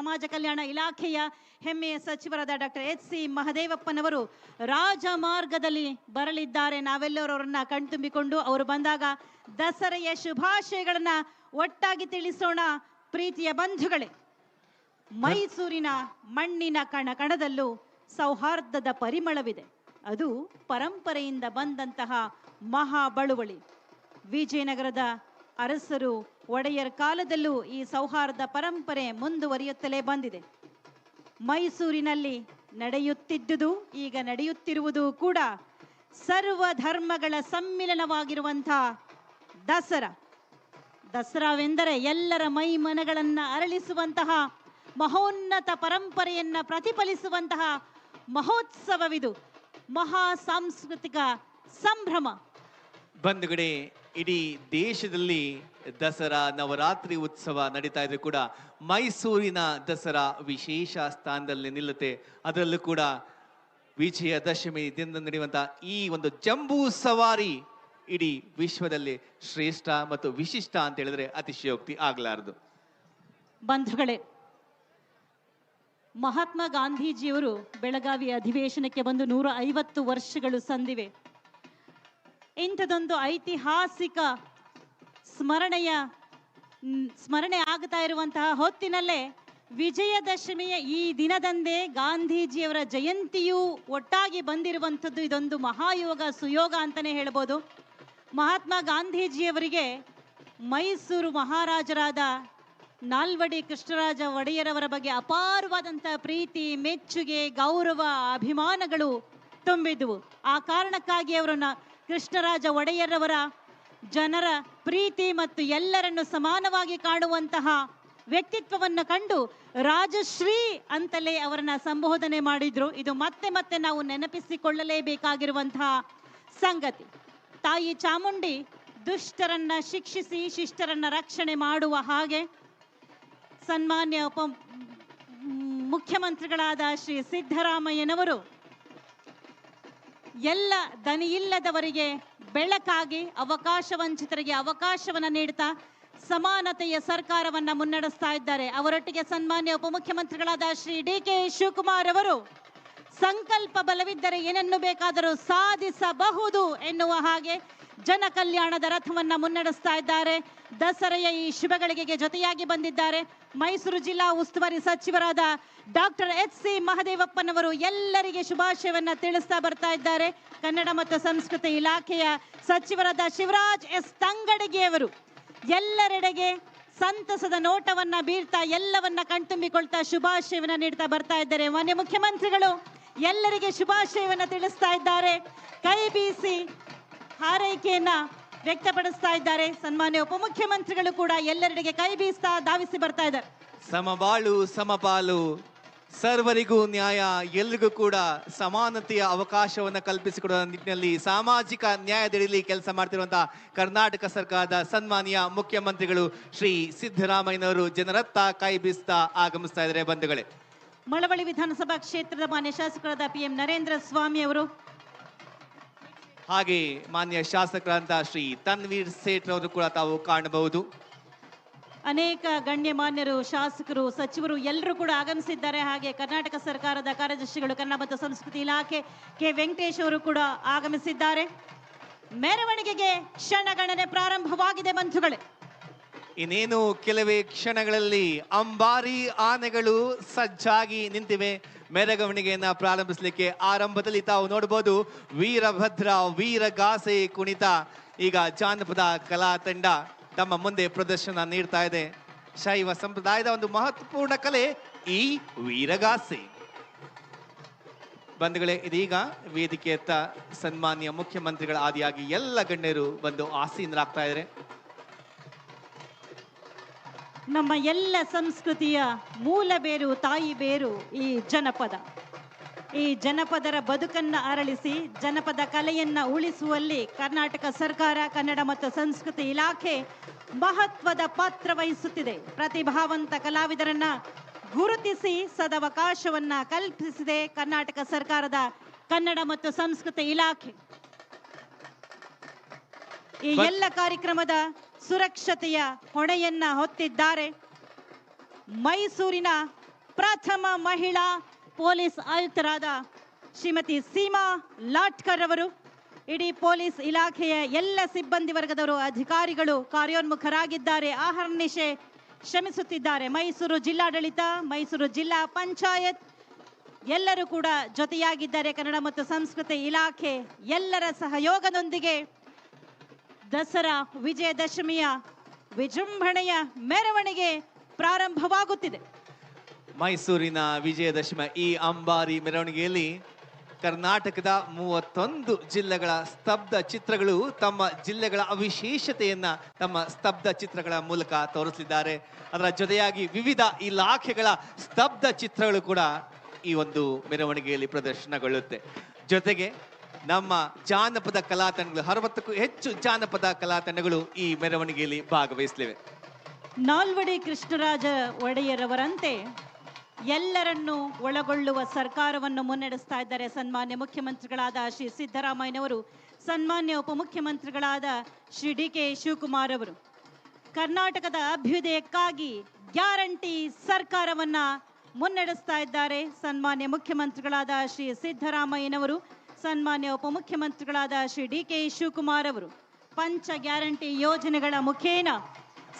ಸಮಾಜ ಕಲ್ಯಾಣ ಇಲಾಖೆಯ ಹೆಮ್ಮೆಯ ಸಚಿವರಾದ ಡಾಕ್ಟರ್ ಎಚ್.ಸಿ. ಮಹದೇವಪ್ಪನವರು ರಾಜಮಾರ್ಗದಲ್ಲಿ ಬರಲಿದ್ದಾರೆ. ನಾವೆಲ್ಲರೂ ಅವರನ್ನ ಕಣ್ತುಂಬಿಕೊಂಡು ಅವರು ಬಂದಾಗ ದಸರೆಯ ಶುಭಾಶಯಗಳನ್ನ ಒಟ್ಟಾಗಿ ತಿಳಿಸೋಣ. ಪ್ರೀತಿಯ ಬಂಧುಗಳೇ, ಮೈಸೂರಿನ ಮಣ್ಣಿನ ಕಣಕಣದಲ್ಲೂ ಸೌಹಾರ್ದದ ಪರಿಮಳವಿದೆ. ಅದು ಪರಂಪರೆಯಿಂದ ಬಂದಂತಹ ಮಹಾಬಳುವಳಿ. ವಿಜಯನಗರದ ಅರಸರು ಒಡೆಯರ್ ಕಾಲದಲ್ಲೂ ಈ ಸೌಹಾರ್ದ ಪರಂಪರೆ ಮುಂದುವರಿಯುತ್ತಲೇ ಬಂದಿದೆ. ಮೈಸೂರಿನಲ್ಲಿ ನಡೆಯುತ್ತಿದ್ದುದು, ಈಗ ನಡೆಯುತ್ತಿರುವುದು ಕೂಡ ಸರ್ವ ಧರ್ಮಗಳ ಸಮ್ಮಿಲನವಾಗಿರುವಂತಹ ದಸರಾವೆಂದರೆ ಎಲ್ಲರ ಮೈ ಮನಗಳನ್ನು ಅರಳಿಸುವಂತಹ ಮಹೋನ್ನತ ಪರಂಪರೆಯನ್ನ ಪ್ರತಿಫಲಿಸುವಂತಹ ಮಹೋತ್ಸವವಿದು, ಮಹಾ ಸಾಂಸ್ಕೃತಿಕ ಸಂಭ್ರಮ. ಬಂಧುಗಳೇ, ಇಡೀ ದೇಶದಲ್ಲಿ ದಸರಾ ನವರಾತ್ರಿ ಉತ್ಸವ ನಡೀತಾ ಇದ್ರು ಕೂಡ ಮೈಸೂರಿನ ದಸರಾ ವಿಶೇಷ ಸ್ಥಾನದಲ್ಲಿ ನಿಲ್ಲುತ್ತೆ. ಅದರಲ್ಲೂ ಕೂಡ ವಿಜಯದಶಮಿ ದಿನ ನಡೆಯುವಂತಹ ಈ ಒಂದು ಜಂಬೂ ಸವಾರಿ ಇಡೀ ವಿಶ್ವದಲ್ಲಿ ಶ್ರೇಷ್ಠ ಮತ್ತು ವಿಶಿಷ್ಟ ಅಂತ ಹೇಳಿದ್ರೆ ಅತಿಶಯೋಕ್ತಿ ಆಗಲಾರದು. ಬಂಧುಗಳೇ, ಮಹಾತ್ಮ ಗಾಂಧೀಜಿಯವರು ಬೆಳಗಾವಿ ಅಧಿವೇಶನಕ್ಕೆ ಬಂದು 150 ವರ್ಷಗಳು ಸಂದಿವೆ. ಇಂಥದೊಂದು ಐತಿಹಾಸಿಕ ಸ್ಮರಣೆ ಆಗ್ತಾ ಇರುವಂತಹ ಹೊತ್ತಿನಲ್ಲೇ ವಿಜಯದಶಮಿಯ ಈ ದಿನದಂದೇ ಗಾಂಧೀಜಿಯವರ ಜಯಂತಿಯೂ ಒಟ್ಟಾಗಿ ಬಂದಿರುವಂಥದ್ದು ಇದೊಂದು ಮಹಾಯೋಗ, ಸುಯೋಗ ಅಂತಾನೆ ಹೇಳ್ಬೋದು. ಮಹಾತ್ಮ ಗಾಂಧೀಜಿಯವರಿಗೆ ಮೈಸೂರು ಮಹಾರಾಜರಾದ ನಾಲ್ವಡಿ ಕೃಷ್ಣರಾಜ ಒಡೆಯರವರ ಬಗ್ಗೆ ಅಪಾರವಾದಂತಹ ಪ್ರೀತಿ, ಮೆಚ್ಚುಗೆ, ಗೌರವ, ಅಭಿಮಾನಗಳು ತುಂಬಿದ್ವು. ಆ ಕಾರಣಕ್ಕಾಗಿ ಅವರನ್ನ ಕೃಷ್ಣರಾಜ ಒಡೆಯರವರ ಜನರ ಪ್ರೀತಿ ಮತ್ತು ಎಲ್ಲರನ್ನು ಸಮಾನವಾಗಿ ಕಾಣುವಂತಹ ವ್ಯಕ್ತಿತ್ವವನ್ನು ಕಂಡು ರಾಜಶ್ರೀ ಅಂತಲೇ ಅವರನ್ನ ಸಂಬೋಧನೆ ಮಾಡಿದ್ರು. ಇದು ಮತ್ತೆ ಮತ್ತೆ ನಾವು ನೆನಪಿಸಿಕೊಳ್ಳಲೇಬೇಕಾಗಿರುವಂತಹ ಸಂಗತಿ. ತಾಯಿ ಚಾಮುಂಡಿ ದುಷ್ಟರನ್ನ ಶಿಕ್ಷಿಸಿ ಶಿಷ್ಟರನ್ನ ರಕ್ಷಣೆ ಮಾಡುವ ಹಾಗೆ ಸನ್ಮಾನ್ಯ ಮುಖ್ಯಮಂತ್ರಿಗಳಾದ ಶ್ರೀ ಸಿದ್ದರಾಮಯ್ಯನವರು ಎಲ್ಲ ದನಿಯಿಲ್ಲದವರಿಗೆ ಬೆಳಕಾಗಿ ಅವಕಾಶ ವಂಚಿತರಿಗೆ ಅವಕಾಶವನ್ನ ನೀಡುತ್ತಾ ಸಮಾನತೆಯ ಸರ್ಕಾರವನ್ನ ಮುನ್ನಡೆಸ್ತಾ ಇದ್ದಾರೆ. ಅವರೊಟ್ಟಿಗೆ ಸನ್ಮಾನ್ಯ ಉಪಮುಖ್ಯಮಂತ್ರಿಗಳಾದ ಶ್ರೀ ಡಿ.ಕೆ. ಶಿವಕುಮಾರ್ ಅವರು ಸಂಕಲ್ಪ ಬಲವಿದ್ದರೆ ಏನನ್ನು ಬೇಕಾದರೂ ಸಾಧಿಸಬಹುದು ಎನ್ನುವ ಹಾಗೆ ಜನ ಕಲ್ಯಾಣದ ರಥವನ್ನ ಮುನ್ನಡೆಸ್ತಾ ಇದ್ದಾರೆ. ದಸರೆಯ ಈ ಶುಭಗಳಿಗೆ ಜೊತೆಯಾಗಿ ಬಂದಿದ್ದಾರೆ ಮೈಸೂರು ಜಿಲ್ಲಾ ಉಸ್ತುವಾರಿ ಸಚಿವರಾದ ಡಾಕ್ಟರ್ ಎಚ್.ಸಿ. ಮಹದೇವಪ್ಪನವರು ಎಲ್ಲರಿಗೆ ಶುಭಾಶಯವನ್ನ ತಿಳಿಸ್ತಾ ಬರ್ತಾ ಇದ್ದಾರೆ. ಕನ್ನಡ ಮತ್ತು ಸಂಸ್ಕೃತಿ ಇಲಾಖೆಯ ಸಚಿವರಾದ ಶಿವರಾಜ್ ಎಸ್ ತಂಗಡಗಿಯವರು ಎಲ್ಲರೆಡೆಗೆ ಸಂತಸದ ನೋಟವನ್ನ ಬೀರ್ತಾ ಎಲ್ಲವನ್ನ ಕಣ್ತುಂಬಿಕೊಳ್ತಾ ಶುಭಾಶಯವನ್ನ ನೀಡ್ತಾ ಬರ್ತಾ ಇದ್ದಾರೆ. ಮಾನ್ಯ ಮುಖ್ಯಮಂತ್ರಿಗಳು ಎಲ್ಲರಿಗೆ ಶುಭಾಶಯವನ್ನ ತಿಳಿಸ್ತಾ ಇದ್ದಾರೆ. ಕೈ ಬೀಸಿ ಹಾರೈಕೆಯನ್ನ ವ್ಯಕ್ತಪಡಿಸ್ತಾ ಇದ್ದಾರೆ. ಸನ್ಮಾನ್ಯ ಉಪಮುಖ್ಯಮಂತ್ರಿಗಳು ಕೂಡ ಎಲ್ಲರೆಡೆಗೆ ಕೈ ಬೀಸ್ತಾ ಧಾವಿಸಿ ಬರ್ತಾ ಇದ್ದಾರೆ. ಸಮಬಾಳು ಸಮಪಾಲು, ಸರ್ವರಿಗೂ ನ್ಯಾಯ, ಎಲ್ರಿಗೂ ಕೂಡ ಸಮಾನತೆಯ ಅವಕಾಶವನ್ನು ಕಲ್ಪಿಸಿಕೊಡುವ ನಿಟ್ಟಿನಲ್ಲಿ ಸಾಮಾಜಿಕ ನ್ಯಾಯದಡಿಯಲ್ಲಿ ಕೆಲಸ ಮಾಡ್ತಿರುವಂತಹ ಕರ್ನಾಟಕ ಸರ್ಕಾರದ ಸನ್ಮಾನ್ಯ ಮುಖ್ಯಮಂತ್ರಿಗಳು ಶ್ರೀ ಸಿದ್ದರಾಮಯ್ಯನವರು ಜನರತ್ತ ಕೈ ಬೀಸ್ತಾ ಆಗಮಿಸ್ತಾ ಇದ್ದಾರೆ. ಬಂಧುಗಳೇ, ಮಳವಳ್ಳಿ ವಿಧಾನಸಭಾ ಕ್ಷೇತ್ರದ ಮಾನ್ಯ ಶಾಸಕರಾದ PM ನರೇಂದ್ರ ಸ್ವಾಮಿ ಅವರು, ಹಾಗೆ ಮಾನ್ಯ ಶಾಸಕರಾದ ಶ್ರೀ ತನ್ವೀರ್ ಸೇಠ್ ಅವರು ಕೂಡ ತಾವು ಕಾಣಬಹುದು. ಅನೇಕ ಗಣ್ಯಮಾನ್ಯರು, ಶಾಸಕರು, ಸಚಿವರು ಎಲ್ಲರೂ ಕೂಡ ಆಗಮಿಸಿದ್ದಾರೆ. ಹಾಗೆ ಕರ್ನಾಟಕ ಸರ್ಕಾರದ ಕಾರ್ಯದರ್ಶಿಗಳು, ಕನ್ನಡ ಮತ್ತು ಸಂಸ್ಕೃತಿ ಇಲಾಖೆ ಕೆ. ವೆಂಕಟೇಶ್ ಅವರು ಕೂಡ ಆಗಮಿಸಿದ್ದಾರೆ. ಮೆರವಣಿಗೆಗೆ ಕ್ಷಣಗಣನೆ ಪ್ರಾರಂಭವಾಗಿದೆ ಬಂಧುಗಳೇ. ಇನ್ನೇನು ಕೆಲವೇ ಕ್ಷಣಗಳಲ್ಲಿ ಅಂಬಾರಿ ಆನೆಗಳು ಸಜ್ಜಾಗಿ ನಿಂತಿವೆ ಮೆರವಣಿಗೆಯನ್ನ ಪ್ರಾರಂಭಿಸಲಿಕ್ಕೆ. ಆರಂಭದಲ್ಲಿ ತಾವು ನೋಡಬಹುದು ವೀರಭದ್ರ ವೀರಗಾಸೆ ಕುಣಿತ. ಈಗ ಜಾನಪದ ಕಲಾ ತಂಡ ತಮ್ಮ ಮುಂದೆ ಪ್ರದರ್ಶನ ನೀಡ್ತಾ ಇದೆ. ಶೈವ ಸಂಪ್ರದಾಯದ ಒಂದು ಮಹತ್ವಪೂರ್ಣ ಕಲೆ ಈ ವೀರಗಾಸೆ. ಬಂಧುಗಳೇ, ಇದೀಗ ವೇದಿಕೆಯತ್ತ ಸನ್ಮಾನ್ಯ ಮುಖ್ಯಮಂತ್ರಿಗಳ ಆದಿಯಾಗಿ ಎಲ್ಲ ಗಣ್ಯರು ಬಂದು ಆಸೀನರಾಗ್ತಾ ಇದ್ದಾರೆ. ನಮ್ಮ ಎಲ್ಲ ಸಂಸ್ಕೃತಿಯ ಮೂಲ ಬೇರು, ತಾಯಿ ಬೇರು ಈ ಜನಪದ. ಈ ಜನಪದರ ಬದುಕನ್ನ ಅರಳಿಸಿ ಜನಪದ ಕಲೆಯನ್ನ ಉಳಿಸುವಲ್ಲಿ ಕರ್ನಾಟಕ ಸರ್ಕಾರ, ಕನ್ನಡ ಮತ್ತು ಸಂಸ್ಕೃತಿ ಇಲಾಖೆ ಮಹತ್ವದ ಪಾತ್ರ ವಹಿಸುತ್ತಿದೆ. ಪ್ರತಿಭಾವಂತ ಕಲಾವಿದರನ್ನ ಗುರುತಿಸಿ ಸದವಕಾಶವನ್ನ ಕಲ್ಪಿಸಿದೆ ಕರ್ನಾಟಕ ಸರ್ಕಾರದ ಕನ್ನಡ ಮತ್ತು ಸಂಸ್ಕೃತಿ ಇಲಾಖೆ. ಈ ಎಲ್ಲ ಕಾರ್ಯಕ್ರಮದ ಸುರಕ್ಷತೆಯ ಹೊಣೆಯನ್ನ ಹೊತ್ತಿದ್ದಾರೆ ಮೈಸೂರಿನ ಪ್ರಥಮ ಮಹಿಳಾ ಪೊಲೀಸ್ ಆಯುಕ್ತರಾದ ಶ್ರೀಮತಿ ಸೀಮಾ ಲಾಟ್ಕರ್ ಅವರು. ಇಡೀ ಪೊಲೀಸ್ ಇಲಾಖೆಯ ಎಲ್ಲ ಸಿಬ್ಬಂದಿ ವರ್ಗದವರು, ಅಧಿಕಾರಿಗಳು ಕಾರ್ಯೋನ್ಮುಖರಾಗಿದ್ದಾರೆ, ಆಹರ್ನಿಶೆ ಶ್ರಮಿಸುತ್ತಿದ್ದಾರೆ. ಮೈಸೂರು ಜಿಲ್ಲಾಡಳಿತ, ಮೈಸೂರು ಜಿಲ್ಲಾ ಪಂಚಾಯತ್ ಎಲ್ಲರೂ ಕೂಡ ಜೊತೆಯಾಗಿದ್ದಾರೆ. ಕನ್ನಡ ಮತ್ತು ಸಂಸ್ಕೃತಿ ಇಲಾಖೆ ಎಲ್ಲರ ಸಹಯೋಗದೊಂದಿಗೆ ದಸರಾ ವಿಜಯದಶಮಿಯ ವಿಜೃಂಭಣೆಯ ಮೆರವಣಿಗೆ ಪ್ರಾರಂಭವಾಗುತ್ತಿದೆ. ಮೈಸೂರಿನ ವಿಜಯದಶಮಿ ಈ ಅಂಬಾರಿ ಮೆರವಣಿಗೆಯಲ್ಲಿ ಕರ್ನಾಟಕದ 31 ಜಿಲ್ಲೆಗಳ ಸ್ತಬ್ಧ ಚಿತ್ರಗಳು ತಮ್ಮ ಜಿಲ್ಲೆಗಳ ವಿಶೇಷತೆಯನ್ನ ತಮ್ಮ ಸ್ತಬ್ಧ ಚಿತ್ರಗಳ ಮೂಲಕ ತೋರಿಸಲಿದ್ದಾರೆ. ಅದರ ಜೊತೆಯಾಗಿ ವಿವಿಧ ಇಲಾಖೆಗಳ ಸ್ತಬ್ಧ ಚಿತ್ರಗಳು ಕೂಡ ಈ ಒಂದು ಮೆರವಣಿಗೆಯಲ್ಲಿ ಪ್ರದರ್ಶನಗೊಳ್ಳುತ್ತೆ. ಜೊತೆಗೆ ನಮ್ಮ ಜಾನಪದ ಕಲಾ ತಂಡಗಳು 60ಕ್ಕೂ ಹೆಚ್ಚು ಜಾನಪದ ಕಲಾ ತಂಡಗಳು ಈ ಮೆರವಣಿಗೆಯಲ್ಲಿ ಭಾಗವಹಿಸಲಿವೆ. ನಾಲ್ವಡಿ ಕೃಷ್ಣರಾಜ ಒಡೆಯರವರಂತೆ ಎಲ್ಲರನ್ನೂ ಒಳಗೊಳ್ಳುವ ಸರ್ಕಾರವನ್ನು ಮುನ್ನಡೆಸ್ತಾ ಇದ್ದಾರೆ ಸನ್ಮಾನ್ಯ ಮುಖ್ಯಮಂತ್ರಿಗಳಾದ ಶ್ರೀ ಸಿದ್ದರಾಮಯ್ಯನವರು, ಸನ್ಮಾನ್ಯ ಉಪಮುಖ್ಯಮಂತ್ರಿಗಳಾದ ಶ್ರೀ ಡಿ.ಕೆ. ಶಿವಕುಮಾರ್ ಅವರು. ಕರ್ನಾಟಕದ ಅಭ್ಯುದಯಕ್ಕಾಗಿ ಗ್ಯಾರಂಟಿ ಸರ್ಕಾರವನ್ನ ಮುನ್ನಡೆಸ್ತಾ ಇದ್ದಾರೆ ಸನ್ಮಾನ್ಯ ಮುಖ್ಯಮಂತ್ರಿಗಳಾದ ಶ್ರೀ ಸಿದ್ದರಾಮಯ್ಯನವರು, ಸನ್ಮಾನ್ಯ ಉಪಮುಖ್ಯಮಂತ್ರಿಗಳಾದ ಶ್ರೀ ಡಿ.ಕೆ. ಶಿವಕುಮಾರ್ ಅವರು. ಪಂಚ ಗ್ಯಾರಂಟಿ ಯೋಜನೆಗಳ ಮುಖೇನ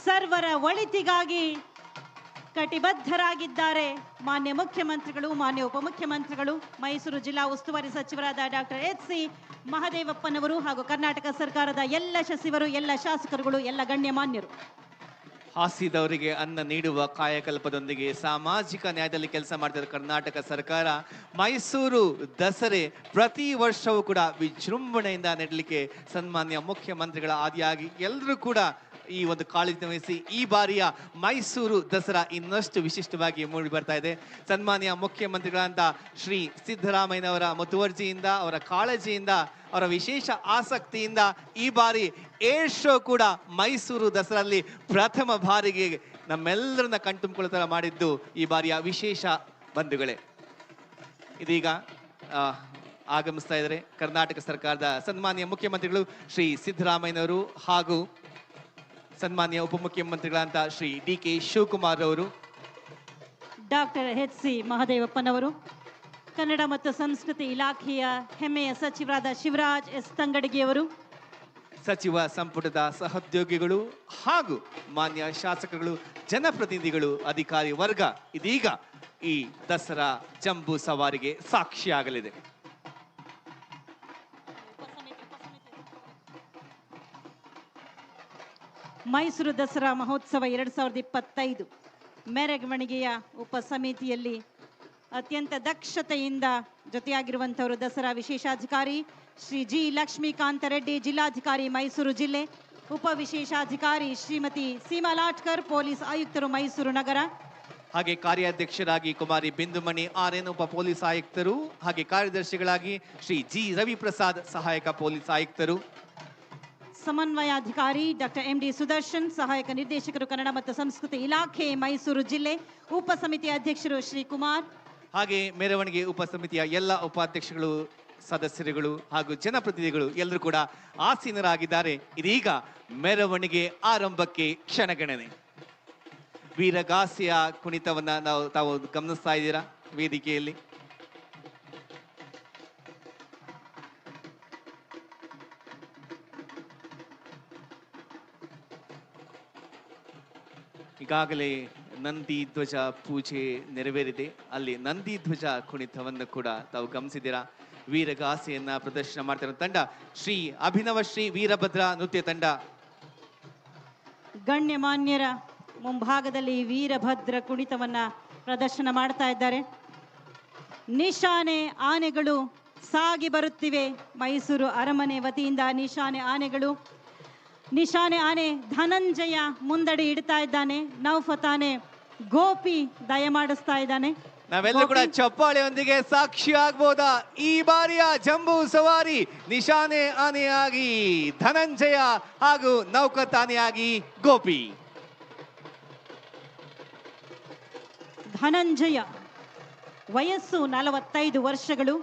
ಸರ್ವರ ಒಳಿತಿಗಾಗಿ ಕಟಿಬದ್ಧರಾಗಿದ್ದಾರೆ ಮಾನ್ಯ ಮುಖ್ಯಮಂತ್ರಿಗಳು, ಮಾನ್ಯ ಉಪಮುಖ್ಯಮಂತ್ರಿಗಳು, ಮೈಸೂರು ಜಿಲ್ಲಾ ಉಸ್ತುವಾರಿ ಸಚಿವರಾದ ಡಾಕ್ಟರ್ ಎಚ್.ಸಿ. ಮಹದೇವಪ್ಪನವರು ಹಾಗೂ ಕರ್ನಾಟಕ ಸರ್ಕಾರದ ಎಲ್ಲ ಸಚಿವರು, ಎಲ್ಲ ಶಾಸಕರುಗಳು, ಎಲ್ಲ ಗಣ್ಯಮಾನ್ಯರು. ಹಾಸಿದವರಿಗೆ ಅನ್ನ ನೀಡುವ ಕಾಯಕಲ್ಪದೊಂದಿಗೆ ಸಾಮಾಜಿಕ ನ್ಯಾಯದಲ್ಲಿ ಕೆಲಸ ಮಾಡ್ತಿದ್ದ ಕರ್ನಾಟಕ ಸರ್ಕಾರ ಮೈಸೂರು ದಸರೆ ಪ್ರತಿ ವರ್ಷವೂ ಕೂಡ ವಿಜೃಂಭಣೆಯಿಂದ ನಡೆಯಲಿಕ್ಕೆ ಸನ್ಮಾನ್ಯ ಮುಖ್ಯಮಂತ್ರಿಗಳ ಆದಿಯಾಗಿ ಎಲ್ಲರೂ ಕೂಡ ಈ ಒಂದು ಕಾಳಜಿ ವಹಿಸಿ ಈ ಬಾರಿಯ ಮೈಸೂರು ದಸರಾ ಇನ್ನಷ್ಟು ವಿಶಿಷ್ಟವಾಗಿ ಮೂಡಿ ಬರ್ತಾ ಇದೆ. ಸನ್ಮಾನ್ಯ ಮುಖ್ಯಮಂತ್ರಿಗಳಂತ ಶ್ರೀ ಸಿದ್ದರಾಮಯ್ಯನವರ ಮುತುವರ್ಜಿಯಿಂದ, ಅವರ ಕಾಳಜಿಯಿಂದ, ಅವರ ವಿಶೇಷ ಆಸಕ್ತಿಯಿಂದ ಈ ಬಾರಿ ಏರ್ ಶೋ ಕೂಡ ಮೈಸೂರು ದಸರಲ್ಲಿ ಪ್ರಥಮ ಬಾರಿಗೆ ನಮ್ಮೆಲ್ಲರನ್ನ ಕಣ್ತುಂಬಿಕೊಳ್ಳೋ ಮಾಡಿದ್ದು ಈ ಬಾರಿಯ ವಿಶೇಷ ಬಂಧುಗಳೇ. ಇದೀಗ ಆಗಮಿಸ್ತಾ ಇದ್ದಾರೆ ಕರ್ನಾಟಕ ಸರ್ಕಾರದ ಸನ್ಮಾನ್ಯ ಮುಖ್ಯಮಂತ್ರಿಗಳು ಶ್ರೀ ಸಿದ್ದರಾಮಯ್ಯನವರು ಹಾಗೂ ಸನ್ಮಾನ್ಯ ಉಪಮುಖ್ಯಮಂತ್ರಿಗಳಂತ ಶ್ರೀ ಡಿ.ಕೆ. ಶಿವಕುಮಾರ್ ಅವರು, ಡಾಕ್ಟರ್ ಎಚ್.ಸಿ. ಮಹದೇವಪ್ಪನವರು, ಕನ್ನಡ ಮತ್ತು ಸಂಸ್ಕೃತಿ ಇಲಾಖೆಯ ಹೆಮ್ಮೆಯ ಸಚಿವರಾದ ಶಿವರಾಜ್ ಎಸ್ ತಂಗಡಗಿಯವರು, ಸಚಿವ ಸಂಪುಟದ ಸಹೋದ್ಯೋಗಿಗಳು ಹಾಗೂ ಮಾನ್ಯ ಶಾಸಕರುಗಳು, ಜನಪ್ರತಿನಿಧಿಗಳು, ಅಧಿಕಾರಿ ವರ್ಗ ಇದೀಗ ಈ ದಸರಾ ಜಂಬೂ ಸವಾರಿಗೆ ಸಾಕ್ಷಿಯಾಗಲಿದೆ. ಮೈಸೂರು ದಸರಾ ಮಹೋತ್ಸವ 2025 ಮೆರವಣಿಗೆಯ ಉಪ ಸಮಿತಿಯಲ್ಲಿ ಅತ್ಯಂತ ದಕ್ಷತೆಯಿಂದ ಜೊತೆಯಾಗಿರುವಂಥವರು ದಸರಾ ವಿಶೇಷಾಧಿಕಾರಿ ಶ್ರೀ ಜಿ. ಲಕ್ಷ್ಮೀಕಾಂತ ರೆಡ್ಡಿ, ಜಿಲ್ಲಾಧಿಕಾರಿ ಮೈಸೂರು ಜಿಲ್ಲೆ, ಉಪ ವಿಶೇಷಾಧಿಕಾರಿ ಶ್ರೀಮತಿ ಸೀಮಾ ಲಾಟ್ಕರ್, ಪೊಲೀಸ್ ಆಯುಕ್ತರು ಮೈಸೂರು ನಗರ. ಹಾಗೆ ಕಾರ್ಯಾಧ್ಯಕ್ಷರಾಗಿ ಕುಮಾರಿ ಬಿಂದುಮಣಿ ಆರ್ಎನ್, ಉಪ ಪೊಲೀಸ್ ಆಯುಕ್ತರು. ಹಾಗೆ ಕಾರ್ಯದರ್ಶಿಗಳಾಗಿ ಶ್ರೀ ಜಿ. ರವಿಪ್ರಸಾದ್, ಸಹಾಯಕ ಪೊಲೀಸ್ ಆಯುಕ್ತರು. ಸಮನ್ವಯಾಧಿಕಾರಿ ಡಾಕ್ಟರ್ ಎಂ.ಡಿ. ಸುದರ್ಶನ್, ಸಹಾಯಕ ನಿರ್ದೇಶಕರು ಕನ್ನಡ ಮತ್ತು ಸಂಸ್ಕೃತಿ ಇಲಾಖೆ ಮೈಸೂರು ಜಿಲ್ಲೆ, ಉಪ ಸಮಿತಿ ಅಧ್ಯಕ್ಷರು ಶ್ರೀ ಕುಮಾರ್. ಹಾಗೆ ಮೆರವಣಿಗೆ ಉಪ ಸಮಿತಿಯ ಎಲ್ಲ ಉಪಾಧ್ಯಕ್ಷಗಳು, ಸದಸ್ಯರುಗಳು ಹಾಗೂ ಜನಪ್ರತಿನಿಧಿಗಳು ಎಲ್ಲರೂ ಕೂಡ ಆಸೀನರಾಗಿದ್ದಾರೆ. ಇದೀಗ ಮೆರವಣಿಗೆ ಆರಂಭಕ್ಕೆ ಕ್ಷಣಗಣನೆ. ವೀರಗಾಸೆಯ ಕುಣಿತವನ್ನ ತಾವು ಗಮನಿಸ್ತಾ ಇದ್ದೀರಾ ವೇದಿಕೆಯಲ್ಲಿ. ಈಗಾಗಲೇ ನಂದಿ ಧ್ವಜ ಪೂಜೆ ನೆರವೇರಿದೆ. ಅಲ್ಲಿ ನಂದಿ ಧ್ವಜ ಕುಣಿತವನ್ನು ಕೂಡ ತಾವು ಗಮನಿಸಿದ್ದೀರಾ. ವೀರಗಾಸೆಯನ್ನ ಪ್ರದರ್ಶನ ಮಾಡ್ತಿರೋ ತಂಡ ಶ್ರೀ ಅಭಿನವ ಶ್ರೀ ವೀರಭದ್ರ ನೃತ್ಯ ತಂಡ. ಗಣ್ಯಮಾನ್ಯರ ಮುಂಭಾಗದಲ್ಲಿ ವೀರಭದ್ರ ಕುಣಿತವನ್ನ ಪ್ರದರ್ಶನ ಮಾಡ್ತಾ ಇದ್ದಾರೆ. ನಿಶಾನೆ ಆನೆಗಳು ಸಾಗಿ ಬರುತ್ತಿವೆ. ಮೈಸೂರು ಅರಮನೆ ವತಿಯಿಂದ ನಿಶಾನೆ ಆನೆ ಧನಂಜಯ ಮುಂದಡಿ ಇಡ್ತಾ ಇದ್ದಾನೆ. ನೌಫತ್ ಆನೆ ಗೋಪಿ ದಯಮಾಡಿಸ್ತಾ ಇದ್ದಾನೆ. ನಾವೆಲ್ಲ ಕೂಡ ಚಪ್ಪಾಳೆಯೊಂದಿಗೆ ಸಾಕ್ಷಿ ಆಗ್ಬೋದಾ? ಈ ಬಾರಿಯ ಜಂಬೂ ಸವಾರಿ ನಿಶಾನೆ ಆನೆಯಾಗಿ ಧನಂಜಯ ಹಾಗೂ ನೌಕತ್ ಆನೆಯಾಗಿ ಗೋಪಿ. ಧನಂಜಯ ವಯಸ್ಸು 45 ವರ್ಷಗಳು,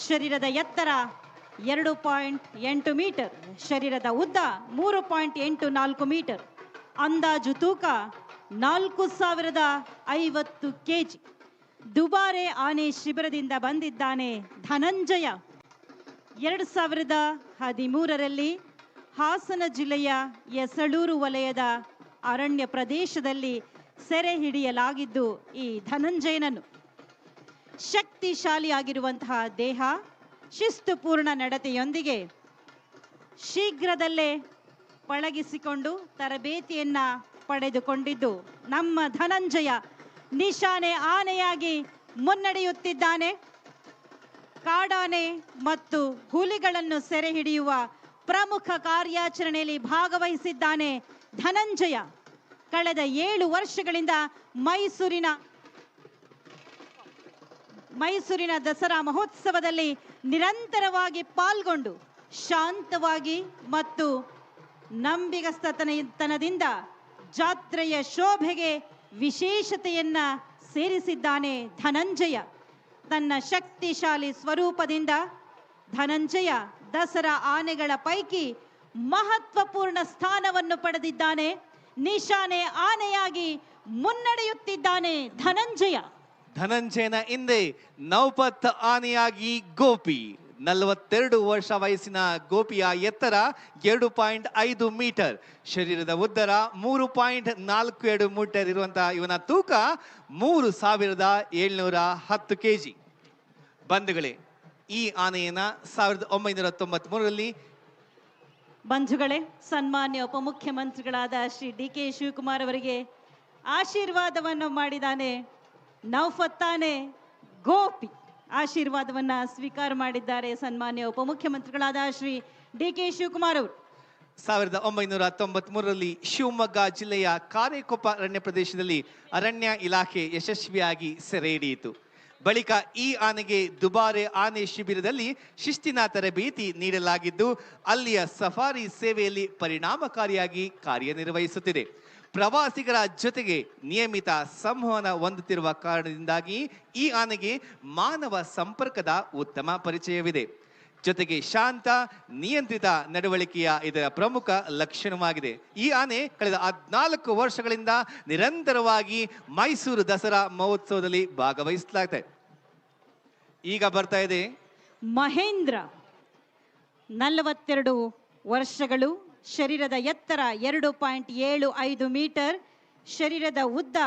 ಶರೀರದ ಎತ್ತರ 2.8 ಮೀಟರ್, ಶರೀರದ ಉದ್ದ 3.84 ಮೀಟರ್, ಅಂದಾಜು ತೂಕ 4050 kg. ದುಬಾರೆ ಆನೆ ಶಿಬಿರದಿಂದ ಬಂದಿದ್ದಾನೆ ಧನಂಜಯ. 2013ರಲ್ಲಿ ಹಾಸನ ಜಿಲ್ಲೆಯ ಯಸಳೂರು ವಲಯದ ಅರಣ್ಯ ಪ್ರದೇಶದಲ್ಲಿ ಸೆರೆ ಹಿಡಿಯಲಾಗಿದ್ದು ಈ ಧನಂಜಯನನ್ನು. ಶಕ್ತಿಶಾಲಿಯಾಗಿರುವಂತಹ ದೇಹ, ಶಿಸ್ತುಪೂರ್ಣ ನಡತೆಯೊಂದಿಗೆ ಶೀಘ್ರದಲ್ಲೇ ಪಳಗಿಸಿಕೊಂಡು ತರಬೇತಿಯನ್ನ ಪಡೆದುಕೊಂಡಿದ್ದು ನಮ್ಮ ಧನಂಜಯ ನಿಶಾನೆ ಆನೆಯಾಗಿ ಮುನ್ನಡೆಯುತ್ತಿದ್ದಾನೆ. ಕಾಡಾನೆ ಮತ್ತು ಹುಲಿಗಳನ್ನು ಸೆರೆ ಹಿಡಿಯುವ ಪ್ರಮುಖ ಕಾರ್ಯಾಚರಣೆಯಲ್ಲಿ ಭಾಗವಹಿಸಿದ್ದಾನೆ ಧನಂಜಯ. ಕಳೆದ 7 ವರ್ಷಗಳಿಂದ ಮೈಸೂರಿನ ದಸರಾ ಮಹೋತ್ಸವದಲ್ಲಿ ನಿರಂತರವಾಗಿ ಪಾಲ್ಗೊಂಡು ಶಾಂತವಾಗಿ ಮತ್ತು ನಂಬಿಗಸ್ತತನದಿಂದ ಜಾತ್ರೆಯ ಶೋಭೆಗೆ ವಿಶೇಷತೆಯನ್ನ ಸೇರಿಸಿದ್ದಾನೆ ಧನಂಜಯ. ತನ್ನ ಶಕ್ತಿಶಾಲಿ ಸ್ವರೂಪದಿಂದ ಧನಂಜಯ ದಸರಾ ಆನೆಗಳ ಪೈಕಿ ಮಹತ್ವಪೂರ್ಣ ಸ್ಥಾನವನ್ನು ಪಡೆದಿದ್ದಾನೆ. ನಿಶಾನೆ ಆನೆಯಾಗಿ ಮುನ್ನಡೆಯುತ್ತಿದ್ದಾನೆ ಧನಂಜಯ. ಧನಂಜಯನ ಹಿಂದೆ ನೌಪತ್ ಆನೆಯಾಗಿ ಗೋಪಿ. 42 ವರ್ಷ ವಯಸ್ಸಿನ ಗೋಪಿಯ ಎತ್ತರ 2.5 ಮೀಟರ್, ಶರೀರದ ಉದ್ದರ 3.47 ಮೀಟರ್ ಇರುವಂತಹ ಇವನ ತೂಕ 3710 ಕೆಜಿ. ಬಂಧುಗಳೇ, ಈ ಆನೆಯನ್ನ 1993ರಲ್ಲಿ ಬಂಧುಗಳೇ, ಸನ್ಮಾನ್ಯ ಉಪಮುಖ್ಯಮಂತ್ರಿಗಳಾದ ಶ್ರೀ ಡಿ ಕೆ ಶಿವಕುಮಾರ್ ಅವರಿಗೆ ಆಶೀರ್ವಾದವನ್ನು ಮಾಡಿದ್ದಾನೆ ನೌಫತ್ತಾನೆ ಗೋಪಿ. ಆಶೀರ್ವಾದವನ್ನ ಸ್ವೀಕಾರ ಮಾಡಿದ್ದಾರೆ ಸನ್ಮಾನ್ಯ ಉಪಮುಖ್ಯಮಂತ್ರಿಗಳಾದ ಶ್ರೀ ಡಿ ಕೆ ಶಿವಕುಮಾರ್ ಅವರು. 1993ರಲ್ಲಿ ಶಿವಮೊಗ್ಗ ಜಿಲ್ಲೆಯ ಕಾರೆಕೊಪ್ಪ ಅರಣ್ಯ ಪ್ರದೇಶದಲ್ಲಿ ಅರಣ್ಯ ಇಲಾಖೆ ಯಶಸ್ವಿಯಾಗಿ ಸೆರೆ ಹಿಡಿಯಿತು. ಬಳಿಕ ಈ ಆನೆಗೆ ದುಬಾರೆ ಆನೆ ಶಿಬಿರದಲ್ಲಿ ಶಿಸ್ತಿನ ತರಬೇತಿ ನೀಡಲಾಗಿದ್ದು ಅಲ್ಲಿಯ ಸಫಾರಿ ಸೇವೆಯಲ್ಲಿ ಪರಿಣಾಮಕಾರಿಯಾಗಿ ಕಾರ್ಯನಿರ್ವಹಿಸುತ್ತಿದೆ. ಪ್ರವಾಸಿಗರ ಜೊತೆಗೆ ನಿಯಮಿತ ಸಂವಹನ ಹೊಂದುತ್ತಿರುವ ಕಾರಣದಿಂದಾಗಿ ಈ ಆನೆಗೆ ಮಾನವ ಸಂಪರ್ಕದ ಉತ್ತಮ ಪರಿಚಯವಿದೆ. ಜೊತೆಗೆ ಶಾಂತ ನಿಯಂತ್ರಿತ ನಡವಳಿಕೆಯ ಇದರ ಪ್ರಮುಖ ಲಕ್ಷಣವಾಗಿದೆ. ಈ ಆನೆ ಕಳೆದ 14 ವರ್ಷಗಳಿಂದ ನಿರಂತರವಾಗಿ ಮೈಸೂರು ದಸರಾ ಮಹೋತ್ಸವದಲ್ಲಿ ಭಾಗವಹಿಸಲಾಗಿದೆ. ಈಗ ಬರ್ತಾ ಇದೆ ಮಹೇಂದ್ರ. 42 ವರ್ಷಗಳು, ಶರೀರದ ಎತ್ತರ 2.75 ಮೀಟರ್, ಶರೀರದ ಉದ್ದ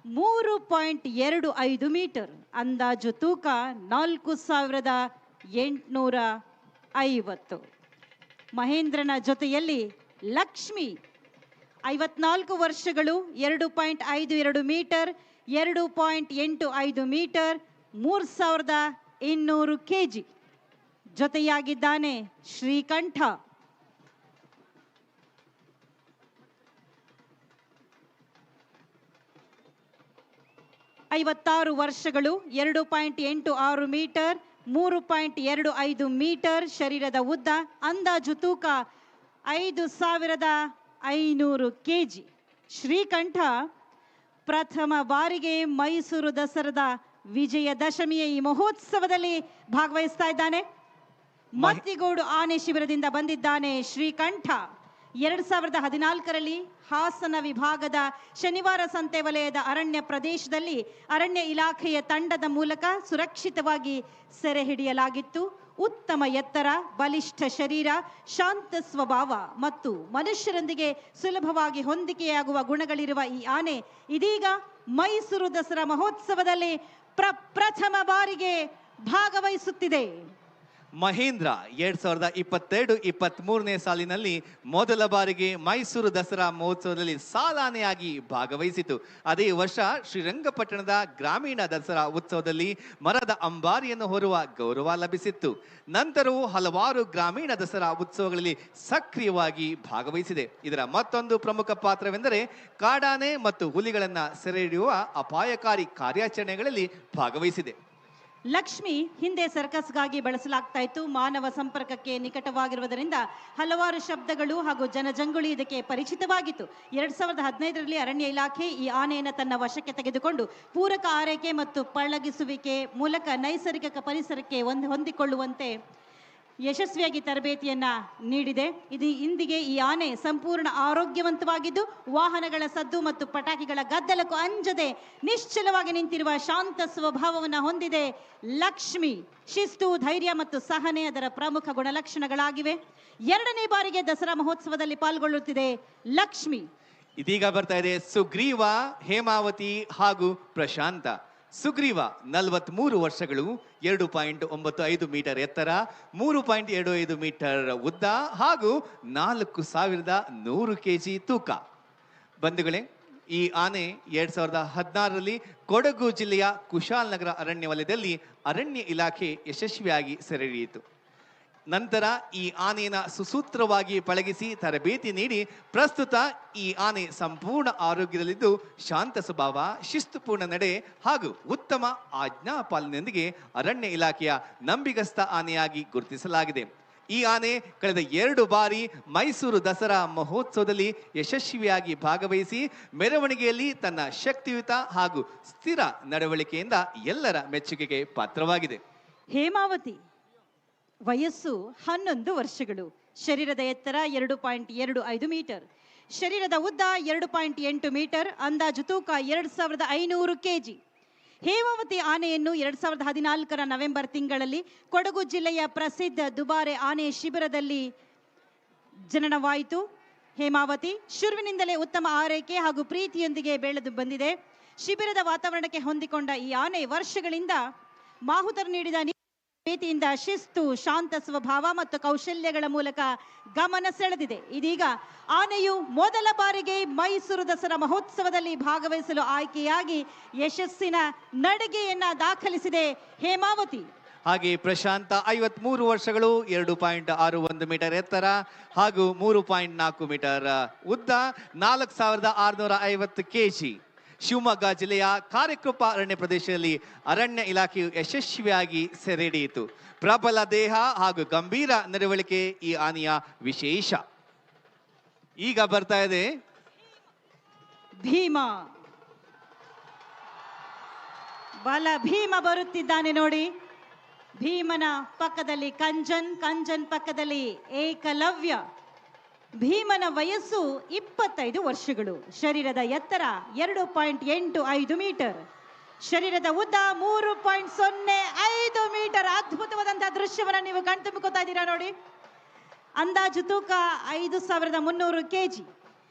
3.25 ಮೀಟರ್, ಅಂದಾಜು ತೂಕ 4850. ಮಹೇಂದ್ರನ ಜೊತೆಯಲ್ಲಿ ಲಕ್ಷ್ಮಿ. 54 ವರ್ಷಗಳು, 2.52 ಮೀಟರ್, 2.85 ಮೀಟರ್, 3200 ಕೆಜಿ. ಜೊತೆಯಾಗಿದ್ದಾನೆ ಶ್ರೀಕಂಠ. 56 ವರ್ಷಗಳು, 2.86 ಮೀಟರ್, 3.25 ಮೀಟರ್, ಶರೀರದ ಉದ್ದ, ಅಂದಾಜು ತೂಕ 5500 ಕೆಜಿ. ಶ್ರೀಕಂಠ ಪ್ರಥಮ ಬಾರಿಗೆ ಮೈಸೂರು ದಸರಾದ ವಿಜಯದಶಮಿಯ ಈ ಮಹೋತ್ಸವದಲ್ಲಿ ಭಾಗವಹಿಸ್ತಾ ಇದ್ದಾನೆ. ಮತ್ತಿಗೋಡು ಆನೆ ಶಿಬಿರದಿಂದ ಬಂದಿದ್ದಾನೆ ಶ್ರೀಕಂಠ. 2014ರಲ್ಲಿ ಹಾಸನ ವಿಭಾಗದ ಶನಿವಾರ ಸಂತೆ ವಲಯದ ಅರಣ್ಯ ಪ್ರದೇಶದಲ್ಲಿ ಅರಣ್ಯ ಇಲಾಖೆಯ ತಂಡದ ಮೂಲಕ ಸುರಕ್ಷಿತವಾಗಿ ಸೆರೆ ಹಿಡಿಯಲಾಗಿತ್ತು. ಉತ್ತಮ ಎತ್ತರ, ಬಲಿಷ್ಠ ಶರೀರ, ಶಾಂತ ಸ್ವಭಾವ ಮತ್ತು ಮನುಷ್ಯರೊಂದಿಗೆ ಸುಲಭವಾಗಿ ಹೊಂದಿಕೆಯಾಗುವ ಗುಣಗಳಿರುವ ಈ ಆನೆ ಇದೀಗ ಮೈಸೂರು ದಸರಾ ಮಹೋತ್ಸವದಲ್ಲಿ ಪ್ರಥಮ ಬಾರಿಗೆ ಭಾಗವಹಿಸುತ್ತಿದೆ. ಮಹೇಂದ್ರ 2022-23ನೇ ಸಾಲಿನಲ್ಲಿ ಮೊದಲ ಬಾರಿಗೆ ಮೈಸೂರು ದಸರಾ ಮಹೋತ್ಸವದಲ್ಲಿ ಸಾಲಾನೆಯಾಗಿ ಭಾಗವಹಿಸಿತು. ಅದೇ ವರ್ಷ ಶ್ರೀರಂಗಪಟ್ಟಣದ ಗ್ರಾಮೀಣ ದಸರಾ ಉತ್ಸವದಲ್ಲಿ ಮರದ ಅಂಬಾರಿಯನ್ನು ಹೊರುವ ಗೌರವ ಲಭಿಸಿತ್ತು. ನಂತರವೂ ಹಲವಾರು ಗ್ರಾಮೀಣ ದಸರಾ ಉತ್ಸವಗಳಲ್ಲಿ ಸಕ್ರಿಯವಾಗಿ ಭಾಗವಹಿಸಿದೆ. ಇದರ ಮತ್ತೊಂದು ಪ್ರಮುಖ ಪಾತ್ರವೆಂದರೆ ಕಾಡಾನೆ ಮತ್ತು ಹುಲಿಗಳನ್ನು ಸೆರೆ ಹಿಡಿಯುವ ಅಪಾಯಕಾರಿ ಕಾರ್ಯಾಚರಣೆಗಳಲ್ಲಿ ಭಾಗವಹಿಸಿದೆ. ಲಕ್ಷ್ಮಿ ಹಿಂದೆ ಸರ್ಕಸ್ಗಾಗಿ ಬಳಸಲಾಗ್ತಾ ಇತ್ತು. ಮಾನವ ಸಂಪರ್ಕಕ್ಕೆ ನಿಕಟವಾಗಿರುವುದರಿಂದ ಹಲವಾರು ಶಬ್ದಗಳು ಹಾಗೂ ಜನಜಂಗುಳಿ ಇದಕ್ಕೆ ಪರಿಚಿತವಾಗಿತ್ತು. 2015ರಲ್ಲಿ ಅರಣ್ಯ ಇಲಾಖೆ ಈ ಆನೆಯನ್ನು ತನ್ನ ವಶಕ್ಕೆ ತೆಗೆದುಕೊಂಡು ಪೂರಕ ಆರೈಕೆ ಮತ್ತು ಪಳಗಿಸುವಿಕೆ ಮೂಲಕ ನೈಸರ್ಗಿಕ ಪರಿಸರಕ್ಕೆ ಹೊಂದಿಕೊಳ್ಳುವಂತೆ ಯಶಸ್ವಿಯಾಗಿ ತರಬೇತಿಯನ್ನ ನೀಡಿದೆ. ಇದು ಇಂದಿಗೆ ಈ ಆನೆ ಸಂಪೂರ್ಣ ಆರೋಗ್ಯವಂತವಾಗಿದ್ದು ವಾಹನಗಳ ಸದ್ದು ಮತ್ತು ಪಟಾಕಿಗಳ ಗದ್ದಲಕ್ಕೂ ಅಂಜದೆ ನಿಶ್ಚಲವಾಗಿ ನಿಂತಿರುವ ಶಾಂತ ಸ್ವಭಾವವನ್ನು ಹೊಂದಿದೆ. ಲಕ್ಷ್ಮಿ ಶಿಸ್ತು, ಧೈರ್ಯ ಮತ್ತು ಸಹನೆ ಅದರ ಪ್ರಮುಖ ಗುಣಲಕ್ಷಣಗಳಾಗಿವೆ. 2ನೇ ಬಾರಿಗೆ ದಸರಾ ಮಹೋತ್ಸವದಲ್ಲಿ ಪಾಲ್ಗೊಳ್ಳುತ್ತಿದೆ ಲಕ್ಷ್ಮಿ. ಇದೀಗ ಬರ್ತಾ ಇದೆ ಸುಗ್ರೀವ, ಹೇಮಾವತಿ ಹಾಗೂ ಪ್ರಶಾಂತ. ಸುಗ್ರೀವ 43 ವರ್ಷಗಳು, 2.95 ಮೀಟರ್ ಎತ್ತರ, 3.25 ಮೀಟರ್ ಉದ್ದ ಹಾಗೂ 4100 kg ತೂಕ. ಬಂಧುಗಳೇ, ಈ ಆನೆ 2016ರಲ್ಲಿ ಕೊಡಗು ಜಿಲ್ಲೆಯ ಕುಶಾಲನಗರ ಅರಣ್ಯ ವಲಯದಲ್ಲಿ ಅರಣ್ಯ ಇಲಾಖೆ ಯಶಸ್ವಿಯಾಗಿ ಸೆರೆ ಹಿಡಿಯಿತು. ನಂತರ ಈ ಆನೆಯನ್ನು ಸುಸೂತ್ರವಾಗಿ ಪಳಗಿಸಿ ತರಬೇತಿ ನೀಡಿ ಪ್ರಸ್ತುತ ಈ ಆನೆ ಸಂಪೂರ್ಣ ಆರೋಗ್ಯದಲ್ಲಿದ್ದು ಶಾಂತ ಸ್ವಭಾವ, ಶಿಸ್ತುಪೂರ್ಣ ನಡೆ ಹಾಗೂ ಉತ್ತಮ ಆಜ್ಞಾ ಪಾಲನೆಯೊಂದಿಗೆ ಅರಣ್ಯ ಇಲಾಖೆಯ ನಂಬಿಗಸ್ತ ಆನೆಯಾಗಿ ಗುರುತಿಸಲಾಗಿದೆ. ಈ ಆನೆ ಕಳೆದ 2 ಬಾರಿ ಮೈಸೂರು ದಸರಾ ಮಹೋತ್ಸವದಲ್ಲಿ ಯಶಸ್ವಿಯಾಗಿ ಭಾಗವಹಿಸಿ ಮೆರವಣಿಗೆಯಲ್ಲಿ ತನ್ನ ಶಕ್ತಿಯುತ ಹಾಗೂ ಸ್ಥಿರ ನಡವಳಿಕೆಯಿಂದ ಎಲ್ಲರ ಮೆಚ್ಚುಗೆಗೆ ಪಾತ್ರವಾಗಿದೆ. ಹೇಮಾವತಿ ವಯಸ್ಸು 11 ವರ್ಷಗಳು, ಶರೀರದ ಎತ್ತರ 2.25 ಮೀಟರ್, ಶರೀರದ ಉದ್ದ 2.8 ಮೀಟರ್, ಅಂದಾಜು ತೂಕ 2500 kg. ಹೇಮಾವತಿ ಆನೆಯನ್ನು 2014ರ ನವೆಂಬರ್ ತಿಂಗಳಲ್ಲಿ ಕೊಡಗು ಜಿಲ್ಲೆಯ ಪ್ರಸಿದ್ಧ ದುಬಾರೆ ಆನೆ ಶಿಬಿರದಲ್ಲಿ ಜನನವಾಯಿತು. ಹೇಮಾವತಿ ಶುರುವಿನಿಂದಲೇ ಉತ್ತಮ ಆರೈಕೆ ಹಾಗೂ ಪ್ರೀತಿಯೊಂದಿಗೆ ಬೆಳೆದು ಬಂದಿದೆ. ಶಿಬಿರದ ವಾತಾವರಣಕ್ಕೆ ಹೊಂದಿಕೊಂಡ ಈ ಆನೆ ವರ್ಷಗಳಿಂದ ಮಾಹುತರು ನೀಡಿದ ಪ್ರೀತಿಯಿಂದ ಶಿಸ್ತು, ಶಾಂತ ಸ್ವಭಾವ ಮತ್ತು ಕೌಶಲ್ಯಗಳ ಮೂಲಕ ಗಮನ ಸೆಳೆದಿದೆ. ಇದೀಗ ಆನೆಯು ಮೊದಲ ಬಾರಿಗೆ ಮೈಸೂರು ದಸರಾ ಮಹೋತ್ಸವದಲ್ಲಿ ಭಾಗವಹಿಸಲು ಆಯ್ಕೆಯಾಗಿ ಯಶಸ್ಸಿನ ನಡಿಗೆಯನ್ನ ದಾಖಲಿಸಿದೆ ಹೇಮಾವತಿ. ಹಾಗೆ ಪ್ರಶಾಂತ 53 ವರ್ಷಗಳು, 2.61 ಮೀಟರ್ ಎತ್ತರ ಹಾಗೂ 3.4 ಮೀಟರ್ ಉದ್ದ, 4650 kg. ಶಿವಮೊಗ್ಗ ಜಿಲ್ಲೆಯ ಕಾರ್ಯಕ್ರಮ ಅರಣ್ಯ ಪ್ರದೇಶದಲ್ಲಿ ಅರಣ್ಯ ಇಲಾಖೆಯು ಯಶಸ್ವಿಯಾಗಿ ಸೆರೆ ಹಿಡಿಯಿತು. ಪ್ರಬಲ ದೇಹ ಹಾಗೂ ಗಂಭೀರ ನಡವಳಿಕೆ ಈ ಆನೆಯ ವಿಶೇಷ. ಈಗ ಬರ್ತಾ ಇದೆ ಭೀಮ. ಬಲ ಭೀಮ ಬರುತ್ತಿದ್ದಾನೆ ನೋಡಿ. ಭೀಮನ ಪಕ್ಕದಲ್ಲಿ ಕಂಜನ್, ಕಂಜನ್ ಪಕ್ಕದಲ್ಲಿ ಏಕಲವ್ಯ. ಭೀಮನ ವಯಸ್ಸು 25 ವರ್ಷಗಳು, ಶರೀರದ ಎತ್ತರ 2.85 ಮೀಟರ್, ಶರೀರದ ಉದ್ದ 3.05 ಮೀಟರ್. ಅದ್ಭುತವಾದಂತಹ ದೃಶ್ಯವನ್ನು ನೀವು ಕಣ್ತುಂಬಿಕೊತಾ ಇದ್ದೀರಾ ನೋಡಿ. ಅಂದಾಜು ತೂಕ 5300 kg.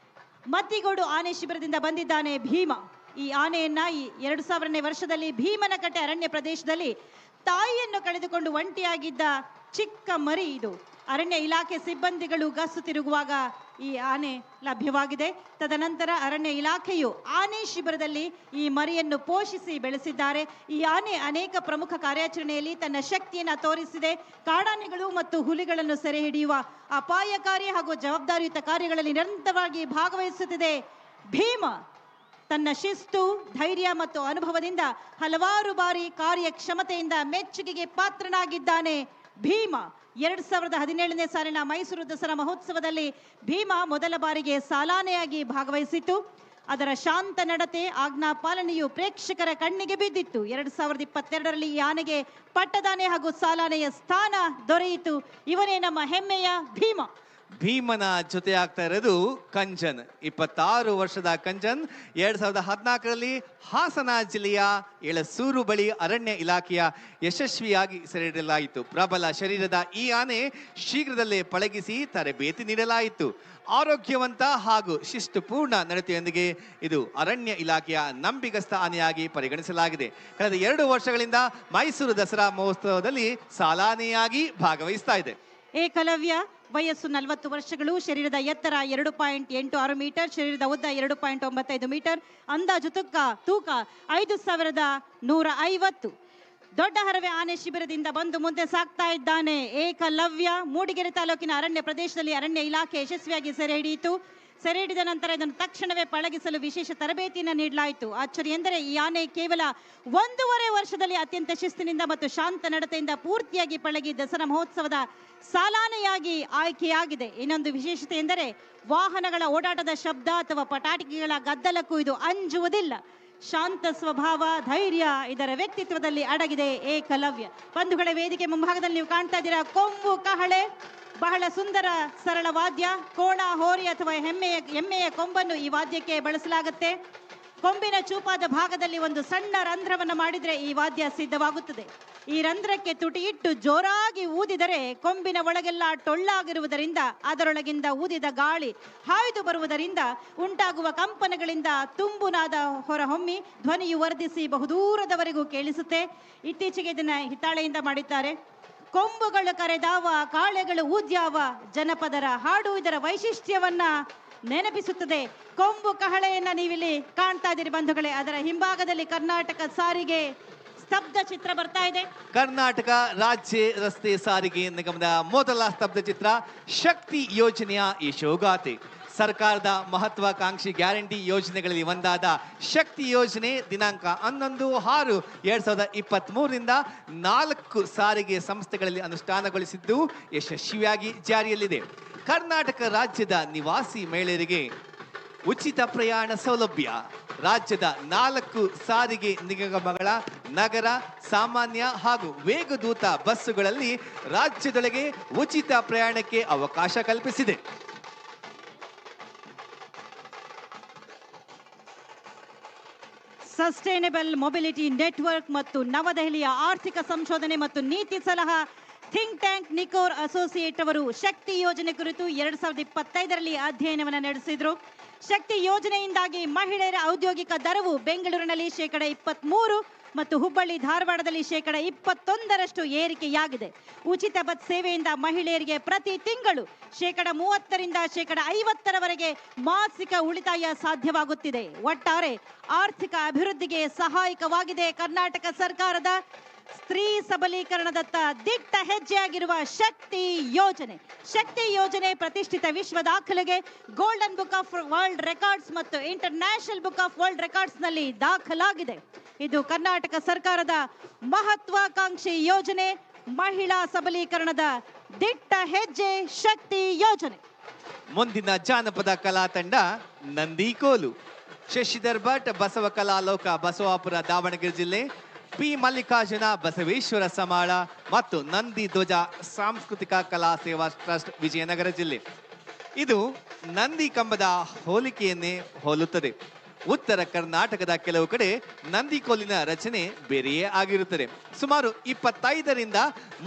ಮತ್ತಿಗೋಡು ಆನೆ ಶಿಬಿರದಿಂದ ಬಂದಿದ್ದಾನೆ ಭೀಮ. ಈ ಆನೆಯನ್ನ 2000ನೇ ವರ್ಷದಲ್ಲಿ ಭೀಮನಕಟ್ಟೆ ಅರಣ್ಯ ಪ್ರದೇಶದಲ್ಲಿ ತಾಯಿಯನ್ನು ಕಳೆದುಕೊಂಡು ಒಂಟಿಯಾಗಿದ್ದ ಚಿಕ್ಕ ಮರಿ ಇದು. ಅರಣ್ಯ ಇಲಾಖೆ ಸಿಬ್ಬಂದಿಗಳು ಗಸ್ತು ತಿರುಗುವಾಗ ಈ ಆನೆ ಲಭ್ಯವಾಗಿದೆ. ತದನಂತರ ಅರಣ್ಯ ಇಲಾಖೆಯು ಆನೆ ಶಿಬಿರದಲ್ಲಿ ಈ ಮರಿಯನ್ನು ಪೋಷಿಸಿ ಬೆಳೆಸಿದ್ದಾರೆ. ಈ ಆನೆ ಅನೇಕ ಪ್ರಮುಖ ಕಾರ್ಯಾಚರಣೆಯಲ್ಲಿ ತನ್ನ ಶಕ್ತಿಯನ್ನು ತೋರಿಸಿದೆ. ಕಾಡಾನೆಗಳು ಮತ್ತು ಹುಲಿಗಳನ್ನು ಸೆರೆ ಹಿಡಿಯುವ ಅಪಾಯಕಾರಿ ಹಾಗೂ ಜವಾಬ್ದಾರಿಯುತ ಕಾರ್ಯಗಳಲ್ಲಿ ನಿರಂತರವಾಗಿ ಭಾಗವಹಿಸುತ್ತಿದೆ. ಭೀಮ ತನ್ನ ಶಿಸ್ತು, ಧೈರ್ಯ ಮತ್ತು ಅನುಭವದಿಂದ ಹಲವಾರು ಬಾರಿ ಕಾರ್ಯಕ್ಷಮತೆಯಿಂದ ಮೆಚ್ಚುಗೆಗೆ ಪಾತ್ರನಾಗಿದ್ದಾನೆ ಭೀಮ. 2017ನೇ ಸಾಲಿನ ಮೈಸೂರು ದಸರಾ ಮಹೋತ್ಸವದಲ್ಲಿ ಭೀಮ ಮೊದಲ ಬಾರಿಗೆ ಸಾಲಾನೆಯಾಗಿ ಭಾಗವಹಿಸಿತ್ತು. ಅದರ ಶಾಂತ ನಡತೆ, ಆಜ್ಞಾ ಪಾಲನೆಯು ಪ್ರೇಕ್ಷಕರ ಕಣ್ಣಿಗೆ ಬಿದ್ದಿತ್ತು. 2022ರಲ್ಲಿ ಈ ಆನೆಗೆ ಪಟ್ಟದಾನೆ ಹಾಗೂ ಸಾಲಾನೆಯ ಸ್ಥಾನ ದೊರೆಯಿತು. ಇವನೇ ನಮ್ಮ ಹೆಮ್ಮೆಯ ಭೀಮ. ಭೀಮನ ಜೊತೆ ಆಗ್ತಾ ಇರೋದು ಕಂಜನ್. 26 ವರ್ಷದ ಕಂಜನ್ 2014ರಲ್ಲಿ ಹಾಸನ ಜಿಲ್ಲೆಯ ಎಳಸೂರು ಬಳಿ ಅರಣ್ಯ ಇಲಾಖೆಯ ಯಶಸ್ವಿಯಾಗಿ ಸೆರೆಹಿಡಿಯಲಾಯಿತು. ಪ್ರಬಲ ಶರೀರದ ಈ ಆನೆ ಶೀಘ್ರದಲ್ಲೇ ಪಳಗಿಸಿ ತರಬೇತಿ ನೀಡಲಾಯಿತು. ಆರೋಗ್ಯವಂತ ಹಾಗೂ ಶಿಸ್ತುಪೂರ್ಣ ನಡತೆಯೊಂದಿಗೆ ಇದು ಅರಣ್ಯ ಇಲಾಖೆಯ ನಂಬಿಗಸ್ತ ಆನೆಯಾಗಿ ಪರಿಗಣಿಸಲಾಗಿದೆ. ಕಳೆದ 2 ವರ್ಷಗಳಿಂದ ಮೈಸೂರು ದಸರಾ ಮಹೋತ್ಸವದಲ್ಲಿ ಸಾಲಾನೆಯಾಗಿ ಭಾಗವಹಿಸ್ತಾ ಇದೆ. ಏಕಲವ್ಯ ವಯಸ್ಸು 40 ವರ್ಷಗಳು, ಶರೀರದ ಎತ್ತರ 2.86 ಮೀಟರ್, ಶರೀರದ ಉದ್ದ 2.95 ಮೀಟರ್, ಅಂದಾಜು ತೂಕ 5150. ದೊಡ್ಡ ಹರವೆ ಆನೆ ಶಿಬಿರದಿಂದ ಬಂದು ಮುಂದೆ ಸಾಗ್ತಾ ಇದ್ದಾನೆ ಏಕಲವ್ಯ. ಮೂಡಿಗೆರೆ ತಾಲೂಕಿನ ಅರಣ್ಯ ಪ್ರದೇಶದಲ್ಲಿ ಅರಣ್ಯ ಇಲಾಖೆ ಯಶಸ್ವಿಯಾಗಿ ಸೆರೆ ಹಿಡಿಯಿತು. ಸೆರೆ ಹಿಡಿದ ನಂತರ ಇದನ್ನು ತಕ್ಷಣವೇ ಪಳಗಿಸಲು ವಿಶೇಷ ತರಬೇತಿಯನ್ನು ನೀಡಲಾಯಿತು. ಆಶ್ಚರ್ಯ ಎಂದರೆ ಈ ಆನೆ ಕೇವಲ 1.5 ವರ್ಷದಲ್ಲಿ ಅತ್ಯಂತ ಶಿಸ್ತಿನಿಂದ ಮತ್ತು ಶಾಂತ ನಡತೆಯಿಂದ ಪೂರ್ತಿಯಾಗಿ ಪಳಗಿ ದಸರಾ ಮಹೋತ್ಸವದ ಸಾಲಾನೆಯಾಗಿ ಆಯ್ಕೆಯಾಗಿದೆ. ಇನ್ನೊಂದು ವಿಶೇಷತೆ ಎಂದರೆ ವಾಹನಗಳ ಓಡಾಟದ ಶಬ್ದ ಅಥವಾ ಪಟಾಕಿಗಳ ಗದ್ದಲಕ್ಕೂ ಇದು ಅಂಜುವುದಿಲ್ಲ. ಶಾಂತ ಸ್ವಭಾವ, ಧೈರ್ಯ ಇದರ ವ್ಯಕ್ತಿತ್ವದಲ್ಲಿ ಅಡಗಿದೆ ಏಕಲವ್ಯ. ಬಂಧುಗಳ ವೇದಿಕೆ ಮುಂಭಾಗದಲ್ಲಿ ನೀವು ಕಾಣ್ತಾ ಇದ್ದೀರಾ ಕೊಂಬು ಕಹಳೆ, ಬಹಳ ಸುಂದರ ಸರಳ ವಾದ್ಯ. ಕೋಣ, ಹೋರಿ ಅಥವಾ ಎಮ್ಮೆಯ ಕೊಂಬನ್ನು ಈ ವಾದ್ಯಕ್ಕೆ ಬಳಸಲಾಗುತ್ತೆ. ಕೊಂಬಿನ ಚೂಪಾದ ಭಾಗದಲ್ಲಿ ಒಂದು ಸಣ್ಣ ರಂಧ್ರವನ್ನು ಮಾಡಿದರೆ ಈ ವಾದ್ಯ ಸಿದ್ಧವಾಗುತ್ತದೆ. ಈ ರಂಧ್ರಕ್ಕೆ ತುಟಿ ಇಟ್ಟು ಜೋರಾಗಿ ಊದಿದರೆ ಕೊಂಬಿನ ಒಳಗೆಲ್ಲ ಟೊಳ್ಳಾಗಿರುವುದರಿಂದ ಅದರೊಳಗಿಂದ ಊದಿದ ಗಾಳಿ ಹಾಯ್ದು ಬರುವುದರಿಂದ ಉಂಟಾಗುವ ಕಂಪನಗಳಿಂದ ತುಂಬುನಾದ ಹೊರಹೊಮ್ಮಿ ಧ್ವನಿಯು ವರ್ಧಿಸಿ ಬಹುದೂರದವರೆಗೂ ಕೇಳಿಸುತ್ತೆ. ಇತ್ತೀಚೆಗೆ ಇದನ್ನ ಹಿತ್ತಾಳೆಯಿಂದ ಮಾಡಿದ್ದಾರೆ. ಕೊಂಬುಗಳು ಕರೆದಾವ, ಕಾಳೆಗಳು ಊದ್ಯಾವ, ಜನಪದರ ಹಾಡು ಇದರ ವೈಶಿಷ್ಟ್ಯವನ್ನ ನೆನಪಿಸುತ್ತದೆ. ಕೊಂಬು ಕಹಳೆಯನ್ನ ನೀವಿಲ್ಲಿ ಕಾಣ್ತಾ ಇದ್ದೀರಿ ಬಂಧುಗಳೇ. ಅದರ ಹಿಂಭಾಗದಲ್ಲಿ ಕರ್ನಾಟಕ ಸಾರಿಗೆ ಸ್ತಬ್ಧ ಚಿತ್ರ ಬರ್ತಾ ಇದೆ. ಕರ್ನಾಟಕ ರಾಜ್ಯ ರಸ್ತೆ ಸಾರಿಗೆ ನಿಗಮದ ಮೊದಲ ಸ್ತಬ್ಧ ಚಿತ್ರ ಶಕ್ತಿ ಯೋಜನೆಯ ಯಶೋಗಾಥೆ. ಸರ್ಕಾರದ ಮಹತ್ವಾಕಾಂಕ್ಷಿ ಗ್ಯಾರಂಟಿ ಯೋಜನೆಗಳಲ್ಲಿ ಒಂದಾದ ಶಕ್ತಿ ಯೋಜನೆ ದಿನಾಂಕ 11/6/2023ರಿಂದ 4 ಸಾರಿಗೆ ಸಂಸ್ಥೆಗಳಲ್ಲಿ ಅನುಷ್ಠಾನಗೊಳಿಸಿದ್ದು ಯಶಸ್ವಿಯಾಗಿ ಜಾರಿಯಲ್ಲಿದೆ. ಕರ್ನಾಟಕ ರಾಜ್ಯದ ನಿವಾಸಿ ಮಹಿಳೆಯರಿಗೆ ಉಚಿತ ಪ್ರಯಾಣ ಸೌಲಭ್ಯ. ರಾಜ್ಯದ 4 ಸಾರಿಗೆ ನಿಗಮಗಳ ನಗರ, ಸಾಮಾನ್ಯ ಹಾಗೂ ವೇಗದೂತ ಬಸ್ಸುಗಳಲ್ಲಿ ರಾಜ್ಯದೊಳಗೆ ಉಚಿತ ಪ್ರಯಾಣಕ್ಕೆ ಅವಕಾಶ ಕಲ್ಪಿಸಿದೆ. ಸಸ್ಟೈನಬಲ್ ಮೊಬಿಲಿಟಿ ನೆಟ್ವರ್ಕ್ ಮತ್ತು ನವದೆಹಲಿಯ ಆರ್ಥಿಕ ಸಂಶೋಧನೆ ಮತ್ತು ನೀತಿ ಸಲಹಾ ಥಿಂಕ್ ಟ್ಯಾಂಕ್ ನಿಕೋರ್ ಅಸೋಸಿಯೇಟ್ ಅವರು ಶಕ್ತಿ ಯೋಜನೆ ಕುರಿತು 2025ರಲ್ಲಿ ಅಧ್ಯಯನವನ್ನು ನಡೆಸಿದ್ರು. ಶಕ್ತಿ ಯೋಜನೆಯಿಂದಾಗಿ ಮಹಿಳೆಯರ ಔದ್ಯೋಗಿಕ ದರವು ಬೆಂಗಳೂರಿನಲ್ಲಿ 23% ಮತ್ತು ಹುಬ್ಬಳ್ಳಿ ಧಾರವಾಡದಲ್ಲಿ 21% ಏರಿಕೆಯಾಗಿದೆ. ಉಚಿತ ಬಸ್ ಸೇವೆಯಿಂದ ಮಹಿಳೆಯರಿಗೆ ಪ್ರತಿ ತಿಂಗಳು 30ರಿಂದ 50ರವರೆಗೆ ಮಾಸಿಕ ಉಳಿತಾಯ ಸಾಧ್ಯವಾಗುತ್ತಿದೆ. ಒಟ್ಟಾರೆ ಆರ್ಥಿಕ ಅಭಿವೃದ್ಧಿಗೆ ಸಹಾಯಕವಾಗಿದೆ. ಕರ್ನಾಟಕ ಸರ್ಕಾರದ ಸ್ತ್ರೀ ಸಬಲೀಕರಣದತ್ತ ದಿಟ್ಟ ಹೆಜ್ಜೆಯಾಗಿರುವ ಶಕ್ತಿ ಯೋಜನೆ. ಶಕ್ತಿ ಯೋಜನೆ ಪ್ರತಿಷ್ಠಿತ ವಿಶ್ವ ದಾಖಲೆಗೆ golden book of world records ಮತ್ತು international book of world records ನಲ್ಲಿ ದಾಖಲಾಗಿದೆ. ಇದು ಕರ್ನಾಟಕ ಸರ್ಕಾರದ ಮಹತ್ವಾಕಾಂಕ್ಷಿ ಯೋಜನೆ, ಮಹಿಳಾ ಸಬಲೀಕರಣದ ದಿಟ್ಟ ಹೆಜ್ಜೆ ಶಕ್ತಿ ಯೋಜನೆ. ಮುಂದಿನ ಜಾನಪದ ಕಲಾ ತಂಡ ನಂದಿಕೋಲು. ಶಶಿಧರ್ ಭಟ್, ಬಸವ ಕಲಾಲೋಕ, ಬಸವಾಪುರ, ದಾವಣಗೆರೆ ಜಿಲ್ಲೆ. ಪಿ ಮಲ್ಲಿಕಾರ್ಜುನ, ಬಸವೇಶ್ವರ ಸಮಾಳ ಮತ್ತು ನಂದಿ ಧ್ವಜ ಸಾಂಸ್ಕೃತಿಕ ಕಲಾ ಸೇವಾ ಟ್ರಸ್ಟ್, ವಿಜಯನಗರ ಜಿಲ್ಲೆ. ಇದು ನಂದಿ ಕಂಬದ ಹೋಲಿಕೆಯನ್ನೇ ಹೋಲುತ್ತದೆ. ಉತ್ತರ ಕರ್ನಾಟಕದ ಕೆಲವು ಕಡೆ ನಂದಿಕೋಲಿನ ರಚನೆ ಬೇರೆಯೇ ಆಗಿರುತ್ತದೆ. ಸುಮಾರು 25ರಿಂದ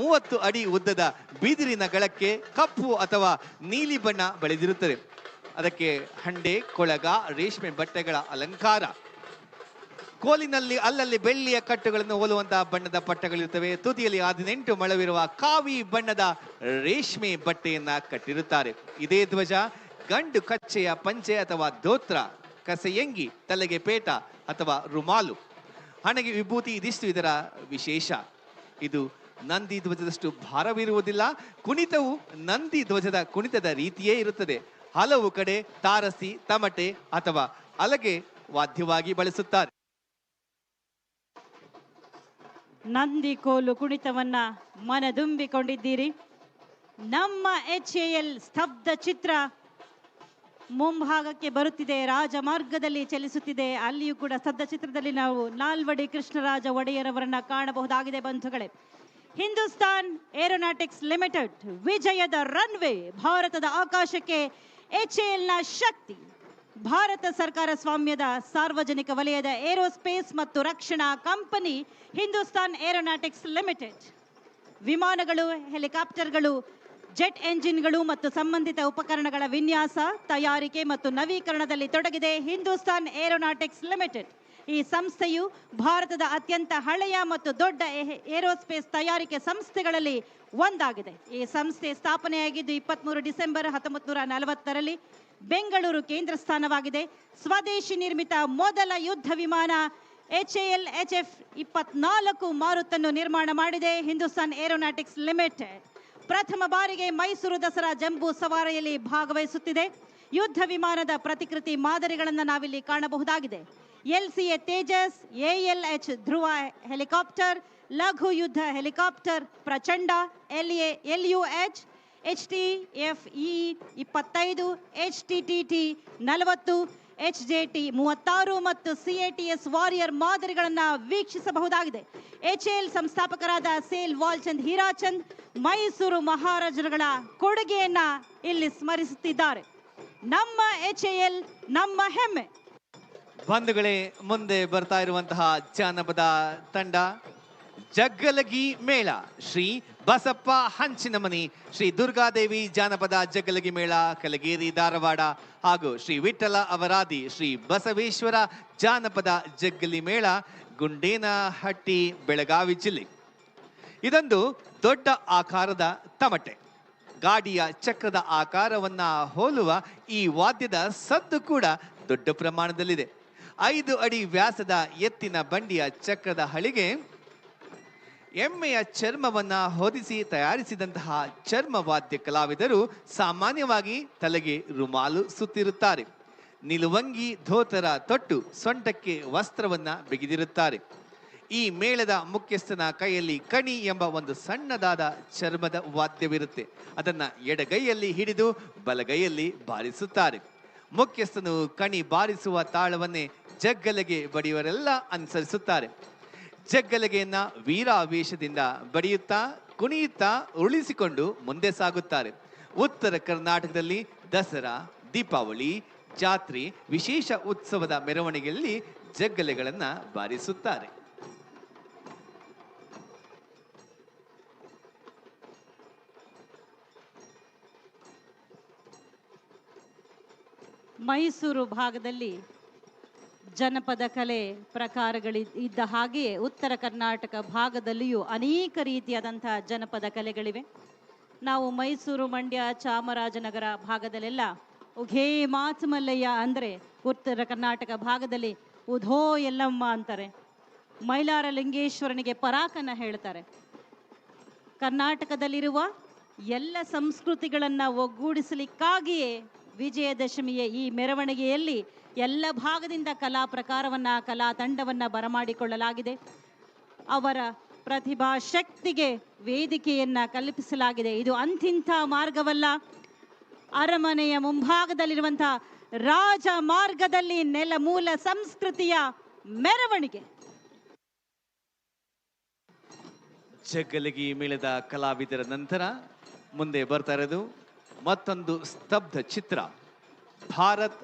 30 ಅಡಿ ಉದ್ದದ ಬಿದಿರಿನ ಗಳಕ್ಕೆ ಕಪ್ಪು ಅಥವಾ ನೀಲಿ ಬಣ್ಣ ಬಳಿದಿರುತ್ತದೆ. ಅದಕ್ಕೆ ಹಂಡೆ, ಕೊಳಗ, ರೇಷ್ಮೆ ಬಟ್ಟೆಗಳ ಅಲಂಕಾರ. ಕೋಲಿನಲ್ಲಿ ಅಲ್ಲಲ್ಲಿ ಬೆಳ್ಳಿಯ ಕಟ್ಟುಗಳನ್ನು ಹೋಲುವಂತಹ ಬಣ್ಣದ ಪಟ್ಟಗಳಿರುತ್ತವೆ. ತುದಿಯಲ್ಲಿ 18 ಮೊಳವಿರುವ ಕಾವಿ ಬಣ್ಣದ ರೇಷ್ಮೆ ಬಟ್ಟೆಯನ್ನ ಕಟ್ಟಿರುತ್ತಾರೆ. ಇದೇ ಧ್ವಜ ಗಂಡು ಕಚ್ಚೆಯ ಪಂಚೆ ಅಥವಾ ಧೋತ್ರ, ಕಸೆಯಂಗಿ, ತಲೆಗೆ ಪೇಟ ಅಥವಾ ರುಮಾಲು, ಹಣೆಗೆ ವಿಭೂತಿ, ಇದಿಷ್ಟು ಇದರ ವಿಶೇಷ. ಇದು ನಂದಿ ಧ್ವಜದಷ್ಟು ಭಾರವಿರುವುದಿಲ್ಲ. ಕುಣಿತವು ನಂದಿ ಧ್ವಜದ ಕುಣಿತದ ರೀತಿಯೇ ಇರುತ್ತದೆ. ಹಲವು ಕಡೆ ತಾರಸಿ, ತಮಟೆ ಅಥವಾ ಅಲಗೆ ವಾದ್ಯವಾಗಿ ಬಳಸುತ್ತಾರೆ. ನಂದಿ ಕೋಲು ಕುಣಿತವನ್ನ ಮನದುಂಬಿಕೊಂಡಿದ್ದೀರಿ. ನಮ್ಮ HAL ಸ್ತಬ್ಧ ಚಿತ್ರ ಮುಂಭಾಗಕ್ಕೆ ಬರುತ್ತಿದೆ, ರಾಜಮಾರ್ಗದಲ್ಲಿ ಚಲಿಸುತ್ತಿದೆ. ಅಲ್ಲಿಯೂ ಕೂಡ ಸ್ತಬ್ಧ ಚಿತ್ರದಲ್ಲಿ ನಾವು ನಾಲ್ವಡಿ ಕೃಷ್ಣರಾಜ ಒಡೆಯರವರನ್ನ ಕಾಣಬಹುದಾಗಿದೆ ಬಂಧುಗಳೇ. ಹಿಂದೂಸ್ತಾನ್ ಏರೋನಾಟಿಕ್ಸ್ ಲಿಮಿಟೆಡ್ ವಿಜಯದ ರನ್ವೇ, ಭಾರತದ ಆಕಾಶಕ್ಕೆ HALನ ಶಕ್ತಿ. ಭಾರತ ಸರ್ಕಾರ ಸ್ವಾಮ್ಯದ ಸಾರ್ವಜನಿಕ ವಲಯದ ಏರೋಸ್ಪೇಸ್ ಮತ್ತು ರಕ್ಷಣಾ ಕಂಪನಿ ಹಿಂದೂಸ್ತಾನ್ ಏರೋನಾಟಿಕ್ಸ್ ಲಿಮಿಟೆಡ್. ವಿಮಾನಗಳು, ಹೆಲಿಕಾಪ್ಟರ್ಗಳು, ಜೆಟ್ ಎಂಜಿನ್ಗಳು ಮತ್ತು ಸಂಬಂಧಿತ ಉಪಕರಣಗಳ ವಿನ್ಯಾಸ, ತಯಾರಿಕೆ ಮತ್ತು ನವೀಕರಣದಲ್ಲಿ ತೊಡಗಿದೆ ಹಿಂದೂಸ್ತಾನ್ ಏರೋನಾಟಿಕ್ಸ್ ಲಿಮಿಟೆಡ್. ಈ ಸಂಸ್ಥೆಯು ಭಾರತದ ಅತ್ಯಂತ ಹಳೆಯ ಮತ್ತು ದೊಡ್ಡ ಏರೋಸ್ಪೇಸ್ ತಯಾರಿಕೆ ಸಂಸ್ಥೆಗಳಲ್ಲಿ ಒಂದಾಗಿದೆ. ಈ ಸಂಸ್ಥೆ ಸ್ಥಾಪನೆಯಾಗಿದ್ದು 23 ಡಿಸೆಂಬರ್ 1940ರಲ್ಲಿ ಬೆಂಗಳೂರು ಕೇಂದ್ರ ಸ್ಥಾನವಾಗಿದೆ. ಸ್ವದೇಶಿ ನಿರ್ಮಿತ ಮೊದಲ ಯುದ್ಧ ವಿಮಾನ HAL HF-24 ಮಾರುತನ್ನು ನಿರ್ಮಾಣ ಮಾಡಿದೆ ಹಿಂದೂಸ್ತಾನ್ ಏರೋನಾಟಿಕ್ಸ್ ಲಿಮಿಟೆಡ್. ಪ್ರಥಮ ಬಾರಿಗೆ ಮೈಸೂರು ದಸರಾ ಜಂಬೂ ಸವಾರಿಯಲ್ಲಿ ಭಾಗವಹಿಸುತ್ತಿದೆ. ಯುದ್ಧ ವಿಮಾನದ ಪ್ರತಿಕೃತಿ ಮಾದರಿಗಳನ್ನು ನಾವಿಲ್ಲಿ ಕಾಣಬಹುದಾಗಿದೆ. LCA ತೇಜಸ್, ALH ಧ್ರುವ ಹೆಲಿಕಾಪ್ಟರ್, ಲಘು ಯುದ್ಧ ಹೆಲಿಕಾಪ್ಟರ್ ಪ್ರಚಂಡ, LUH, HTFE-25, HTTT-40, HJT-36 ಮತ್ತು CATS ವಾರಿಯರ್ ಮಾದರಿಗಳನ್ನ ವೀಕ್ಷಿಸಬಹುದಾಗಿದೆ. HAL ಸಂಸ್ಥಾಪಕರಾದ ಸೇಲ್ ವಾಲ್ಚಂದ್ ಹೀರಾಚಂದ್ ಮೈಸೂರು ಮಹಾರಾಜರುಗಳ ಕೊಡುಗೆಯನ್ನ ಇಲ್ಲಿ ಸ್ಮರಿಸುತ್ತಿದ್ದಾರೆ. ನಮ್ಮ HAL ನಮ್ಮ ಹೆಮ್ಮೆ. ಬಂಧುಗಳೇ, ಮುಂದೆ ಬರ್ತಾ ಇರುವಂತಹ ಜಾನಪದ ತಂಡ ಜಗ್ಗಲಗಿ ಮೇಳ, ಶ್ರೀ ಬಸಪ್ಪ ಹಂಚಿನಮನಿ, ಶ್ರೀ ದುರ್ಗಾದೇವಿ ಜಾನಪದ ಜಗ್ಗಲಗಿ ಮೇಳ, ಕಲಗೇರಿ ಧಾರವಾಡ, ಹಾಗೂ ಶ್ರೀ ವಿಠಲ ಅವರಾದಿ ಶ್ರೀ ಬಸವೇಶ್ವರ ಜಾನಪದ ಜಗ್ಗಲಿ ಮೇಳ, ಗುಂಡೇನಹಟ್ಟಿ, ಬೆಳಗಾವಿ ಜಿಲ್ಲೆ. ಇದೊಂದು ದೊಡ್ಡ ಆಕಾರದ ತಮಟೆ. ಗಾಡಿಯ ಚಕ್ರದ ಆಕಾರವನ್ನ ಹೋಲುವ ಈ ವಾದ್ಯದ ಸದ್ದು ಕೂಡ ದೊಡ್ಡ ಪ್ರಮಾಣದಲ್ಲಿದೆ. 5 ಅಡಿ ವ್ಯಾಸದ ಎತ್ತಿನ ಬಂಡಿಯ ಚಕ್ರದ ಹಳಿಗೆ ಎಮ್ಮೆಯ ಚರ್ಮವನ್ನ ಹೊದಿಸಿ ತಯಾರಿಸಿದಂತಹ ಚರ್ಮವಾದ್ಯ ಕಲಾವಿದರು ಸಾಮಾನ್ಯವಾಗಿ ತಲೆಗೆ ರುಮಾಲು ಸುತ್ತಿರುತ್ತಾರೆ. ನಿಲುವಂಗಿ ಧೋತರ ತೊಟ್ಟು ಸೊಂಟಕ್ಕೆ ವಸ್ತ್ರವನ್ನ ಬಿಗಿದಿರುತ್ತಾರೆ. ಈ ಮೇಳದ ಮುಖ್ಯಸ್ಥನ ಕೈಯಲ್ಲಿ ಕಣಿ ಎಂಬ ಒಂದು ಸಣ್ಣದಾದ ಚರ್ಮದ ವಾದ್ಯವಿರುತ್ತೆ. ಅದನ್ನ ಎಡಗೈಯಲ್ಲಿ ಹಿಡಿದು ಬಲಗೈಯಲ್ಲಿ ಬಾರಿಸುತ್ತಾರೆ. ಮುಖ್ಯಸ್ಥನು ಕಣಿ ಬಾರಿಸುವ ತಾಳವನ್ನೇ ಜಗ್ಗಲಗೆ ಬಡಿಯವರೆಲ್ಲ ಅನುಸರಿಸುತ್ತಾರೆ. ಜಗ್ಗಲಗೆಯನ್ನ ವೀರಾವೇಶದಿಂದ ಬಡಿಯುತ್ತಾ ಕುಣಿಯುತ್ತಾ ಉರುಳಿಸಿಕೊಂಡು ಮುಂದೆ ಸಾಗುತ್ತಾರೆ. ಉತ್ತರ ಕರ್ನಾಟಕದಲ್ಲಿ ದಸರಾ, ದೀಪಾವಳಿ, ಜಾತ್ರೆ, ವಿಶೇಷ ಉತ್ಸವದ ಮೆರವಣಿಗೆಯಲ್ಲಿ ಜಗ್ಗಲೆಗಳನ್ನ ಬಾರಿಸುತ್ತಾರೆ. ಮೈಸೂರು ಭಾಗದಲ್ಲಿ ಜನಪದ ಕಲೆ ಪ್ರಕಾರಗಳಿದ್ದ ಹಾಗೆಯೇ ಉತ್ತರ ಕರ್ನಾಟಕ ಭಾಗದಲ್ಲಿಯೂ ಅನೇಕ ರೀತಿಯಾದಂತಹ ಜನಪದ ಕಲೆಗಳಿವೆ. ನಾವು ಮೈಸೂರು, ಮಂಡ್ಯ, ಚಾಮರಾಜನಗರ ಭಾಗದಲ್ಲೆಲ್ಲ ಉಘೇ ಮಾತು ಮಲ್ಲಯ್ಯ ಅಂದರೆ, ಉತ್ತರ ಕರ್ನಾಟಕ ಭಾಗದಲ್ಲಿ ಉಧೋ ಎಲ್ಲಮ್ಮ ಅಂತಾರೆ. ಮೈಲಾರ ಲಿಂಗೇಶ್ವರನಿಗೆ ಪರಾಕನ ಹೇಳ್ತಾರೆ. ಕರ್ನಾಟಕದಲ್ಲಿರುವ ಎಲ್ಲ ಸಂಸ್ಕೃತಿಗಳನ್ನು ಒಗ್ಗೂಡಿಸಲಿಕ್ಕಾಗಿಯೇ ವಿಜಯದಶಮಿಯ ಈ ಮೆರವಣಿಗೆಯಲ್ಲಿ ಎಲ್ಲ ಭಾಗದಿಂದ ಕಲಾ ಪ್ರಕಾರವನ್ನ, ಕಲಾ ತಂಡವನ್ನ ಬರಮಾಡಿಕೊಳ್ಳಲಾಗಿದೆ. ಅವರ ಪ್ರತಿಭಾ ಶಕ್ತಿಗೆ ವೇದಿಕೆಯನ್ನ ಕಲ್ಪಿಸಲಾಗಿದೆ. ಇದು ಅಂತಿಂಥ ಮಾರ್ಗವಲ್ಲ, ಅರಮನೆಯ ಮುಂಭಾಗದಲ್ಲಿರುವಂತಹ ರಾಜ ಮಾರ್ಗದಲ್ಲಿ ನೆಲಮೂಲ ಸಂಸ್ಕೃತಿಯ ಮೆರವಣಿಗೆ. ಜಗ್ಗಲಗಿ ಮೇಳದ ಕಲಾವಿದರ ನಂತರ ಮುಂದೆ ಬರ್ತಾ ಇರೋದು ಮತ್ತೊಂದು ಸ್ತಬ್ಧ ಚಿತ್ರ. Bharat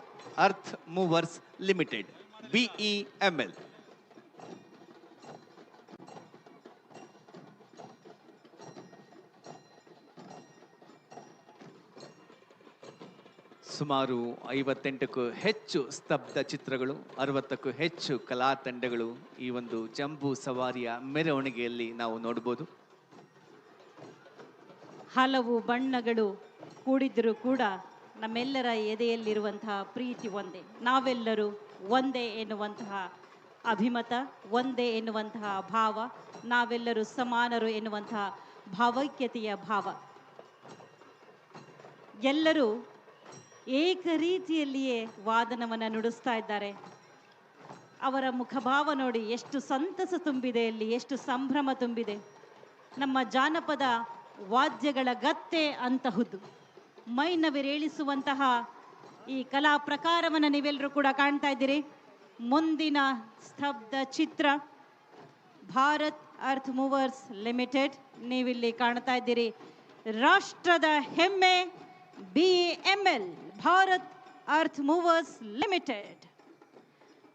earth movers limited, BEML. ಸುಮಾರು 58ಕ್ಕೂ ಹೆಚ್ಚು ಸ್ತಬ್ಧ ಚಿತ್ರಗಳು, 60ಕ್ಕೂ ಹೆಚ್ಚು ಕಲಾ ತಂಡಗಳು ಈ ಒಂದು ಜಂಬೂ ಸವಾರಿಯ ಮೆರವಣಿಗೆಯಲ್ಲಿ ನಾವು ನೋಡಬಹುದು. ಹಲವು ಬಣ್ಣಗಳು ಕೂಡಿದ್ರೂ ಕೂಡ ನಮ್ಮೆಲ್ಲರ ಎದೆಯಲ್ಲಿರುವಂತಹ ಪ್ರೀತಿ ಒಂದೇ. ನಾವೆಲ್ಲರೂ ಒಂದೇ ಎನ್ನುವಂತಹ ಅಭಿಮತ, ಒಂದೇ ಎನ್ನುವಂತಹ ಭಾವ, ನಾವೆಲ್ಲರೂ ಸಮಾನರು ಎನ್ನುವಂತಹ ಭಾವೈಕ್ಯತೆಯ ಭಾವ. ಎಲ್ಲರೂ ಏಕ ರೀತಿಯಲ್ಲಿಯೇ ವಾದನವನ್ನು ನುಡಿಸ್ತಾ ಇದ್ದಾರೆ. ಅವರ ಮುಖಭಾವ ನೋಡಿ ಎಷ್ಟು ಸಂತಸ ತುಂಬಿದೆ, ಅಲ್ಲಿ ಎಷ್ಟು ಸಂಭ್ರಮ ತುಂಬಿದೆ. ನಮ್ಮ ಜಾನಪದ ವಾದ್ಯಗಳ ಗತ್ತೆ ಅಂತಹುದು. ಮೈನವಿರೇಳಿಸುವಂತಹ ಈ ಕಲಾ ಪ್ರಕಾರವನ್ನು ನೀವೆಲ್ಲರೂ ಕೂಡ ಕಾಣ್ತಾ ಇದ್ದೀರಿ. ಮುಂದಿನ ಸ್ತಬ್ಧ ಚಿತ್ರ ಭಾರತ್ ಅರ್ತ್ ಮೂವರ್ಸ್ ಲಿಮಿಟೆಡ್. ನೀವಿಲ್ಲಿ ಕಾಣ್ತಾ ಇದ್ದೀರಿ ರಾಷ್ಟ್ರದ ಹೆಮ್ಮೆ BEML, Bharat earth movers limited.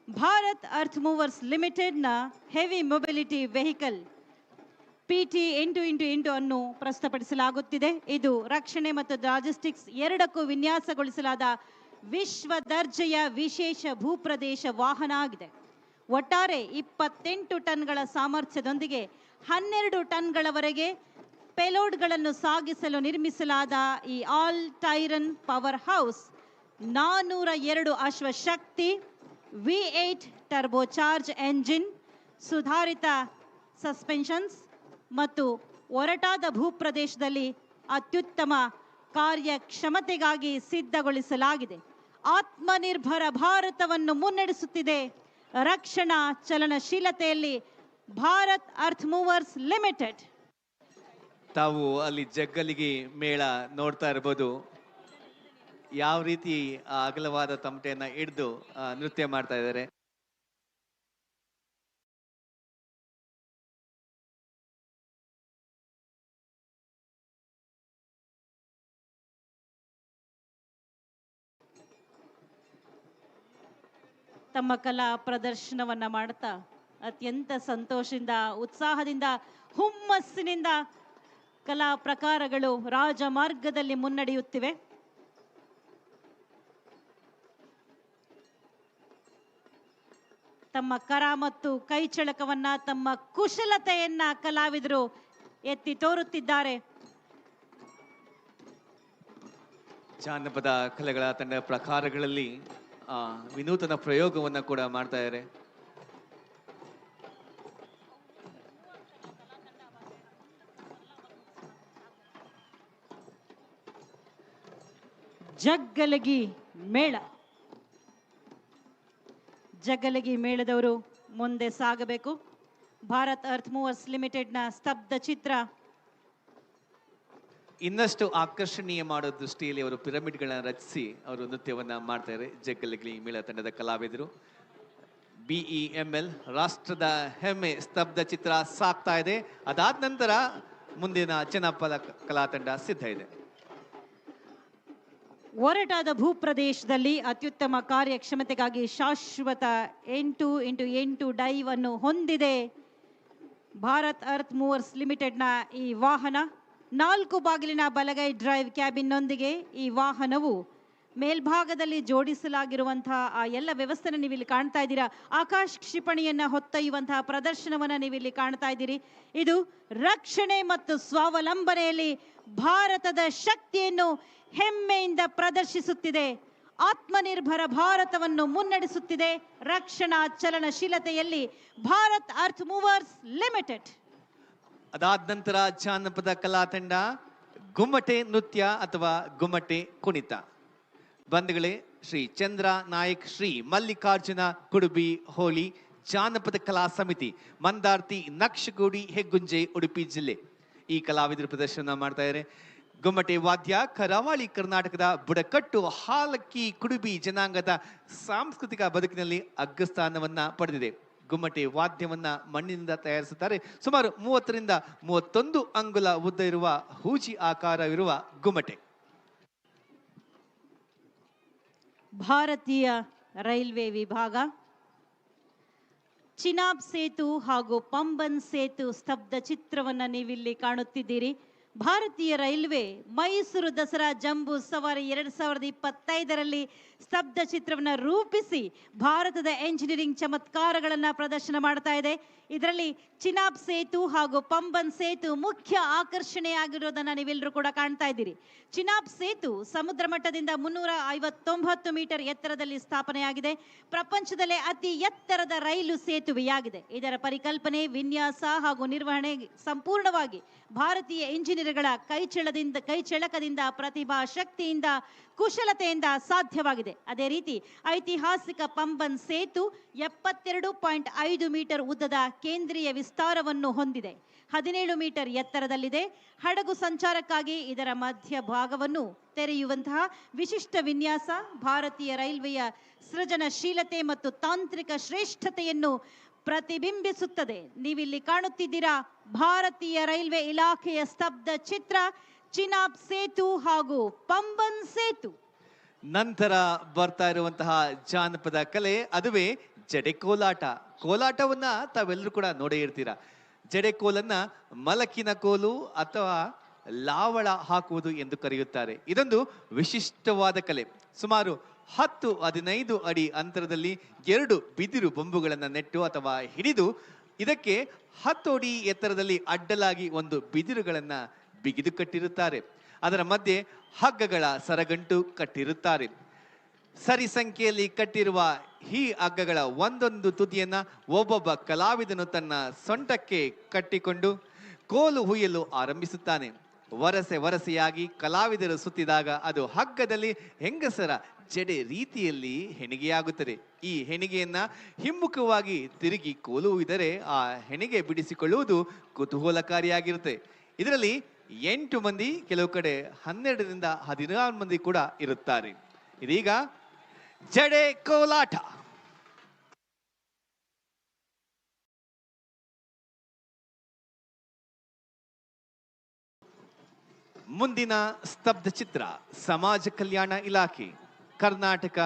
Bharat earth movers ಲಿಮಿಟೆಡ್ನ heavy mobility vehicle PT 8x8 ಅನ್ನು ಪ್ರಸ್ತುತಪಡಿಸಲಾಗುತ್ತಿದೆ. ಇದು ರಕ್ಷಣೆ ಮತ್ತು ಲಾಜಿಸ್ಟಿಕ್ಸ್ ಎರಡಕ್ಕೂ ವಿನ್ಯಾಸಗೊಳಿಸಲಾದ ವಿಶ್ವ ದರ್ಜೆಯ ವಿಶೇಷ ಭೂಪ್ರದೇಶ ವಾಹನ ಆಗಿದೆ. ಒಟ್ಟಾರೆ 28 ಟನ್ಗಳ ಸಾಮರ್ಥ್ಯದೊಂದಿಗೆ 12 ಟನ್ಗಳವರೆಗೆ ಪೇಲೋಡ್ಗಳನ್ನು ಸಾಗಿಸಲು ನಿರ್ಮಿಸಲಾದ ಈ ಆಲ್ ಟೈರನ್ ಪವರ್ ಹೌಸ್ 402 ಅಶ್ವಶಕ್ತಿ, V8 ಟರ್ಬೋಚಾರ್ಜ್ ಎಂಜಿನ್, ಸುಧಾರಿತ ಸಸ್ಪೆನ್ಷನ್ಸ್ ಮತ್ತು ಒರಟಾದ ಭೂಪ್ರದೇಶದಲ್ಲಿ ಅತ್ಯುತ್ತಮ ಕಾರ್ಯಕ್ಷಮತೆಗಾಗಿ ಸಿದ್ಧಗೊಳಿಸಲಾಗಿದೆ. ಆತ್ಮನಿರ್ಭರ ಭಾರತವನ್ನು ಮುನ್ನಡೆಸುತ್ತಿದೆ. ರಕ್ಷಣಾ ಚಲನಶೀಲತೆಯಲ್ಲಿ ಭಾರತ್ ಅರ್ತ್ ಮೂವರ್ಸ್ ಲಿಮಿಟೆಡ್. ತಾವು ಅಲ್ಲಿ ಜಗ್ಗಲಿಗೆ ಮೇಳ ನೋಡ್ತಾ ಇರಬಹುದು. ಯಾವ ರೀತಿ ಆ ಅಗಲವಾದ ತಮಟೆಯನ್ನ ಹಿಡಿದು ನೃತ್ಯ ಮಾಡ್ತಾ ಇದ್ದಾರೆ. ತಮ್ಮ ಕಲಾ ಪ್ರದರ್ಶನವನ್ನ ಮಾಡ್ತಾ ಅತ್ಯಂತ ಸಂತೋಷದಿಂದ, ಉತ್ಸಾಹದಿಂದ, ಹುಮ್ಮಸ್ಸಿನಿಂದ ಕಲಾ ಪ್ರಕಾರಗಳು ರಾಜಮಾರ್ಗದಲ್ಲಿ ಮುನ್ನಡೆಯುತ್ತಿವೆ. ತಮ್ಮ ಕರ ಮತ್ತು ಕೈ ಚಳಕವನ್ನ, ತಮ್ಮ ಕುಶಲತೆಯನ್ನ ಕಲಾವಿದರು ಎತ್ತಿ ತೋರುತ್ತಿದ್ದಾರೆ. ಜಾನಪದ ಕಲೆಗಳ ತಂಡ ಪ್ರಕಾರಗಳಲ್ಲಿ ವಿನೂತನ ಪ್ರಯೋಗವನ್ನ ಕೂಡ ಮಾಡ್ತಾ ಇದ್ದಾರೆ. ಜಗ್ಗಲಗಿ ಮೇಳ. ಜಗ್ಗಲಗಿ ಮೇಳದವರು ಮುಂದೆ ಸಾಗಬೇಕು. ಭಾರತ್ ಅರ್ತ್ ಮೂವರ್ಸ್ ಲಿಮಿಟೆಡ್ನ ಸ್ತಬ್ಧ ಚಿತ್ರ ಇನ್ನಷ್ಟು ಆಕರ್ಷಣೀಯ ಮಾಡೋ ದೃಷ್ಟಿಯಲ್ಲಿ ಅವರು ಪಿರಮಿಡ್ಗಳನ್ನ ರಚಿಸಿ ಅವರು ನೃತ್ಯವನ್ನ ಮಾಡ್ತಾರೆ. ಜಗ್ಗಲಗಿ ಮೇಳ ತಂಡದ ಕಲಾವಿದರು. BEML ರಾಷ್ಟ್ರದ ಹೆಮ್ಮೆ ಸ್ತಬ್ಧ ಚಿತ್ರ ಸಾಕ್ತಾ ಇದೆ. ಅದಾದ ನಂತರ ಮುಂದಿನ ಜನಪದ ಕಲಾ ತಂಡ ಸಿದ್ಧ ಇದೆ. ಒರಟಾದ ಭೂಪ್ರದೇಶದಲ್ಲಿ ಅತ್ಯುತ್ತಮ ಕಾರ್ಯಕ್ಷಮತೆಗಾಗಿ ಶಾಶ್ವತ 8x8 ಡೈವ್ ಅನ್ನು ಹೊಂದಿದೆ ಭಾರತ್ ಅರ್ತ್ ಮೂವರ್ಸ್ ಲಿಮಿಟೆಡ್ನ ಈ ವಾಹನ. 4 ಬಾಗಿಲಿನ ಬಲಗೈ ಡ್ರೈವ್ ಕ್ಯಾಬಿನ್ನೊಂದಿಗೆ ಈ ವಾಹನವು ಮೇಲ್ಭಾಗದಲ್ಲಿ ಜೋಡಿಸಲಾಗಿರುವಂತಹ ಆ ಎಲ್ಲ ವ್ಯವಸ್ಥೆನ ನೀವಿಲ್ಲಿ ಕಾಣ್ತಾ ಇದ್ದೀರಾ. ಆಕಾಶ ಕ್ಷಿಪಣಿಯನ್ನ ಹೊತ್ತೊಯ್ಯುವಂತಹ ಪ್ರದರ್ಶನವನ್ನ ನೀವಿಲ್ಲಿ ಕಾಣ್ತಾ ಇದ್ದೀರಿ. ಇದು ರಕ್ಷಣೆ ಮತ್ತು ಸ್ವಾವಲಂಬನೆಯಲ್ಲಿ ಭಾರತದ ಶಕ್ತಿಯನ್ನು ಹೆಮ್ಮೆಯಿಂದ ಪ್ರದರ್ಶಿಸುತ್ತಿದೆ. ಆತ್ಮನಿರ್ಭರ ಭಾರತವನ್ನು ಮುನ್ನಡೆಸುತ್ತಿದೆ. ರಕ್ಷಣಾ ಚಲನಶೀಲತೆಯಲ್ಲಿ ಭಾರತ್ ಅರ್ತ್ ಮೂವರ್ಸ್ ಲಿಮಿಟೆಡ್. ಅದಾದ ನಂತರ ಜಾನಪದ ಕಲಾ ತಂಡ ಗುಮ್ಮಟೆ ನೃತ್ಯ ಅಥವಾ ಗುಮ್ಮಟೆ ಕುಣಿತ. ಬಂಧುಗಳೇ, ಶ್ರೀ ಚಂದ್ರ ನಾಯಕ್, ಶ್ರೀ ಮಲ್ಲಿಕಾರ್ಜುನ ಕುಡುಬಿ ಹೋಳಿ ಜಾನಪದ ಕಲಾ ಸಮಿತಿ, ಮಂದಾರ್ತಿ, ನಕ್ಷಗೋಡಿ, ಹೆಗ್ಗುಂಜೆ, ಉಡುಪಿ ಜಿಲ್ಲೆ ಈ ಕಲಾವಿದರು ಪ್ರದರ್ಶನ ಮಾಡ್ತಾ ಇದ್ದಾರೆ. ಗುಮ್ಮಟೆ ವಾದ್ಯ ಕರಾವಳಿ ಕರ್ನಾಟಕದ ಬುಡಕಟ್ಟು ಹಾಲಕ್ಕಿ ಕುಡುಬಿ ಜನಾಂಗದ ಸಾಂಸ್ಕೃತಿಕ ಬದುಕಿನಲ್ಲಿ ಅಗ್ರಸ್ಥಾನವನ್ನ ಪಡೆದಿದೆ. ಗುಮ್ಮಟೆ ವಾದ್ಯವನ್ನ ಮಣ್ಣಿನಿಂದ ತಯಾರಿಸುತ್ತಾರೆ. ಸುಮಾರು 30ರಿಂದ 31 ಅಂಗುಲ ಉದ್ದ ಇರುವ ಹೂಜಿ ಆಕಾರವಿರುವ ಗುಮ್ಮಟೆ. ಭಾರತೀಯ ರೈಲ್ವೆ ವಿಭಾಗ ಚಿನಾಬ್ ಸೇತು ಹಾಗೂ ಪಂಬನ್ ಸೇತು ಸ್ತಬ್ಧ ಚಿತ್ರವನ್ನ ನೀವಿಲ್ಲಿ ಕಾಣುತ್ತಿದ್ದೀರಿ. ಭಾರತೀಯ ರೈಲ್ವೆ ಮೈಸೂರು ದಸರಾ ಜಂಬೂ ಸವಾರಿ 2025ರಲ್ಲಿ ಸ್ತಬ್ಧ ಚಿತ್ರವನ್ನು ರೂಪಿಸಿ ಭಾರತದ ಎಂಜಿನಿಯರಿಂಗ್ ಚಮತ್ಕಾರಗಳನ್ನು ಪ್ರದರ್ಶನ ಮಾಡ್ತಾ ಇದೆ. ಇದರಲ್ಲಿ ಚಿನಾಬ್ ಸೇತು ಹಾಗೂ ಪಂಬನ್ ಸೇತು ಮುಖ್ಯ ಆಕರ್ಷಣೆಯಾಗಿರೋದನ್ನ ನೀವೆಲ್ಲರೂ ಕೂಡ ಕಾಣ್ತಾ ಇದ್ದೀರಿ. ಚಿನಾಬ್ ಸೇತು ಸಮುದ್ರ ಮಟ್ಟದಿಂದ 359 ಮೀಟರ್ ಎತ್ತರದಲ್ಲಿ ಸ್ಥಾಪನೆಯಾಗಿದೆ. ಪ್ರಪಂಚದಲ್ಲೇ ಅತಿ ಎತ್ತರದ ರೈಲು ಸೇತುವೆಯಾಗಿದೆ. ಇದರ ಪರಿಕಲ್ಪನೆ, ವಿನ್ಯಾಸ ಹಾಗೂ ನಿರ್ವಹಣೆ ಸಂಪೂರ್ಣವಾಗಿ ಭಾರತೀಯ ಇಂಜಿನಿಯರ್ಗಳ ಕೈಚಳಕದಿಂದ, ಪ್ರತಿಭಾ ಶಕ್ತಿಯಿಂದ, ಕುಶಲತೆಯಿಂದ ಸಾಧ್ಯವಾಗಿದೆ. ಅದೇ ರೀತಿ ಐತಿಹಾಸಿಕ ಪಂಬನ್ ಸೇತು 72.5 ಮೀಟರ್ ಉದ್ದದ ಕೇಂದ್ರೀಯ ವಿಸ್ತಾರವನ್ನು ಹೊಂದಿದೆ. 17 ಮೀಟರ್ ಎತ್ತರದಲ್ಲಿದೆ. ಹಡಗು ಸಂಚಾರಕ್ಕಾಗಿ ಇದರ ಮಧ್ಯ ಭಾಗವನ್ನು ತೆರೆಯುವಂತಹ ವಿಶಿಷ್ಟ ವಿನ್ಯಾಸ ಭಾರತೀಯ ರೈಲ್ವೆಯ ಸೃಜನಶೀಲತೆ ಮತ್ತು ತಾಂತ್ರಿಕ ಶ್ರೇಷ್ಠತೆಯನ್ನು ಪ್ರತಿಬಿಂಬಿಸುತ್ತದೆ. ನೀವಿಲ್ಲಿ ಕಾಣುತ್ತಿದ್ದೀರಾ ಭಾರತೀಯ ರೈಲ್ವೆ ಇಲಾಖೆಯ ಸ್ತಬ್ಧ ಚಿತ್ರ ಚಿನಾಬ್ ಸೇತು ಹಾಗೂ ಪಂಬನ್ ಸೇತು. ನಂತರ ಬರ್ತಾ ಇರುವಂತಹ ಜಾನಪದ ಕಲೆ ಅದುವೇ ಜಡೆ ಕೋಲಾಟ. ಕೋಲಾಟವನ್ನ ತಾವೆಲ್ಲರೂ ಕೂಡ ನೋಡೇ ಇರ್ತೀರಾ. ಜಡೆ ಕೋಲನ್ನ ಮಲಕಿನ ಕೋಲು ಅಥವಾ ಲಾವಳ ಹಾಕುವುದು ಎಂದು ಕರೆಯುತ್ತಾರೆ. ಇದೊಂದು ವಿಶಿಷ್ಟವಾದ ಕಲೆ. ಸುಮಾರು 10-15 ಅಡಿ ಅಂತರದಲ್ಲಿ 2 ಬಿದಿರು ಬೊಂಬುಗಳನ್ನು ನೆಟ್ಟು ಅಥವಾ ಹಿಡಿದು ಇದಕ್ಕೆ 10 ಅಡಿ ಎತ್ತರದಲ್ಲಿ ಅಡ್ಡಲಾಗಿ ಒಂದು ಬಿದಿರುಗಳನ್ನ ಬಿಗಿದು ಕಟ್ಟಿರುತ್ತಾರೆ. ಅದರ ಮಧ್ಯೆ ಹಗ್ಗಗಳ ಸರಗಂಟು ಕಟ್ಟಿರುತ್ತಾರೆ. ಸರಿ ಸಂಖ್ಯೆಯಲ್ಲಿ ಕಟ್ಟಿರುವ ಈ ಹಗ್ಗಗಳ ಒಂದೊಂದು ತುದಿಯನ್ನ ಒಬ್ಬೊಬ್ಬ ಕಲಾವಿದನು ತನ್ನ ಸೊಂಟಕ್ಕೆ ಕಟ್ಟಿಕೊಂಡು ಕೋಲು ಹುಯ್ಯಲು ಆರಂಭಿಸುತ್ತಾನೆ. ವರಸೆಯಾಗಿ ಕಲಾವಿದರು ಸುತ್ತಿದಾಗ ಅದು ಹಗ್ಗದಲ್ಲಿ ಹೆಂಗಸರ ಜಡೆ ರೀತಿಯಲ್ಲಿ ಹೆಣಿಗೆಯಾಗುತ್ತದೆ. ಈ ಹೆಣಿಗೆಯನ್ನ ಹಿಮ್ಮುಖವಾಗಿ ತಿರುಗಿ ಕೋಲು ಹುಯ್ದರೆ ಆ ಹೆಣಿಗೆ ಬಿಡಿಸಿಕೊಳ್ಳುವುದು ಕುತೂಹಲಕಾರಿಯಾಗಿರುತ್ತೆ. ಇದರಲ್ಲಿ 8 ಮಂದಿ, ಕೆಲವು ಕಡೆ 12ರಿಂದ 16 ಮಂದಿ ಕೂಡ ಇರುತ್ತಾರೆ. ಇದೀಗ ಜಡೆ ಕೋಲಾಟ. ಮುಂದಿನ ಸ್ತಬ್ಧ ಚಿತ್ರ ಸಮಾಜ ಕಲ್ಯಾಣ ಇಲಾಖೆ, ಕರ್ನಾಟಕ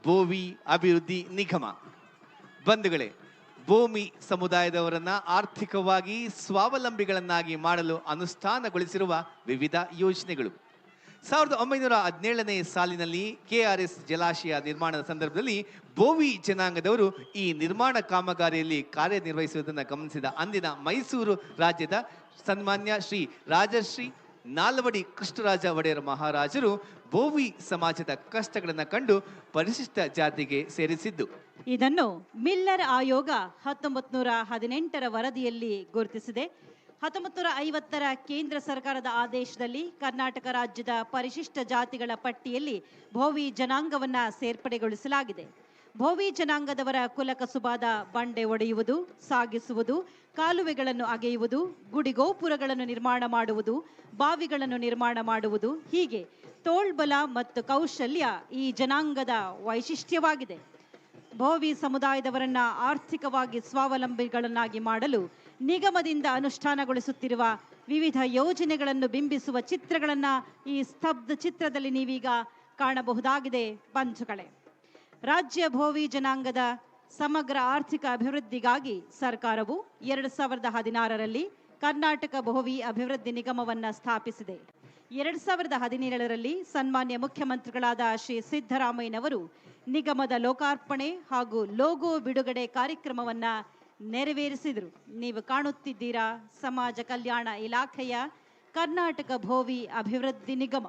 ಭೋವಿ ಅಭಿವೃದ್ಧಿ ನಿಗಮ. ಬಂಧುಗಳೇ, ಭೂಮಿ ಸಮುದಾಯದವರನ್ನ ಆರ್ಥಿಕವಾಗಿ ಸ್ವಾವಲಂಬಿಗಳನ್ನಾಗಿ ಮಾಡಲು ಅನುಷ್ಠಾನಗೊಳಿಸಿರುವ ವಿವಿಧ ಯೋಜನೆಗಳು. 1917ನೇ ಸಾಲಿನಲ್ಲಿ KRS ಜಲಾಶಯ ನಿರ್ಮಾಣದ ಸಂದರ್ಭದಲ್ಲಿ ಭೋವಿ ಜನಾಂಗದವರು ಈ ನಿರ್ಮಾಣ ಕಾಮಗಾರಿಯಲ್ಲಿ ಕಾರ್ಯನಿರ್ವಹಿಸುವುದನ್ನು ಗಮನಿಸಿದ ಅಂದಿನ ಮೈಸೂರು ರಾಜ್ಯದ ಸನ್ಮಾನ್ಯ ಶ್ರೀ ರಾಜಶ್ರೀ ನಾಲ್ವಡಿ ಕೃಷ್ಣರಾಜ ಒಡೆಯರ್ ಮಹಾರಾಜರು ಭೋವಿ ಸಮಾಜದ ಕಷ್ಟಗಳನ್ನು ಕಂಡು ಪರಿಶಿಷ್ಟ ಜಾತಿಗೆ ಸೇರಿಸಿದ್ದು. ಇದನ್ನು ಮಿಲ್ಲರ್ ಆಯೋಗ 1918ರ ವರದಿಯಲ್ಲಿ ಗುರುತಿಸಿದೆ. 1950ರ ಕೇಂದ್ರ ಸರ್ಕಾರದ ಆದೇಶದಲ್ಲಿ ಕರ್ನಾಟಕ ರಾಜ್ಯದ ಪರಿಶಿಷ್ಟ ಜಾತಿಗಳ ಪಟ್ಟಿಯಲ್ಲಿ ಭೋವಿ ಜನಾಂಗವನ್ನ ಸೇರ್ಪಡೆಗೊಳಿಸಲಾಗಿದೆ. ಭೋವಿ ಜನಾಂಗದವರ ಕುಲಕಸುಬಾದ ಬಂಡೆ ಒಡೆಯುವುದು, ಸಾಗಿಸುವುದು, ಕಾಲುವೆಗಳನ್ನು ಅಗೆಯುವುದು, ಗುಡಿಗೋಪುರಗಳನ್ನು ನಿರ್ಮಾಣ ಮಾಡುವುದು, ಬಾವಿಗಳನ್ನು ನಿರ್ಮಾಣ ಮಾಡುವುದು, ಹೀಗೆ ತೋಳ್ಬಲ ಮತ್ತು ಕೌಶಲ್ಯ ಈ ಜನಾಂಗದ ವೈಶಿಷ್ಟ್ಯವಾಗಿದೆ. ಭೋವಿ ಸಮುದಾಯದವರನ್ನ ಆರ್ಥಿಕವಾಗಿ ಸ್ವಾವಲಂಬಿಗಳನ್ನಾಗಿ ಮಾಡಲು ನಿಗಮದಿಂದ ಅನುಷ್ಠಾನಗೊಳಿಸುತ್ತಿರುವ ವಿವಿಧ ಯೋಜನೆಗಳನ್ನು ಬಿಂಬಿಸುವ ಚಿತ್ರಗಳನ್ನ ಈ ಸ್ತಬ್ಧ ಚಿತ್ರದಲ್ಲಿ ನೀವೀಗ ಕಾಣಬಹುದಾಗಿದೆ. ಬಂಧುಗಳೇ, ರಾಜ್ಯ ಭೋವಿ ಜನಾಂಗದ ಸಮಗ್ರ ಆರ್ಥಿಕ ಅಭಿವೃದ್ಧಿಗಾಗಿ ಸರ್ಕಾರವು 2016ರಲ್ಲಿ ಕರ್ನಾಟಕ ಭೋವಿ ಅಭಿವೃದ್ಧಿ ನಿಗಮವನ್ನ ಸ್ಥಾಪಿಸಿದೆ. 2017ರಲ್ಲಿ ಸನ್ಮಾನ್ಯ ಮುಖ್ಯಮಂತ್ರಿಗಳಾದ ಶ್ರೀ ಸಿದ್ದರಾಮಯ್ಯನವರು ನಿಗಮದ ಲೋಕಾರ್ಪಣೆ ಹಾಗೂ ಲೋಗೋ ಬಿಡುಗಡೆ ಕಾರ್ಯಕ್ರಮವನ್ನ ನೆರವೇರಿಸಿದರು. ನೀವು ಕಾಣುತ್ತಿದ್ದೀರಾ, ಸಮಾಜ ಕಲ್ಯಾಣ ಇಲಾಖೆಯ ಕರ್ನಾಟಕ ಭೋವಿ ಅಭಿವೃದ್ಧಿ ನಿಗಮ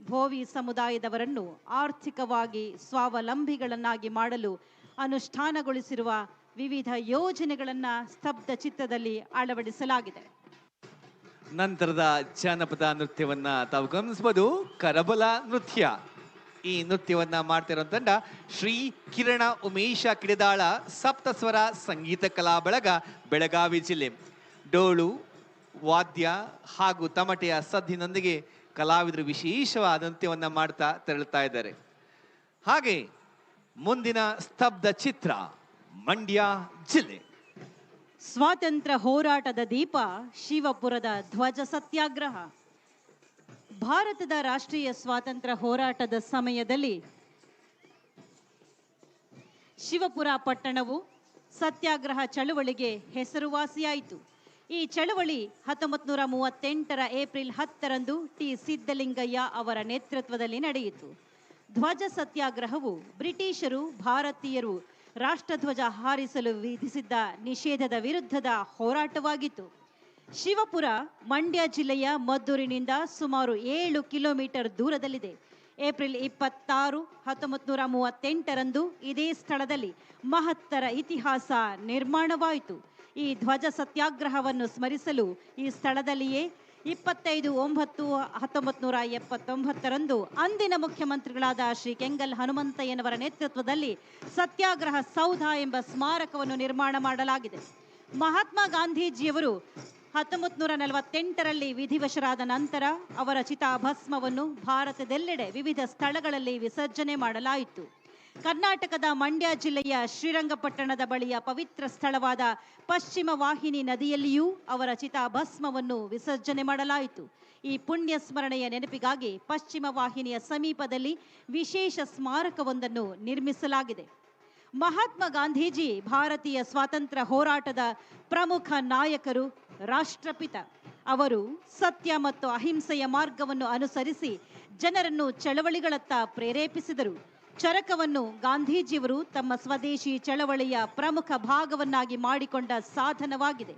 ಭೋವಿ ಸಮುದಾಯದವರನ್ನು ಆರ್ಥಿಕವಾಗಿ ಸ್ವಾವಲಂಬಿಗಳನ್ನಾಗಿ ಮಾಡಲು ಅನುಷ್ಠಾನಗೊಳಿಸಿರುವ ವಿವಿಧ ಯೋಜನೆಗಳನ್ನ ಸ್ತಬ್ಧ ಚಿತ್ರದಲ್ಲಿ ಅಳವಡಿಸಲಾಗಿದೆ. ನಂತರದ ಜಾನಪದ ನೃತ್ಯವನ್ನ ತಾವು ಗಮನಿಸಬಹುದು, ಕರಬಲ ನೃತ್ಯ. ಈ ನೃತ್ಯವನ್ನ ಮಾಡ್ತಿರೋ ತಂಡ ಶ್ರೀ ಕಿರಣ ಉಮೇಶ ಕಿಡಿದಾಳ ಸಪ್ತಸ್ವರ ಸಂಗೀತ ಕಲಾ ಬಳಗ, ಬೆಳಗಾವಿ ಜಿಲ್ಲೆ. ಡೋಳು ವಾದ್ಯ ಹಾಗೂ ತಮಟೆಯ ಸದ್ದಿನೊಂದಿಗೆ ಕಲಾವಿದರು ವಿಶೇಷವಾದ ನೃತ್ಯವನ್ನ ಮಾಡ್ತಾ ತೆರಳುತ್ತಾ ಇದ್ದಾರೆ. ಹಾಗೆ ಮುಂದಿನ ಸ್ತಬ್ಧ ಚಿತ್ರ ಮಂಡ್ಯ ಜಿಲ್ಲೆ. ಸ್ವಾತಂತ್ರ್ಯ ಹೋರಾಟದ ದೀಪ ಶಿವಪುರದ ಧ್ವಜ ಸತ್ಯಾಗ್ರಹ. ಭಾರತದ ರಾಷ್ಟ್ರೀಯ ಸ್ವಾತಂತ್ರ್ಯ ಹೋರಾಟದ ಸಮಯದಲ್ಲಿ ಶಿವಪುರ ಪಟ್ಟಣವು ಸತ್ಯಾಗ್ರಹ ಚಳುವಳಿಗೆ ಹೆಸರುವಾಸಿಯಾಯಿತು. ಈ ಚಳುವಳಿ 1938ರ ಏಪ್ರಿಲ್ 10ರಂದು ಟಿ ಸಿದ್ದಲಿಂಗಯ್ಯ ಅವರ ನೇತೃತ್ವದಲ್ಲಿ ನಡೆಯಿತು. ಧ್ವಜ ಸತ್ಯಾಗ್ರಹವು ಬ್ರಿಟಿಷರು ಭಾರತೀಯರು ರಾಷ್ಟ್ರಧ್ವಜ ಹಾರಿಸಲು ವಿಧಿಸಿದ್ದ ನಿಷೇಧದ ವಿರುದ್ಧದ ಹೋರಾಟವಾಗಿತ್ತು. ಶಿವಪುರ ಮಂಡ್ಯ ಜಿಲ್ಲೆಯ ಮದ್ದೂರಿನಿಂದ ಸುಮಾರು 7 ಕಿಲೋಮೀಟರ್ ದೂರದಲ್ಲಿದೆ. ಏಪ್ರಿಲ್ 26, 1938ರಂದು ಇದೇ ಸ್ಥಳದಲ್ಲಿ ಮಹತ್ತರ ಇತಿಹಾಸ ನಿರ್ಮಾಣವಾಯಿತು. ಈ ಧ್ವಜ ಸತ್ಯಾಗ್ರಹವನ್ನು ಸ್ಮರಿಸಲು ಈ ಸ್ಥಳದಲ್ಲಿಯೇ 25/9/1979ರಂದು ಅಂದಿನ ಮುಖ್ಯಮಂತ್ರಿಗಳಾದ ಶ್ರೀ ಕೆಂಗಲ್ ಹನುಮಂತಯ್ಯನವರ ನೇತೃತ್ವದಲ್ಲಿ ಸತ್ಯಾಗ್ರಹ ಸೌಧ ಎಂಬ ಸ್ಮಾರಕವನ್ನು ನಿರ್ಮಾಣ ಮಾಡಲಾಗಿದೆ. ಮಹಾತ್ಮ ಗಾಂಧೀಜಿಯವರು 1948ರಲ್ಲಿ ವಿಧಿವಶರಾದ ನಂತರ ಅವರ ಚಿತಾಭಸ್ಮವನ್ನು ಭಾರತದೆಲ್ಲೆಡೆ ವಿವಿಧ ಸ್ಥಳಗಳಲ್ಲಿ ವಿಸರ್ಜನೆ ಮಾಡಲಾಯಿತು. ಕರ್ನಾಟಕದ ಮಂಡ್ಯ ಜಿಲ್ಲೆಯ ಶ್ರೀರಂಗಪಟ್ಟಣದ ಬಳಿಯ ಪವಿತ್ರ ಸ್ಥಳವಾದ ಪಶ್ಚಿಮ ವಾಹಿನಿ ನದಿಯಲ್ಲಿಯೂ ಅವರ ಚಿತಾಭಸ್ಮವನ್ನು ವಿಸರ್ಜನೆ ಮಾಡಲಾಯಿತು. ಈ ಪುಣ್ಯ ಸ್ಮರಣೆಯ ನೆನಪಿಗಾಗಿ ಪಶ್ಚಿಮ ವಾಹಿನಿಯ ಸಮೀಪದಲ್ಲಿ ವಿಶೇಷ ಸ್ಮಾರಕವೊಂದನ್ನು ನಿರ್ಮಿಸಲಾಗಿದೆ. ಮಹಾತ್ಮ ಗಾಂಧೀಜಿ ಭಾರತೀಯ ಸ್ವಾತಂತ್ರ್ಯ ಹೋರಾಟದ ಪ್ರಮುಖ ನಾಯಕರು, ರಾಷ್ಟ್ರಪಿತ. ಅವರು ಸತ್ಯ ಮತ್ತು ಅಹಿಂಸೆಯ ಮಾರ್ಗವನ್ನು ಅನುಸರಿಸಿ ಜನರನ್ನು ಚಳವಳಿಗಳತ್ತ ಪ್ರೇರೇಪಿಸಿದರು. ಚರಕವನ್ನು ಗಾಂಧೀಜಿಯವರು ತಮ್ಮ ಸ್ವದೇಶಿ ಚಳವಳಿಯ ಪ್ರಮುಖ ಭಾಗವನ್ನಾಗಿ ಮಾಡಿಕೊಂಡ ಸಾಧನವಾಗಿದೆ.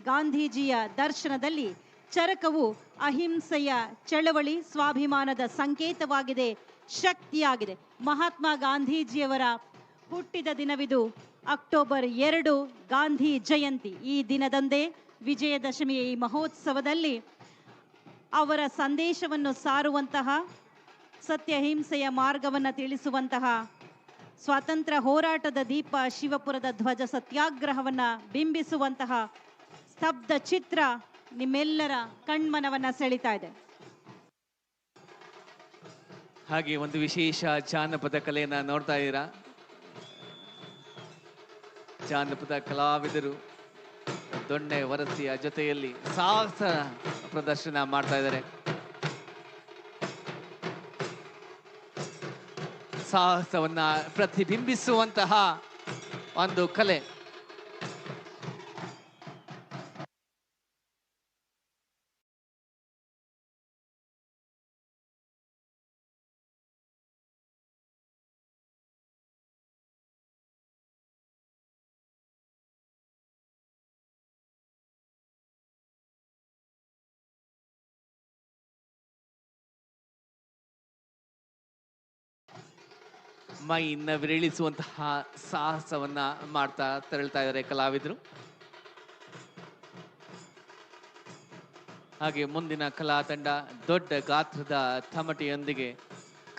ಗಾಂಧೀಜಿಯ ದರ್ಶನದಲ್ಲಿ ಚರಕವು ಅಹಿಂಸೆಯ ಚಳವಳಿ, ಸ್ವಾಭಿಮಾನದ ಸಂಕೇತವಾಗಿದೆ, ಶಕ್ತಿಯಾಗಿದೆ. ಮಹಾತ್ಮ ಗಾಂಧೀಜಿಯವರ ಹುಟ್ಟಿದ ದಿನವಿದು. ಅಕ್ಟೋಬರ್ 2 ಗಾಂಧಿ ಜಯಂತಿ. ಈ ದಿನದಂದೇ ವಿಜಯದಶಮಿಯ ಈ ಮಹೋತ್ಸವದಲ್ಲಿ ಅವರ ಸಂದೇಶವನ್ನು ಸಾರುವಂತಹ, ಸತ್ಯ ಹಿಂಸೆಯ ಮಾರ್ಗವನ್ನು ತಿಳಿಸುವಂತಹ, ಸ್ವಾತಂತ್ರ್ಯ ಹೋರಾಟದ ದೀಪ ಶಿವಪುರದ ಧ್ವಜ ಸತ್ಯಾಗ್ರಹವನ್ನು ಬಿಂಬಿಸುವಂತಹ ಸ್ತಬ್ಧ ಚಿತ್ರ ನಿಮ್ಮೆಲ್ಲರ ಕಣ್ಮನವನ್ನ ಸೆಳಿತಾ ಇದೆ. ಹಾಗೆ ಒಂದು ವಿಶೇಷ ಜಾನಪದ ಕಲೆಯನ್ನ ನೋಡ್ತಾ ಇದ್ದೀರಾ. ಜಾನಪದ ಕಲಾವಿದರು ದೊಣ್ಣೆ ವರಸಿಯ ಜೊತೆಯಲ್ಲಿ ಸಾಹಸ ಪ್ರದರ್ಶನ ಮಾಡ್ತಾ ಇದ್ದಾರೆ. ಸಾಹಸವನ್ನ ಪ್ರತಿಬಿಂಬಿಸುವಂತಹ ಒಂದು ಕಲೆ. ಮೈ ನವಿರೇಳಿಸುವಂತಹ ಸಾಹಸವನ್ನ ಮಾಡ್ತಾ ತೆರಳ್ತಾ ಇದ್ದಾರೆ ಕಲಾವಿದರು. ಹಾಗೆ ಮುಂದಿನ ಕಲಾ ತಂಡ ದೊಡ್ಡ ಗಾತ್ರದ ತಮಟೆಯೊಂದಿಗೆ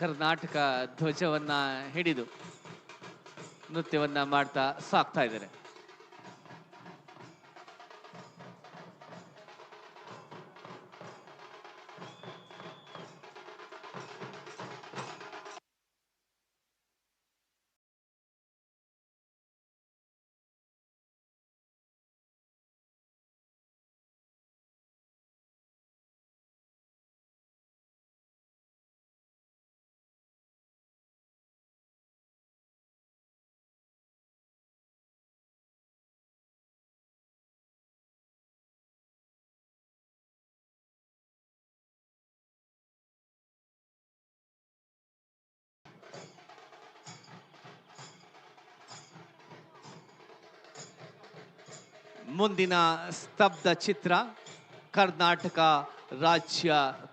ಕರ್ನಾಟಕ ಧ್ವಜವನ್ನ ಹಿಡಿದು ನೃತ್ಯವನ್ನ ಮಾಡ್ತಾ ಸಾಕ್ತಾ ಇದ್ದಾರೆ. ಮುಂದಿನ ಸ್ತಬ್ಧ ಚಿತ್ರ ಕರ್ನಾಟಕ ರಾಜ್ಯ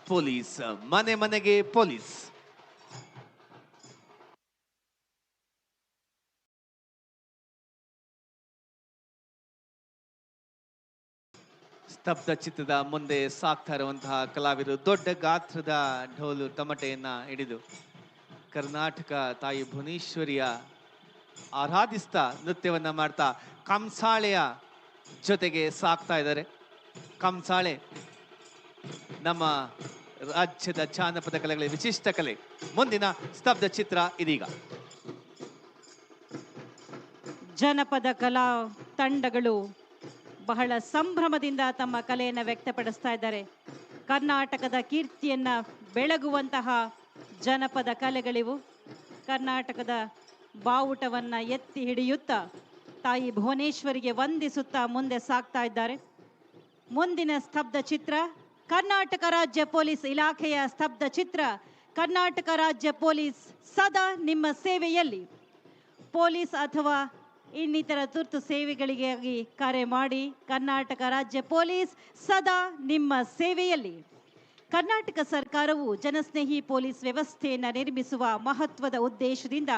ಪೊಲೀಸ್, ಮನೆ ಮನೆಗೆ ಪೊಲೀಸ್. ಸ್ತಬ್ಧ ಚಿತ್ರದ ಮುಂದೆ ಸಾಕ್ತಾ ಇರುವಂತಹ ಕಲಾವಿದರು ದೊಡ್ಡ ಗಾತ್ರದ ಢೋಲು ತಮಟೆಯನ್ನ ಹಿಡಿದು ಕರ್ನಾಟಕ ತಾಯಿ ಭುವನೇಶ್ವರಿಯ ಆರಾಧಿಸ್ತಾ ನೃತ್ಯವನ್ನ ಮಾಡ್ತಾ ಕಂಸಾಳೆಯ ಜೊತೆಗೆ ಸಾಕ್ತಾ ಇದ್ದಾರೆ. ಕಂಸಾಳೆ ನಮ್ಮ ರಾಜ್ಯದ ಜಾನಪದ ಕಲೆಗಳ ವಿಶಿಷ್ಟ ಕಲೆ. ಮುಂದಿನ ಸ್ತಬ್ಧ ಚಿತ್ರ ಇದೀಗ. ಜನಪದ ಕಲಾ ತಂಡಗಳು ಬಹಳ ಸಂಭ್ರಮದಿಂದ ತಮ್ಮ ಕಲೆಯನ್ನು ವ್ಯಕ್ತಪಡಿಸ್ತಾ ಇದ್ದಾರೆ. ಕರ್ನಾಟಕದ ಕೀರ್ತಿಯನ್ನ ಬೆಳಗುವಂತಹ ಜನಪದ ಕಲೆಗಳಿವು. ಕರ್ನಾಟಕದ ಬಾವುಟವನ್ನ ಎತ್ತಿ ಹಿಡಿಯುತ್ತಾ ತಾಯಿ ಭುವನೇಶ್ವರಿಗೆ ವಂದಿಸುತ್ತಾ ಮುಂದೆ ಸಾಗ್ತಾ ಇದ್ದಾರೆ. ಮುಂದಿನ ಸ್ತಬ್ಧ ಚಿತ್ರ ಕರ್ನಾಟಕ ರಾಜ್ಯ ಪೊಲೀಸ್ ಇಲಾಖೆಯ ಸ್ತಬ್ಧ ಚಿತ್ರ. ಕರ್ನಾಟಕ ರಾಜ್ಯ ಪೊಲೀಸ್ ಸದಾ ನಿಮ್ಮ ಸೇವೆಯಲ್ಲಿ. ಪೊಲೀಸ್ ಅಥವಾ ಇನ್ನಿತರ ತುರ್ತು ಸೇವೆಗಳಿಗಾಗಿ ಕರೆ ಮಾಡಿ. ಕರ್ನಾಟಕ ರಾಜ್ಯ ಪೊಲೀಸ್ ಸದಾ ನಿಮ್ಮ ಸೇವೆಯಲ್ಲಿ. ಕರ್ನಾಟಕ ಸರ್ಕಾರವು ಜನಸ್ನೇಹಿ ಪೊಲೀಸ್ ವ್ಯವಸ್ಥೆಯನ್ನು ನಿರ್ಮಿಸುವ ಮಹತ್ವದ ಉದ್ದೇಶದಿಂದ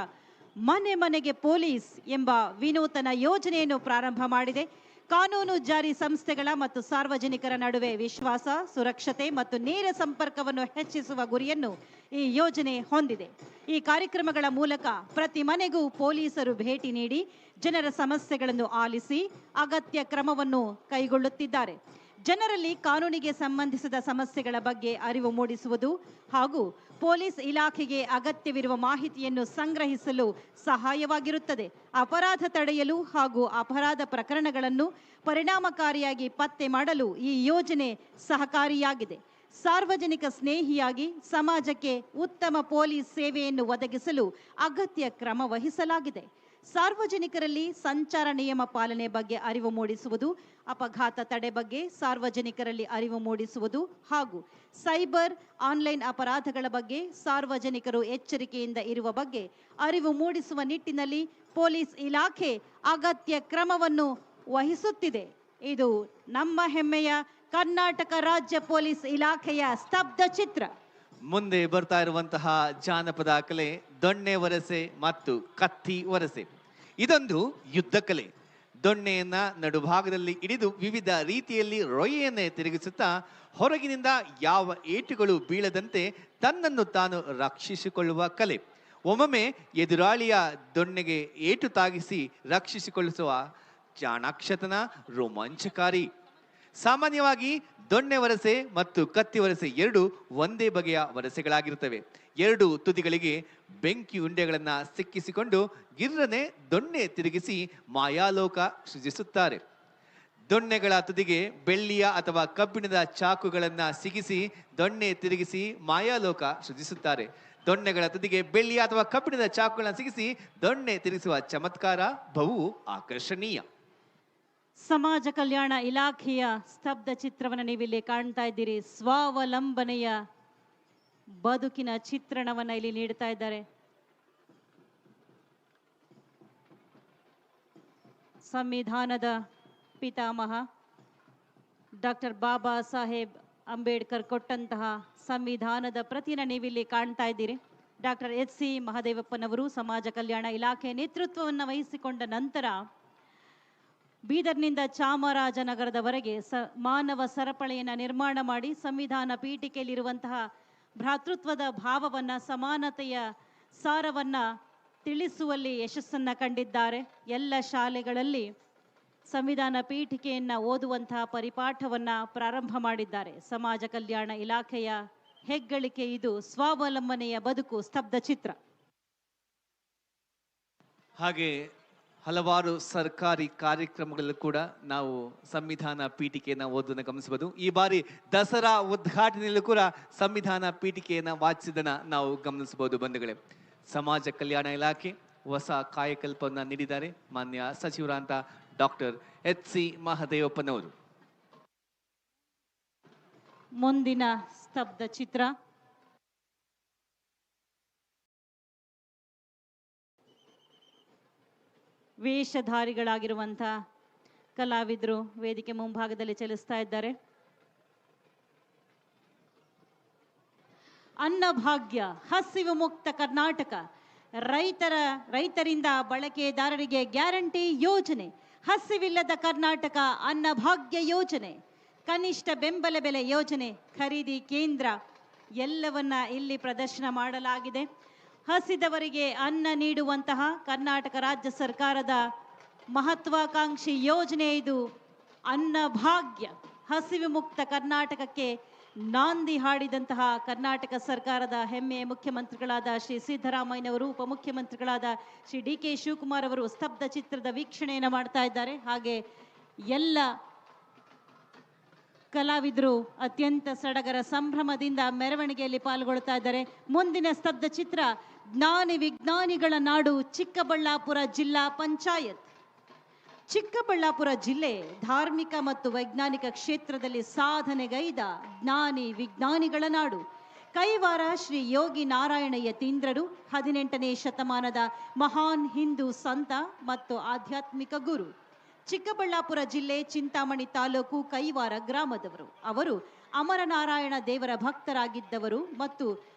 ಮನೆ ಮನೆಗೆ ಪೊಲೀಸ್ ಎಂಬ ವಿನೂತನ ಯೋಜನೆಯನ್ನು ಪ್ರಾರಂಭ ಮಾಡಿದೆ. ಕಾನೂನು ಜಾರಿ ಸಂಸ್ಥೆಗಳ ಮತ್ತು ಸಾರ್ವಜನಿಕರ ನಡುವೆ ವಿಶ್ವಾಸ, ಸುರಕ್ಷತೆ ಮತ್ತು ನೇರ ಸಂಪರ್ಕವನ್ನು ಹೆಚ್ಚಿಸುವ ಗುರಿಯನ್ನು ಈ ಯೋಜನೆ ಹೊಂದಿದೆ. ಈ ಕಾರ್ಯಕ್ರಮಗಳ ಮೂಲಕ ಪ್ರತಿ ಮನೆಗೂ ಪೊಲೀಸರು ಭೇಟಿ ನೀಡಿ ಜನರ ಸಮಸ್ಯೆಗಳನ್ನು ಆಲಿಸಿ ಅಗತ್ಯ ಕ್ರಮವನ್ನು ಕೈಗೊಳ್ಳುತ್ತಿದ್ದಾರೆ. ಜನರಲ್ಲಿ ಕಾನೂನಿಗೆ ಸಂಬಂಧಿಸಿದ ಸಮಸ್ಯೆಗಳ ಬಗ್ಗೆ ಅರಿವು ಮೂಡಿಸುವುದು ಹಾಗೂ ಪೊಲೀಸ್ ಇಲಾಖೆಗೆ ಅಗತ್ಯವಿರುವ ಮಾಹಿತಿಯನ್ನು ಸಂಗ್ರಹಿಸಲು ಸಹಾಯವಾಗಿರುತ್ತದೆ. ಅಪರಾಧ ತಡೆಯಲು ಹಾಗೂ ಅಪರಾಧ ಪ್ರಕರಣಗಳನ್ನು ಪರಿಣಾಮಕಾರಿಯಾಗಿ ಪತ್ತೆ ಮಾಡಲು ಈ ಯೋಜನೆ ಸಹಕಾರಿಯಾಗಿದೆ. ಸಾರ್ವಜನಿಕ ಸ್ನೇಹಿಯಾಗಿ ಸಮಾಜಕ್ಕೆ ಉತ್ತಮ ಪೊಲೀಸ್ ಸೇವೆಯನ್ನು ಒದಗಿಸಲು ಅಗತ್ಯ ಕ್ರಮ ವಹಿಸಲಾಗಿದೆ. ಸಾರ್ವಜನಿಕರಲ್ಲಿ ಸಂಚಾರ ನಿಯಮ ಪಾಲನೆ ಬಗ್ಗೆ ಅರಿವು ಮೂಡಿಸುವುದು, ಅಪಘಾತ ತಡೆ ಬಗ್ಗೆ ಸಾರ್ವಜನಿಕರಲ್ಲಿ ಅರಿವು ಮೂಡಿಸುವುದು ಹಾಗೂ ಸೈಬರ್ ಆನ್ಲೈನ್ ಅಪರಾಧಗಳ ಬಗ್ಗೆ ಸಾರ್ವಜನಿಕರು ಎಚ್ಚರಿಕೆಯಿಂದ ಇರುವ ಬಗ್ಗೆ ಅರಿವು ಮೂಡಿಸುವ ನಿಟ್ಟಿನಲ್ಲಿ ಪೊಲೀಸ್ ಇಲಾಖೆ ಅಗತ್ಯ ಕ್ರಮವನ್ನು ವಹಿಸುತ್ತಿದೆ. ಇದು ನಮ್ಮ ಹೆಮ್ಮೆಯ ಕರ್ನಾಟಕ ರಾಜ್ಯ ಪೊಲೀಸ್ ಇಲಾಖೆಯ ಸ್ತಬ್ಧ ಚಿತ್ರ. ಮುಂದೆ ಬರ್ತಾ ಇರುವಂತಹ ಜಾನಪದ ಕಲೆ ದೊಣ್ಣೆ ವರಸೆ ಮತ್ತು ಕತ್ತಿ ವರಸೆ. ಇದೊಂದು ಯುದ್ಧ ಕಲೆ. ದೊಣ್ಣೆಯನ್ನ ನಡುಭಾಗದಲ್ಲಿ ಹಿಡಿದು ವಿವಿಧ ರೀತಿಯಲ್ಲಿ ರೊಯ್ಯನ್ನೇ ತಿರುಗಿಸುತ್ತಾ ಹೊರಗಿನಿಂದ ಯಾವ ಏಟುಗಳು ಬೀಳದಂತೆ ತನ್ನನ್ನು ತಾನು ರಕ್ಷಿಸಿಕೊಳ್ಳುವ ಕಲೆ. ಒಮ್ಮೊಮ್ಮೆ ಎದುರಾಳಿಯ ದೊಣ್ಣೆಗೆ ಏಟು ತಾಗಿಸಿ ರಕ್ಷಿಸಿಕೊಳ್ಳಿಸುವ ಚಾಣಾಕ್ಷತನ ರೋಮಾಂಚಕಾರಿ. ಸಾಮಾನ್ಯವಾಗಿ ದೊಣ್ಣೆ ವರಸೆ ಮತ್ತು ಕತ್ತಿ ವರಸೆ ಎರಡು ಒಂದೇ ಬಗೆಯ ವರಸೆಗಳಾಗಿರುತ್ತವೆ. ಎರಡು ತುದಿಗಳಿಗೆ ಬೆಂಕಿ ಉಂಡೆಗಳನ್ನ ಸಿಕ್ಕಿಸಿಕೊಂಡು ಗಿರ್ರನೆ ದೊಣ್ಣೆ ತಿರುಗಿಸಿ ಮಾಯಾಲೋಕ ಸೃಜಿಸುತ್ತಾರೆ. ದೊಣ್ಣೆಗಳ ತುದಿಗೆ ಬೆಳ್ಳಿಯ ಅಥವಾ ಕಬ್ಬಿಣದ ಚಾಕುಗಳನ್ನ ಸಿಗಿಸಿ ದೊಣ್ಣೆ ತಿರುಗಿಸಿ ಮಾಯಾಲೋಕ ಸೃಜಿಸುತ್ತಾರೆ. ದೊಣ್ಣೆಗಳ ತುದಿಗೆ ಬೆಳ್ಳಿಯ ಅಥವಾ ಕಬ್ಬಿಣದ ಚಾಕುಗಳನ್ನ ಸಿಗಿಸಿ ದೊಣ್ಣೆ ತಿರುಗಿಸುವ ಚಮತ್ಕಾರ ಬಹು ಆಕರ್ಷಣೀಯ. ಸಮಾಜ ಕಲ್ಯಾಣ ಇಲಾಖೆಯ ಸ್ತಬ್ಧ ಚಿತ್ರವನ್ನು ನೀವಿಲ್ಲಿ ಕಾಣ್ತಾ ಇದ್ದೀರಿ. ಸ್ವಾವಲಂಬನೆಯ ಬದುಕಿನ ಚಿತ್ರಣವನ್ನ ಇಲ್ಲಿ ನೀಡ್ತಾ ಇದ್ದಾರೆ. ಸಂವಿಧಾನದ ಪಿತಾಮಹ ಡಾಕ್ಟರ್ ಬಾಬಾ ಸಾಹೇಬ್ ಅಂಬೇಡ್ಕರ್ ಕೊಟ್ಟಂತಹ ಸಂವಿಧಾನದ ಪ್ರತಿನ ನೀವಿಲ್ಲಿ ಕಾಣ್ತಾ ಇದ್ದೀರಿ. ಡಾಕ್ಟರ್ HC ಮಹದೇವಪ್ಪನವರು ಸಮಾಜ ಕಲ್ಯಾಣ ಇಲಾಖೆ ನೇತೃತ್ವವನ್ನು ವಹಿಸಿಕೊಂಡ ನಂತರ ಬೀದರ್ನಿಂದ ಚಾಮರಾಜನಗರದವರೆಗೆ ಮಾನವ ಸರಪಳಿಯನ್ನು ನಿರ್ಮಾಣ ಮಾಡಿ ಸಂವಿಧಾನ ಪೀಠಿಕೆಯಲ್ಲಿರುವಂತಹ ಭ್ರಾತೃತ್ವದ ಭಾವವನ್ನ, ಸಮಾನತೆಯ ಸಾರವನ್ನ ತಿಳಿಸುವಲ್ಲಿ ಯಶಸ್ಸನ್ನ ಕಂಡಿದ್ದಾರೆ. ಎಲ್ಲ ಶಾಲೆಗಳಲ್ಲಿ ಸಂವಿಧಾನ ಪೀಠಿಕೆಯನ್ನ ಓದುವಂತಹ ಪರಿಪಾಠವನ್ನ ಪ್ರಾರಂಭ ಮಾಡಿದ್ದಾರೆ. ಸಮಾಜ ಕಲ್ಯಾಣ ಇಲಾಖೆಯ ಹೆಗ್ಗಳಿಕೆ ಇದು. ಸ್ವಾವಲಂಬನೆಯ ಬದುಕು ಸ್ತಬ್ಧ ಚಿತ್ರ. ಹಾಗೆ ಹಲವಾರು ಸರ್ಕಾರಿ ಕಾರ್ಯಕ್ರಮಗಳಲ್ಲೂ ಕೂಡ ನಾವು ಸಂವಿಧಾನ ಪೀಠಿಕೆಯನ್ನು ಓದೋದನ್ನು ಗಮನಿಸಬಹುದು. ಈ ಬಾರಿ ದಸರಾ ಉದ್ಘಾಟನೆಯಲ್ಲೂ ಕೂಡ ಸಂವಿಧಾನ ಪೀಠಿಕೆಯನ್ನು ವಾಚಿಸಿದನ್ನ ನಾವು ಗಮನಿಸಬಹುದು. ಬಂಧುಗಳೇ, ಸಮಾಜ ಕಲ್ಯಾಣ ಇಲಾಖೆ ಹೊಸ ಕಾಯಕಲ್ಪವನ್ನು ನೀಡಿದ್ದಾರೆ ಮಾನ್ಯ ಸಚಿವರಾದಂಥ ಡಾಕ್ಟರ್ HC ಮಹದೇವಪ್ಪನವರು. ಮುಂದಿನ ಸ್ತಬ್ಧ ಚಿತ್ರ ವೇಷಧಾರಿಗಳಾಗಿರುವಂತಹ ಕಲಾವಿದರು ವೇದಿಕೆ ಮುಂಭಾಗದಲ್ಲಿ ಚಲಿಸ್ತಾ ಇದ್ದಾರೆ. ಅನ್ನಭಾಗ್ಯ, ಹಸಿವು ಮುಕ್ತ ಕರ್ನಾಟಕ, ರೈತರಿಂದ ಬಳಕೆದಾರರಿಗೆ ಗ್ಯಾರಂಟಿ ಯೋಜನೆ, ಹಸಿವಿಲ್ಲದ ಕರ್ನಾಟಕ, ಅನ್ನಭಾಗ್ಯ ಯೋಜನೆ, ಕನಿಷ್ಠ ಬೆಂಬಲ ಬೆಲೆ ಯೋಜನೆ, ಖರೀದಿ ಕೇಂದ್ರ ಎಲ್ಲವನ್ನ ಇಲ್ಲಿ ಪ್ರದರ್ಶನ ಮಾಡಲಾಗಿದೆ. ಹಸಿದವರಿಗೆ ಅನ್ನ ನೀಡುವಂತಹ ಕರ್ನಾಟಕ ರಾಜ್ಯ ಸರ್ಕಾರದ ಮಹತ್ವಾಕಾಂಕ್ಷಿ ಯೋಜನೆ ಇದು. ಅನ್ನಭಾಗ್ಯ, ಹಸಿವು ಮುಕ್ತ ಕರ್ನಾಟಕಕ್ಕೆ ನಾಂದಿ ಹಾಡಿದಂತಹ ಕರ್ನಾಟಕ ಸರ್ಕಾರದ ಹೆಮ್ಮೆಯ ಮುಖ್ಯಮಂತ್ರಿಗಳಾದ ಶ್ರೀ ಸಿದ್ದರಾಮಯ್ಯನವರು, ಉಪಮುಖ್ಯಮಂತ್ರಿಗಳಾದ ಶ್ರೀ DK ಶಿವಕುಮಾರ್ ಅವರು ಸ್ತಬ್ಧ ಚಿತ್ರದ ವೀಕ್ಷಣೆಯನ್ನು ಮಾಡ್ತಾ ಇದ್ದಾರೆ. ಹಾಗೆ ಎಲ್ಲ ಕಲಾವಿದರು ಅತ್ಯಂತ ಸಡಗರ ಸಂಭ್ರಮದಿಂದ ಮೆರವಣಿಗೆಯಲ್ಲಿ ಪಾಲ್ಗೊಳ್ತಾ ಇದ್ದಾರೆ. ಮುಂದಿನ ಸ್ತಬ್ಧ ಚಿತ್ರ ಜ್ಞಾನಿ ವಿಜ್ಞಾನಿಗಳ ನಾಡು ಚಿಕ್ಕಬಳ್ಳಾಪುರ ಜಿಲ್ಲಾ ಪಂಚಾಯತ್. ಚಿಕ್ಕಬಳ್ಳಾಪುರ ಜಿಲ್ಲೆ ಧಾರ್ಮಿಕ ಮತ್ತು ವೈಜ್ಞಾನಿಕ ಕ್ಷೇತ್ರದಲ್ಲಿ ಸಾಧನೆಗೈದ ಜ್ಞಾನಿ ವಿಜ್ಞಾನಿಗಳ ನಾಡು. ಕೈವಾರ ಶ್ರೀ ಯೋಗಿ ನಾರಾಯಣ ಯತೀಂದ್ರರು 18ನೇ ಶತಮಾನದ ಮಹಾನ್ ಹಿಂದೂ ಸಂತ ಮತ್ತು ಆಧ್ಯಾತ್ಮಿಕ ಗುರು. ಚಿಕ್ಕಬಳ್ಳಾಪುರ ಜಿಲ್ಲೆ ಚಿಂತಾಮಣಿ ತಾಲೂಕು ಕೈವಾರ ಗ್ರಾಮದವರು. ಅವರು ಅಮರನಾರಾಯಣ ದೇವರ ಭಕ್ತರಾಗಿದ್ದವರು ಮತ್ತು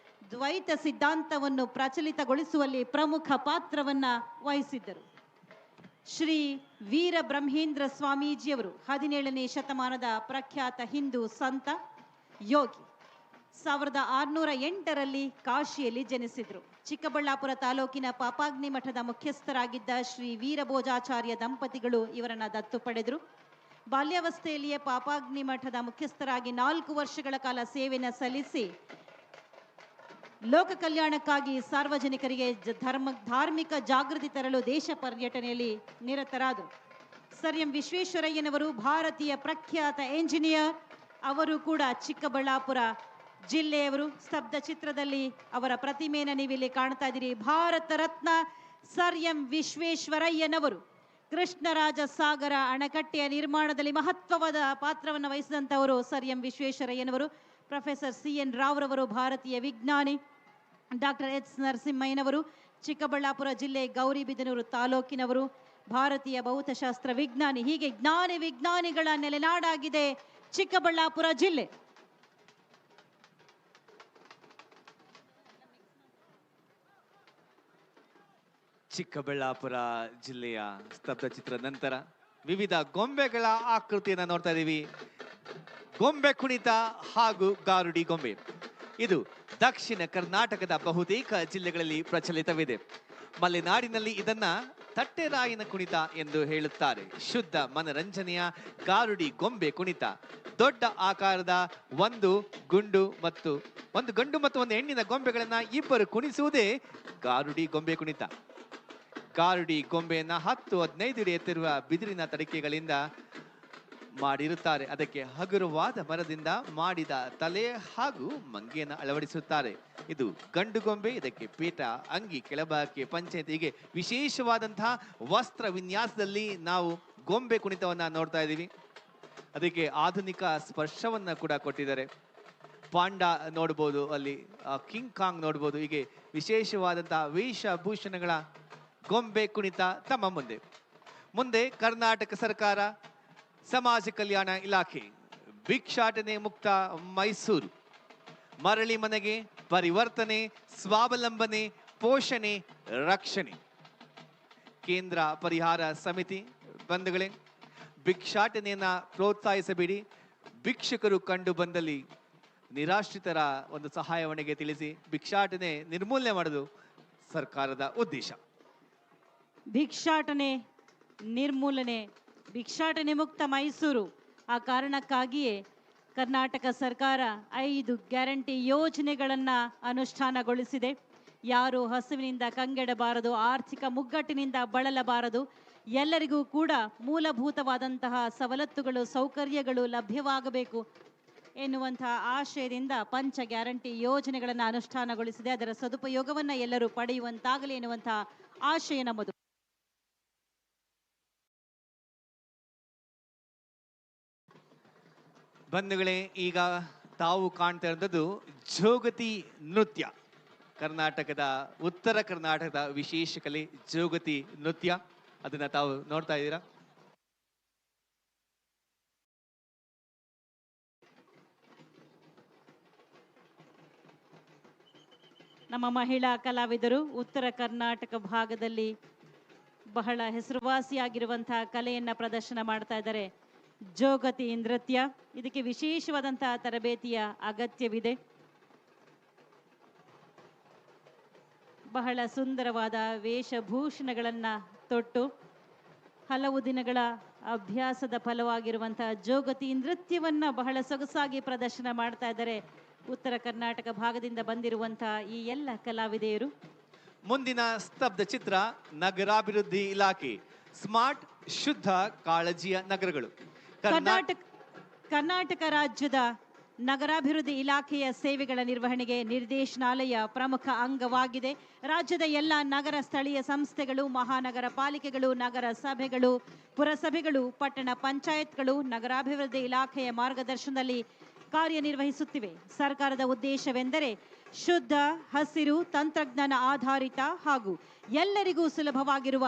ದ್ವೈತ ಸಿದ್ಧಾಂತವನ್ನು ಪ್ರಚಲಿತಗೊಳಿಸುವಲ್ಲಿ ಪ್ರಮುಖ ಪಾತ್ರವನ್ನ ವಹಿಸಿದ್ದರು. ಶ್ರೀ ವೀರ ಬ್ರಹ್ಮೇಂದ್ರ ಸ್ವಾಮೀಜಿಯವರು 17ನೇ ಶತಮಾನದ ಪ್ರಖ್ಯಾತ ಹಿಂದೂ ಸಂತ ಯೋಗಿ. 1608ರಲ್ಲಿ ಕಾಶಿಯಲ್ಲಿ ಜನಿಸಿದರು. ಚಿಕ್ಕಬಳ್ಳಾಪುರ ತಾಲೂಕಿನ ಪಾಪಾಗ್ನಿ ಮಠದ ಮುಖ್ಯಸ್ಥರಾಗಿದ್ದ ಶ್ರೀ ವೀರಭೋಜಾಚಾರ್ಯ ದಂಪತಿಗಳು ಇವರನ್ನ ದತ್ತು ಪಡೆದರು. ಬಾಲ್ಯಾವಸ್ಥೆಯಲ್ಲಿಯೇ ಪಾಪಾಗ್ನಿ ಮಠದ ಮುಖ್ಯಸ್ಥರಾಗಿ 4 ವರ್ಷಗಳ ಕಾಲ ಸೇವೆಯನ್ನು ಸಲ್ಲಿಸಿ ಲೋಕ ಕಲ್ಯಾಣಕ್ಕಾಗಿ ಸಾರ್ವಜನಿಕರಿಗೆ ಧಾರ್ಮಿಕ ಜಾಗೃತಿ ತರಲು ದೇಶ ಪರ್ಯಟನೆಯಲ್ಲಿ ನಿರತರಾದರು. ಸರ್ ಎಂ ವಿಶ್ವೇಶ್ವರಯ್ಯನವರು ಭಾರತೀಯ ಪ್ರಖ್ಯಾತ ಎಂಜಿನಿಯರ್. ಅವರು ಕೂಡ ಚಿಕ್ಕಬಳ್ಳಾಪುರ ಜಿಲ್ಲೆಯವರು. ಸ್ತಬ್ಧ ಚಿತ್ರದಲ್ಲಿ ಅವರ ಪ್ರತಿಮೆಯನ್ನು ನೀವಿಲ್ಲಿ ಕಾಣ್ತಾ ಇದ್ದೀರಿ. ಭಾರತ ರತ್ನ ಸರ್ ಎಂ ವಿಶ್ವೇಶ್ವರಯ್ಯನವರು ಕೃಷ್ಣರಾಜ ಸಾಗರ ಅಣೆಕಟ್ಟೆಯ ನಿರ್ಮಾಣದಲ್ಲಿ ಮಹತ್ವವಾದ ಪಾತ್ರವನ್ನು ವಹಿಸಿದಂಥವರು ಸರ್ ಎಂ ವಿಶ್ವೇಶ್ವರಯ್ಯನವರು. ಪ್ರೊಫೆಸರ್ CN ರಾವ್ರವರು ಭಾರತೀಯ ವಿಜ್ಞಾನಿ. ಡಾಕ್ಟರ್ H ನರಸಿಂಹಯ್ಯನವರು ಚಿಕ್ಕಬಳ್ಳಾಪುರ ಜಿಲ್ಲೆ ಗೌರಿಬಿದನೂರು ತಾಲೂಕಿನವರು, ಭಾರತೀಯ ಭೌತಶಾಸ್ತ್ರ ವಿಜ್ಞಾನಿ. ಹೀಗೆ ಜ್ಞಾನಿ ವಿಜ್ಞಾನಿಗಳ ನೆಲೆನಾಡಾಗಿದೆ ಚಿಕ್ಕಬಳ್ಳಾಪುರ ಜಿಲ್ಲೆ. ಚಿಕ್ಕಬಳ್ಳಾಪುರ ಜಿಲ್ಲೆಯ ಸ್ತಬ್ಧ ಚಿತ್ರ ನಂತರ ವಿವಿಧ ಗೊಂಬೆಗಳ ಆಕೃತಿಯನ್ನು ನೋಡ್ತಾ ಇದ್ದೀವಿ. ಗೊಂಬೆ ಕುಣಿತ ಹಾಗೂ ಗಾರುಡಿ ಗೊಂಬೆ ಇದು ದಕ್ಷಿಣ ಕರ್ನಾಟಕದ ಬಹುತೇಕ ಜಿಲ್ಲೆಗಳಲ್ಲಿ ಪ್ರಚಲಿತವಿದೆ. ಮಲೆನಾಡಿನಲ್ಲಿ ಇದನ್ನ ತಟ್ಟೆರಾಯಿನ ಕುಣಿತ ಎಂದು ಹೇಳುತ್ತಾರೆ. ಶುದ್ಧ ಮನರಂಜನೆಯ ಗಾರುಡಿ ಗೊಂಬೆ ಕುಣಿತ. ದೊಡ್ಡ ಆಕಾರದ ಒಂದು ಗಂಡು ಮತ್ತು ಒಂದು ಹೆಣ್ಣಿನ ಗೊಂಬೆಗಳನ್ನ ಇಬ್ಬರು ಕುಣಿಸುವುದೇ ಗಾರುಡಿ ಗೊಂಬೆ ಕುಣಿತ. ಗಾರುಡಿ ಗೊಂಬೆಯನ್ನ 10-15 ಅಡಿ ಎತ್ತಿರುವ ಬಿದಿರಿನ ತಡಿಕೆಗಳಿಂದ ಮಾಡಿರುತ್ತಾರೆ. ಅದಕ್ಕೆ ಹಗುರವಾದ ಮರದಿಂದ ಮಾಡಿದ ತಲೆ ಹಾಗೂ ಮಂಗೆಯನ್ನು ಅಳವಡಿಸುತ್ತಾರೆ. ಇದು ಗಂಡು ಗೊಂಬೆ. ಇದಕ್ಕೆ ಪೀಠ, ಅಂಗಿ, ಕೆಳಭಾಗಕ್ಕೆ ಪಂಚೆ, ಹೀಗೆ ವಿಶೇಷವಾದಂತಹ ವಸ್ತ್ರ ವಿನ್ಯಾಸದಲ್ಲಿ ನಾವು ಗೊಂಬೆ ಕುಣಿತವನ್ನ ನೋಡ್ತಾ ಇದ್ದೀವಿ. ಅದಕ್ಕೆ ಆಧುನಿಕ ಸ್ಪರ್ಶವನ್ನ ಕೂಡ ಕೊಟ್ಟಿದ್ದಾರೆ. ಪಾಂಡ ನೋಡ್ಬೋದು, ಅಲ್ಲಿ ಕಿಂಗ್ ಕಾಂಗ್ ನೋಡ್ಬೋದು. ಹೀಗೆ ವಿಶೇಷವಾದಂತಹ ವೇಷಭೂಷಣಗಳ ಗೊಂಬೆ ಕುಣಿತ ತಮ್ಮ ಮುಂದೆ ಕರ್ನಾಟಕ ಸರ್ಕಾರ, ಸಮಾಜ ಕಲ್ಯಾಣ ಇಲಾಖೆ, ಭಿಕ್ಷಾಟನೆ ಮುಕ್ತ ಮೈಸೂರು, ಮರಳಿ ಮನೆಗೆ ಪರಿವರ್ತನೆ, ಸ್ವಾವಲಂಬನೆ, ಪೋಷಣೆ, ರಕ್ಷಣೆ, ಕೇಂದ್ರ ಪರಿಹಾರ ಸಮಿತಿ. ಬಂಧುಗಳೇ, ಭಿಕ್ಷಾಟನೆಯನ್ನ ಪ್ರೋತ್ಸಾಹಿಸಬೇಡಿ. ಭಿಕ್ಷುಕರು ಕಂಡು ಬಂದಲ್ಲಿ ನಿರಾಶ್ರಿತರ ಒಂದು ಸಹಾಯವಾಣಿಗೆ ತಿಳಿಸಿ. ಭಿಕ್ಷಾಟನೆ ನಿರ್ಮೂಲನೆ ಮಾಡೋದು ಸರ್ಕಾರದ ಉದ್ದೇಶ. ಭಿಕ್ಷಾಟನೆ ನಿರ್ಮೂಲನೆ, ಭಿಕ್ಷಾಟನೆ ಮುಕ್ತ ಮೈಸೂರು. ಆ ಕಾರಣಕ್ಕಾಗಿಯೇ ಕರ್ನಾಟಕ ಸರ್ಕಾರ 5 ಗ್ಯಾರಂಟಿ ಯೋಜನೆಗಳನ್ನು ಅನುಷ್ಠಾನಗೊಳಿಸಿದೆ. ಯಾರು ಹಸಿವಿನಿಂದ ಕಂಗೆಡಬಾರದು, ಆರ್ಥಿಕ ಮುಗ್ಗಟ್ಟಿನಿಂದ ಬಳಲಬಾರದು, ಎಲ್ಲರಿಗೂ ಕೂಡ ಮೂಲಭೂತವಾದಂತಹ ಸವಲತ್ತುಗಳು, ಸೌಕರ್ಯಗಳು ಲಭ್ಯವಾಗಬೇಕು ಎನ್ನುವಂತಹ ಆಶಯದಿಂದ ಪಂಚ ಗ್ಯಾರಂಟಿ ಯೋಜನೆಗಳನ್ನು ಅನುಷ್ಠಾನಗೊಳಿಸಿದೆ. ಅದರ ಸದುಪಯೋಗವನ್ನು ಎಲ್ಲರೂ ಪಡೆಯುವಂತಾಗಲಿ ಎನ್ನುವಂತಹ ಆಶಯ ನಮ್ಮದು. ಬಂಧುಗಳೇ, ಈಗ ತಾವು ಕಾಣ್ತಾ ಇರೋದು ಜೋಗತಿ ನೃತ್ಯ. ಕರ್ನಾಟಕದ, ಉತ್ತರ ಕರ್ನಾಟಕದ ವಿಶೇಷ ಕಲೆ ಜೋಗತಿ ನೃತ್ಯ. ಅದನ್ನ ತಾವು ನೋಡ್ತಾ ಇದ್ದೀರಾ. ನಮ್ಮ ಮಹಿಳಾ ಕಲಾವಿದರು ಉತ್ತರ ಕರ್ನಾಟಕ ಭಾಗದಲ್ಲಿ ಬಹಳ ಹೆಸರುವಾಸಿಯಾಗಿರುವಂತಹ ಕಲೆಯನ್ನ ಪ್ರದರ್ಶನ ಮಾಡ್ತಾ ಇದ್ದಾರೆ. ಜೋಗತಿ ನೃತ್ಯ, ಇದಕ್ಕೆ ವಿಶೇಷವಾದಂತಹ ತರಬೇತಿಯ ಅಗತ್ಯವಿದೆ. ಬಹಳ ಸುಂದರವಾದ ವೇಷಭೂಷಣಗಳನ್ನ ತೊಟ್ಟು ಹಲವು ದಿನಗಳ ಅಭ್ಯಾಸದ ಫಲವಾಗಿರುವಂತಹ ಜೋಗತಿ ನೃತ್ಯವನ್ನ ಬಹಳ ಸೊಗಸಾಗಿ ಪ್ರದರ್ಶನ ಮಾಡ್ತಾ ಇದ್ದಾರೆ ಉತ್ತರ ಕರ್ನಾಟಕ ಭಾಗದಿಂದ ಬಂದಿರುವಂತಹ ಈ ಎಲ್ಲ ಕಲಾವಿದೆಯರು. ಮುಂದಿನ ಸ್ತಬ್ಧ ಚಿತ್ರ ನಗರಾಭಿವೃದ್ಧಿ ಇಲಾಖೆ, ಸ್ಮಾರ್ಟ್ ಶುದ್ಧ ಕಾಳಜಿಯ ನಗರಗಳು. ಕರ್ನಾಟಕ ರಾಜ್ಯದ ನಗರಾಭಿವೃದ್ಧಿ ಇಲಾಖೆಯ ಸೇವೆಗಳ ನಿರ್ವಹಣೆಗೆ ನಿರ್ದೇಶನಾಲಯ ಪ್ರಮುಖ ಅಂಗವಾಗಿದೆ. ರಾಜ್ಯದ ಎಲ್ಲ ನಗರ ಸ್ಥಳೀಯ ಸಂಸ್ಥೆಗಳು, ಮಹಾನಗರ ಪಾಲಿಕೆಗಳು, ನಗರ ಸಭೆಗಳು, ಪುರಸಭೆಗಳು, ಪಟ್ಟಣ ಪಂಚಾಯತ್ಗಳು ನಗರಾಭಿವೃದ್ಧಿ ಇಲಾಖೆಯ ಮಾರ್ಗದರ್ಶನದಲ್ಲಿ ಕಾರ್ಯನಿರ್ವಹಿಸುತ್ತಿವೆ. ಸರ್ಕಾರದ ಉದ್ದೇಶವೆಂದರೆ ಶುದ್ಧ, ಹಸಿರು, ತಂತ್ರಜ್ಞಾನ ಆಧಾರಿತ ಹಾಗೂ ಎಲ್ಲರಿಗೂ ಸುಲಭವಾಗಿರುವ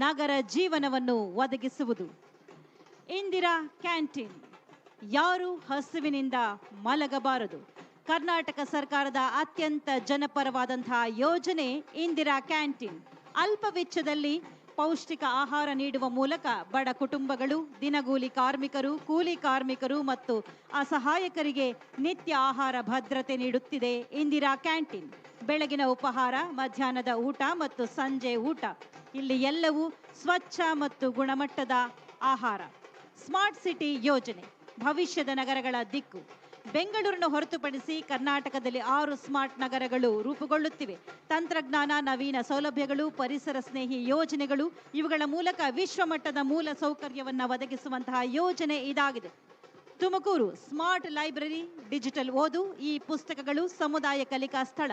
ನಗರ ಜೀವನವನ್ನು ಒದಗಿಸುವುದು. ಇಂದಿರಾ ಕ್ಯಾಂಟೀನ್, ಯಾರು ಹಸಿವಿನಿಂದ ಮಲಗಬಾರದು. ಕರ್ನಾಟಕ ಸರ್ಕಾರದ ಅತ್ಯಂತ ಜನಪರವಾದಂತಹ ಯೋಜನೆ ಇಂದಿರಾ ಕ್ಯಾಂಟೀನ್. ಅಲ್ಪ ವೆಚ್ಚದಲ್ಲಿ ಪೌಷ್ಟಿಕ ಆಹಾರ ನೀಡುವ ಮೂಲಕ ಬಡ ಕುಟುಂಬಗಳು, ದಿನಗೂಲಿ ಕಾರ್ಮಿಕರು, ಕೂಲಿ ಕಾರ್ಮಿಕರು ಮತ್ತು ಅಸಹಾಯಕರಿಗೆ ನಿತ್ಯ ಆಹಾರ ಭದ್ರತೆ ನೀಡುತ್ತಿದೆ ಇಂದಿರಾ ಕ್ಯಾಂಟೀನ್. ಬೆಳಗಿನ ಉಪಹಾರ, ಮಧ್ಯಾಹ್ನದ ಊಟ ಮತ್ತು ಸಂಜೆ ಊಟ, ಇಲ್ಲಿ ಎಲ್ಲವೂ ಸ್ವಚ್ಛ ಮತ್ತು ಗುಣಮಟ್ಟದ ಆಹಾರ. ಸ್ಮಾರ್ಟ್ ಸಿಟಿ ಯೋಜನೆ, ಭವಿಷ್ಯದ ನಗರಗಳ ದಿಕ್ಕು. ಬೆಂಗಳೂರನ್ನು ಹೊರತುಪಡಿಸಿ ಕರ್ನಾಟಕದಲ್ಲಿ 6 ಸ್ಮಾರ್ಟ್ ನಗರಗಳು ರೂಪುಗೊಳ್ಳುತ್ತಿವೆ. ತಂತ್ರಜ್ಞಾನ, ನವೀನ ಸೌಲಭ್ಯಗಳು, ಪರಿಸರ ಸ್ನೇಹಿ ಯೋಜನೆಗಳು, ಇವುಗಳ ಮೂಲಕ ವಿಶ್ವಮಟ್ಟದ ಮೂಲ ಸೌಕರ್ಯವನ್ನು ಒದಗಿಸುವಂತಹ ಯೋಜನೆ ಇದಾಗಿದೆ. ತುಮಕೂರು ಸ್ಮಾರ್ಟ್ ಲೈಬ್ರರಿ, ಡಿಜಿಟಲ್ ಓದು, ಈ ಪುಸ್ತಕಗಳು, ಸಮುದಾಯ ಕಲಿಕಾ ಸ್ಥಳ.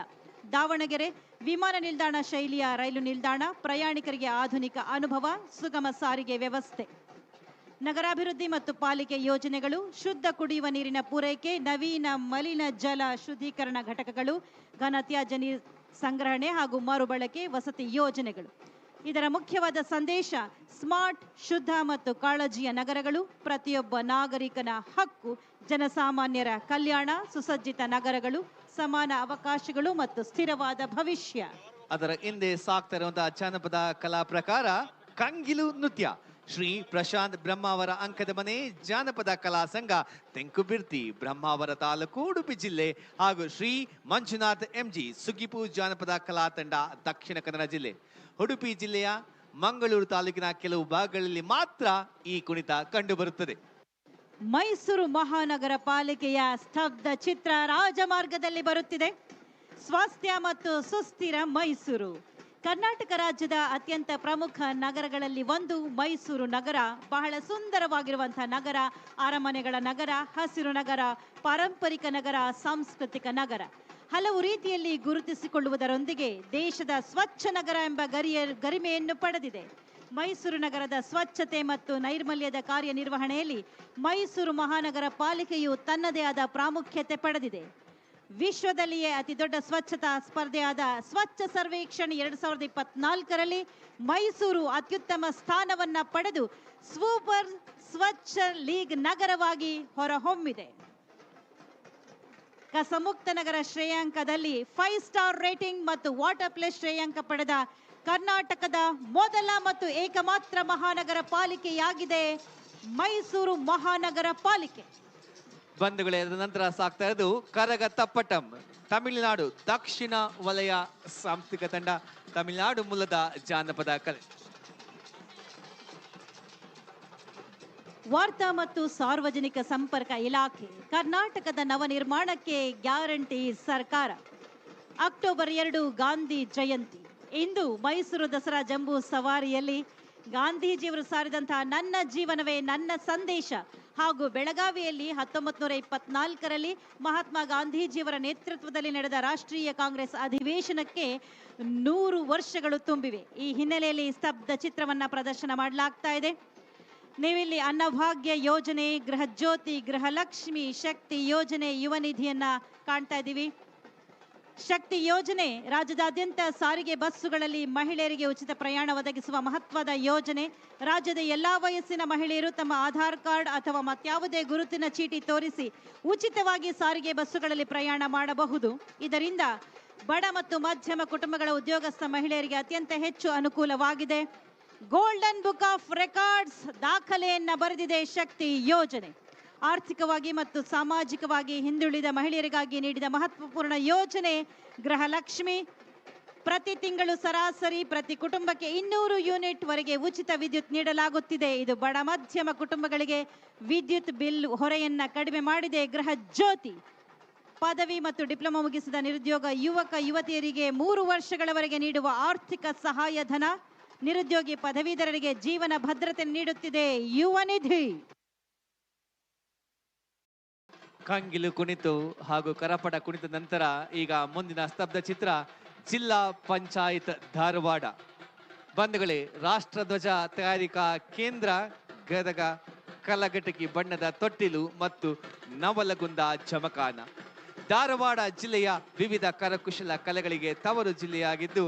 ದಾವಣಗೆರೆ ವಿಮಾನ ನಿಲ್ದಾಣ ಶೈಲಿಯ ರೈಲು ನಿಲ್ದಾಣ, ಪ್ರಯಾಣಿಕರಿಗೆ ಆಧುನಿಕ ಅನುಭವ, ಸುಗಮ ಸಾರಿಗೆ ವ್ಯವಸ್ಥೆ. ನಗರಾಭಿವೃದ್ಧಿ ಮತ್ತು ಪಾಲಿಕೆ ಯೋಜನೆಗಳು, ಶುದ್ಧ ಕುಡಿಯುವ ನೀರಿನ ಪೂರೈಕೆ, ನವೀನ ಮಲಿನ ಜಲ ಶುದ್ಧೀಕರಣ ಘಟಕಗಳು, ಘನತ್ಯಾಜ್ಯ ನೀರು ಸಂಗ್ರಹಣೆ ಹಾಗೂ ಮರುಬಳಕೆ, ವಸತಿ ಯೋಜನೆಗಳು. ಇದರ ಮುಖ್ಯವಾದ ಸಂದೇಶ ಸ್ಮಾರ್ಟ್, ಶುದ್ಧ ಮತ್ತು ಕಾಳಜಿಯ ನಗರಗಳು ಪ್ರತಿಯೊಬ್ಬ ನಾಗರಿಕನ ಹಕ್ಕು, ಜನಸಾಮಾನ್ಯರ ಕಲ್ಯಾಣ, ಸುಸಜ್ಜಿತ ನಗರಗಳು, ಸಮಾನ ಅವಕಾಶಗಳು ಮತ್ತು ಸ್ಥಿರವಾದ ಭವಿಷ್ಯ. ಅದರ ಹಿಂದೆ ಸಾಕ್ತಾ ಇರುವಂತಹ ಜಾನಪದ ಕಲಾ ಪ್ರಕಾರ ಕಂಗಿಲು ನೃತ್ಯ. ಶ್ರೀ ಪ್ರಶಾಂತ್ ಬ್ರಹ್ಮಾವರ ಅಂಕದ ಮನೆ ಜಾನಪದ ಕಲಾ ಸಂಘ, ತೆಂಕುಬಿರ್ತಿ, ಬ್ರಹ್ಮಾವರ ತಾಲೂಕು, ಉಡುಪಿ ಜಿಲ್ಲೆ ಹಾಗೂ ಶ್ರೀ ಮಂಜುನಾಥ್ ಎಂಜಿ ಸುಗ್ಗಿಪು ಜಾನಪದ ಕಲಾ ತಂಡ, ದಕ್ಷಿಣ ಕನ್ನಡ ಜಿಲ್ಲೆ. ಉಡುಪಿ ಜಿಲ್ಲೆಯ ಮಂಗಳೂರು ತಾಲೂಕಿನ ಕೆಲವು ಭಾಗಗಳಲ್ಲಿ ಮಾತ್ರ ಈ ಕುಣಿತ ಕಂಡುಬರುತ್ತದೆ. ಮೈಸೂರು ಮಹಾನಗರ ಪಾಲಿಕೆಯ ಸ್ತಬ್ಧ ಚಿತ್ರ ರಾಜಮಾರ್ಗದಲ್ಲಿ ಬರುತ್ತಿದೆ. ಸ್ವಾಸ್ಥ್ಯ ಮತ್ತು ಸುಸ್ಥಿರ ಮೈಸೂರು. ಕರ್ನಾಟಕ ರಾಜ್ಯದ ಅತ್ಯಂತ ಪ್ರಮುಖ ನಗರಗಳಲ್ಲಿ ಒಂದು ಮೈಸೂರು ನಗರ. ಬಹಳ ಸುಂದರವಾಗಿರುವಂತಹ ನಗರ, ಅರಮನೆಗಳ ನಗರ, ಹಸಿರು ನಗರ, ಪಾರಂಪರಿಕ ನಗರ, ಸಾಂಸ್ಕೃತಿಕ ನಗರ. ಹಲವು ರೀತಿಯಲ್ಲಿ ಗುರುತಿಸಿಕೊಳ್ಳುವುದರೊಂದಿಗೆ ದೇಶದ ಸ್ವಚ್ಛ ನಗರ ಎಂಬ ಗರಿಮೆಯನ್ನು ಪಡೆದಿದೆ. ಮೈಸೂರು ನಗರದ ಸ್ವಚ್ಛತೆ ಮತ್ತು ನೈರ್ಮಲ್ಯದ ಕಾರ್ಯನಿರ್ವಹಣೆಯಲ್ಲಿ ಮೈಸೂರು ಮಹಾನಗರ ಪಾಲಿಕೆಯು ತನ್ನದೇ ಆದ ಪ್ರಾಮುಖ್ಯತೆ ಪಡೆದಿದೆ. ವಿಶ್ವದಲ್ಲಿಯೇ ಅತಿ ದೊಡ್ಡ ಸ್ವಚ್ಛತಾ ಸ್ಪರ್ಧೆಯಾದ ಸ್ವಚ್ಛ ಸರ್ವೇಕ್ಷಣ್ 2024ರಲ್ಲಿ ಮೈಸೂರು ಅತ್ಯುತ್ತಮ ಸ್ಥಾನವನ್ನ ಪಡೆದು ಸೂಪರ್ ಸ್ವಚ್ಛ ಲೀಗ್ ನಗರವಾಗಿ ಹೊರಹೊಮ್ಮಿದೆ. ಕಸಮುಕ್ತ ನಗರ ಶ್ರೇಯಾಂಕದಲ್ಲಿ 5 ಸ್ಟಾರ್ ರೇಟಿಂಗ್ ಮತ್ತು ವಾಟರ್ ಪ್ಲಸ್ ಶ್ರೇಯಾಂಕ ಪಡೆದ ಕರ್ನಾಟಕದ ಮೊದಲ ಮತ್ತು ಏಕಮಾತ್ರ ಮಹಾನಗರ ಪಾಲಿಕೆಯಾಗಿದೆ ಮೈಸೂರು ಮಹಾನಗರ ಪಾಲಿಕೆ. ಬಂಧುಗಳೇ, ಅದರ ನಂತರ ಸಾಕ್ತಾ ಇರೋದು ಕರಗತಪ್ಪಟಂ. ತಮಿಳುನಾಡು ದಕ್ಷಿಣ ವಲಯ ಸಾಂಸ್ಕೃತಿಕ ತಂಡ, ತಮಿಳುನಾಡು ಮೂಲದ ಜಾನಪದ ಕಲೆ. ವಾರ್ತಾ ಮತ್ತು ಸಾರ್ವಜನಿಕ ಸಂಪರ್ಕ ಇಲಾಖೆ ಕರ್ನಾಟಕದ ನವನಿರ್ಮಾಣಕ್ಕೆ ಗ್ಯಾರಂಟಿ ಸರ್ಕಾರ. ಅಕ್ಟೋಬರ್ 2 ಗಾಂಧಿ ಜಯಂತಿ. ಇಂದು ಮೈಸೂರು ದಸರಾ ಜಂಬೂ ಸವಾರಿಯಲ್ಲಿ ಗಾಂಧೀಜಿಯವರು ಸಾರಿದಂತಹ ನನ್ನ ಜೀವನವೇ ನನ್ನ ಸಂದೇಶ ಹಾಗೂ ಬೆಳಗಾವಿಯಲ್ಲಿ 1924ರಲ್ಲಿ ಮಹಾತ್ಮ ಗಾಂಧೀಜಿಯವರ ನೇತೃತ್ವದಲ್ಲಿ ನಡೆದ ರಾಷ್ಟ್ರೀಯ ಕಾಂಗ್ರೆಸ್ ಅಧಿವೇಶನಕ್ಕೆ 100 ವರ್ಷಗಳು ತುಂಬಿವೆ. ಈ ಹಿನ್ನೆಲೆಯಲ್ಲಿ ಸ್ತಬ್ಧ ಚಿತ್ರವನ್ನ ಪ್ರದರ್ಶನ ಮಾಡಲಾಗ್ತಾ ಇದೆ. ನೀವಿಲ್ಲಿ ಅನ್ನಭಾಗ್ಯ ಯೋಜನೆ, ಗೃಹ ಜ್ಯೋತಿ, ಗೃಹಲಕ್ಷ್ಮಿ, ಶಕ್ತಿ ಯೋಜನೆ, ಯುವ ನಿಧಿಯನ್ನ ಕಾಣ್ತಾ ಇದ್ದೀವಿ. ಶಕ್ತಿ ಯೋಜನೆ ರಾಜ್ಯದಾದ್ಯಂತ ಸಾರಿಗೆ ಬಸ್ಸುಗಳಲ್ಲಿ ಮಹಿಳೆಯರಿಗೆ ಉಚಿತ ಪ್ರಯಾಣ ಒದಗಿಸುವ ಮಹತ್ವದ ಯೋಜನೆ. ರಾಜ್ಯದ ಎಲ್ಲಾ ವಯಸ್ಸಿನ ಮಹಿಳೆಯರು ತಮ್ಮ ಆಧಾರ್ ಕಾರ್ಡ್ ಅಥವಾ ಮತ್ಯಾವುದೇ ಗುರುತಿನ ಚೀಟಿ ತೋರಿಸಿ ಉಚಿತವಾಗಿ ಸಾರಿಗೆ ಬಸ್ಸುಗಳಲ್ಲಿ ಪ್ರಯಾಣ ಮಾಡಬಹುದು. ಇದರಿಂದ ಬಡ ಮತ್ತು ಮಧ್ಯಮ ಕುಟುಂಬಗಳ ಉದ್ಯೋಗಸ್ಥ ಮಹಿಳೆಯರಿಗೆ ಅತ್ಯಂತ ಹೆಚ್ಚು ಅನುಕೂಲವಾಗಿದೆ. ಗೋಲ್ಡನ್ ಬುಕ್ ಆಫ್ ರೆಕಾರ್ಡ್ಸ್ ದಾಖಲೆಯನ್ನ ಬರೆದಿದೆ ಶಕ್ತಿ ಯೋಜನೆ. ಆರ್ಥಿಕವಾಗಿ ಮತ್ತು ಸಾಮಾಜಿಕವಾಗಿ ಹಿಂದುಳಿದ ಮಹಿಳೆಯರಿಗಾಗಿ ನೀಡಿದ ಮಹತ್ವಪೂರ್ಣ ಯೋಜನೆ ಗೃಹಲಕ್ಷ್ಮಿ. ಪ್ರತಿ ತಿಂಗಳು ಸರಾಸರಿ ಪ್ರತಿ ಕುಟುಂಬಕ್ಕೆ 200 ಯೂನಿಟ್ ವರೆಗೆ ಉಚಿತ ವಿದ್ಯುತ್ ನೀಡಲಾಗುತ್ತಿದೆ. ಇದು ಬಡ ಮಧ್ಯಮ ಕುಟುಂಬಗಳಿಗೆ ವಿದ್ಯುತ್ ಬಿಲ್ ಹೊರೆಯನ್ನ ಕಡಿಮೆ ಮಾಡಿದೆ. ಗೃಹ ಜ್ಯೋತಿ ಪದವಿ ಮತ್ತು ಡಿಪ್ಲೊಮಾ ಮುಗಿಸಿದ ನಿರುದ್ಯೋಗ ಯುವಕ ಯುವತಿಯರಿಗೆ 3 ವರ್ಷಗಳವರೆಗೆ ನೀಡುವ ಆರ್ಥಿಕ ಸಹಾಯಧನ. ನಿರುದ್ಯೋಗಿ ಪದವೀಧರರಿಗೆ ಜೀವನ ಭದ್ರತೆ ನೀಡುತ್ತಿದೆ ಯುವ ನಿಧಿ. ಕಂಗಿಲು ಕುಣಿತು ಹಾಗೂ ಕರಪಟ ಕುಣಿತ ನಂತರ ಈಗ ಮುಂದಿನ ಸ್ತಬ್ಧ ಚಿತ್ರ ಜಿಲ್ಲಾ ಪಂಚಾಯತ್ ಧಾರವಾಡ. ಬಂಧುಗಳೇ, ರಾಷ್ಟ್ರಧ್ವಜ ತಯಾರಿಕಾ ಕೇಂದ್ರ ಗದಗ, ಕಲಘಟಕಿ ಬಣ್ಣದ ತೊಟ್ಟಿಲು ಮತ್ತು ನವಲಗುಂದ ಜಮಖಾನ. ಧಾರವಾಡ ಜಿಲ್ಲೆಯ ವಿವಿಧ ಕರಕುಶಲ ಕಲೆಗಳಿಗೆ ತವರು ಜಿಲ್ಲೆಯಾಗಿದ್ದು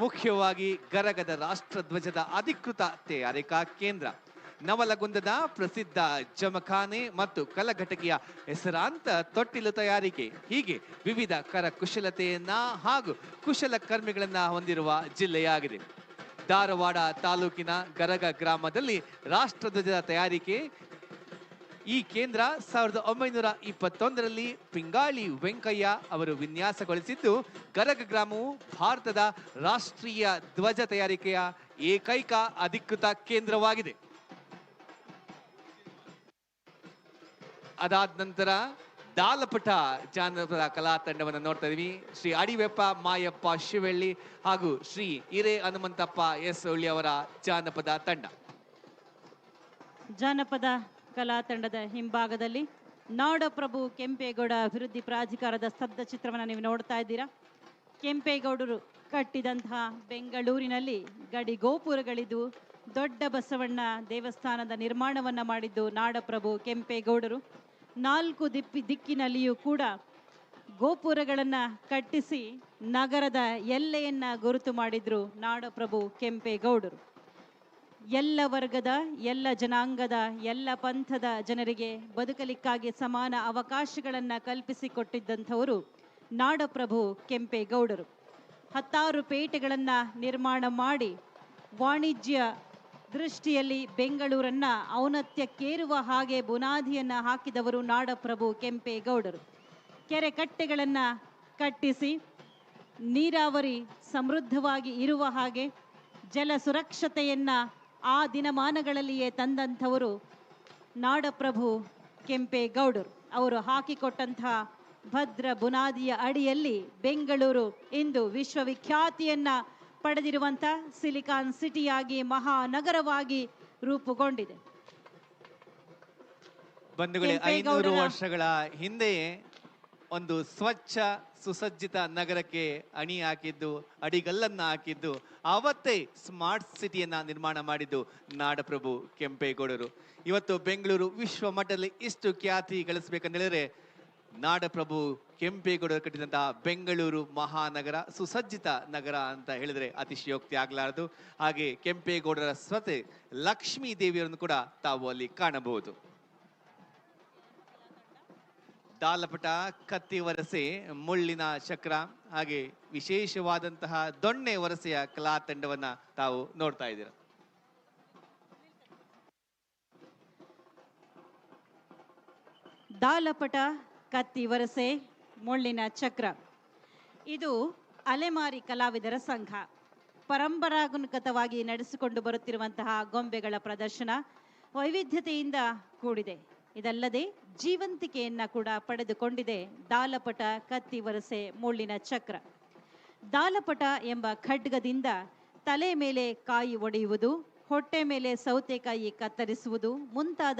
ಮುಖ್ಯವಾಗಿ ಗರಗದ ರಾಷ್ಟ್ರಧ್ವಜದ ಅಧಿಕೃತ ತಯಾರಿಕಾ ಕೇಂದ್ರ, ನವಲಗುಂದದ ಪ್ರಸಿದ್ಧ ಜಮಖಾನೆ ಮತ್ತು ಕಲಘಟಕಿಯ ಹೆಸರಾಂತ ತೊಟ್ಟಿಲು ತಯಾರಿಕೆ. ಹೀಗೆ ವಿವಿಧ ಕರಕುಶಲತೆಯನ್ನ ಹಾಗೂ ಕುಶಲಕರ್ಮಿಗಳನ್ನ ಹೊಂದಿರುವ ಜಿಲ್ಲೆಯಾಗಿದೆ. ಧಾರವಾಡ ತಾಲೂಕಿನ ಗರಗ ಗ್ರಾಮದಲ್ಲಿ ರಾಷ್ಟ್ರಧ್ವಜದ ತಯಾರಿಕೆ ಈ ಕೇಂದ್ರ 1921ರಲ್ಲಿ ಪಿಂಗಾಳಿ ವೆಂಕಯ್ಯ ಅವರು ವಿನ್ಯಾಸಗೊಳಿಸಿದ್ದು, ಗರಗ ಗ್ರಾಮವು ಭಾರತದ ರಾಷ್ಟ್ರೀಯ ಧ್ವಜ ತಯಾರಿಕೆಯ ಏಕೈಕ ಅಧಿಕೃತ ಕೇಂದ್ರವಾಗಿದೆ. ಅದಾದ ನಂತರ ದಾಲಪಟ ಜಾನಪದ ಕಲಾ ತಂಡವನ್ನು ನೋಡ್ತಾ ಇದೀವಿ. ಶ್ರೀ ಅಡಿವೆಪ್ಪ ಮಾಯಪ್ಪ ಶಿವಳ್ಳಿ ಹಾಗೂ ಶ್ರೀ ಹಿರೇ ಹನುಮಂತಪ್ಪ ಎಸ್ ಒಳ್ಳಿ ಅವರ ಜಾನಪದ ತಂಡ. ಜಾನಪದ ಕಲಾ ತಂಡದ ಹಿಂಭಾಗದಲ್ಲಿ ನಾಡಪ್ರಭು ಕೆಂಪೇಗೌಡ ಅಭಿವೃದ್ಧಿ ಪ್ರಾಧಿಕಾರದ ಸ್ತಬ್ಧ ಚಿತ್ರವನ್ನು ನೀವು ನೋಡ್ತಾ ಇದ್ದೀರಾ. ಕೆಂಪೇಗೌಡರು ಕಟ್ಟಿದಂತಹ ಬೆಂಗಳೂರಿನಲ್ಲಿ ಗಡಿ ಗೋಪುರಗಳಿದ್ದು ದೊಡ್ಡ ಬಸವಣ್ಣ ದೇವಸ್ಥಾನದ ನಿರ್ಮಾಣವನ್ನ ಮಾಡಿದ್ದು ನಾಡಪ್ರಭು ಕೆಂಪೇಗೌಡರು. 4 ದಿಕ್ಕಿನಲ್ಲಿಯೂ ಕೂಡ ಗೋಪುರಗಳನ್ನ ಕಟ್ಟಿಸಿ ನಗರದ ಎಲ್ಲೆಯನ್ನ ಗುರುತು ಮಾಡಿದ್ರು ನಾಡಪ್ರಭು ಕೆಂಪೇಗೌಡರು. ಎಲ್ಲ ವರ್ಗದ, ಎಲ್ಲ ಜನಾಂಗದ, ಎಲ್ಲ ಪಂಥದ ಜನರಿಗೆ ಬದುಕಲಿಕ್ಕಾಗಿ ಸಮಾನ ಅವಕಾಶಗಳನ್ನು ಕಲ್ಪಿಸಿಕೊಟ್ಟಿದ್ದಂಥವರು ನಾಡಪ್ರಭು ಕೆಂಪೇಗೌಡರು. 10 ಪೇಟೆಗಳನ್ನು ನಿರ್ಮಾಣ ಮಾಡಿ ವಾಣಿಜ್ಯ ದೃಷ್ಟಿಯಲ್ಲಿ ಬೆಂಗಳೂರನ್ನ ಔನ್ನತ್ಯಕ್ಕೇರುವ ಹಾಗೆ ಬುನಾದಿಯನ್ನ ಹಾಕಿದವರು ನಾಡಪ್ರಭು ಕೆಂಪೇಗೌಡರು. ಕೆರೆ ಕಟ್ಟೆಗಳನ್ನು ಕಟ್ಟಿಸಿ ನೀರಾವರಿ ಸಮೃದ್ಧವಾಗಿ ಇರುವ ಹಾಗೆ, ಜಲ ಸುರಕ್ಷತೆಯನ್ನ ಆ ದಿನಮಾನಗಳಲ್ಲಿಯೇ ತಂದಂಥವರು ನಾಡಪ್ರಭು ಕೆಂಪೇಗೌಡರು. ಅವರು ಹಾಕಿಕೊಟ್ಟಂತಹ ಭದ್ರ ಬುನಾದಿಯ ಅಡಿಯಲ್ಲಿ ಬೆಂಗಳೂರು ಇಂದು ವಿಶ್ವವಿಖ್ಯಾತಿಯನ್ನ ಪಡೆದಿರುವಂಥ ಸಿಲಿಕಾನ್ ಸಿಟಿಯಾಗಿ ಮಹಾನಗರವಾಗಿ ರೂಪುಗೊಂಡಿದೆ. ಬಂಧುಗಳೇ, 500 ವರ್ಷಗಳ ಹಿಂದೆಯೇ ಒಂದು ಸ್ವಚ್ಛ ಸುಸಜ್ಜಿತ ನಗರಕ್ಕೆ ಅಣಿ ಹಾಕಿದ್ದು, ಅಡಿಗಲ್ಲನ್ನ ಹಾಕಿದ್ದು, ಆವತ್ತೇ ಸ್ಮಾರ್ಟ್ ಸಿಟಿಯನ್ನ ನಿರ್ಮಾಣ ಮಾಡಿದ್ದು ನಾಡಪ್ರಭು ಕೆಂಪೇಗೌಡರು. ಇವತ್ತು ಬೆಂಗಳೂರು ವಿಶ್ವ ಮಟ್ಟದಲ್ಲಿ ಇಷ್ಟು ಖ್ಯಾತಿ ಗಳಿಸಬೇಕಂತ ನಾಡಪ್ರಭು ಕೆಂಪೇಗೌಡರು ಕಟ್ಟಿದಂತಹ ಬೆಂಗಳೂರು ಮಹಾನಗರ, ಸುಸಜ್ಜಿತ ನಗರ ಅಂತ ಹೇಳಿದ್ರೆ ಅತಿಶಯೋಕ್ತಿ ಆಗಲಾರದು. ಹಾಗೆ ಕೆಂಪೇಗೌಡರ ಸ್ವತೆ ಲಕ್ಷ್ಮೀ ದೇವಿಯರನ್ನು ಕೂಡ ತಾವು ಅಲ್ಲಿ ಕಾಣಬಹುದು. ದಾಲಪಟ, ಕತ್ತಿ ವರಸೆ, ಮುಳ್ಳಿನ ಚಕ್ರ ಹಾಗೆ ವಿಶೇಷವಾದಂತಹ ದೊಣ್ಣೆ ವರಸೆಯ ಕಲಾ ತಂಡವನ್ನ ತಾವು ನೋಡ್ತಾ ಇದ್ದೀರ. ದಾಲಪಟ, ಕತ್ತಿ ವರಸೆ, ಮುಳ್ಳಿನ ಚಕ್ರ ಇದು ಅಲೆಮಾರಿ ಕಲಾವಿದರ ಸಂಘ. ಪರಂಪರಾಗತವಾಗಿ ನಡೆಸಿಕೊಂಡು ಬರುತ್ತಿರುವಂತಹ ಗೊಂಬೆಗಳ ಪ್ರದರ್ಶನ ವೈವಿಧ್ಯತೆಯಿಂದ ಕೂಡಿದೆ. ಇದಲ್ಲದೆ ಜೀವಂತಿಕೆಯನ್ನ ಕೂಡ ಪಡೆದುಕೊಂಡಿದೆ ದಾಲಪಟ, ಕತ್ತಿ ವರಸೆ, ಮುಳ್ಳಿನ ಚಕ್ರ. ದಾಲಪಟ ಎಂಬ ಖಡ್ಗದಿಂದ ತಲೆ ಮೇಲೆ ಕಾಯಿ ಒಡೆಯುವುದು, ಹೊಟ್ಟೆ ಮೇಲೆ ಸೌತೆಕಾಯಿ ಕತ್ತರಿಸುವುದು ಮುಂತಾದ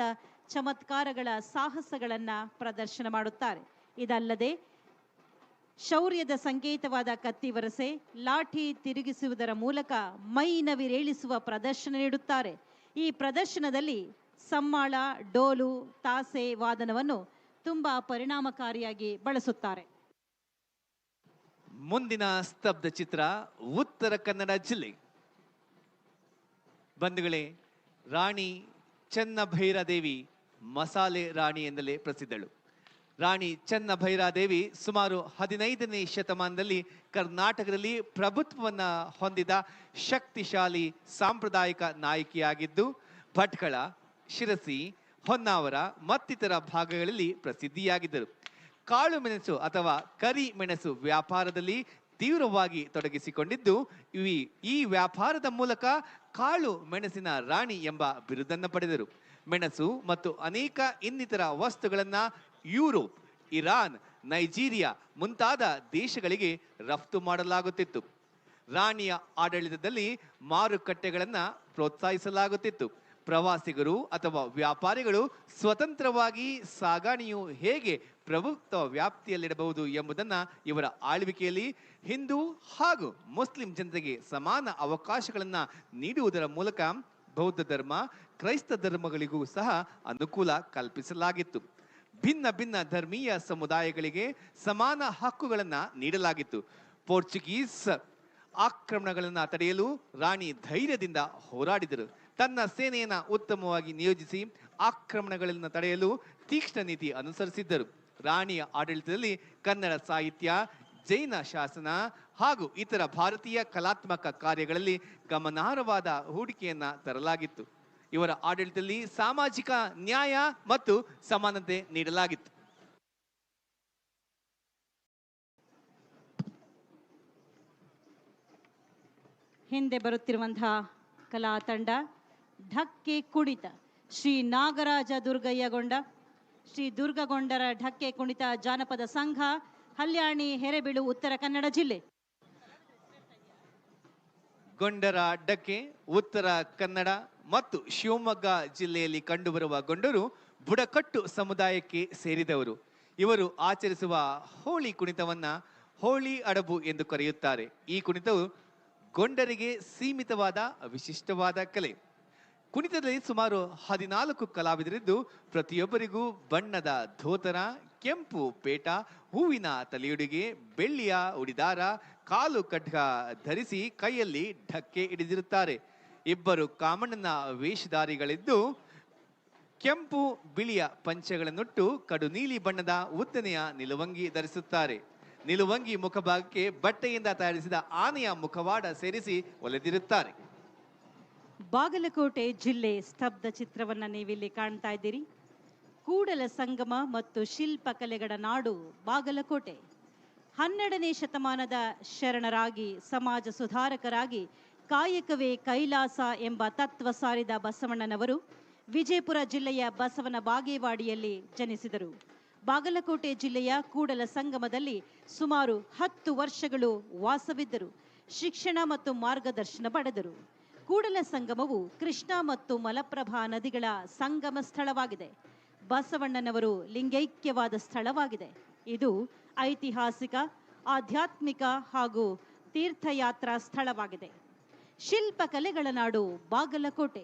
ಚಮತ್ಕಾರಗಳ ಸಾಹಸಗಳನ್ನ ಪ್ರದರ್ಶನ ಮಾಡುತ್ತಾರೆ. ಇದಲ್ಲದೆ ಶೌರ್ಯದ ಸಂಕೇತವಾದ ಕತ್ತಿ ವರಸೆ, ಲಾಠಿ ತಿರುಗಿಸುವುದರ ಮೂಲಕ ಮೈ ನವಿರೇಳಿಸುವ ಪ್ರದರ್ಶನ ನೀಡುತ್ತಾರೆ. ಈ ಪ್ರದರ್ಶನದಲ್ಲಿ ಸಮ್ಮಾಳ, ಡೋಲು, ತಾಸೆ ವಾದನವನ್ನು ತುಂಬಾ ಪರಿಣಾಮಕಾರಿಯಾಗಿ ಬಳಸುತ್ತಾರೆ. ಮುಂದಿನ ಸ್ತಬ್ಧ ಚಿತ್ರ ಉತ್ತರ ಕನ್ನಡ ಜಿಲ್ಲೆ. ಬಂಧುಗಳೇ, ರಾಣಿ ಚೆನ್ನಭೈರಾದೇವಿ ಮಸಾಲೆ ರಾಣಿ ಎಂದಲೇ ಪ್ರಸಿದ್ಧಳು. ರಾಣಿ ಚೆನ್ನಭೈರಾದೇವಿ ಸುಮಾರು 15ನೇ ಶತಮಾನದಲ್ಲಿ ಕರ್ನಾಟಕದಲ್ಲಿ ಪ್ರಭುತ್ವವನ್ನ ಹೊಂದಿದ ಶಕ್ತಿಶಾಲಿ ಸಾಂಪ್ರದಾಯಿಕ ನಾಯಕಿಯಾಗಿದ್ದು, ಭಟ್ಕಳ, ಶಿರಸಿ, ಹೊನ್ನಾವರ ಮತ್ತಿತರ ಭಾಗಗಳಲ್ಲಿ ಪ್ರಸಿದ್ಧಿಯಾಗಿದ್ದರು. ಕಾಳು ಮೆಣಸು ಅಥವಾ ಕರಿ ಮೆಣಸು ವ್ಯಾಪಾರದಲ್ಲಿ ತೀವ್ರವಾಗಿ ತೊಡಗಿಸಿಕೊಂಡಿದ್ದು, ಈ ವ್ಯಾಪಾರದ ಮೂಲಕ ಕಾಳು ಮೆಣಸಿನ ರಾಣಿ ಎಂಬ ಬಿರುದನ್ನು ಪಡೆದರು. ಮೆಣಸು ಮತ್ತು ಅನೇಕ ಇನ್ನಿತರ ವಸ್ತುಗಳನ್ನ ಯುರೋಪ್, ಇರಾನ್, ನೈಜೀರಿಯಾ ಮುಂತಾದ ದೇಶಗಳಿಗೆ ರಫ್ತು ಮಾಡಲಾಗುತ್ತಿತ್ತು. ರಾಣಿಯ ಆಡಳಿತದಲ್ಲಿ ಮಾರುಕಟ್ಟೆಗಳನ್ನ ಪ್ರೋತ್ಸಾಹಿಸಲಾಗುತ್ತಿತ್ತು. ಪ್ರವಾಸಿಗರು ಅಥವಾ ವ್ಯಾಪಾರಿಗಳು ಸ್ವತಂತ್ರವಾಗಿ ಸಾಗಾಣೆಯು ಹೇಗೆ ಪ್ರಭುತ್ವ ವ್ಯಾಪ್ತಿಯಲ್ಲಿಡಬಹುದು ಎಂಬುದನ್ನು ಇವರ ಆಳ್ವಿಕೆಯಲ್ಲಿ ಹಿಂದೂ ಹಾಗೂ ಮುಸ್ಲಿಂ ಜನತೆಗೆ ಸಮಾನ ಅವಕಾಶಗಳನ್ನು ನೀಡುವುದರ ಮೂಲಕ ಬೌದ್ಧ ಧರ್ಮ, ಕ್ರೈಸ್ತ ಧರ್ಮಗಳಿಗೂ ಸಹ ಅನುಕೂಲ ಕಲ್ಪಿಸಲಾಗಿತ್ತು. ಭಿನ್ನ ಭಿನ್ನ ಧರ್ಮೀಯ ಸಮುದಾಯಗಳಿಗೆ ಸಮಾನ ಹಕ್ಕುಗಳನ್ನು ನೀಡಲಾಗಿತ್ತು. ಪೋರ್ಚುಗೀಸ್ ಆಕ್ರಮಣಗಳನ್ನು ತಡೆಯಲು ರಾಣಿ ಧೈರ್ಯದಿಂದ ಹೋರಾಡಿದರು. ತನ್ನ ಸೇನೆಯನ್ನು ಉತ್ತಮವಾಗಿ ನಿಯೋಜಿಸಿ ಆಕ್ರಮಣಗಳನ್ನು ತಡೆಯಲು ತೀಕ್ಷ್ಣ ನೀತಿ ಅನುಸರಿಸಿದ್ದರು. ರಾಣಿಯ ಆಡಳಿತದಲ್ಲಿ ಕನ್ನಡ ಸಾಹಿತ್ಯ, ಜೈನ ಶಾಸನ ಹಾಗೂ ಇತರ ಭಾರತೀಯ ಕಲಾತ್ಮಕ ಕಾರ್ಯಗಳಲ್ಲಿ ಗಮನಾರ್ಹವಾದ ಹೂಡಿಕೆಯನ್ನ ತರಲಾಗಿತ್ತು. ಇವರ ಆಡಳಿತದಲ್ಲಿ ಸಾಮಾಜಿಕ ನ್ಯಾಯ ಮತ್ತು ಸಮಾನತೆ ನೀಡಲಾಗಿತ್ತು. ಹಿಂದೆ ಬರುತ್ತಿರುವಂತಹ ಕಲಾ ತಂಡ ಢಕ್ಕೆ ಕುಣಿತ, ಶ್ರೀ ನಾಗರಾಜ ದುರ್ಗಯ್ಯಗೊಂಡ, ಶ್ರೀ ದುರ್ಗಗೊಂಡರ ಢಕ್ಕೆ ಕುಣಿತ ಜಾನಪದ ಸಂಘ, ಹಲ್ಯಾಣಿ, ಹೆರೆಬೀಳು, ಉತ್ತರ ಕನ್ನಡ ಜಿಲ್ಲೆ. ಗೊಂಡರ ಢಕ್ಕೆ ಉತ್ತರ ಕನ್ನಡ ಮತ್ತು ಶಿವಮೊಗ್ಗ ಜಿಲ್ಲೆಯಲ್ಲಿ ಕಂಡುಬರುವ ಗೊಂಡರು ಬುಡಕಟ್ಟು ಸಮುದಾಯಕ್ಕೆ ಸೇರಿದವರು. ಇವರು ಆಚರಿಸುವ ಹೋಳಿ ಕುಣಿತವನ್ನ ಹೋಳಿ ಅಡಬು ಎಂದು ಕರೆಯುತ್ತಾರೆ. ಈ ಕುಣಿತವು ಗೊಂಡರಿಗೆ ಸೀಮಿತವಾದ ವಿಶಿಷ್ಟವಾದ ಕಲೆ. ಕುಣಿತದಲ್ಲಿ ಸುಮಾರು 14 ಕಲಾವಿದರಿದ್ದು ಪ್ರತಿಯೊಬ್ಬರಿಗೂ ಬಣ್ಣದ ಧೋತರ, ಕೆಂಪು ಪೇಟ, ಹೂವಿನ ತಲೆಯುಡಿಗೆ, ಬೆಳ್ಳಿಯ ಉಡಿದಾರ, ಕಾಲು ಖಡ್ಗ ಧರಿಸಿ ಕೈಯಲ್ಲಿ ಢಕ್ಕೆ ಹಿಡಿದಿರುತ್ತಾರೆ. ಇಬ್ಬರು ಕಾಮಣ್ಣನ ವೇಷಧಾರಿಗಳಿದ್ದು ಕೆಂಪು ಬಿಳಿಯ ಪಂಚೆಗಳನ್ನುಟ್ಟು ಕಡು ನೀಲಿ ಬಣ್ಣದ ಉದ್ದನೆಯ ನಿಲುವಂಗಿ ಧರಿಸುತ್ತಾರೆ. ನಿಲುವಂಗಿ ಮುಖಭಾಗಕ್ಕೆ ಬಟ್ಟೆಯಿಂದ ತಯಾರಿಸಿದ ಆನೆಯ ಮುಖವಾಡ ಸೇರಿಸಿ ಒಲೆದಿರುತ್ತಾರೆ. ಬಾಗಲಕೋಟೆ ಜಿಲ್ಲೆ ಸ್ತಬ್ಧ ಚಿತ್ರವನ್ನ ನೀವಿಲ್ಲಿ ಕಾಣ್ತಾ ಇದ್ದೀರಿ. ಕೂಡಲ ಸಂಗಮ ಮತ್ತು ಶಿಲ್ಪಕಲೆಗಳ ನಾಡು ಬಾಗಲಕೋಟೆ. 12ನೇ ಶತಮಾನದ ಶರಣರಾಗಿ, ಸಮಾಜ ಸುಧಾರಕರಾಗಿ ಕಾಯಕವೇ ಕೈಲಾಸ ಎಂಬ ತತ್ವ ಸಾರಿದ ಬಸವಣ್ಣನವರು ವಿಜಯಪುರ ಜಿಲ್ಲೆಯ ಬಸವನ ಬಾಗೇವಾಡಿಯಲ್ಲಿ ಜನಿಸಿದರು. ಬಾಗಲಕೋಟೆ ಜಿಲ್ಲೆಯ ಕೂಡಲ ಸಂಗಮದಲ್ಲಿ ಸುಮಾರು 10 ವರ್ಷಗಳು ವಾಸವಿದ್ದರು. ಶಿಕ್ಷಣ ಮತ್ತು ಮಾರ್ಗದರ್ಶನ ಪಡೆದರು. ಕೂಡಲ ಸಂಗಮವು ಕೃಷ್ಣ ಮತ್ತು ಮಲಪ್ರಭಾ ನದಿಗಳ ಸಂಗಮ ಸ್ಥಳವಾಗಿದೆ. ಬಸವಣ್ಣನವರು ಲಿಂಗೈಕ್ಯವಾದ ಸ್ಥಳವಾಗಿದೆ. ಇದು ಐತಿಹಾಸಿಕ, ಆಧ್ಯಾತ್ಮಿಕ ಹಾಗೂ ತೀರ್ಥಯಾತ್ರಾ ಸ್ಥಳವಾಗಿದೆ. ಶಿಲ್ಪಕಲೆಗಳ ನಾಡು ಬಾಗಲಕೋಟೆ.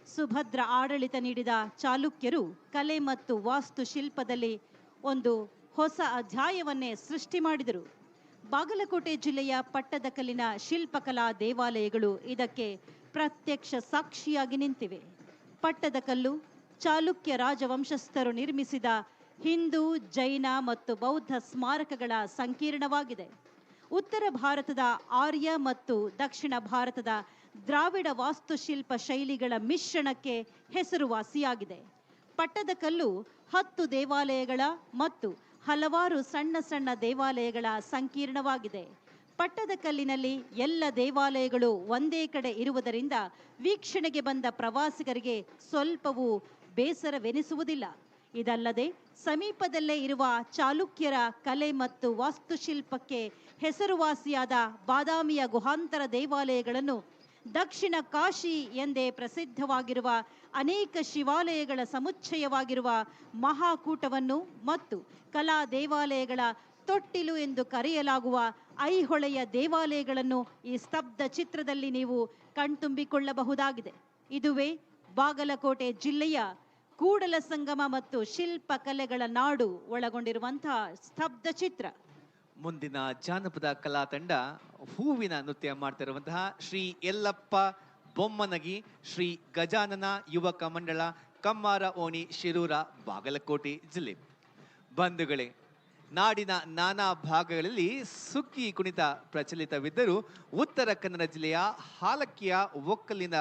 ಸುಭದ್ರ ಆಡಳಿತ ನೀಡಿದ ಚಾಲುಕ್ಯರು ಕಲೆ ಮತ್ತು ವಾಸ್ತುಶಿಲ್ಪದಲ್ಲಿ ಒಂದು ಹೊಸ ಅಧ್ಯಾಯವನ್ನೇ ಸೃಷ್ಟಿ ಮಾಡಿದರು. ಬಾಗಲಕೋಟೆ ಜಿಲ್ಲೆಯ ಪಟ್ಟದಕಲ್ಲಿನ ಶಿಲ್ಪಕಲಾ ದೇವಾಲಯಗಳು ಇದಕ್ಕೆ ಪ್ರತ್ಯಕ್ಷ ಸಾಕ್ಷಿಯಾಗಿ ನಿಂತಿವೆ. ಪಟ್ಟದಕಲ್ಲು ಚಾಲುಕ್ಯ ರಾಜವಂಶಸ್ಥರು ನಿರ್ಮಿಸಿದ ಹಿಂದೂ, ಜೈನ ಮತ್ತು ಬೌದ್ಧ ಸ್ಮಾರಕಗಳ ಸಂಕೀರ್ಣವಾಗಿದೆ. ಉತ್ತರ ಭಾರತದ ಆರ್ಯ ಮತ್ತು ದಕ್ಷಿಣ ಭಾರತದ ದ್ರಾವಿಡ ವಾಸ್ತುಶಿಲ್ಪ ಶೈಲಿಗಳ ಮಿಶ್ರಣಕ್ಕೆ ಹೆಸರುವಾಸಿಯಾಗಿದೆ. ಪಟ್ಟದಕಲ್ಲು 10 ದೇವಾಲಯಗಳ ಮತ್ತು ಹಲವಾರು ಸಣ್ಣ ಸಣ್ಣ ದೇವಾಲಯಗಳ ಸಂಕೀರ್ಣವಾಗಿದೆ. ಪಟ್ಟದಕಲ್ಲಿನಲ್ಲಿ ಎಲ್ಲ ದೇವಾಲಯಗಳು ಒಂದೇ ಕಡೆ ಇರುವುದರಿಂದ ವೀಕ್ಷಣೆಗೆ ಬಂದ ಪ್ರವಾಸಿಗರಿಗೆ ಸ್ವಲ್ಪವೂ ಬೇಸರವೆನಿಸುವುದಿಲ್ಲ. ಇದಲ್ಲದೆ ಸಮೀಪದಲ್ಲೇ ಇರುವ ಚಾಲುಕ್ಯರ ಕಲೆ ಮತ್ತು ವಾಸ್ತುಶಿಲ್ಪಕ್ಕೆ ಹೆಸರುವಾಸಿಯಾದ ಬಾದಾಮಿಯ ಗುಹಾಂತರ ದೇವಾಲಯಗಳನ್ನು, ದಕ್ಷಿಣ ಕಾಶಿ ಎಂದೇ ಪ್ರಸಿದ್ಧವಾಗಿರುವ ಅನೇಕ ಶಿವಾಲಯಗಳ ಸಮುಚ್ಚಯವಾಗಿರುವ ಮಹಾಕೂಟವನ್ನು ಮತ್ತು ಕಲಾ ದೇವಾಲಯಗಳ ತೊಟ್ಟಿಲು ಎಂದು ಕರೆಯಲಾಗುವ ಐಹೊಳೆಯ ದೇವಾಲಯಗಳನ್ನು ಈ ಸ್ತಬ್ಧ ಚಿತ್ರದಲ್ಲಿ ನೀವು ಕಣ್ತುಂಬಿಕೊಳ್ಳಬಹುದಾಗಿದೆ. ಇದುವೇ ಬಾಗಲಕೋಟೆ ಜಿಲ್ಲೆಯ ಕೂಡಲ ಸಂಗಮ ಮತ್ತು ಶಿಲ್ಪಕಲೆಗಳ ನಾಡು ಒಳಗೊಂಡಿರುವಂತಹ ಸ್ತಬ್ಧ ಚಿತ್ರ. ಮುಂದಿನ ಜಾನಪದ ಕಲಾ ತಂಡ ಹೂವಿನ ನೃತ್ಯ ಮಾಡ್ತಿರುವಂತಹ ಶ್ರೀ ಯಲ್ಲಪ್ಪ ಬೊಮ್ಮನಗಿ ಶ್ರೀ ಗಜಾನನ ಯುವಕ ಮಂಡಳ ಕಮ್ಮಾರ ಓಣಿ ಶಿರೂರ ಬಾಗಲಕೋಟೆ ಜಿಲ್ಲೆ. ಬಂಧುಗಳೇ, ನಾಡಿನ ನಾನಾ ಭಾಗಗಳಲ್ಲಿ ಸುಗ್ಗಿ ಕುಣಿತ ಪ್ರಚಲಿತವಿದ್ದರೂ ಉತ್ತರ ಕನ್ನಡ ಜಿಲ್ಲೆಯ ಹಾಲಕ್ಕಿಯ ಒಕ್ಕಲಿನ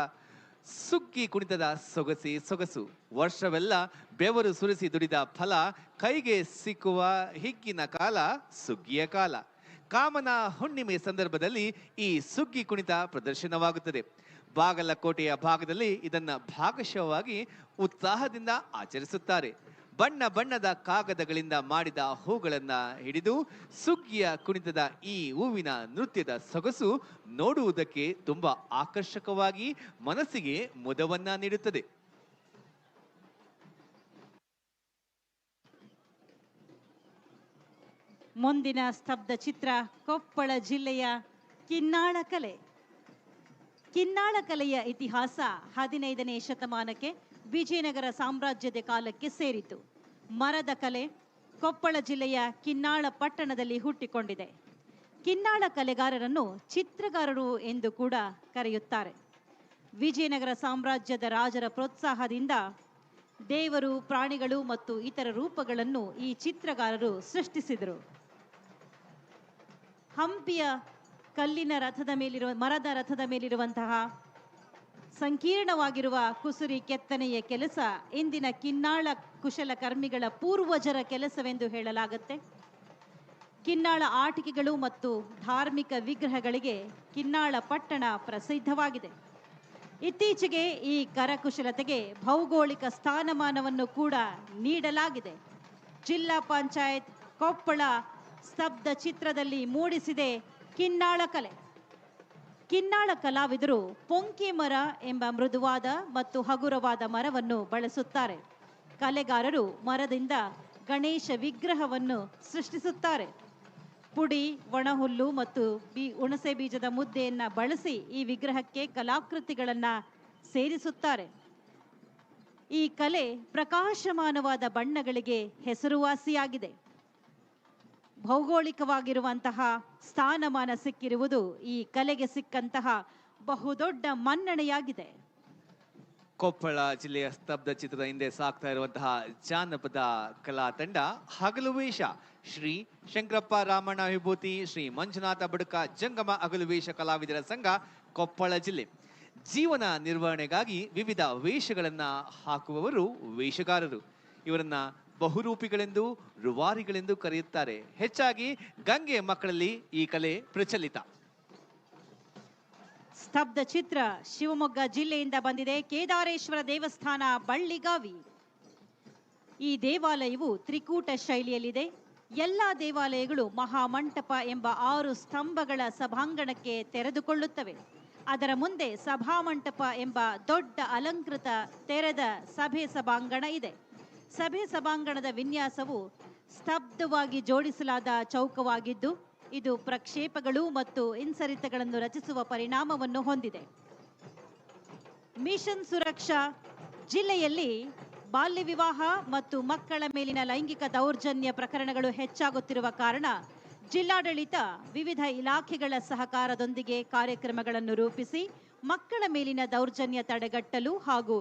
ಸುಗ್ಗಿ ಕುಣಿತದ ಸೊಗಸು. ವರ್ಷವೆಲ್ಲ ಬೆವರು ಸುರಿಸಿ ದುಡಿದ ಫಲ ಕೈಗೆ ಸಿಕ್ಕುವ ಹಿಗ್ಗಿನ ಕಾಲ ಸುಗ್ಗಿಯ ಕಾಲ. ಕಾಮನ ಹುಣ್ಣಿಮೆ ಸಂದರ್ಭದಲ್ಲಿ ಈ ಸುಗ್ಗಿ ಕುಣಿತ ಪ್ರದರ್ಶನವಾಗುತ್ತದೆ. ಬಾಗಲಕೋಟೆಯ ಭಾಗದಲ್ಲಿ ಇದನ್ನ ಭಾಗಶಃವಾಗಿ ಉತ್ಸಾಹದಿಂದ ಆಚರಿಸುತ್ತಾರೆ. ಬಣ್ಣ ಬಣ್ಣದ ಕಾಗದಗಳಿಂದ ಮಾಡಿದ ಹೂಗಳನ್ನ ಹಿಡಿದು ಸುಗ್ಗಿಯ ಕುಣಿತದ ಈ ಹೂವಿನ ನೃತ್ಯದ ಸೊಗಸು ನೋಡುವುದಕ್ಕೆ ತುಂಬಾ ಆಕರ್ಷಕವಾಗಿ ಮನಸ್ಸಿಗೆ ಮುದವನ್ನ ನೀಡುತ್ತದೆ. ಮುಂದಿನ ಸ್ತಬ್ಧ ಚಿತ್ರ ಕೊಪ್ಪಳ ಜಿಲ್ಲೆಯ ಕಿನ್ನಾಳ ಕಲೆ. ಕಿನ್ನಾಳ ಕಲೆಯ ಇತಿಹಾಸ 15ನೇ ಶತಮಾನಕ್ಕೆ ವಿಜಯನಗರ ಸಾಮ್ರಾಜ್ಯದ ಕಾಲಕ್ಕೆ ಸೇರಿತು. ಮರದ ಕಲೆ ಕೊಪ್ಪಳ ಜಿಲ್ಲೆಯ ಕಿನ್ನಾಳ ಪಟ್ಟಣದಲ್ಲಿ ಹುಟ್ಟಿಕೊಂಡಿದೆ. ಕಿನ್ನಾಳ ಕಲೆಗಾರರನ್ನು ಚಿತ್ರಗಾರರು ಎಂದು ಕೂಡ ಕರೆಯುತ್ತಾರೆ. ವಿಜಯನಗರ ಸಾಮ್ರಾಜ್ಯದ ರಾಜರ ಪ್ರೋತ್ಸಾಹದಿಂದ ದೇವರು, ಪ್ರಾಣಿಗಳು ಮತ್ತು ಇತರ ರೂಪಗಳನ್ನು ಈ ಚಿತ್ರಗಾರರು ಸೃಷ್ಟಿಸಿದರು. ಹಂಪಿಯ ಕಲ್ಲಿನ ರಥದ ಮರದ ರಥದ ಮೇಲಿರುವಂತಹ ಸಂಕೀರ್ಣವಾಗಿರುವ ಕುಸುರಿ ಕೆತ್ತನೆಯ ಕೆಲಸ ಇಂದಿನ ಕಿನ್ನಾಳ ಕುಶಲಕರ್ಮಿಗಳ ಪೂರ್ವಜರ ಕೆಲಸವೆಂದು ಹೇಳಲಾಗುತ್ತೆ. ಕಿನ್ನಾಳ ಆಟಿಕೆಗಳು ಮತ್ತು ಧಾರ್ಮಿಕ ವಿಗ್ರಹಗಳಿಗೆ ಕಿನ್ನಾಳ ಪಟ್ಟಣ ಪ್ರಸಿದ್ಧವಾಗಿದೆ. ಇತ್ತೀಚೆಗೆ ಈ ಕರಕುಶಲತೆಗೆ ಭೌಗೋಳಿಕ ಸ್ಥಾನಮಾನವನ್ನು ಕೂಡ ನೀಡಲಾಗಿದೆ. ಜಿಲ್ಲಾ ಪಂಚಾಯತ್ ಕೊಪ್ಪಳ ಸ್ತಬ್ಧ ಚಿತ್ರದಲ್ಲಿ ಮೂಡಿಸಿದೆ ಕಿನ್ನಾಳ ಕಲೆ. ಕಿನ್ನಾಳ ಕಲಾವಿದರು ಪೊಂಕೆ ಮರ ಎಂಬ ಮೃದುವಾದ ಮತ್ತು ಹಗುರವಾದ ಮರವನ್ನು ಬಳಸುತ್ತಾರೆ. ಕಲೆಗಾರರು ಮರದಿಂದ ಗಣೇಶ ವಿಗ್ರಹವನ್ನು ಸೃಷ್ಟಿಸುತ್ತಾರೆ. ಪುಡಿ, ಒಣಹುಲ್ಲು ಮತ್ತು ಹುಣಸೆ ಬೀಜದ ಮುದ್ದೆಯನ್ನ ಬಳಸಿ ಈ ವಿಗ್ರಹಕ್ಕೆ ಕಲಾಕೃತಿಗಳನ್ನ ಸೇರಿಸುತ್ತಾರೆ. ಈ ಕಲೆ ಪ್ರಕಾಶಮಾನವಾದ ಬಣ್ಣಗಳಿಗೆ ಹೆಸರುವಾಸಿಯಾಗಿದೆ. ಭೌಗೋಳಿಕವಾಗಿರುವಂತಹ ಸ್ಥಾನಮಾನ ಸಿಕ್ಕಿರುವುದು ಈ ಕಲೆಗೆ ಸಿಕ್ಕಂತಹ ಬಹುದೊಡ್ಡ ಮನ್ನಣೆಯಾಗಿದೆ. ಕೊಪ್ಪಳ ಜಿಲ್ಲೆಯ ಸ್ತಬ್ಧ ಚಿತ್ರದ ಹಿಂದೆ ಸಾಕ್ತಾ ಇರುವಂತಹ ಜಾನಪದ ಕಲಾ ತಂಡ ಹಗಲು ವೇಷ ಶ್ರೀ ಶಂಕರಪ್ಪ ರಾಮಣ್ಣ ವಿಭೂತಿ, ಶ್ರೀ ಮಂಜುನಾಥ ಬಡುಕ ಜಂಗಮ ಹಗಲು ವೇಷ ಕಲಾವಿದರ ಸಂಘ ಕೊಪ್ಪಳ ಜಿಲ್ಲೆ. ಜೀವನ ನಿರ್ವಹಣೆಗಾಗಿ ವಿವಿಧ ವೇಷಗಳನ್ನ ಹಾಕುವವರು ವೇಷಗಾರರು. ಇವರನ್ನ ಬಹುರೂಪಿಗಳೆಂದು, ರುವಾರಿಗಳೆಂದು ಕರೆಯುತ್ತಾರೆ. ಹೆಚ್ಚಾಗಿ ಗಂಗೆ ಮಕ್ಕಳಲ್ಲಿ ಈ ಕಲೆ ಪ್ರಚಲಿತ. ಸ್ತಬ್ಧ ಚಿತ್ರ ಶಿವಮೊಗ್ಗ ಜಿಲ್ಲೆಯಿಂದ ಬಂದಿದೆ. ಕೇದಾರೇಶ್ವರ ದೇವಸ್ಥಾನ ಬಳ್ಳಿಗಾವಿ. ಈ ದೇವಾಲಯವು ತ್ರಿಕೂಟ ಶೈಲಿಯಲ್ಲಿದೆ. ಎಲ್ಲ ದೇವಾಲಯಗಳು ಮಹಾಮಂಟಪ ಎಂಬ 6 ಸ್ತಂಭಗಳ ಸಭಾಂಗಣಕ್ಕೆ ತೆರೆದುಕೊಳ್ಳುತ್ತವೆ. ಅದರ ಮುಂದೆ ಸಭಾಮಂಟಪ ಎಂಬ ದೊಡ್ಡ ಅಲಂಕೃತ ತೆರೆದ ಸಭೆ ಸಭಾಂಗಣ ಇದೆ. ಸಭೆ ಸಭಾಂಗಣದ ವಿನ್ಯಾಸವು ಸ್ತಬ್ಧವಾಗಿ ಜೋಡಿಸಲಾದ ಚೌಕವಾಗಿದ್ದು, ಇದು ಪ್ರಕ್ಷೇಪಗಳು ಮತ್ತು ಇನ್ಸರಿತಗಳನ್ನು ರಚಿಸುವ ಪರಿಣಾಮವನ್ನು ಹೊಂದಿದೆ. ಮಿಷನ್ ಸುರಕ್ಷಾ ಜಿಲ್ಲೆಯಲ್ಲಿ ಬಾಲ್ಯ ವಿವಾಹ ಮತ್ತು ಮಕ್ಕಳ ಮೇಲಿನ ಲೈಂಗಿಕ ದೌರ್ಜನ್ಯ ಪ್ರಕರಣಗಳು ಹೆಚ್ಚಾಗುತ್ತಿರುವ ಕಾರಣ ಜಿಲ್ಲಾಡಳಿತ ವಿವಿಧ ಇಲಾಖೆಗಳ ಸಹಕಾರದೊಂದಿಗೆ ಕಾರ್ಯಕ್ರಮಗಳನ್ನು ರೂಪಿಸಿ ಮಕ್ಕಳ ಮೇಲಿನ ದೌರ್ಜನ್ಯ ತಡೆಗಟ್ಟಲು ಹಾಗೂ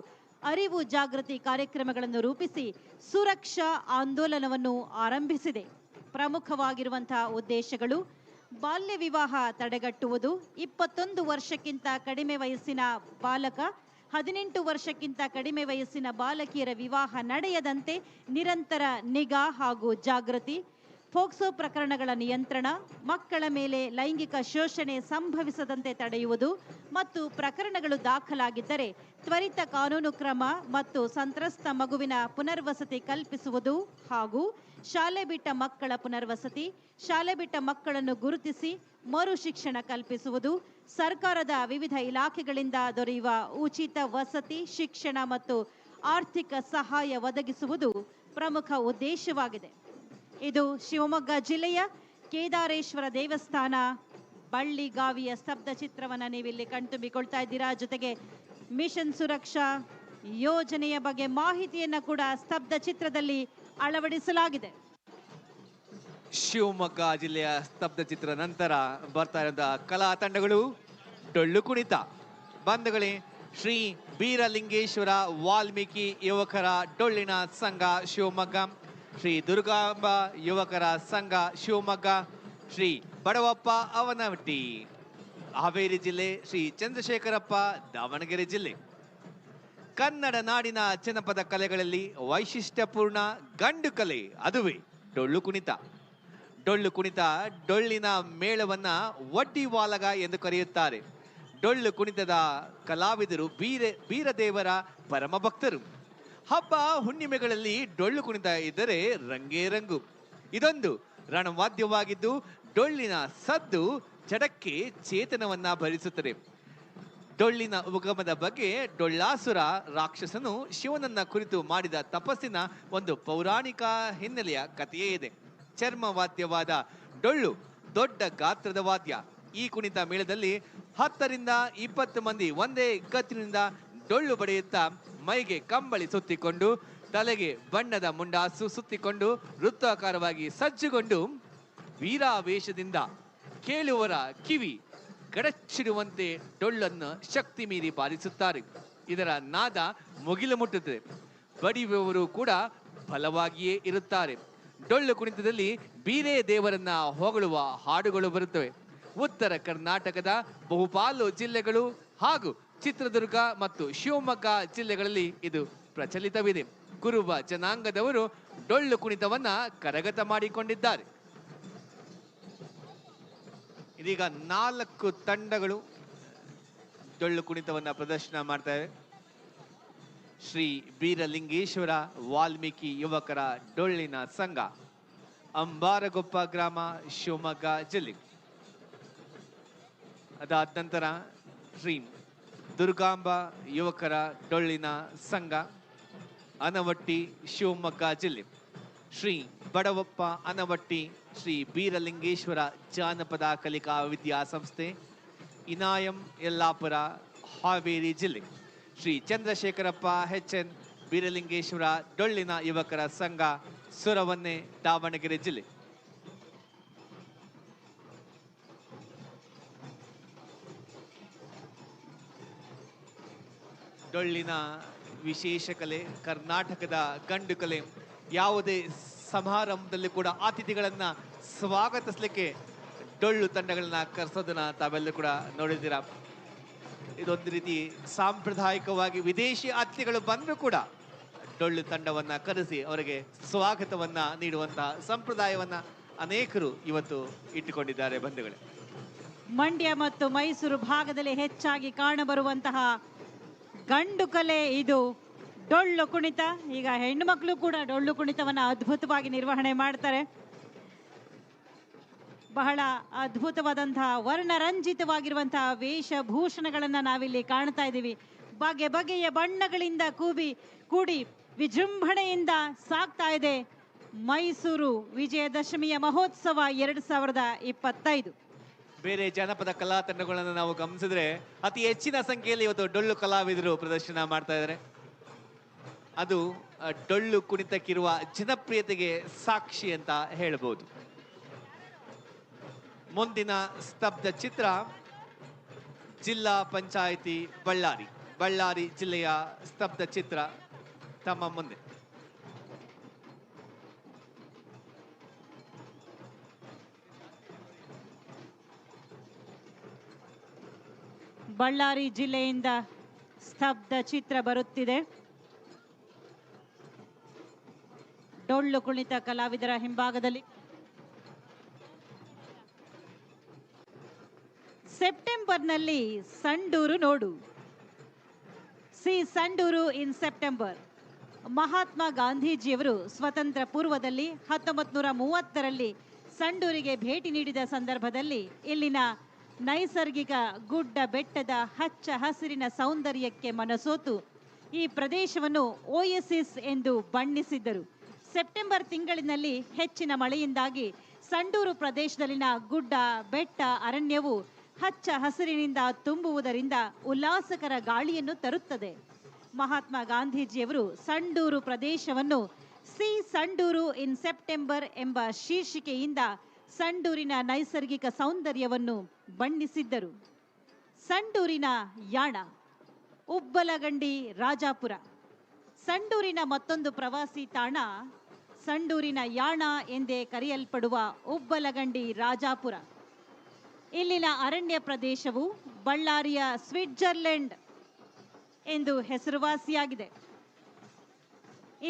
ಅರಿವು ಜಾಗೃತಿ ಕಾರ್ಯಕ್ರಮಗಳನ್ನು ರೂಪಿಸಿ ಸುರಕ್ಷಾ ಆಂದೋಲನವನ್ನು ಆರಂಭಿಸಿದೆ. ಪ್ರಮುಖವಾಗಿರುವಂತಹ ಉದ್ದೇಶಗಳು: ಬಾಲ್ಯ ವಿವಾಹ ತಡೆಗಟ್ಟುವುದು, 21 ವರ್ಷಕ್ಕಿಂತ ಕಡಿಮೆ ವಯಸ್ಸಿನ ಬಾಲಕ 18 ವರ್ಷಕ್ಕಿಂತ ಕಡಿಮೆ ವಯಸ್ಸಿನ ಬಾಲಕಿಯರ ವಿವಾಹ ನಡೆಯದಂತೆ ನಿರಂತರ ನಿಗಾ ಹಾಗೂ ಜಾಗೃತಿ, ಫೋಕ್ಸೋ ಪ್ರಕರಣಗಳ ನಿಯಂತ್ರಣ, ಮಕ್ಕಳ ಮೇಲೆ ಲೈಂಗಿಕ ಶೋಷಣೆ ಸಂಭವಿಸದಂತೆ ತಡೆಯುವುದು ಮತ್ತು ಪ್ರಕರಣಗಳು ದಾಖಲಾಗಿದ್ದರೆ ತ್ವರಿತ ಕಾನೂನು ಕ್ರಮ ಮತ್ತು ಸಂತ್ರಸ್ತ ಮಗುವಿನ ಪುನರ್ವಸತಿ ಕಲ್ಪಿಸುವುದು ಹಾಗೂ ಶಾಲೆ ಬಿಟ್ಟ ಮಕ್ಕಳ ಪುನರ್ವಸತಿ, ಶಾಲೆ ಬಿಟ್ಟ ಮಕ್ಕಳನ್ನು ಗುರುತಿಸಿ ಮರು ಶಿಕ್ಷಣ ಕಲ್ಪಿಸುವುದು, ಸರ್ಕಾರದ ವಿವಿಧ ಇಲಾಖೆಗಳಿಂದ ದೊರೆಯುವ ಉಚಿತ ವಸತಿ, ಶಿಕ್ಷಣ ಮತ್ತು ಆರ್ಥಿಕ ಸಹಾಯ ಒದಗಿಸುವುದು ಪ್ರಮುಖ ಉದ್ದೇಶವಾಗಿದೆ. ಇದು ಶಿವಮೊಗ್ಗ ಜಿಲ್ಲೆಯ ಕೇದಾರೇಶ್ವರ ದೇವಸ್ಥಾನ ಬಳ್ಳಿಗಾವಿಯ ಸ್ತಬ್ಧ ಚಿತ್ರವನ್ನು ನೀವಿಲ್ಲಿ ಕಣ್ತುಂಬಿಕೊಳ್ತಾ ಇದ್ದೀರಾ. ಜೊತೆಗೆ ಮಿಷನ್ ಸುರಕ್ಷಾ ಯೋಜನೆಯ ಬಗ್ಗೆ ಮಾಹಿತಿಯನ್ನ ಕೂಡ ಸ್ತಬ್ಧ ಚಿತ್ರದಲ್ಲಿ ಅಳವಡಿಸಲಾಗಿದೆ. ಶಿವಮೊಗ್ಗ ಜಿಲ್ಲೆಯ ಸ್ತಬ್ಧ ಚಿತ್ರ ನಂತರ ಬರ್ತಾ ಇರೋದ ಕಲಾ ತಂಡಗಳು ಡೊಳ್ಳು ಕುಣಿತ. ಬಂಧುಗಳೇ, ಶ್ರೀ ಬೀರಲಿಂಗೇಶ್ವರ ವಾಲ್ಮೀಕಿ ಯುವಕರ ಡೊಳ್ಳಿನ ಸಂಘ ಶಿವಮೊಗ್ಗ, ಶ್ರೀ ದುರ್ಗಾಂಬ ಯುವಕರ ಸಂಘ ಶಿವಮೊಗ್ಗ, ಶ್ರೀ ಬಡವಪ್ಪ ಅವನವಟ್ಟಿ ಹಾವೇರಿ ಜಿಲ್ಲೆ, ಶ್ರೀ ಚಂದ್ರಶೇಖರಪ್ಪ ದಾವಣಗೆರೆ ಜಿಲ್ಲೆ. ಕನ್ನಡ ನಾಡಿನ ಜನಪದ ಕಲೆಗಳಲ್ಲಿ ವೈಶಿಷ್ಟ್ಯಪೂರ್ಣ ಗಂಡು ಕಲೆ ಅದುವೇ ಡೊಳ್ಳು ಕುಣಿತ. ಡೊಳ್ಳು ಕುಣಿತ ಡೊಳ್ಳಿನ ಮೇಳವನ್ನ ವಡ್ಡಿವಾಲಗ ಎಂದು ಕರೆಯುತ್ತಾರೆ. ಡೊಳ್ಳು ಕುಣಿತದ ಕಲಾವಿದರು ಬೀರದೇವರ ಪರಮ ಭಕ್ತರು. ಹಬ್ಬ ಹುಣ್ಣಿಮೆಗಳಲ್ಲಿ ಡೊಳ್ಳು ಕುಣಿತ ಇದ್ದರೆ ರಂಗೇ ರಂಗು. ಇದೊಂದು ರಣವಾದ್ಯವಾಗಿದ್ದು ಡೊಳ್ಳಿನ ಸದ್ದು ಜಡಕ್ಕೆ ಚೇತನವನ್ನ ಭರಿಸುತ್ತದೆ. ಡೊಳ್ಳಿನ ಉಗಮದ ಬಗ್ಗೆ ಡೊಳ್ಳಾಸುರ ರಾಕ್ಷಸನು ಶಿವನನ್ನ ಕುರಿತು ಮಾಡಿದ ತಪಸ್ಸಿನ ಒಂದು ಪೌರಾಣಿಕ ಹಿನ್ನೆಲೆಯ ಕಥೆಯೇ ಇದೆ. ಚರ್ಮ ವಾದ್ಯವಾದ ಡೊಳ್ಳು ದೊಡ್ಡ ಗಾತ್ರದ ವಾದ್ಯ. ಈ ಕುಣಿತ ಮೇಳದಲ್ಲಿ 10 ರಿಂದ 20 ಮಂದಿ ಒಂದೇ ಗತ್ತಿನಿಂದ ಡೊಳ್ಳು ಬಡಿಯುತ್ತಾ ಮೈಗೆ ಕಂಬಳಿ ಸುತ್ತಿಕೊಂಡು ತಲೆಗೆ ಬಣ್ಣದ ಮುಂಡಾಸು ಸುತ್ತಿಕೊಂಡು ವೃತ್ತಾಕಾರವಾಗಿ ಸಜ್ಜುಗೊಂಡು ವೀರಾವೇಶದಿಂದ ಕೇಳುವರ ಕಿವಿ ಗಡಚ್ಚಿಡುವಂತೆ ಡೊಳ್ಳನ್ನು ಶಕ್ತಿ ಮೀರಿ ಬಾರಿಸುತ್ತಾರೆ. ಇದರ ನಾದ ಮುಗಿಲು ಮುಟ್ಟುತ್ತದೆ. ಬಡಿಯುವವರು ಕೂಡ ಬಲವಾಗಿಯೇ ಇರುತ್ತಾರೆ. ಡೊಳ್ಳು ಕುಣಿತದಲ್ಲಿ ಬೀರೇ ದೇವರನ್ನ ಹೊಗಳುವ ಹಾಡುಗಳು ಬರುತ್ತವೆ. ಉತ್ತರ ಕರ್ನಾಟಕದ ಬಹುಪಾಲು ಜಿಲ್ಲೆಗಳು ಹಾಗೂ ಚಿತ್ರದುರ್ಗ ಮತ್ತು ಶಿವಮೊಗ್ಗ ಜಿಲ್ಲೆಗಳಲ್ಲಿ ಇದು ಪ್ರಚಲಿತವಿದೆ. ಕುರುಬ ಜನಾಂಗದವರು ಡೊಳ್ಳು ಕುಣಿತವನ್ನ ಕರಗತ ಮಾಡಿಕೊಂಡಿದ್ದಾರೆ. ಇದೀಗ 4 ತಂಡಗಳು ಡೊಳ್ಳು ಕುಣಿತವನ್ನ ಪ್ರದರ್ಶನ ಮಾಡ್ತವೆ. ಶ್ರೀ ಬೀರಲಿಂಗೇಶ್ವರ ವಾಲ್ಮೀಕಿ ಯುವಕರ ಡೊಳ್ಳಿನ ಸಂಘ, ಅಂಬಾರಗೊಪ್ಪ ಗ್ರಾಮ, ಶಿವಮೊಗ್ಗ ಜಿಲ್ಲೆ. ಅದಾದ ನಂತರ ಶ್ರೀ ದುರ್ಗಾಂಬ ಯುವಕರ ಡೊಳ್ಳಿನ ಸಂಘ, ಅನವಟ್ಟಿ, ಶಿವಮೊಗ್ಗ ಜಿಲ್ಲೆ. ಶ್ರೀ ಬಡವಪ್ಪ ಅನವಟ್ಟಿ ಶ್ರೀ ಬೀರಲಿಂಗೇಶ್ವರ ಜಾನಪದ ಕಲಿಕಾ ವಿದ್ಯಾಸಂಸ್ಥೆ, ಇನಾಯಂ, ಯಲ್ಲಾಪುರ, ಹಾವೇರಿ ಜಿಲ್ಲೆ. ಶ್ರೀ ಚಂದ್ರಶೇಖರಪ್ಪ HN ಬೀರಲಿಂಗೇಶ್ವರ ಡೊಳ್ಳಿನ ಯುವಕರ ಸಂಘ, ಸುರವನ್ನೆ, ದಾವಣಗೆರೆ ಜಿಲ್ಲೆ. ಡೊಳ್ಳಿನ ವಿಶೇಷ ಕಲೆ, ಕರ್ನಾಟಕದ ಗಂಡು ಕಲೆ. ಯಾವುದೇ ಸಮಾರಂಭದಲ್ಲಿ ಕೂಡ ಅತಿಥಿಗಳನ್ನ ಸ್ವಾಗತಿಸಲಿಕ್ಕೆ ಡೊಳ್ಳು ತಂಡಗಳನ್ನ ಕರೆಸೋದನ್ನ ತಾವೆಲ್ಲರೂ ಕೂಡ ನೋಡಿದ್ದೀರಾ. ಇದೊಂದು ರೀತಿ ಸಾಂಪ್ರದಾಯಿಕವಾಗಿ ವಿದೇಶಿ ಅತಿಥಿಗಳು ಬಂದರೂ ಕೂಡ ಡೊಳ್ಳು ತಂಡವನ್ನ ಕರೆಸಿ ಅವರಿಗೆ ಸ್ವಾಗತವನ್ನ ನೀಡುವಂತಹ ಸಂಪ್ರದಾಯವನ್ನ ಅನೇಕರು ಇವತ್ತು ಇಟ್ಟುಕೊಂಡಿದ್ದಾರೆ ಬಂಧುಗಳೇ. ಮಂಡ್ಯ ಮತ್ತು ಮೈಸೂರು ಭಾಗದಲ್ಲಿ ಹೆಚ್ಚಾಗಿ ಕಾಣಬರುವಂತಹ ಗಂಡು ಕಲೆ ಇದು ಡೊಳ್ಳು ಕುಣಿತ. ಈಗ ಹೆಣ್ಣು ಮಕ್ಕಳು ಕೂಡ ಡೊಳ್ಳು ಕುಣಿತವನ್ನ ಅದ್ಭುತವಾಗಿ ನಿರ್ವಹಣೆ ಮಾಡ್ತಾರೆ. ಬಹಳ ಅದ್ಭುತವಾದಂತಹ ವರ್ಣರಂಜಿತವಾಗಿರುವಂತಹ ವೇಷಭೂಷಣಗಳನ್ನ ನಾವಿಲ್ಲಿ ಕಾಣ್ತಾ ಇದ್ದೀವಿ. ಬಗೆ ಬಗೆಯ ಬಣ್ಣಗಳಿಂದ ಕೂಡಿ ವಿಜೃಂಭಣೆಯಿಂದ ಸಾಗ್ತಾ ಇದೆ ಮೈಸೂರು ವಿಜಯದಶಮಿಯ ಮಹೋತ್ಸವ 2025. ಬೇರೆ ಜನಪದ ಕಲಾ ತಂಡಗಳನ್ನು ನಾವು ಗಮನಿಸಿದ್ರೆ ಅತಿ ಹೆಚ್ಚಿನ ಸಂಖ್ಯೆಯಲ್ಲಿ ಇವತ್ತು ಡೊಳ್ಳು ಕಲಾವಿದರು ಪ್ರದರ್ಶನ ಮಾಡ್ತಾ ಇದ್ದಾರೆ. ಅದು ಡೊಳ್ಳು ಕುಣಿತಕ್ಕಿರುವ ಜನಪ್ರಿಯತೆಗೆ ಸಾಕ್ಷಿ ಅಂತ ಹೇಳ್ಬೋದು. ಮುಂದಿನ ಸ್ತಬ್ಧ ಚಿತ್ರ ಜಿಲ್ಲಾ ಪಂಚಾಯಿತಿ ಬಳ್ಳಾರಿ ಜಿಲ್ಲೆಯ ಸ್ತಬ್ಧ ಚಿತ್ರ ತಮ್ಮ ಮುಂದೆ. ಬಳ್ಳಾರಿ ಜಿಲ್ಲೆಯಿಂದ ಸ್ತಬ್ಧ ಚಿತ್ರ ಬರುತ್ತಿದೆ. ಡೊಳ್ಳು ಕುಣಿತ ಕಲಾವಿದರ ಹಿಂಭಾಗದಲ್ಲಿ ಸೆಪ್ಟೆಂಬರ್ನಲ್ಲಿ ಸಂಡೂರು ನೋಡು. ಸಂಡೂರು ಇನ್ ಸೆಪ್ಟೆಂಬರ್. ಮಹಾತ್ಮ ಗಾಂಧೀಜಿಯವರು ಸ್ವತಂತ್ರ ಪೂರ್ವದಲ್ಲಿ 1930ರಲ್ಲಿ ಸಂಡೂರಿಗೆ ಭೇಟಿ ನೀಡಿದ ಸಂದರ್ಭದಲ್ಲಿ ಇಲ್ಲಿನ ನೈಸರ್ಗಿಕ ಗುಡ್ಡ ಬೆಟ್ಟದ ಹಚ್ಚ ಹಸಿರಿನ ಸೌಂದರ್ಯಕ್ಕೆ ಮನಸೋತು ಈ ಪ್ರದೇಶವನ್ನು ಓಯಸಿಸ್ ಎಂದು ಬಣ್ಣಿಸಿದ್ದರು. ಸೆಪ್ಟೆಂಬರ್ ತಿಂಗಳಿನಲ್ಲಿ ಹೆಚ್ಚಿನ ಮಳೆಯಿಂದಾಗಿ ಸಂಡೂರು ಪ್ರದೇಶದಲ್ಲಿನ ಗುಡ್ಡ ಬೆಟ್ಟ ಅರಣ್ಯವು ಹಚ್ಚ ಹಸಿರಿನಿಂದ ತುಂಬುವುದರಿಂದ ಉಲ್ಲಾಸಕರ ಗಾಳಿಯನ್ನು ತರುತ್ತದೆ. ಮಹಾತ್ಮ ಗಾಂಧೀಜಿಯವರು ಸಂಡೂರು ಪ್ರದೇಶವನ್ನು ಸಂಡೂರು ಇನ್ ಸೆಪ್ಟೆಂಬರ್ ಎಂಬ ಶೀರ್ಷಿಕೆಯಿಂದ ಸಂಡೂರಿನ ನೈಸರ್ಗಿಕ ಸೌಂದರ್ಯವನ್ನು ಬಣ್ಣಿಸಿದ್ದರು. ಸಂಡೂರಿನ ಯಾಣ, ಉಬ್ಬಲಗಂಡಿ ರಾಜಾಪುರ. ಸಂಡೂರಿನ ಮತ್ತೊಂದು ಪ್ರವಾಸಿ ತಾಣ ಸಂಡೂರಿನ ಯಾಣ ಎಂದೇ ಕರೆಯಲ್ಪಡುವ ಉಬ್ಬಲಗಂಡಿ ರಾಜಾಪುರ. ಇಲ್ಲಿನ ಅರಣ್ಯ ಪ್ರದೇಶವು ಬಳ್ಳಾರಿಯ ಸ್ವಿಟ್ಜರ್ಲೆಂಡ್ ಎಂದು ಹೆಸರುವಾಸಿಯಾಗಿದೆ.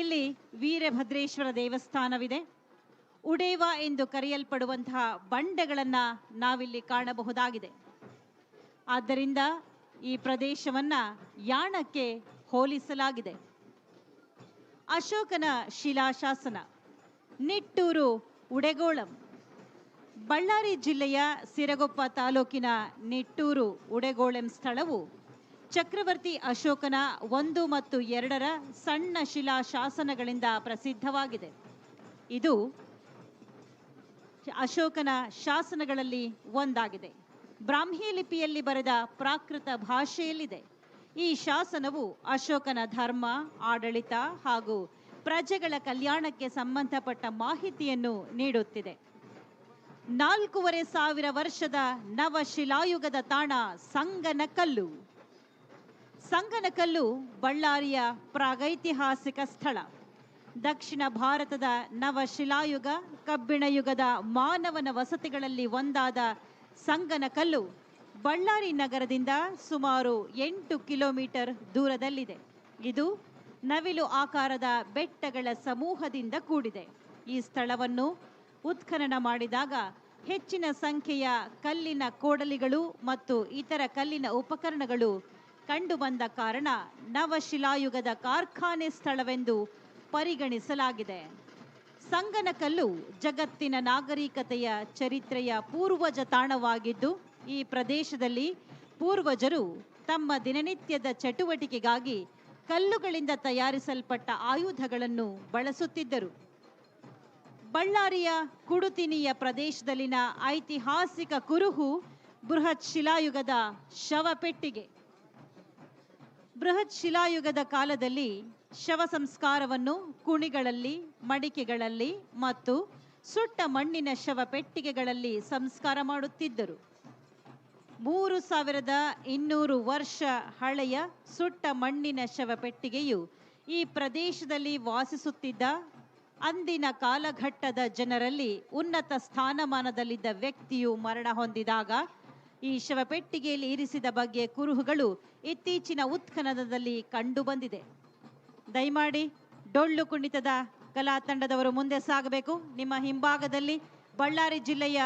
ಇಲ್ಲಿ ವೀರಭದ್ರೇಶ್ವರ ದೇವಸ್ಥಾನವಿದೆ. ಉಡೇವ ಎಂದು ಕರೆಯಲ್ಪಡುವಂತಹ ಬಂಡೆಗಳನ್ನ ನಾವಿಲ್ಲಿ ಕಾಣಬಹುದಾಗಿದೆ. ಆದ್ದರಿಂದ ಈ ಪ್ರದೇಶವನ್ನ ಯಾಣಕ್ಕೆ ಹೋಲಿಸಲಾಗಿದೆ. ಅಶೋಕನ ಶಿಲಾಶಾಸನ, ನಿಟ್ಟೂರು ಉಡೆಗೋಳಂ. ಬಳ್ಳಾರಿ ಜಿಲ್ಲೆಯ ಸಿರಗೊಪ್ಪ ತಾಲೂಕಿನ ನಿಟ್ಟೂರು ಉಡೆಗೋಳಂ ಸ್ಥಳವು ಚಕ್ರವರ್ತಿ ಅಶೋಕನ 1 ಮತ್ತು 2ರ ಸಣ್ಣ ಶಿಲಾ ಶಾಸನಗಳಿಂದ ಪ್ರಸಿದ್ಧವಾಗಿದೆ. ಇದು ಅಶೋಕನ ಶಾಸನಗಳಲ್ಲಿ ಒಂದಾಗಿದೆ. ಬ್ರಾಹ್ಮಿ ಲಿಪಿಯಲ್ಲಿ ಬರೆದ ಪ್ರಾಕೃತ ಭಾಷೆಯಲ್ಲಿದೆ. ಈ ಶಾಸನವು ಅಶೋಕನ ಧರ್ಮ, ಆಡಳಿತ ಹಾಗೂ ಪ್ರಜೆಗಳ ಕಲ್ಯಾಣಕ್ಕೆ ಸಂಬಂಧಪಟ್ಟ ಮಾಹಿತಿಯನ್ನು ನೀಡುತ್ತಿದೆ. 4500 ವರ್ಷದ ನವಶಿಲಾಯುಗದ ತಾಣ ಸಂಗನಕಲ್ಲು. ಸಂಗನಕಲ್ಲು ಬಳ್ಳಾರಿಯ ಪ್ರಾಗೈತಿಹಾಸಿಕ ಸ್ಥಳ. ದಕ್ಷಿಣ ಭಾರತದ ನವಶಿಲಾಯುಗ ಕಬ್ಬಿಣ ಯುಗದ ಮಾನವನ ವಸತಿಗಳಲ್ಲಿ ಒಂದಾದ ಸಂಗನಕಲ್ಲು ಬಳ್ಳಾರಿ ನಗರದಿಂದ ಸುಮಾರು 8 ಕಿಲೋಮೀಟರ್ ದೂರದಲ್ಲಿದೆ. ಇದು ನವಿಲು ಆಕಾರದ ಬೆಟ್ಟಗಳ ಸಮೂಹದಿಂದ ಕೂಡಿದೆ. ಈ ಸ್ಥಳವನ್ನು ಉತ್ಖನನ ಮಾಡಿದಾಗ ಹೆಚ್ಚಿನ ಸಂಖ್ಯೆಯ ಕಲ್ಲಿನ ಕೋಡಲಿಗಳು ಮತ್ತು ಇತರ ಕಲ್ಲಿನ ಉಪಕರಣಗಳು ಕಂಡುಬಂದ ಕಾರಣ ನವಶಿಲಾಯುಗದ ಕಾರ್ಖಾನೆ ಸ್ಥಳವೆಂದು ಪರಿಗಣಿಸಲಾಗಿದೆ. ಸಂಗನಕಲ್ಲು ಜಗತ್ತಿನ ನಾಗರಿಕತೆಯ ಚರಿತ್ರೆಯ ಪೂರ್ವಜ ತಾಣವಾಗಿದ್ದು, ಈ ಪ್ರದೇಶದಲ್ಲಿ ಪೂರ್ವಜರು ತಮ್ಮ ದಿನನಿತ್ಯದ ಚಟುವಟಿಕೆಗಾಗಿ ಕಲ್ಲುಗಳಿಂದ ತಯಾರಿಸಲ್ಪಟ್ಟ ಆಯುಧಗಳನ್ನು ಬಳಸುತ್ತಿದ್ದರು. ಬಳ್ಳಾರಿಯ ಕುಡುತಿನಿಯ ಪ್ರದೇಶದಲ್ಲಿನ ಐತಿಹಾಸಿಕ ಕುರುಹು ಬೃಹತ್ ಶಿಲಾಯುಗದ ಶವಪೆಟ್ಟಿಗೆ. ಬೃಹತ್ ಶಿಲಾಯುಗದ ಕಾಲದಲ್ಲಿ ಶವ ಸಂಸ್ಕಾರವನ್ನು ಕುಣಿಗಳಲ್ಲಿ, ಮಡಿಕೆಗಳಲ್ಲಿ ಮತ್ತು ಸುಟ್ಟ ಮಣ್ಣಿನ ಶವಪೆಟ್ಟಿಗೆಗಳಲ್ಲಿ ಸಂಸ್ಕಾರ ಮಾಡುತ್ತಿದ್ದರು. 3200 ವರ್ಷ ಹಳೆಯ ಸುಟ್ಟ ಮಣ್ಣಿನ ಶವಪೆಟ್ಟಿಗೆಯು ಈ ಪ್ರದೇಶದಲ್ಲಿ ವಾಸಿಸುತ್ತಿದ್ದ ಅಂದಿನ ಕಾಲಘಟ್ಟದ ಜನರಲ್ಲಿ ಉನ್ನತ ಸ್ಥಾನಮಾನದಲ್ಲಿದ್ದ ವ್ಯಕ್ತಿಯು ಮರಣ ಹೊಂದಿದಾಗ ಈ ಶವಪೆಟ್ಟಿಗೆಯಲ್ಲಿ ಇರಿಸಿದ ಬಗ್ಗೆ ಕುರುಹುಗಳು ಇತ್ತೀಚಿನ ಉತ್ಖನನದಲ್ಲಿ ಕಂಡುಬಂದಿದೆ. ದಯಮಾಡಿ ಡೊಳ್ಳು ಕುಣಿತದ ಕಲಾ ತಂಡದವರು ಮುಂದೆ ಸಾಗಬೇಕು. ನಿಮ್ಮ ಹಿಂಭಾಗದಲ್ಲಿ ಬಳ್ಳಾರಿ ಜಿಲ್ಲೆಯ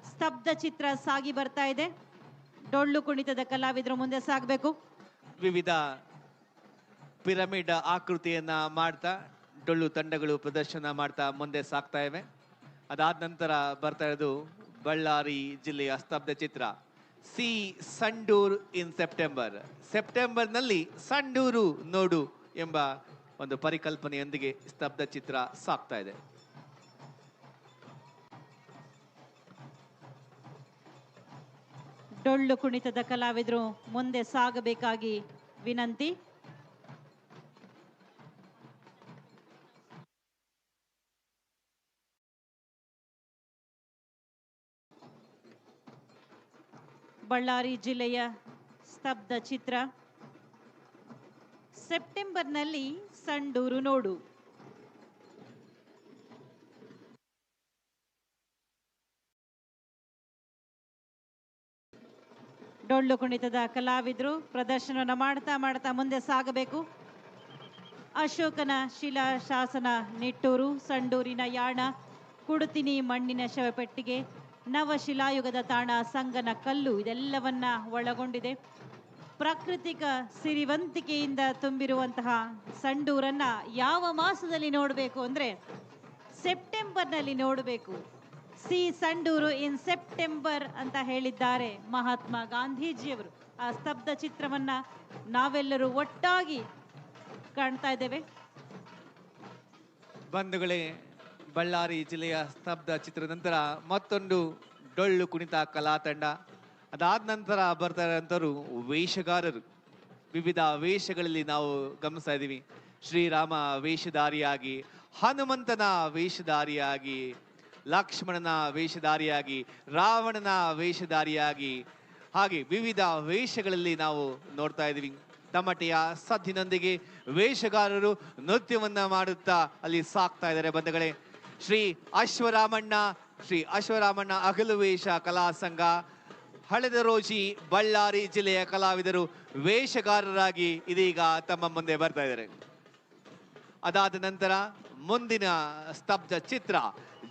ಸ್ತಬ್ಧ ಚಿತ್ರ ಸಾಗಿ ಬರ್ತಾ ಇದೆ. ಡೊಳ್ಳು ಕುಣಿತದ ಕಲಾವಿದರು ಮುಂದೆ ಸಾಗಬೇಕು. ವಿವಿಧ ಪಿರಮಿಡ್ ಆಕೃತಿಯನ್ನ ಮಾಡ್ತಾ ಡೊಳ್ಳು ತಂಡಗಳು ಪ್ರದರ್ಶನ ಮಾಡ್ತಾ ಮುಂದೆ ಸಾಗ್ತಾ ಇವೆ. ಅದಾದ ನಂತರ ಬರ್ತಾ ಇರೋದು ಬಳ್ಳಾರಿ ಜಿಲ್ಲೆಯ ಸ್ತಬ್ಧ ಚಿತ್ರ ಸಿ ಸಂಡೂರ್ ಇನ್ ಸೆಪ್ಟೆಂಬರ್. ಸೆಪ್ಟೆಂಬರ್ನಲ್ಲಿ ಸಂಡೂರು ನೋಡು ಎಂಬ ಒಂದು ಪರಿಕಲ್ಪನೆಯೊಂದಿಗೆ ಸ್ತಬ್ಧ ಚಿತ್ರ ಸಾಗ್ತಾ ಇದೆ. ಡೊಳ್ಳು ಕುಣಿತದ ಕಲಾವಿದರು ಮುಂದೆ ಸಾಗಬೇಕಾಗಿ ವಿನಂತಿ. ಬಳ್ಳಾರಿ ಜಿಲ್ಲೆಯ ಸ್ತಬ್ಧ ಚಿತ್ರ ಸೆಪ್ಟೆಂಬರ್ನಲ್ಲಿ ಸಂಡೂರು ನೋಡು. ಡೊಳ್ಳು ಕುಣಿತದ ಕಲಾವಿದರು ಪ್ರದರ್ಶನವನ್ನು ಮಾಡ್ತಾ ಮುಂದೆ ಸಾಗಬೇಕು. ಅಶೋಕನ ಶಿಲಾಶಾಸನ ನಿಟ್ಟೂರು, ಸಂಡೂರಿನ ಯಾಣ, ಕುಡುತಿನಿ ಮಣ್ಣಿನ ಶವಪೆಟ್ಟಿಗೆ, ನವಶಿಲಾಯುಗದ ತಾಣ ಸಂಗನ ಕಲ್ಲು ಇದೆಲ್ಲವನ್ನ ಒಳಗೊಂಡಿದೆ. ಪ್ರಾಕೃತಿಕ ಸಿರಿವಂತಿಕೆಯಿಂದ ತುಂಬಿರುವಂತಹ ಸಂಡೂರನ್ನ ಯಾವ ಮಾಸದಲ್ಲಿ ನೋಡಬೇಕು ಅಂದ್ರೆ ಸೆಪ್ಟೆಂಬರ್ನಲ್ಲಿ ನೋಡಬೇಕು. ಸಿ ಸಂಡೂರು ಇನ್ ಸೆಪ್ಟೆಂಬರ್ ಅಂತ ಹೇಳಿದ್ದಾರೆ ಮಹಾತ್ಮ ಗಾಂಧೀಜಿಯವರು. ಆ ಸ್ತಬ್ಧ ಚಿತ್ರವನ್ನ ನಾವೆಲ್ಲರೂ ಒಟ್ಟಾಗಿ ಕಾಣ್ತಾ ಇದ್ದೇವೆ. ಬಂಧುಗಳೇ, ಬಳ್ಳಾರಿ ಜಿಲ್ಲೆಯ ಸ್ತಬ್ಧ ಚಿತ್ರದ ನಂತರ ಮತ್ತೊಂದು ಡೊಳ್ಳು ಕುಣಿತ ಕಲಾ ತಂಡ. ಅದಾದ ನಂತರ ಬರ್ತಾ ಇರೋಂಥವ್ರು ವೇಷಗಾರರು. ವಿವಿಧ ವೇಷಗಳಲ್ಲಿ ನಾವು ಗಮನಿಸ್ತಾ ಇದ್ದೀವಿ. ಶ್ರೀರಾಮ ವೇಷಧಾರಿಯಾಗಿ, ಹನುಮಂತನ ವೇಷಧಾರಿಯಾಗಿ, ಲಕ್ಷ್ಮಣನ ವೇಷಧಾರಿಯಾಗಿ, ರಾವಣನ ವೇಷಧಾರಿಯಾಗಿ, ಹಾಗೆ ವಿವಿಧ ವೇಷಗಳಲ್ಲಿ ನಾವು ನೋಡ್ತಾ ಇದ್ದೀವಿ. ತಮಟೆಯ ಸದ್ದಿನೊಂದಿಗೆ ವೇಷಗಾರರು ನೃತ್ಯವನ್ನ ಮಾಡುತ್ತಾ ಅಲ್ಲಿ ಸಾಕ್ತಾ ಇದ್ದಾರೆ. ಬಂಧುಗಳೇ, ಶ್ರೀ ಅಶ್ವರಾಮಣ್ಣ ಹಗಲು ವೇಷ ಕಲಾ ಸಂಘ ಹಳೆದರೋಜಿ ಬಳ್ಳಾರಿ ಜಿಲ್ಲೆಯ ಕಲಾವಿದರು ವೇಷಗಾರರಾಗಿ ಇದೀಗ ತಮ್ಮ ಮುಂದೆ ಬರ್ತಾ ಇದ್ದಾರೆ. ಅದಾದ ನಂತರ ಮುಂದಿನ ಸ್ತಬ್ಧ ಚಿತ್ರ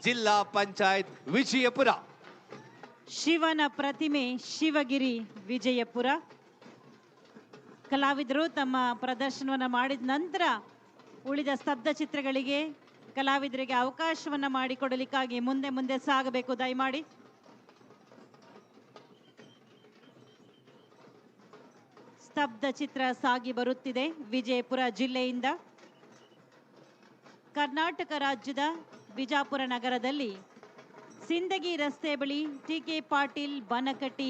ಜಿಲ್ಲಾ ಪಂಚಾಯತ್ ವಿಜಯಪುರ. ಶಿವನ ಪ್ರತಿಮೆ ಶಿವಗಿರಿ ವಿಜಯಪುರ. ಕಲಾವಿದರು ತಮ್ಮ ಪ್ರದರ್ಶನವನ್ನು ಮಾಡಿದ ನಂತರ ಉಳಿದ ಸ್ತಬ್ಧ ಚಿತ್ರಗಳಿಗೆ ಕಲಾವಿದರಿಗೆ ಅವಕಾಶವನ್ನ ಮಾಡಿಕೊಡಲಿಕ್ಕಾಗಿ ಮುಂದೆ ಸಾಗಬೇಕು ದಯಮಾಡಿ. ಸ್ತಬ್ಧ ಚಿತ್ರ ಸಾಗಿ ಬರುತ್ತಿದೆ ವಿಜಯಪುರ ಜಿಲ್ಲೆಯಿಂದ. ಕರ್ನಾಟಕ ರಾಜ್ಯದ ಬಿಜಾಪುರ ನಗರದಲ್ಲಿ ಸಿಂದಗಿ ರಸ್ತೆ ಬಳಿ ಟಿ.ಕೆ. ಪಾಟೀಲ್ ಬನಕಟ್ಟಿ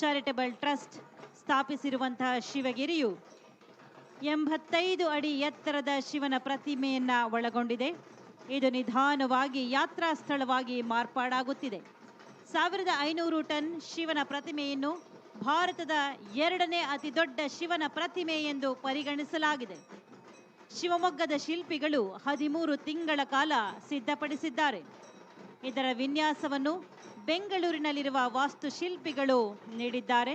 ಚಾರಿಟಬಲ್ ಟ್ರಸ್ಟ್ ಸ್ಥಾಪಿಸಿರುವಂತಹ ಶಿವಗಿರಿಯು 85 ಅಡಿ ಎತ್ತರದ ಶಿವನ ಪ್ರತಿಮೆಯನ್ನ ಒಳಗೊಂಡಿದೆ. ಇದು ನಿಧಾನವಾಗಿ ಯಾತ್ರಾ ಸ್ಥಳವಾಗಿ ಮಾರ್ಪಾಡಾಗುತ್ತಿದೆ. 1500 ಟನ್ ಶಿವನ ಪ್ರತಿಮೆಯನ್ನು ಭಾರತದ 2ನೇ ಅತಿ ದೊಡ್ಡ ಶಿವನ ಪ್ರತಿಮೆ ಎಂದು ಪರಿಗಣಿಸಲಾಗಿದೆ. ಶಿವಮೊಗ್ಗದ ಶಿಲ್ಪಿಗಳು 13 ತಿಂಗಳ ಕಾಲ ಸಿದ್ಧಪಡಿಸಿದ್ದಾರೆ. ಇದರ ವಿನ್ಯಾಸವನ್ನು ಬೆಂಗಳೂರಿನಲ್ಲಿರುವ ವಾಸ್ತುಶಿಲ್ಪಿಗಳು ನೀಡಿದ್ದಾರೆ.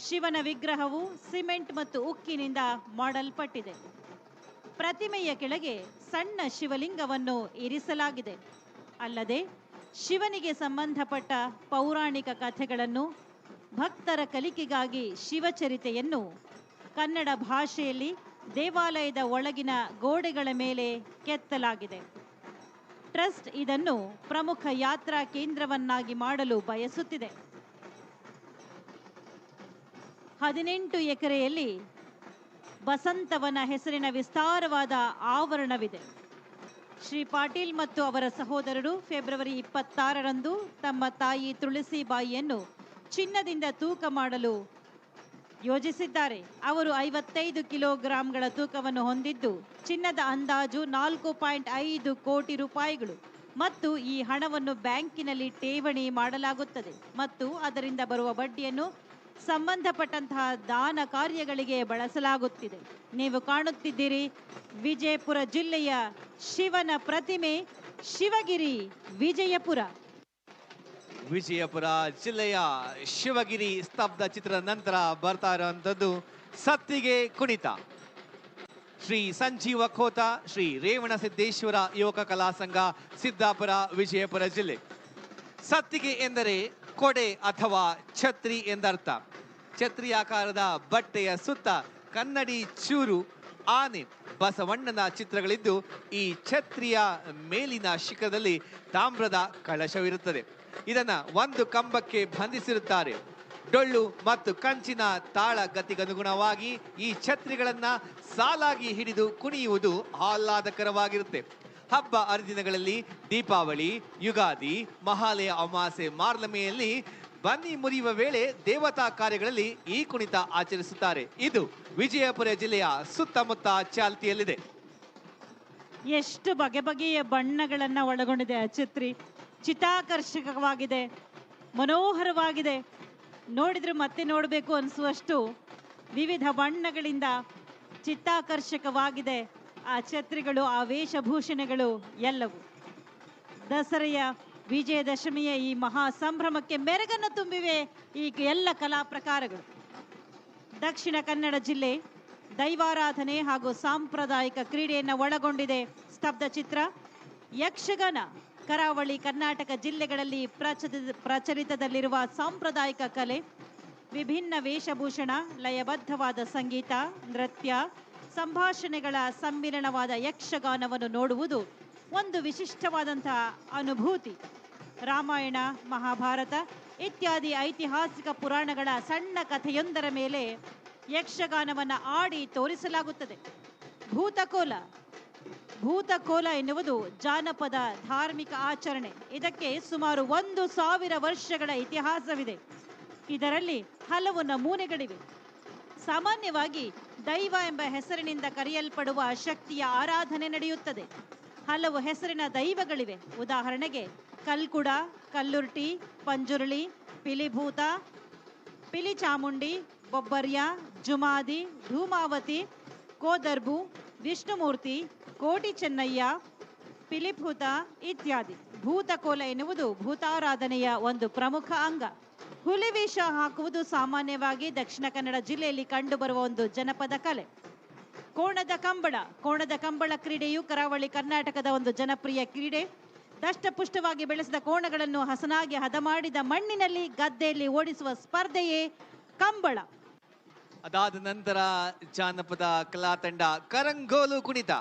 ಶಿವನ ವಿಗ್ರಹವು ಸಿಮೆಂಟ್ ಮತ್ತು ಉಕ್ಕಿನಿಂದ ಮಾಡಲ್ಪಟ್ಟಿದೆ. ಪ್ರತಿಮೆಯ ಕೆಳಗೆ ಸಣ್ಣ ಶಿವಲಿಂಗವನ್ನು ಇರಿಸಲಾಗಿದೆ. ಅಲ್ಲದೆ ಶಿವನಿಗೆ ಸಂಬಂಧಪಟ್ಟ ಪೌರಾಣಿಕ ಕಥೆಗಳನ್ನು, ಭಕ್ತರ ಕಲಿಕೆಗಾಗಿ ಶಿವಚರಿತೆಯನ್ನು ಕನ್ನಡ ಭಾಷೆಯಲ್ಲಿ ದೇವಾಲಯದ ಒಳಗಿನ ಗೋಡೆಗಳ ಮೇಲೆ ಕೆತ್ತಲಾಗಿದೆ. ಟ್ರಸ್ಟ್ ಇದನ್ನು ಪ್ರಮುಖ ಯಾತ್ರಾ ಕೇಂದ್ರವನ್ನಾಗಿ ಮಾಡಲು ಬಯಸುತ್ತಿದೆ. 18 ಎಕರೆಯಲ್ಲಿ ಬಸಂತವನ ಹೆಸರಿನ ವಿಸ್ತಾರವಾದ ಆವರಣವಿದೆ. ಶ್ರೀ ಪಾಟೀಲ್ ಮತ್ತು ಅವರ ಸಹೋದರರು ಫೆಬ್ರವರಿ 26ರಂದು ತಮ್ಮ ತಾಯಿ ತುಳಸಿಬಾಯಿಯನ್ನು ಚಿನ್ನದಿಂದ ತೂಕ ಮಾಡಲು ಯೋಜಿಸಿದ್ದಾರೆ. ಅವರು 55 ಕಿಲೋಗ್ರಾಂಗಳ ತೂಕವನ್ನು ಹೊಂದಿದ್ದು ಚಿನ್ನದ ಅಂದಾಜು 4.5 ಕೋಟಿ ರೂಪಾಯಿಗಳು ಮತ್ತು ಈ ಹಣವನ್ನು ಬ್ಯಾಂಕಿನಲ್ಲಿ ಠೇವಣಿ ಮಾಡಲಾಗುತ್ತದೆ ಮತ್ತು ಅದರಿಂದ ಬರುವ ಬಡ್ಡಿಯನ್ನು ಸಂಬಂಧಪಟ್ಟಂತಹ ದಾನ ಕಾರ್ಯಗಳಿಗೆ ಬಳಸಲಾಗುತ್ತಿದೆ. ನೀವು ಕಾಣುತ್ತಿದ್ದೀರಿ ವಿಜಯಪುರ ಜಿಲ್ಲೆಯ ಶಿವನ ಪ್ರತಿಮೆ ಶಿವಗಿರಿ ವಿಜಯಪುರ. ವಿಜಯಪುರ ಜಿಲ್ಲೆಯ ಶಿವಗಿರಿ ಸ್ತಬ್ಧ ಚಿತ್ರದ ನಂತರ ಬರ್ತಾ ಇರುವಂತದ್ದು ಸತ್ತಿಗೆ ಕುಣಿತ. ಶ್ರೀ ಸಂಜೀವ ಖೋತ, ಶ್ರೀ ರೇವಣ ಸಿದ್ದೇಶ್ವರ ಯುವಕ ಕಲಾ ಸಂಘ ಸಿದ್ದಾಪುರ ವಿಜಯಪುರ ಜಿಲ್ಲೆ. ಸತ್ತಿಗೆ ಎಂದರೆ ಕೊಡೆ ಅಥವಾ ಛತ್ರಿ ಎಂದರ್ಥ. ಛತ್ರಿ ಆಕಾರದ ಬಟ್ಟೆಯ ಸುತ್ತ ಕನ್ನಡಿ ಚೂರು, ಆನೆ, ಬಸವಣ್ಣನ ಚಿತ್ರಗಳಿದ್ದು ಈ ಛತ್ರಿಯ ಮೇಲಿನ ಶಿಖರದಲ್ಲಿ ತಾಮ್ರದ ಕಳಶವಿರುತ್ತದೆ. ಇದನ್ನ ಒಂದು ಕಂಬಕ್ಕೆ ಬಂಧಿಸಿರುತ್ತಾರೆ. ಡೊಳ್ಳು ಮತ್ತು ಕಂಚಿನ ತಾಳ ಗತಿಗನುಗುಣವಾಗಿ ಈ ಛತ್ರಿಗಳನ್ನ ಸಾಲಾಗಿ ಹಿಡಿದು ಕುಣಿಯುವುದು ಆಹ್ಲಾದಕರವಾಗಿರುತ್ತೆ. ಹಬ್ಬ ಹರಿದಿನಗಳಲ್ಲಿ ದೀಪಾವಳಿ, ಯುಗಾದಿ, ಮಹಾಲಯ ಅಮಾವಾಸ್ಯೆ, ಮಾರ್ಲಮೆಯಲ್ಲಿ ಬನ್ನಿ ಮುರಿಯುವ ವೇಳೆ ದೇವತಾ ಕಾರ್ಯಗಳಲ್ಲಿ ಈ ಕುಣಿತ ಆಚರಿಸುತ್ತಾರೆ. ಇದು ವಿಜಯಪುರ ಜಿಲ್ಲೆಯ ಸುತ್ತಮುತ್ತ ಚಾಲ್ತಿಯಲ್ಲಿದೆ. ಎಷ್ಟು ಬಗೆ ಬಗೆಯ ಬಣ್ಣಗಳನ್ನ ಒಳಗೊಂಡಿದೆ ಆ ಛತ್ರಿ. ಚಿತ್ತಾಕರ್ಷಕವಾಗಿದೆ, ಮನೋಹರವಾಗಿದೆ. ನೋಡಿದ್ರೆ ಮತ್ತೆ ನೋಡಬೇಕು ಅನಿಸುವಷ್ಟು ವಿವಿಧ ಬಣ್ಣಗಳಿಂದ ಚಿತ್ತಾಕರ್ಷಕವಾಗಿದೆ ಆ ಛತ್ರಿಗಳು, ಆ ವೇಷಭೂಷಣಗಳು ಎಲ್ಲವೂ. ದಸರೆಯ ವಿಜಯದಶಮಿಯ ಈ ಮಹಾ ಸಂಭ್ರಮಕ್ಕೆ ಮೆರಗನ್ನು ತುಂಬಿವೆ ಈ ಎಲ್ಲ ಕಲಾ ಪ್ರಕಾರಗಳು. ದಕ್ಷಿಣ ಕನ್ನಡ ಜಿಲ್ಲೆ ದೈವಾರಾಧನೆ ಹಾಗೂ ಸಾಂಪ್ರದಾಯಿಕ ಕ್ರೀಡೆಯನ್ನು ಒಳಗೊಂಡಿದೆ ಸ್ತಬ್ಧ ಚಿತ್ರ. ಯಕ್ಷಗಾನ ಕರಾವಳಿ ಕರ್ನಾಟಕ ಜಿಲ್ಲೆಗಳಲ್ಲಿ ಪ್ರಚಲಿತದಲ್ಲಿರುವ ಸಾಂಪ್ರದಾಯಿಕ ಕಲೆ. ವಿಭಿನ್ನ ವೇಷಭೂಷಣ, ಲಯಬದ್ಧವಾದ ಸಂಗೀತ, ನೃತ್ಯ, ಸಂಭಾಷಣೆಗಳ ಸಮ್ಮಿಲನವಾದ ಯಕ್ಷಗಾನವನ್ನು ನೋಡುವುದು ಒಂದು ವಿಶಿಷ್ಟವಾದಂತಹ ಅನುಭೂತಿ. ರಾಮಾಯಣ, ಮಹಾಭಾರತ ಇತ್ಯಾದಿ ಐತಿಹಾಸಿಕ ಪುರಾಣಗಳ ಸಣ್ಣ ಕಥೆಯೊಂದರ ಮೇಲೆ ಯಕ್ಷಗಾನವನ್ನು ಆಡಿ ತೋರಿಸಲಾಗುತ್ತದೆ. ಭೂತಕೋಲ ಎನ್ನುವುದು ಜಾನಪದ ಧಾರ್ಮಿಕ ಆಚರಣೆ. ಇದಕ್ಕೆ ಸುಮಾರು 1000 ವರ್ಷಗಳ ಇತಿಹಾಸವಿದೆ. ಇದರಲ್ಲಿ ಹಲವು ನಮೂನೆಗಳಿವೆ. ಸಾಮಾನ್ಯವಾಗಿ ದೈವ ಎಂಬ ಹೆಸರಿನಿಂದ ಕರೆಯಲ್ಪಡುವ ಶಕ್ತಿಯ ಆರಾಧನೆ ನಡೆಯುತ್ತದೆ. ಹಲವು ಹೆಸರಿನ ದೈವಗಳಿವೆ. ಉದಾಹರಣೆಗೆ ಕಲ್ಕುಡ, ಕಲ್ಲುರ್ಟಿ, ಪಂಜುರ್ಳಿ, ಪಿಲಿಭೂತ, ಪಿಲಿಚಾಮುಂಡಿ, ಬೊಬ್ಬರ್ಯ, ಜುಮಾದಿ, ಧೂಮಾವತಿ, ಕೋದರ್ಬು, ವಿಷ್ಣುಮೂರ್ತಿ, ಕೋಟಿ ಚೆನ್ನಯ್ಯ, ಪಿಲಿಭೂತ ಇತ್ಯಾದಿ. ಭೂತಕೋಲ ಎನ್ನುವುದು ಭೂತಾರಾಧನೆಯ ಒಂದು ಪ್ರಮುಖ ಅಂಗ. ಹುಲಿವೇಷ ಹಾಕುವುದು ಸಾಮಾನ್ಯವಾಗಿ ದಕ್ಷಿಣ ಕನ್ನಡ ಜಿಲ್ಲೆಯಲ್ಲಿ ಕಂಡುಬರುವ ಒಂದು ಜನಪದ ಕಲೆ. ಕೋಣದ ಕಂಬಳ ಕ್ರೀಡೆಯು ಕರಾವಳಿ ಕರ್ನಾಟಕದ ಒಂದು ಜನಪ್ರಿಯ ಕ್ರೀಡೆ. ದಷ್ಟಪುಷ್ಟವಾಗಿ ಬೆಳೆಸಿದ ಕೋಣಗಳನ್ನು ಹಸನಾಗಿ ಹದ ಮಾಡಿದ ಮಣ್ಣಿನಲ್ಲಿ ಗದ್ದೆಯಲ್ಲಿ ಓಡಿಸುವ ಸ್ಪರ್ಧೆಯೇ ಕಂಬಳ. ಅದಾದ ನಂತರ ಜಾನಪದ ಕಲಾ ತಂಡ ಕರಂಗೋಲು ಕುಣಿತ.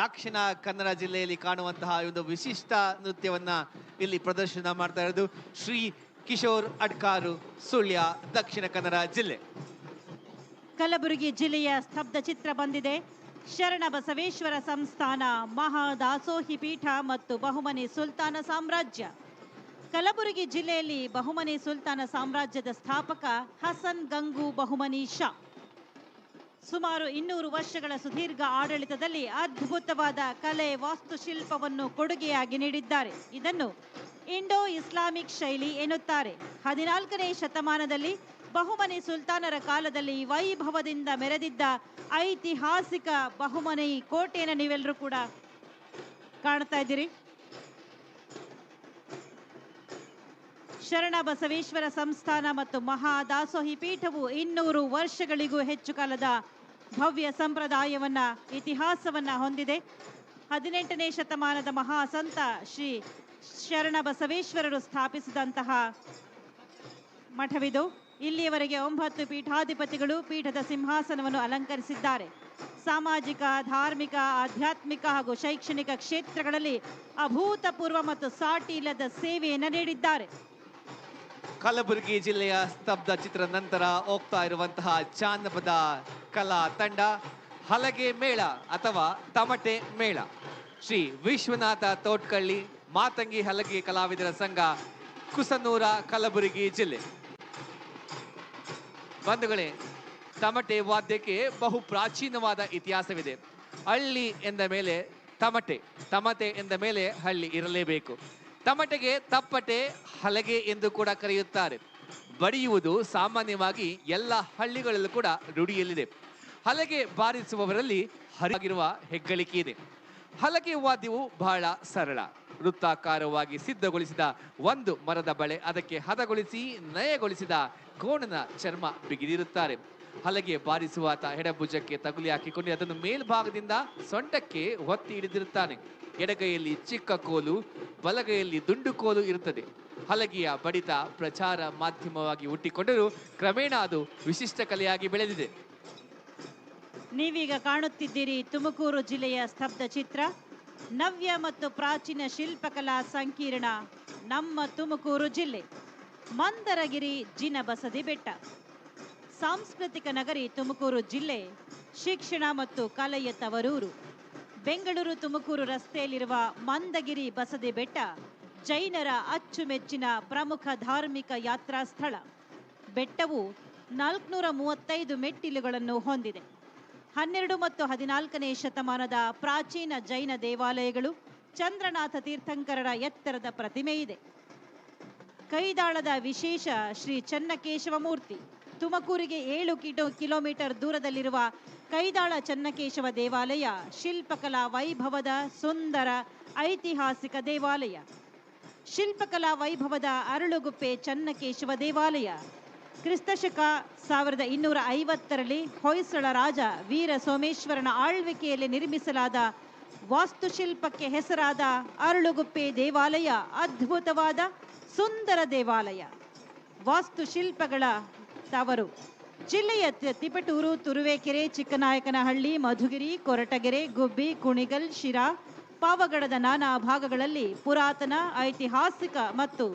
ದಕ್ಷಿಣ ಕನ್ನಡ ಜಿಲ್ಲೆಯಲ್ಲಿ ಕಾಣುವಂತಹ ಒಂದು ವಿಶಿಷ್ಟ ನೃತ್ಯವನ್ನ ಇಲ್ಲಿ ಪ್ರದರ್ಶನ ಮಾಡ್ತಾ ಇರೋದು ಶ್ರೀ ಕಿಶೋರ್ ಅಡ್ಕಾರು, ಸುಳ್ಯ, ದಕ್ಷಿಣ ಕನ್ನಡ ಜಿಲ್ಲೆ. ಕಲಬುರಗಿ ಜಿಲ್ಲೆಯ ಸ್ತಬ್ಧ ಚಿತ್ರ ಬಂದಿದೆ. ಶರಣ ಬಸವೇಶ್ವರ ಸಂಸ್ಥಾನ, ಮಹಾದಾಸೋಹಿ ಪೀಠ ಮತ್ತು ಬಹುಮನಿ ಸುಲ್ತಾನ ಸಾಮ್ರಾಜ್ಯ. ಕಲಬುರಗಿ ಜಿಲ್ಲೆಯಲ್ಲಿ ಬಹುಮನಿ ಸುಲ್ತಾನ ಸಾಮ್ರಾಜ್ಯದ ಸ್ಥಾಪಕ ಹಸನ್ ಗಂಗು ಬಹುಮನಿ ಶಾ ಸುಮಾರು 200 ವರ್ಷಗಳ ಸುದೀರ್ಘ ಆಡಳಿತದಲ್ಲಿ ಅದ್ಭುತವಾದ ಕಲೆ, ವಾಸ್ತುಶಿಲ್ಪವನ್ನು ಕೊಡುಗೆಯಾಗಿ ನೀಡಿದ್ದಾರೆ. ಇದನ್ನು ಇಂಡೋ ಇಸ್ಲಾಮಿಕ್ ಶೈಲಿ ಎನ್ನುತ್ತಾರೆ. 14ನೇ ಶತಮಾನದಲ್ಲಿ ಬಹುಮನಿ ಸುಲ್ತಾನರ ಕಾಲದಲ್ಲಿ ವೈಭವದಿಂದ ಮೆರೆದಿದ್ದ ಐತಿಹಾಸಿಕ ಬಹುಮನಿ ಕೋಟೆಯನ್ನು ನೀವೆಲ್ಲರೂ ಕೂಡ ಕಾಣ್ತಾ ಇದ್ದೀರಿ. ಶರಣ ಬಸವೇಶ್ವರ ಸಂಸ್ಥಾನ ಮತ್ತು ಮಹಾದಾಸೋಹಿ ಪೀಠವು 200 ವರ್ಷಗಳಿಗೂ ಹೆಚ್ಚು ಕಾಲದ ಭವ್ಯ ಸಂಪ್ರದಾಯವನ್ನ, ಇತಿಹಾಸವನ್ನ ಹೊಂದಿದೆ. 18ನೇ ಶತಮಾನದ ಮಹಾಸಂತ ಶ್ರೀ ಶರಣ ಬಸವೇಶ್ವರರು ಸ್ಥಾಪಿಸಿದಂತಹ ಮಠವಿದು. ಇಲ್ಲಿಯವರೆಗೆ 9 ಪೀಠಾಧಿಪತಿಗಳು ಪೀಠದ ಸಿಂಹಾಸನವನ್ನು ಅಲಂಕರಿಸಿದ್ದಾರೆ. ಸಾಮಾಜಿಕ, ಧಾರ್ಮಿಕ, ಆಧ್ಯಾತ್ಮಿಕ ಹಾಗೂ ಶೈಕ್ಷಣಿಕ ಕ್ಷೇತ್ರಗಳಲ್ಲಿ ಅಭೂತಪೂರ್ವ ಮತ್ತು ಸಾಟಿ ಇಲ್ಲದ ಸೇವೆಯನ್ನು ನೀಡಿದ್ದಾರೆ. ಕಲಬುರಗಿ ಜಿಲ್ಲೆಯ ಸ್ತಬ್ಧ ಚಿತ್ರ ನಂತರ ಹೋಗ್ತಾ ಇರುವಂತಹ ಜಾನಪದ ಕಲಾ ತಂಡ ಹಲಗೆ ಮೇಳ ಅಥವಾ ತಮಟೆ ಮೇಳ. ಶ್ರೀ ವಿಶ್ವನಾಥ ತೋಟ್ಕಳ್ಳಿ ಮಾತಂಗಿ ಹಲಗೆ ಕಲಾವಿದರ ಸಂಘ, ಕುಸನೂರ, ಕಲಬುರಗಿ ಜಿಲ್ಲೆ. ಬಂಧುಗಳೇ, ತಮಟೆ ವಾದ್ಯಕ್ಕೆ ಬಹು ಪ್ರಾಚೀನವಾದ ಇತಿಹಾಸವಿದೆ. ಹಳ್ಳಿ ಎಂದ ಮೇಲೆ ತಮಟೆ, ತಮಟೆ ಎಂದ ಮೇಲೆ ಹಳ್ಳಿ ಇರಲೇಬೇಕು. ತಮಟೆಗೆ ತಪ್ಪಟೆ, ಹಲಗೆ ಎಂದು ಕೂಡ ಕರೆಯುತ್ತಾರೆ. ಬಡಿಯುವುದು ಸಾಮಾನ್ಯವಾಗಿ ಎಲ್ಲ ಹಳ್ಳಿಗಳಲ್ಲೂ ಕೂಡ ರೂಢಿಯಲ್ಲಿದೆ. ಹಲಗೆ ಬಾರಿಸುವವರಲ್ಲಿ ಹರಿವಾಗಿರುವ ಹೆಗ್ಗಳಿಕೆ ಇದೆ. ಹಲಗೆ ವಾದ್ಯವು ಬಹಳ ಸರಳ. ವೃತ್ತಾಕಾರವಾಗಿ ಸಿದ್ಧಗೊಳಿಸಿದ ಒಂದು ಮರದ ಬಳೆ, ಅದಕ್ಕೆ ಹದಗೊಳಿಸಿ ನಯಗೊಳಿಸಿದ ಕೋಣನ ಚರ್ಮ ಬಿಗಿದಿರುತ್ತಾರೆ. ಹಲಗೆ ಬಾರಿಸುವಾತ ಎಡಭುಜಕ್ಕೆ ತಗುಲಿ ಹಾಕಿಕೊಂಡು ಅದನ್ನು ಮೇಲ್ಭಾಗದಿಂದ ಸೊಂಟಕ್ಕೆ ಒತ್ತಿ ಹಿಡಿದಿರುತ್ತಾನೆ. ಎಡಗೈಯಲ್ಲಿ ಚಿಕ್ಕ ಕೋಲು, ಬಲಗೈಯಲ್ಲಿ ದುಂಡು ಕೋಲು ಇರುತ್ತದೆ. ಹಲಗೆಯ ಬಡಿತ ಪ್ರಚಾರ ಮಾಧ್ಯಮವಾಗಿ ಹುಟ್ಟಿಕೊಂಡರೂ ಕ್ರಮೇಣ ಅದು ವಿಶಿಷ್ಟ ಕಲೆಯಾಗಿ ಬೆಳೆದಿದೆ. ನೀವೀಗ ಕಾಣುತ್ತಿದ್ದೀರಿ ತುಮಕೂರು ಜಿಲ್ಲೆಯ ಸ್ತಬ್ಧ ಚಿತ್ರ, ನವ್ಯ ಮತ್ತು ಪ್ರಾಚೀನ ಶಿಲ್ಪಕಲಾ ಸಂಕೀರ್ಣ ನಮ್ಮ ತುಮಕೂರು ಜಿಲ್ಲೆ, ಮಂದರಗಿರಿ ಜಿನಬಸದಿ ಬೆಟ್ಟ. ಸಾಂಸ್ಕೃತಿಕ ನಗರಿ ತುಮಕೂರು ಜಿಲ್ಲೆ, ಶಿಕ್ಷಣ ಮತ್ತು ಕಲೆಯ ತವರೂರು. ಬೆಂಗಳೂರು ತುಮಕೂರು ರಸ್ತೆಯಲ್ಲಿರುವ ಮಂದಗಿರಿ ಬಸದಿ ಬೆಟ್ಟ ಜೈನರ ಅಚ್ಚುಮೆಚ್ಚಿನ ಪ್ರಮುಖ ಧಾರ್ಮಿಕ ಯಾತ್ರಾ ಸ್ಥಳ. ಬೆಟ್ಟವು 435 ಮೆಟ್ಟಿಲುಗಳನ್ನು ಹೊಂದಿದೆ. 12 ಮತ್ತು 14ನೇ ಶತಮಾನದ ಪ್ರಾಚೀನ ಜೈನ ದೇವಾಲಯಗಳು, ಚಂದ್ರನಾಥ ತೀರ್ಥಂಕರರ ಎತ್ತರದ ಪ್ರತಿಮೆ ಇದೆ. ಕೈದಾಳದ ವಿಶೇಷ ಶ್ರೀ ಚನ್ನಕೇಶವ ಮೂರ್ತಿ. ತುಮಕೂರಿಗೆ 7 ಕಿಲೋಮೀಟರ್ ದೂರದಲ್ಲಿರುವ ಕೈದಾಳ ಚನ್ನಕೇಶವ ದೇವಾಲಯ ಶಿಲ್ಪಕಲಾ ವೈಭವದ ಸುಂದರ ಐತಿಹಾಸಿಕ ದೇವಾಲಯ. ಶಿಲ್ಪಕಲಾ ವೈಭವದ ಅರಳುಗುಪ್ಪೆ ಚನ್ನಕೇಶವ ದೇವಾಲಯ ಕ್ರಿಸ್ತಶಕ 1250ರಲ್ಲಿ ಹೊಯ್ಸಳ ರಾಜ ವೀರ ಸೋಮೇಶ್ವರನ ಆಳ್ವಿಕೆಯಲ್ಲಿ ನಿರ್ಮಿಸಲಾದ ವಾಸ್ತುಶಿಲ್ಪಕ್ಕೆ ಹೆಸರಾದ ಅರಳುಗುಪ್ಪೆ ದೇವಾಲಯ ಅದ್ಭುತವಾದ ಸುಂದರ ದೇವಾಲಯ, ವಾಸ್ತುಶಿಲ್ಪಗಳ ತವರು. ಜಿಲ್ಲೆಯ ತಿಪಟೂರು, ತುರುವೇಕೆರೆ, ಚಿಕ್ಕನಾಯಕನಹಳ್ಳಿ, ಮಧುಗಿರಿ, ಕೊರಟಗೆರೆ, ಗುಬ್ಬಿ, ಕುಣಿಗಲ್, ಶಿರಾ, ಪಾವಗಡದ ನಾನಾ ಭಾಗಗಳಲ್ಲಿ ಪುರಾತನ, ಐತಿಹಾಸಿಕ ಮತ್ತು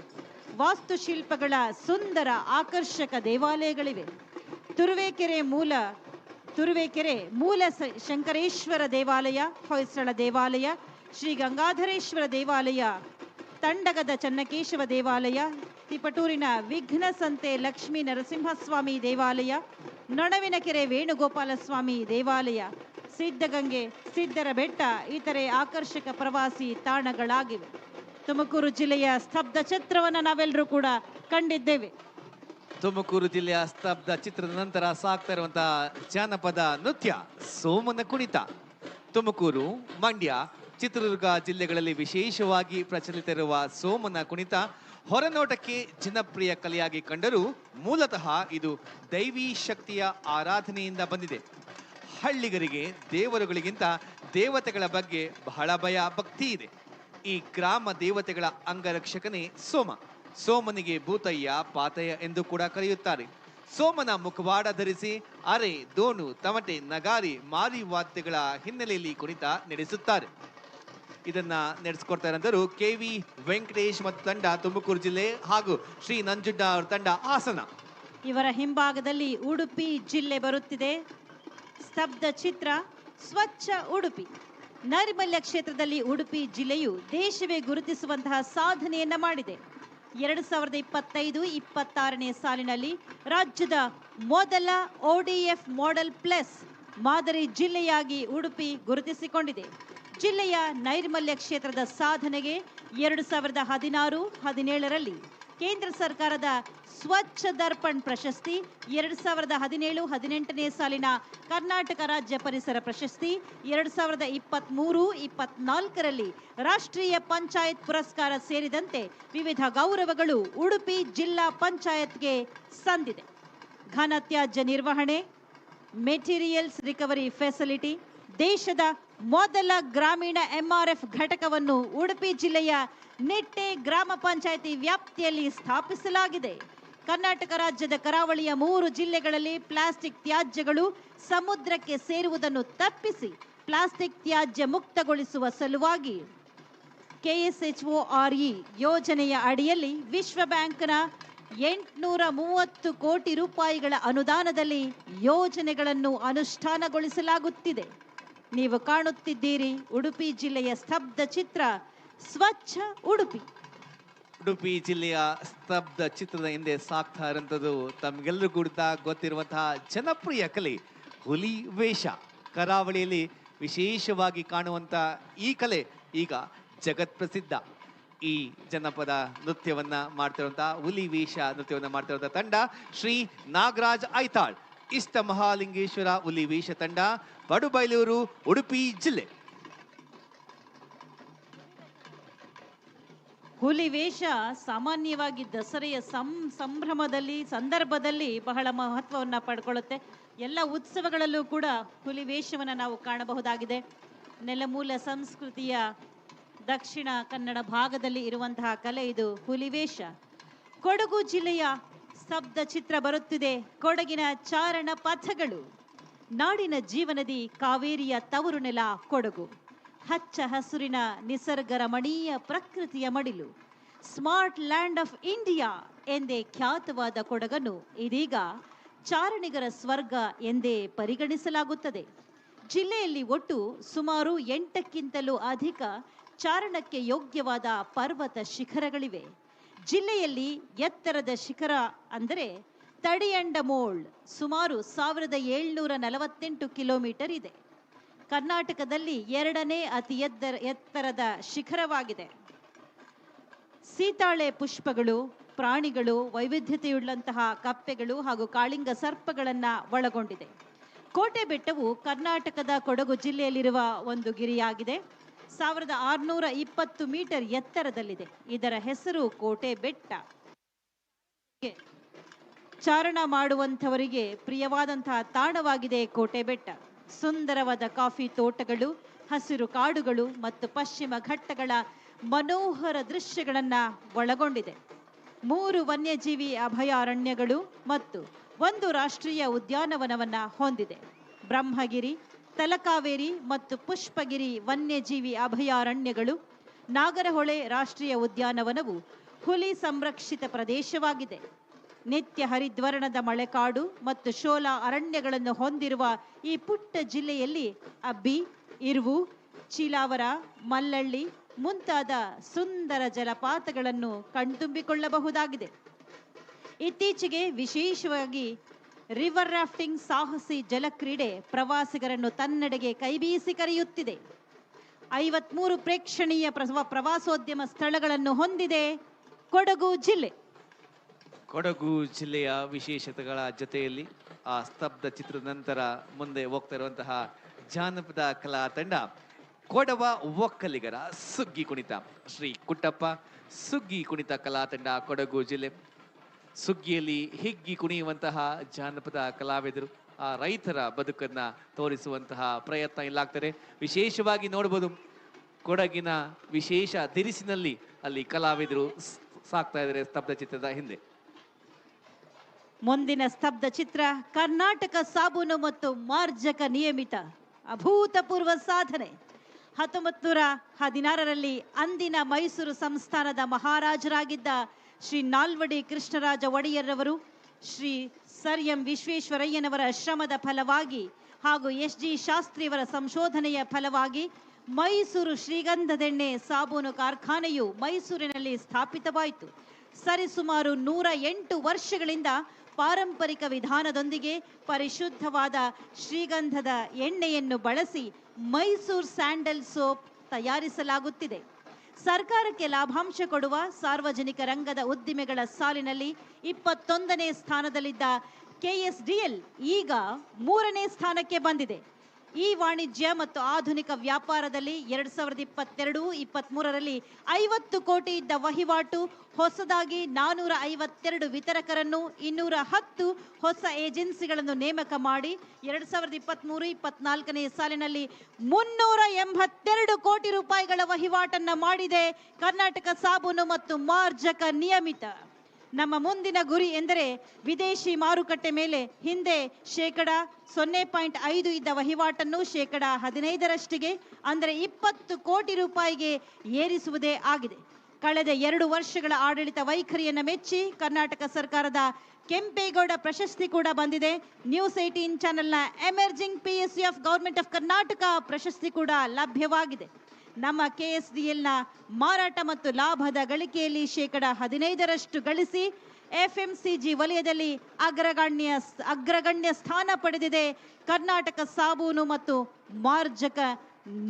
ವಾಸ್ತುಶಿಲ್ಪಗಳ ಸುಂದರ ಆಕರ್ಷಕ ದೇವಾಲಯಗಳಿವೆ. ತುರುವೇಕೆರೆ ಮೂಲ ಶಂಕರೇಶ್ವರ ದೇವಾಲಯ, ಹೊಯ್ಸಳ ದೇವಾಲಯ, ಶ್ರೀ ಗಂಗಾಧರೇಶ್ವರ ದೇವಾಲಯ, ತಂಡಗದ ಚನ್ನಕೇಶವ ದೇವಾಲಯ, ತಿಪಟೂರಿನ ವಿಘ್ನ ಸಂತೆ ಲಕ್ಷ್ಮೀ ನರಸಿಂಹಸ್ವಾಮಿ ದೇವಾಲಯ, ನೊಣವಿನಕೆರೆ ವೇಣುಗೋಪಾಲ ಸ್ವಾಮಿ ದೇವಾಲಯ, ಸಿದ್ಧಗಂಗೆ, ಸಿದ್ದರ ಬೆಟ್ಟ ಇತರೆ ಆಕರ್ಷಕ ಪ್ರವಾಸಿ ತಾಣಗಳಾಗಿವೆ. ತುಮಕೂರು ಜಿಲ್ಲೆಯ ಸ್ತಬ್ಧ ಚಿತ್ರವನ್ನು ನಾವೆಲ್ಲರೂ ಕೂಡ ಕಂಡಿದ್ದೇವೆ. ತುಮಕೂರು ಜಿಲ್ಲೆಯ ಸ್ತಬ್ಧ ಚಿತ್ರದ ನಂತರ ಸಾಗ್ತಾ ಇರುವಂತಹ ಜಾನಪದ ನೃತ್ಯ ಸೋಮನ ಕುಣಿತ. ತುಮಕೂರು, ಮಂಡ್ಯ, ಚಿತ್ರದುರ್ಗ ಜಿಲ್ಲೆಗಳಲ್ಲಿ ವಿಶೇಷವಾಗಿ ಪ್ರಚಲಿತ ಇರುವ ಸೋಮನ ಕುಣಿತ ಹೊರನೋಟಕ್ಕೆ ಜನಪ್ರಿಯ ಕಲೆಯಾಗಿ ಕಂಡರೂ ಮೂಲತಃ ಇದು ದೈವಿ ಶಕ್ತಿಯ ಆರಾಧನೆಯಿಂದ ಬಂದಿದೆ. ಹಳ್ಳಿಗರಿಗೆ ದೇವರುಗಳಿಗಿಂತ ದೇವತೆಗಳ ಬಗ್ಗೆ ಬಹಳ ಭಯ ಭಕ್ತಿ ಇದೆ. ಈ ಗ್ರಾಮ ದೇವತೆಗಳ ಅಂಗರಕ್ಷಕನೇ ಸೋಮ. ಸೋಮನಿಗೆ ಭೂತಯ್ಯ, ಪಾತಯ್ಯ ಎಂದು ಕೂಡ ಕರೆಯುತ್ತಾರೆ. ಸೋಮನ ಮುಖವಾಡ ಧರಿಸಿ ಅರೆ, ದೋಣು, ತಮಟೆ, ನಗಾರಿ, ಮಾರಿ ವಾದ್ಯಗಳ ಹಿನ್ನೆಲೆಯಲ್ಲಿ ಕುಣಿತ ನಡೆಸುತ್ತಾರೆ. ಇದನ್ನ ನಡೆಸಿಕೊಡ್ತಾ ಇರೋಂಥರು KV ವೆಂಕಟೇಶ್ ಮತ್ತು ತಂಡ ತುಮಕೂರು ಜಿಲ್ಲೆ, ಹಾಗೂ ಶ್ರೀ ನಂಜುಂಡ ಅವರ ತಂಡ ಹಾಸನ. ಇವರ ಹಿಂಭಾಗದಲ್ಲಿ ಉಡುಪಿ ಜಿಲ್ಲೆ ಬರುತ್ತಿದೆ. ಸ್ತಬ್ಧ ಚಿತ್ರ ಸ್ವಚ್ಛ ಉಡುಪಿ. ನೈರ್ಮಲ್ಯ ಕ್ಷೇತ್ರದಲ್ಲಿ ಉಡುಪಿ ಜಿಲ್ಲೆಯು ದೇಶವೇ ಗುರುತಿಸುವಂತಹ ಸಾಧನೆಯನ್ನ ಮಾಡಿದೆ. 2025-26ನೇ ಸಾಲಿನಲ್ಲಿ ರಾಜ್ಯದ ಮೊದಲ ODF ಮಾಡೆಲ್ ಪ್ಲಸ್ ಮಾದರಿ ಜಿಲ್ಲೆಯಾಗಿ ಉಡುಪಿ ಗುರುತಿಸಿಕೊಂಡಿದೆ. ಜಿಲ್ಲೆಯ ನೈರ್ಮಲ್ಯ ಕ್ಷೇತ್ರದ ಸಾಧನೆಗೆ 2016-17ರಲ್ಲಿ ಕೇಂದ್ರ ಸರ್ಕಾರದ ಸ್ವಚ್ಛ ದರ್ಪಣ್ ಪ್ರಶಸ್ತಿ, 2017-18ನೇ ಸಾಲಿನ ಕರ್ನಾಟಕ ರಾಜ್ಯ ಪರಿಸರ ಪ್ರಶಸ್ತಿ, 2023-24ರಲ್ಲಿ ರಾಷ್ಟ್ರೀಯ ಪಂಚಾಯತ್ ಪುರಸ್ಕಾರ ಸೇರಿದಂತೆ ವಿವಿಧ ಗೌರವಗಳು ಉಡುಪಿ ಜಿಲ್ಲಾ ಪಂಚಾಯತ್ಗೆ ಸಂದಿದೆ. ಘನ ತ್ಯಾಜ್ಯ ನಿರ್ವಹಣೆ, ಮೆಟೀರಿಯಲ್ಸ್ ರಿಕವರಿ ಫೆಸಿಲಿಟಿ, ದೇಶದ ಮೊದಲ ಗ್ರಾಮೀಣ MRF ಘಟಕವನ್ನು ಉಡುಪಿ ಜಿಲ್ಲೆಯ ನಿಟ್ಟೆ ಗ್ರಾಮ ಪಂಚಾಯಿತಿ ವ್ಯಾಪ್ತಿಯಲ್ಲಿ ಸ್ಥಾಪಿಸಲಾಗಿದೆ. ಕರ್ನಾಟಕ ರಾಜ್ಯದ ಕರಾವಳಿಯ 3 ಜಿಲ್ಲೆಗಳಲ್ಲಿ ಪ್ಲಾಸ್ಟಿಕ್ ತ್ಯಾಜ್ಯಗಳು ಸಮುದ್ರಕ್ಕೆ ಸೇರುವುದನ್ನು ತಪ್ಪಿಸಿ ಪ್ಲಾಸ್ಟಿಕ್ ತ್ಯಾಜ್ಯ ಮುಕ್ತಗೊಳಿಸುವ ಸಲುವಾಗಿ KSHORE ಯೋಜನೆಯ ಅಡಿಯಲ್ಲಿ ವಿಶ್ವ ಬ್ಯಾಂಕ್ನ 830 ಕೋಟಿ ರೂಪಾಯಿಗಳ ಅನುದಾನದಲ್ಲಿ ಯೋಜನೆಗಳನ್ನು ಅನುಷ್ಠಾನಗೊಳಿಸಲಾಗುತ್ತಿದೆ. ನೀವು ಕಾಣುತ್ತಿದ್ದೀರಿ ಉಡುಪಿ ಜಿಲ್ಲೆಯ ಸ್ತಬ್ಧ ಚಿತ್ರ ಸ್ವಚ್ಛ ಉಡುಪಿ. ಉಡುಪಿ ಜಿಲ್ಲೆಯ ಸ್ತಬ್ಧ ಚಿತ್ರದ ಹಿಂದೆ ಸಾಕ್ತಾ ಇರುವಂಥದ್ದು ತಮಗೆಲ್ಲರೂ ಕೂಡ ಗೊತ್ತಿರುವಂತಹ ಜನಪ್ರಿಯ ಕಲೆ ಹುಲಿ ವೇಷ. ಕರಾವಳಿಯಲ್ಲಿ ವಿಶೇಷವಾಗಿ ಕಾಣುವಂತ ಈ ಕಲೆ ಈಗ ಜಗತ್ ಪ್ರಸಿದ್ಧ. ಈ ಜನಪದ ನೃತ್ಯವನ್ನ ಮಾಡ್ತಿರುವಂತಹ ಹುಲಿ ವೇಷ ನೃತ್ಯವನ್ನ ಮಾಡ್ತಿರುವಂತಹ ತಂಡ ಶ್ರೀ ನಾಗರಾಜ್ ಐತಾಳ್ ಇಷ್ಟ ಮಹಾಲಿಂಗೇಶ್ವರ ಹುಲಿ ವೇಷ ತಂಡ, ಪಡುಬೈಲೂರು, ಉಡುಪಿ ಜಿಲ್ಲೆ. ಹುಲಿ ವೇಷ ಸಾಮಾನ್ಯವಾಗಿ ದಸರೆಯ ಸಂದರ್ಭದಲ್ಲಿ ಬಹಳ ಮಹತ್ವವನ್ನು ಪಡ್ಕೊಳ್ಳುತ್ತೆ. ಎಲ್ಲ ಉತ್ಸವಗಳಲ್ಲೂ ಕೂಡ ಹುಲಿ ವೇಷವನ್ನು ನಾವು ಕಾಣಬಹುದಾಗಿದೆ. ನೆಲಮೂಲ ಸಂಸ್ಕೃತಿಯ ದಕ್ಷಿಣ ಕನ್ನಡ ಭಾಗದಲ್ಲಿ ಇರುವಂತಹ ಕಲೆ ಇದು ಹುಲಿವೇಷ. ಕೊಡಗು ಜಿಲ್ಲೆಯ ಸ್ತಬ್ಧ ಚಿತ್ರ ಬರುತ್ತಿದೆ. ಕೊಡಗಿನ ಚಾರಣ ಪಥಗಳು. ನಾಡಿನ ಜೀವನದಿ ಕಾವೇರಿಯ ತವರು ನೆಲ ಕೊಡಗು. ಹಚ್ಚ ಹಸುರಿನ ನಿಸರ್ಗ ರಮಣೀಯ ಪ್ರಕೃತಿಯ ಮಡಿಲು. ಸ್ಮಾರ್ಟ್ ಲ್ಯಾಂಡ್ ಆಫ್ ಇಂಡಿಯಾ ಎಂದೇ ಖ್ಯಾತವಾದ ಕೊಡಗನ್ನು ಇದೀಗ ಚಾರಣಿಗರ ಸ್ವರ್ಗ ಎಂದೇ ಪರಿಗಣಿಸಲಾಗುತ್ತದೆ. ಜಿಲ್ಲೆಯಲ್ಲಿ ಒಟ್ಟು ಸುಮಾರು 8ಕ್ಕಿಂತಲೂ ಅಧಿಕ ಚಾರಣಕ್ಕೆ ಯೋಗ್ಯವಾದ ಪರ್ವತ ಶಿಖರಗಳಿವೆ. ಜಿಲ್ಲೆಯಲ್ಲಿ ಎತ್ತರದ ಶಿಖರ ಅಂದರೆ ತಡಿಯಂಡಮೋಳ್ ಸುಮಾರು 1748 ಕಿಲೋಮೀಟರ್ ಇದೆ. ಕರ್ನಾಟಕದಲ್ಲಿ 2ನೇ ಅತಿ ಎತ್ತರದ ಶಿಖರವಾಗಿದೆ. ಸೀತಾಳೆ ಪುಷ್ಪಗಳು, ಪ್ರಾಣಿಗಳು, ವೈವಿಧ್ಯತೆಯುಳ್ಳಂತಹ ಕಪ್ಪೆಗಳು ಹಾಗೂ ಕಾಳಿಂಗ ಸರ್ಪಗಳನ್ನ ಒಳಗೊಂಡಿದೆ. ಕೋಟೆ ಬೆಟ್ಟವು ಕರ್ನಾಟಕದ ಕೊಡಗು ಜಿಲ್ಲೆಯಲ್ಲಿರುವ ಒಂದು ಗಿರಿಯಾಗಿದೆ. 1620 ಮೀಟರ್ ಎತ್ತರದಲ್ಲಿದೆ. ಇದರ ಹೆಸರು ಕೋಟೆ ಬೆಟ್ಟ. ಚಾರಣ ಮಾಡುವಂಥವರಿಗೆ ಪ್ರಿಯವಾದಂತಹ ತಾಣವಾಗಿದೆ ಕೋಟೆ ಬೆಟ್ಟ. ಸುಂದರವಾದ ಕಾಫಿ ತೋಟಗಳು, ಹಸಿರು ಕಾಡುಗಳು ಮತ್ತು ಪಶ್ಚಿಮ ಘಟ್ಟಗಳ ಮನೋಹರ ದೃಶ್ಯಗಳನ್ನ ಒಳಗೊಂಡಿದೆ. 3 ವನ್ಯಜೀವಿ ಅಭಯಾರಣ್ಯಗಳು ಮತ್ತು 1 ರಾಷ್ಟ್ರೀಯ ಉದ್ಯಾನವನವನ್ನ ಹೊಂದಿದೆ. ಬ್ರಹ್ಮಗಿರಿ, ತಲಕಾವೇರಿ ಮತ್ತು ಪುಷ್ಪಗಿರಿ ವನ್ಯಜೀವಿ ಅಭಯಾರಣ್ಯಗಳು. ನಾಗರಹೊಳೆ ರಾಷ್ಟ್ರೀಯ ಉದ್ಯಾನವನವು ಹುಲಿ ಸಂರಕ್ಷಿತ ಪ್ರದೇಶವಾಗಿದೆ. ನಿತ್ಯ ಹರಿದ್ವರ್ಣದ ಮಳೆಕಾಡು ಮತ್ತು ಶೋಲಾ ಅರಣ್ಯಗಳನ್ನು ಹೊಂದಿರುವ ಈ ಪುಟ್ಟ ಜಿಲ್ಲೆಯಲ್ಲಿ ಅಬ್ಬಿ, ಇರ್ವು, ಚೀಲಾವರ, ಮಲ್ಲಳ್ಳಿ ಮುಂತಾದ ಸುಂದರ ಜಲಪಾತಗಳನ್ನು ಕಣ್ತುಂಬಿಕೊಳ್ಳಬಹುದಾಗಿದೆ. ಇತ್ತೀಚೆಗೆ ವಿಶೇಷವಾಗಿ ರಿವರ್ ರಾಫ್ಟಿಂಗ್ ಸಾಹಸಿ ಜಲಕ್ರೀಡೆ ಪ್ರವಾಸಿಗರನ್ನು ತನ್ನೆಡೆಗೆ ಕೈಬೀಸಿ ಕರೆಯುತ್ತಿದೆ. 53 ಪ್ರೇಕ್ಷಣೀಯ ಪ್ರವಾಸೋದ್ಯಮ ಸ್ಥಳಗಳನ್ನು ಹೊಂದಿದೆ ಕೊಡಗು ಜಿಲ್ಲೆ. ಕೊಡಗು ಜಿಲ್ಲೆಯ ವಿಶೇಷತೆಗಳ ಜೊತೆಯಲ್ಲಿ ಆ ಸ್ತಬ್ಧ ಚಿತ್ರದ ನಂತರ ಮುಂದೆ ಹೋಗ್ತಾ ಇರುವಂತಹ ಜಾನಪದ ಕಲಾ ತಂಡ ಕೊಡವ ಒಕ್ಕಲಿಗರ ಸುಗ್ಗಿ ಕುಣಿತ. ಶ್ರೀ ಕುಟ್ಟಪ್ಪ ಸುಗ್ಗಿ ಕುಣಿತ ಕಲಾ ತಂಡ ಕೊಡಗು ಜಿಲ್ಲೆ. ಸುಗ್ಗಿಯಲ್ಲಿ ಹಿಗ್ಗಿ ಕುಣಿಯುವಂತಹ ಜಾನಪದ ಕಲಾವಿದರು ಆ ರೈತರ ಬದುಕನ್ನ ತೋರಿಸುವಂತಹ ಪ್ರಯತ್ನ ಇಲ್ಲಾಗ್ತಾರೆ. ವಿಶೇಷವಾಗಿ ನೋಡಬಹುದು ಕೊಡಗಿನ ವಿಶೇಷ ದಿರಿಸಿನಲ್ಲಿ ಅಲ್ಲಿ ಕಲಾವಿದರು ಸಾಕ್ತಾ ಇದ್ದಾರೆ ಸ್ತಬ್ಧ ಚಿತ್ರದ ಹಿಂದೆ. ಮುಂದಿನ ಸ್ತಬ್ಧ ಚಿತ್ರ ಕರ್ನಾಟಕ ಸಾಬೂನು ಮತ್ತು ಮಾರ್ಜಕ ನಿಯಮಿತ. ಅಭೂತಪೂರ್ವ ಸಾಧನೆ. 1916ರಲ್ಲಿ ಅಂದಿನ ಮೈಸೂರು ಸಂಸ್ಥಾನದ ಮಹಾರಾಜರಾಗಿದ್ದ ಶ್ರೀ ನಾಲ್ವಡಿ ಕೃಷ್ಣರಾಜ ಒಡೆಯರ್ರವರು ಶ್ರೀ ಸರ್ ಎಂ ವಿಶ್ವೇಶ್ವರಯ್ಯನವರ ಶ್ರಮದ ಫಲವಾಗಿ ಹಾಗೂ ಎಸ್ ಜಿ ಶಾಸ್ತ್ರಿಯವರ ಸಂಶೋಧನೆಯ ಫಲವಾಗಿ ಮೈಸೂರು ಶ್ರೀಗಂಧದೆಣ್ಣೆ ಸಾಬೂನು ಕಾರ್ಖಾನೆಯು ಮೈಸೂರಿನಲ್ಲಿ ಸ್ಥಾಪಿತವಾಯಿತು. ಸರಿಸುಮಾರು 108 ವರ್ಷಗಳಿಂದ ಪಾರಂಪರಿಕ ವಿಧಾನದೊಂದಿಗೆ ಪರಿಶುದ್ಧವಾದ ಶ್ರೀಗಂಧದ ಎಣ್ಣೆಯನ್ನು ಬಳಸಿ ಮೈಸೂರು ಸ್ಯಾಂಡಲ್ ಸೋಪ್ ತಯಾರಿಸಲಾಗುತ್ತಿದೆ. ಸರ್ಕಾರಕ್ಕೆ ಲಾಭಾಂಶ ಕೊಡುವ ಸಾರ್ವಜನಿಕ ರಂಗದ ಉದ್ದಿಮೆಗಳ ಸಾಲಿನಲ್ಲಿ 21ನೇ ಸ್ಥಾನದಲ್ಲಿದ್ದ KSDL ಈಗ 3ನೇ ಸ್ಥಾನಕ್ಕೆ ಬಂದಿದೆ. ಈ ವಾಣಿಜ್ಯ ಮತ್ತು ಆಧುನಿಕ ವ್ಯಾಪಾರದಲ್ಲಿ 2022-23ರಲ್ಲಿ 50 ಕೋಟಿ ಇದ್ದ ವಹಿವಾಟು ಹೊಸದಾಗಿ 452 ವಿತರಕರನ್ನು 210 ಹೊಸ ಏಜೆನ್ಸಿಗಳನ್ನು ನೇಮಕ ಮಾಡಿ 2023-24ನೇ ಸಾಲಿನಲ್ಲಿ 382 ಕೋಟಿ ರೂಪಾಯಿಗಳ ವಹಿವಾಟನ್ನ ಮಾಡಿದೆ ಕರ್ನಾಟಕ ಸಾಬೂನು ಮತ್ತು ಮಾರ್ಜಕ ನಿಯಮಿತ. ನಮ್ಮ ಮುಂದಿನ ಗುರಿ ಎಂದರೆ ವಿದೇಶಿ ಮಾರುಕಟ್ಟೆ ಮೇಲೆ ಹಿಂದೆ 0.5% ಇದ್ದ ವಹಿವಾಟನ್ನು 15%ರಷ್ಟಿಗೆ ಅಂದರೆ 20 ಕೋಟಿ ರೂಪಾಯಿಗೆ ಏರಿಸುವುದೇ ಆಗಿದೆ. ಕಳೆದ 2 ವರ್ಷಗಳ ಆಡಳಿತ ವೈಖರಿಯನ್ನು ಮೆಚ್ಚಿ ಕರ್ನಾಟಕ ಸರ್ಕಾರದ ಕೆಂಪೇಗೌಡ ಪ್ರಶಸ್ತಿ ಕೂಡ ಬಂದಿದೆ. ನ್ಯೂಸ್ 18 ಚಾನೆಲ್ನ emerging PSU of government of Karnataka ಪ್ರಶಸ್ತಿ ಕೂಡ ಲಭ್ಯವಾಗಿದೆ. ನಮ್ಮ KSDLನ ಮಾರಾಟ ಮತ್ತು ಲಾಭದ ಗಳಿಕೆಯಲ್ಲಿ 15% ಗಳಿಸಿ FMCG ವಲಯದಲ್ಲಿ ಅಗ್ರಗಣ್ಯ ಸ್ಥಾನ ಪಡೆದಿದೆ ಕರ್ನಾಟಕ ಸಾಬೂನು ಮತ್ತು ಮಾರ್ಜಕ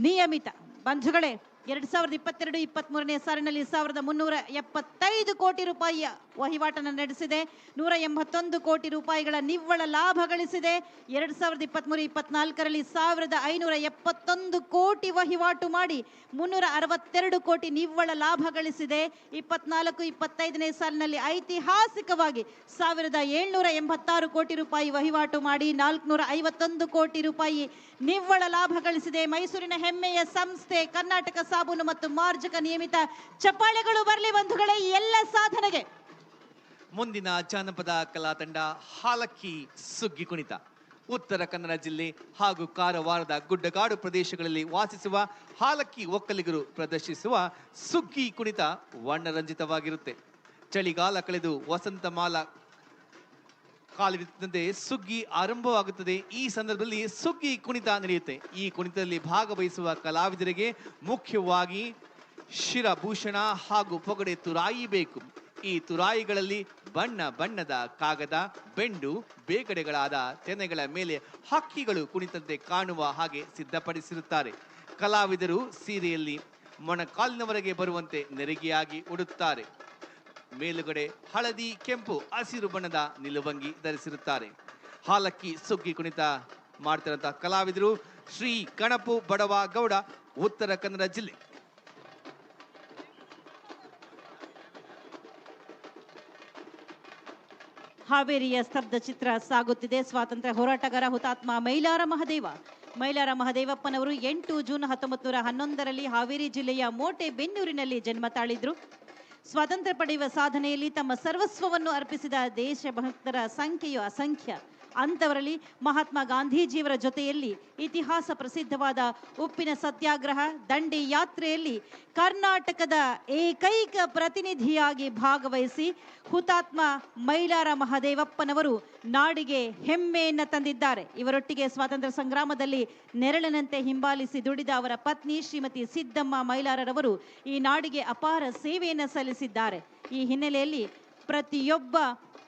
ನಿಯಮಿತ. ಬಂಧುಗಳೇ, 2022-23ನೇ ಸಾಲಿನಲ್ಲಿ 1375 ಕೋಟಿ ರೂಪಾಯಿಯ ವಹಿವಾಟನ್ನು ನಡೆಸಿದೆ. 181 ಕೋಟಿ ರೂಪಾಯಿಗಳ ನಿವ್ವಳ ಲಾಭ ಗಳಿಸಿದೆ. 2023-24ರಲ್ಲಿ 1571 ಕೋಟಿ ವಹಿವಾಟು ಮಾಡಿ 362 ಕೋಟಿ ನಿವ್ವಳ ಲಾಭ ಗಳಿಸಿದೆ. 24-25ನೇ ಸಾಲಿನಲ್ಲಿ ಐತಿಹಾಸಿಕವಾಗಿ 1786 ಕೋಟಿ ರೂಪಾಯಿ ವಹಿವಾಟು ಮಾಡಿ 451 ಕೋಟಿ ರೂಪಾಯಿ ನಿವ್ವಳ ಲಾಭ ಗಳಿಸಿದೆ. ಮೈಸೂರಿನ ಹೆಮ್ಮೆಯ ಸಂಸ್ಥೆ ಕರ್ನಾಟಕ ಸಾಬೂನು ಮತ್ತು ಮಾರ್ಜಕ ನಿಯಮಿತ ಚಪ್ಪಾಳೆಗಳು ಬರಲಿ ಬಂಧುಗಳೇ ಈ ಎಲ್ಲ ಸಾಧನೆಗೆ. ಮುಂದಿನ ಜಾನಪದ ಕಲಾ ತಂಡ ಹಾಲಕ್ಕಿ ಸುಗ್ಗಿ ಕುಣಿತ. ಉತ್ತರ ಕನ್ನಡ ಜಿಲ್ಲೆ ಹಾಗೂ ಕಾರವಾರದ ಗುಡ್ಡಗಾಡು ಪ್ರದೇಶಗಳಲ್ಲಿ ವಾಸಿಸುವ ಹಾಲಕ್ಕಿ ಒಕ್ಕಲಿಗರು ಪ್ರದರ್ಶಿಸುವ ಸುಗ್ಗಿ ಕುಣಿತ ವರ್ಣರಂಜಿತವಾಗಿರುತ್ತೆ. ಚಳಿಗಾಲ ಕಳೆದು ವಸಂತ ಮಾಲ ಕಾಲಿಡುತ್ತಿದ್ದಂತೆ ಸುಗ್ಗಿ ಆರಂಭವಾಗುತ್ತದೆ. ಈ ಸಂದರ್ಭದಲ್ಲಿ ಸುಗ್ಗಿ ಕುಣಿತ ನಡೆಯುತ್ತೆ. ಈ ಕುಣಿತದಲ್ಲಿ ಭಾಗವಹಿಸುವ ಕಲಾವಿದರಿಗೆ ಮುಖ್ಯವಾಗಿ ಶಿರಭೂಷಣ ಹಾಗೂ ಪೊಗಡೆ ತುರಾಯಿ ಬೇಕು. ಈ ತುರಾಯಿಗಳಲ್ಲಿ ಬಣ್ಣ ಬಣ್ಣದ ಕಾಗದ, ಬೆಂಡು, ಬೇಗಡೆಗಳಾದ ತೆನೆಗಳ ಮೇಲೆ ಹಕ್ಕಿಗಳು ಕುಣಿತಂತೆ ಕಾಣುವ ಹಾಗೆ ಸಿದ್ಧಪಡಿಸಿರುತ್ತಾರೆ. ಕಲಾವಿದರು ಸೀರೆಯಲ್ಲಿ ಮೊಣಕಾಲಿನವರೆಗೆ ಬರುವಂತೆ ನೆರಿಗೆಯಾಗಿ ಉಡುತ್ತಾರೆ. ಮೇಲುಗಡೆ ಹಳದಿ, ಕೆಂಪು, ಹಸಿರು ಬಣ್ಣದ ನಿಲುವಂಗಿ ಧರಿಸಿರುತ್ತಾರೆ. ಹಾಲಕ್ಕಿ ಸುಗ್ಗಿ ಕುಣಿತ ಮಾಡ್ತಿರುವಂತಹ ಕಲಾವಿದರು ಶ್ರೀ ಗಣಪು ಬಡವ ಗೌಡ, ಉತ್ತರ ಕನ್ನಡ ಜಿಲ್ಲೆ. ಹಾವೇರಿಯ ಸ್ತಬ್ಧ ಚಿತ್ರ ಸಾಗುತ್ತಿದೆ. ಸ್ವಾತಂತ್ರ್ಯ ಹೋರಾಟಗಾರ ಹುತಾತ್ಮ ಮೈಲಾರ ಮಹದೇವಪ್ಪನವರು 8 ಜೂನ್ 1911ರಲ್ಲಿ ಹಾವೇರಿ ಜಿಲ್ಲೆಯ ಮೋಟೆಬೆನ್ನೂರಿನಲ್ಲಿ ಜನ್ಮ ತಾಳಿದ್ರು. ಸ್ವಾತಂತ್ರ್ಯ ಪಡೆಯುವ ಸಾಧನೆಯಲ್ಲಿ ತಮ್ಮ ಸರ್ವಸ್ವವನ್ನು ಅರ್ಪಿಸಿದ ದೇಶಭಕ್ತರ ಸಂಖ್ಯೆಯು ಅಸಂಖ್ಯ. ಅಂಥವರಲ್ಲಿ ಮಹಾತ್ಮ ಗಾಂಧೀಜಿಯವರ ಜೊತೆಯಲ್ಲಿ ಇತಿಹಾಸ ಪ್ರಸಿದ್ಧವಾದ ಉಪ್ಪಿನ ಸತ್ಯಾಗ್ರಹ, ದಂಡಿ ಯಾತ್ರೆಯಲ್ಲಿ ಕರ್ನಾಟಕದ ಏಕೈಕ ಪ್ರತಿನಿಧಿಯಾಗಿ ಭಾಗವಹಿಸಿ ಹುತಾತ್ಮ ಮೈಲಾರ ಮಹದೇವಪ್ಪನವರು ನಾಡಿಗೆ ಹೆಮ್ಮೆಯನ್ನ ತಂದಿದ್ದಾರೆ. ಇವರೊಟ್ಟಿಗೆ ಸ್ವಾತಂತ್ರ್ಯ ಸಂಗ್ರಾಮದಲ್ಲಿ ನೆರಳಿನಂತೆ ಹಿಂಬಾಲಿಸಿ ದುಡಿದ ಅವರ ಪತ್ನಿ ಶ್ರೀಮತಿ ಸಿದ್ದಮ್ಮ ಮೈಲಾರರವರು ಈ ನಾಡಿಗೆ ಅಪಾರ ಸೇವೆಯನ್ನು ಸಲ್ಲಿಸಿದ್ದಾರೆ. ಈ ಹಿನ್ನೆಲೆಯಲ್ಲಿ ಪ್ರತಿಯೊಬ್ಬ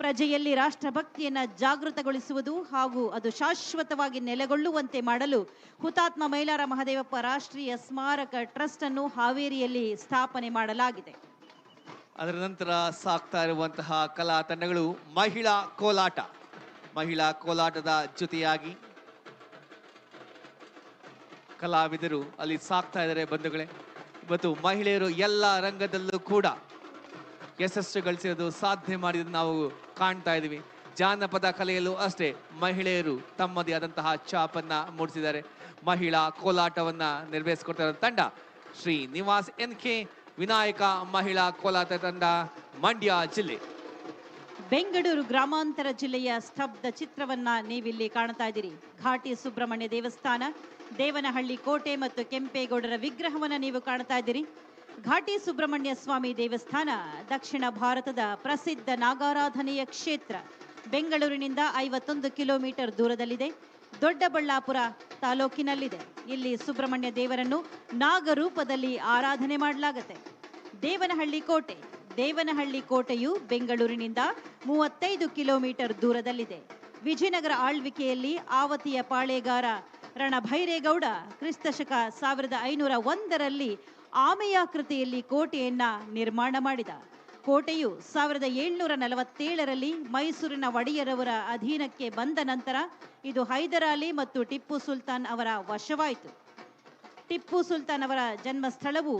ಪ್ರಜೆಯಲ್ಲಿ ರಾಷ್ಟ್ರಭಕ್ತಿಯನ್ನ ಜಾಗೃತಗೊಳಿಸುವುದು ಹಾಗೂ ಅದು ಶಾಶ್ವತವಾಗಿ ನೆಲೆಗೊಳ್ಳುವಂತೆ ಮಾಡಲು ಹುತಾತ್ಮ ಮೈಲಾರ ಮಹದೇವಪ್ಪ ರಾಷ್ಟ್ರೀಯ ಸ್ಮಾರಕ ಟ್ರಸ್ಟ್ ಅನ್ನು ಹಾವೇರಿಯಲ್ಲಿ ಸ್ಥಾಪನೆ ಮಾಡಲಾಗಿದೆ. ಅದರ ನಂತರ ಸಾಕ್ತಾ ಇರುವಂತಹ ಕಲಾ ತಂಡಗಳು ಮಹಿಳಾ ಕೋಲಾಟ. ಮಹಿಳಾ ಕೋಲಾಟದ ಜೊತೆಯಾಗಿ ಕಲಾವಿದರು ಅಲ್ಲಿ ಸಾಕ್ತಾ ಇದ್ದಾರೆ ಬಂಧುಗಳೇ. ಇವತ್ತು ಮಹಿಳೆಯರು ಎಲ್ಲ ರಂಗದಲ್ಲೂ ಕೂಡ ಯಶಸ್ಸು ಗಳಿಸಿರೋದು, ಸಾಧನೆ ಮಾಡಿರೋದು ನಾವು ಕಾಣ್ತಾ ಇದೀವಿ. ಜಾನಪದ ಕಲೆಯಲ್ಲೂ ಅಷ್ಟೇ ಮಹಿಳೆಯರು ತಮ್ಮದೇ ಆದಂತಹ ಛಾಪನ್ನ ಮೂಡಿಸಿದ್ದಾರೆ. ಮಹಿಳಾ ಕೋಲಾಟವನ್ನ ನಿರ್ವಹಿಸಿಕೊಡ್ತಾ ಇರೋ ತಂಡ ಶ್ರೀ ನಿವಾಸ್ NK ವಿನಾಯಕ ಮಹಿಳಾ ಕೋಲಾಟ ತಂಡ, ಮಂಡ್ಯ ಜಿಲ್ಲೆ. ಬೆಂಗಳೂರು ಗ್ರಾಮಾಂತರ ಜಿಲ್ಲೆಯ ಸ್ತಬ್ಧ ಚಿತ್ರವನ್ನ ನೀವಿಲ್ಲಿ ಕಾಣ್ತಾ ಇದ್ದೀರಿ. ಘಾಟಿ ಸುಬ್ರಹ್ಮಣ್ಯ ದೇವಸ್ಥಾನ, ದೇವನಹಳ್ಳಿ ಕೋಟೆ ಮತ್ತು ಕೆಂಪೇಗೌಡರ ವಿಗ್ರಹವನ್ನ ನೀವು ಕಾಣ್ತಾ ಇದ್ದೀರಿ. ಘಾಟಿ ಸುಬ್ರಹ್ಮಣ್ಯ ಸ್ವಾಮಿ ದೇವಸ್ಥಾನ ದಕ್ಷಿಣ ಭಾರತದ ಪ್ರಸಿದ್ಧ ನಾಗಾರಾಧನೆಯ ಕ್ಷೇತ್ರ. ಬೆಂಗಳೂರಿನಿಂದ 51 ಕಿಲೋಮೀಟರ್ ದೂರದಲ್ಲಿದೆ. ದೊಡ್ಡಬಳ್ಳಾಪುರ ತಾಲೂಕಿನಲ್ಲಿದೆ. ಇಲ್ಲಿ ಸುಬ್ರಹ್ಮಣ್ಯ ದೇವರನ್ನು ನಾಗರೂಪದಲ್ಲಿ ಆರಾಧನೆ ಮಾಡಲಾಗುತ್ತೆ. ದೇವನಹಳ್ಳಿ ಕೋಟೆಯು ಬೆಂಗಳೂರಿನಿಂದ 35 ಕಿಲೋಮೀಟರ್ ದೂರದಲ್ಲಿದೆ. ವಿಜಯನಗರ ಆಳ್ವಿಕೆಯಲ್ಲಿ ಆವತಿಯ ಪಾಳೇಗಾರ ರಣಭೈರೇಗೌಡ ಕ್ರಿಸ್ತಶಕ 1501ರಲ್ಲಿ ಆಮೆಯಾಕೃತಿಯಲ್ಲಿ ಕೋಟೆಯನ್ನ ನಿರ್ಮಾಣ ಮಾಡಿದ. ಕೋಟೆಯು 1747ರಲ್ಲಿ ಮೈಸೂರಿನ ಒಡೆಯರವರ ಅಧೀನಕ್ಕೆ ಬಂದ ನಂತರ ಇದು ಹೈದರಾಲಿ ಮತ್ತು ಟಿಪ್ಪು ಸುಲ್ತಾನ್ ಅವರ ವಶವಾಯಿತು. ಟಿಪ್ಪು ಸುಲ್ತಾನ್ ಅವರ ಜನ್ಮಸ್ಥಳವು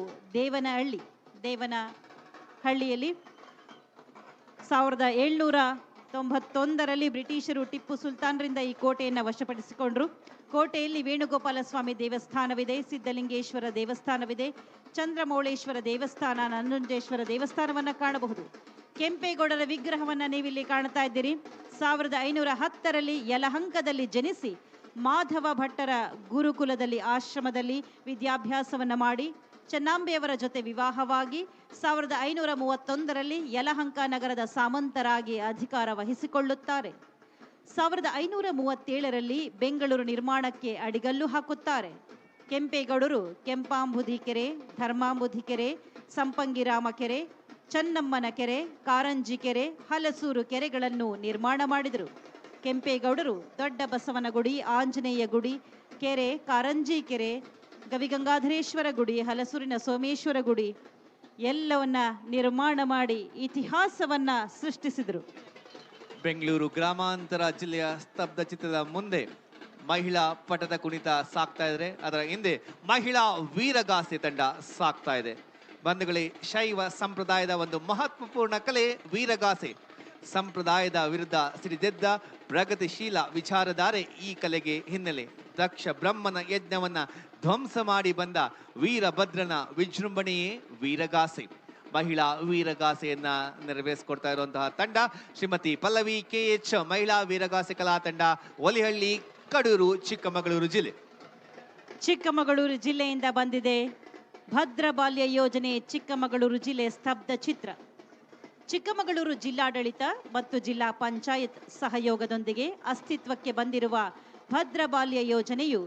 ದೇವನಹಳ್ಳಿಯಲ್ಲಿ 1791ರಲ್ಲಿ ಬ್ರಿಟಿಷರು ಟಿಪ್ಪು ಸುಲ್ತಾನ್ರಿಂದ ಈ ಕೋಟೆಯನ್ನು ವಶಪಡಿಸಿಕೊಂಡ್ರು. ಕೋಟೆಯಲ್ಲಿ ವೇಣುಗೋಪಾಲ ಸ್ವಾಮಿ ದೇವಸ್ಥಾನವಿದೆ, ಸಿದ್ಧಲಿಂಗೇಶ್ವರ ದೇವಸ್ಥಾನವಿದೆ, ಚಂದ್ರಮೌಳೇಶ್ವರ ದೇವಸ್ಥಾನ, ನಂಜುಂಡೇಶ್ವರ ದೇವಸ್ಥಾನವನ್ನ ಕಾಣಬಹುದು. ಕೆಂಪೇಗೌಡರ ವಿಗ್ರಹವನ್ನ ನೀವಿಲ್ಲಿ ಕಾಣ್ತಾ ಇದ್ದೀರಿ. 1510ರಲ್ಲಿ ಯಲಹಂಕದಲ್ಲಿ ಜನಿಸಿ ಮಾಧವ ಭಟ್ಟರ ಗುರುಕುಲದಲ್ಲಿ ಆಶ್ರಮದಲ್ಲಿ ವಿದ್ಯಾಭ್ಯಾಸವನ್ನ ಮಾಡಿ ಚೆನ್ನಾಂಬೆಯವರ ಜೊತೆ ವಿವಾಹವಾಗಿ 1531ರಲ್ಲಿ ಯಲಹಂಕ ನಗರದ ಸಾಮಂತರಾಗಿ ಅಧಿಕಾರ ವಹಿಸಿಕೊಳ್ಳುತ್ತಾರೆ. 1537ರಲ್ಲಿ ಬೆಂಗಳೂರು ನಿರ್ಮಾಣಕ್ಕೆ ಅಡಿಗಲ್ಲು ಹಾಕುತ್ತಾರೆ. ಕೆಂಪೇಗೌಡರು ಕೆಂಪಾಂಬುಧಿ ಕೆರೆ, ಧರ್ಮಾಂಬುಧಿ ಕೆರೆ, ಸಂಪಂಗಿರಾಮ ಕೆರೆ, ಚನ್ನಮ್ಮನ ಕೆರೆ, ಕಾರಂಜಿ ಕೆರೆ, ಹಲಸೂರು ಕೆರೆಗಳನ್ನು ನಿರ್ಮಾಣ ಮಾಡಿದರು. ಕೆಂಪೇಗೌಡರು ದೊಡ್ಡ ಬಸವನಗುಡಿ, ಆಂಜನೇಯ ಗುಡಿ, ಕೆರೆ, ಕಾರಂಜಿ ಕೆರೆ, ಗವಿಗಂಗಾಧರೇಶ್ವರ ಗುಡಿ, ಹಲಸೂರಿನ ಸೋಮೇಶ್ವರ ಗುಡಿ ಎಲ್ಲವನ್ನ ನಿರ್ಮಾಣ ಮಾಡಿ ಇತಿಹಾಸವನ್ನ ಸೃಷ್ಟಿಸಿದರು. ಬೆಂಗಳೂರು ಗ್ರಾಮಾಂತರ ಜಿಲ್ಲೆಯ ಸ್ತಬ್ಧ ಚಿತ್ರದ ಮುಂದೆ ಮಹಿಳಾ ಪಟದ ಕುಣಿತ ಸಾಕ್ತಾ ಇದ್ರೆ, ಅದರ ಹಿಂದೆ ಮಹಿಳಾ ವೀರಗಾಸೆ ತಂಡ ಸಾಕ್ತಾ ಇದೆ. ಬಂಧುಗಳೇ, ಶೈವ ಸಂಪ್ರದಾಯದ ಒಂದು ಮಹತ್ವಪೂರ್ಣ ಕಲೆ ವೀರಗಾಸೆ. ಸಂಪ್ರದಾಯದ ವಿರುದ್ಧ ಸಿಡಿದೆದ್ದ ಪ್ರಗತಿಶೀಲ ವಿಚಾರಧಾರೆ ಈ ಕಲೆಗೆ ಹಿನ್ನೆಲೆ. ದಕ್ಷ ಬ್ರಹ್ಮನ ಯಜ್ಞವನ್ನ ಧ್ವಂಸ ಮಾಡಿ ಬಂದ ವೀರಭದ್ರನ ವಿಜೃಂಭಣೆಯೇ ವೀರಗಾಸೆ. ಮಹಿಳಾ ವೀರಗಾಸೆಯನ್ನ ನೆರವೇರಿಸಿಕೊಡ್ತಾ ಇರುವಂತಹ ತಂಡ ಶ್ರೀಮತಿ ಪಲ್ಲವಿ KH ಮಹಿಳಾ ವೀರಗಾಸೆ ಕಲಾ ತಂಡ, ಒಲಿಹಳ್ಳಿ, ಕಡೂರು, ಚಿಕ್ಕಮಗಳೂರು ಜಿಲ್ಲೆ. ಚಿಕ್ಕಮಗಳೂರು ಜಿಲ್ಲೆಯಿಂದ ಬಂದಿದೆ ಭದ್ರ ಬಾಲ್ಯ ಯೋಜನೆ ಚಿಕ್ಕಮಗಳೂರು ಜಿಲ್ಲೆ ಸ್ತಬ್ಧ ಚಿತ್ರ. ಚಿಕ್ಕಮಗಳೂರು ಜಿಲ್ಲಾಡಳಿತ ಮತ್ತು ಜಿಲ್ಲಾ ಪಂಚಾಯತ್ ಸಹಯೋಗದೊಂದಿಗೆ ಅಸ್ತಿತ್ವಕ್ಕೆ ಬಂದಿರುವ ಭದ್ರ ಬಾಲ್ಯ ಯೋಜನೆಯು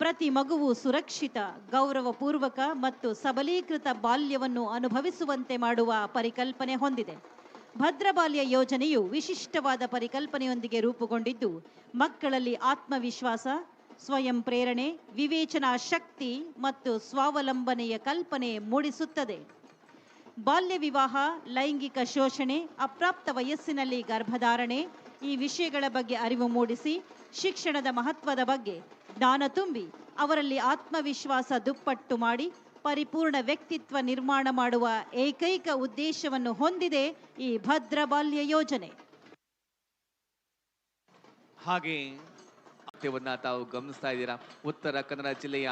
ಪ್ರತಿ ಮಗುವು ಸುರಕ್ಷಿತ, ಗೌರವಪೂರ್ವಕ ಮತ್ತು ಸಬಲೀಕೃತ ಬಾಲ್ಯವನ್ನು ಅನುಭವಿಸುವಂತೆ ಮಾಡುವ ಪರಿಕಲ್ಪನೆ ಹೊಂದಿದೆ. ಭದ್ರ ಬಾಲ್ಯ ಯೋಜನೆಯು ವಿಶಿಷ್ಟವಾದ ಪರಿಕಲ್ಪನೆಯೊಂದಿಗೆ ರೂಪುಗೊಂಡಿದ್ದು, ಮಕ್ಕಳಲ್ಲಿ ಆತ್ಮವಿಶ್ವಾಸ, ಸ್ವಯಂ ಪ್ರೇರಣೆ, ವಿವೇಚನಾ ಶಕ್ತಿ ಮತ್ತು ಸ್ವಾವಲಂಬನೆಯ ಕಲ್ಪನೆ ಮೂಡಿಸುತ್ತದೆ. ಬಾಲ್ಯ ವಿವಾಹ, ಲೈಂಗಿಕ ಶೋಷಣೆ, ಅಪ್ರಾಪ್ತ ವಯಸ್ಸಿನಲ್ಲಿ ಗರ್ಭಧಾರಣೆ ಈ ವಿಷಯಗಳ ಬಗ್ಗೆ ಅರಿವು ಮೂಡಿಸಿ, ಶಿಕ್ಷಣದ ಮಹತ್ವದ ಬಗ್ಗೆ ಜ್ಞಾನ ತುಂಬಿ, ಅವರಲ್ಲಿ ಆತ್ಮವಿಶ್ವಾಸ ದುಪ್ಪಟ್ಟು ಮಾಡಿ ಪರಿಪೂರ್ಣ ವ್ಯಕ್ತಿತ್ವ ನಿರ್ಮಾಣ ಮಾಡುವ ಏಕೈಕ ಉದ್ದೇಶವನ್ನು ಹೊಂದಿದೆ ಈ ಭದ್ರ ಬಾಲ್ಯ ಯೋಜನೆ. ಹಾಗೆ ನೃತ್ಯವನ್ನ ತಾವು ಗಮನಿಸ್ತಾ ಇದ್ದೀರಾ. ಉತ್ತರ ಕನ್ನಡ ಜಿಲ್ಲೆಯ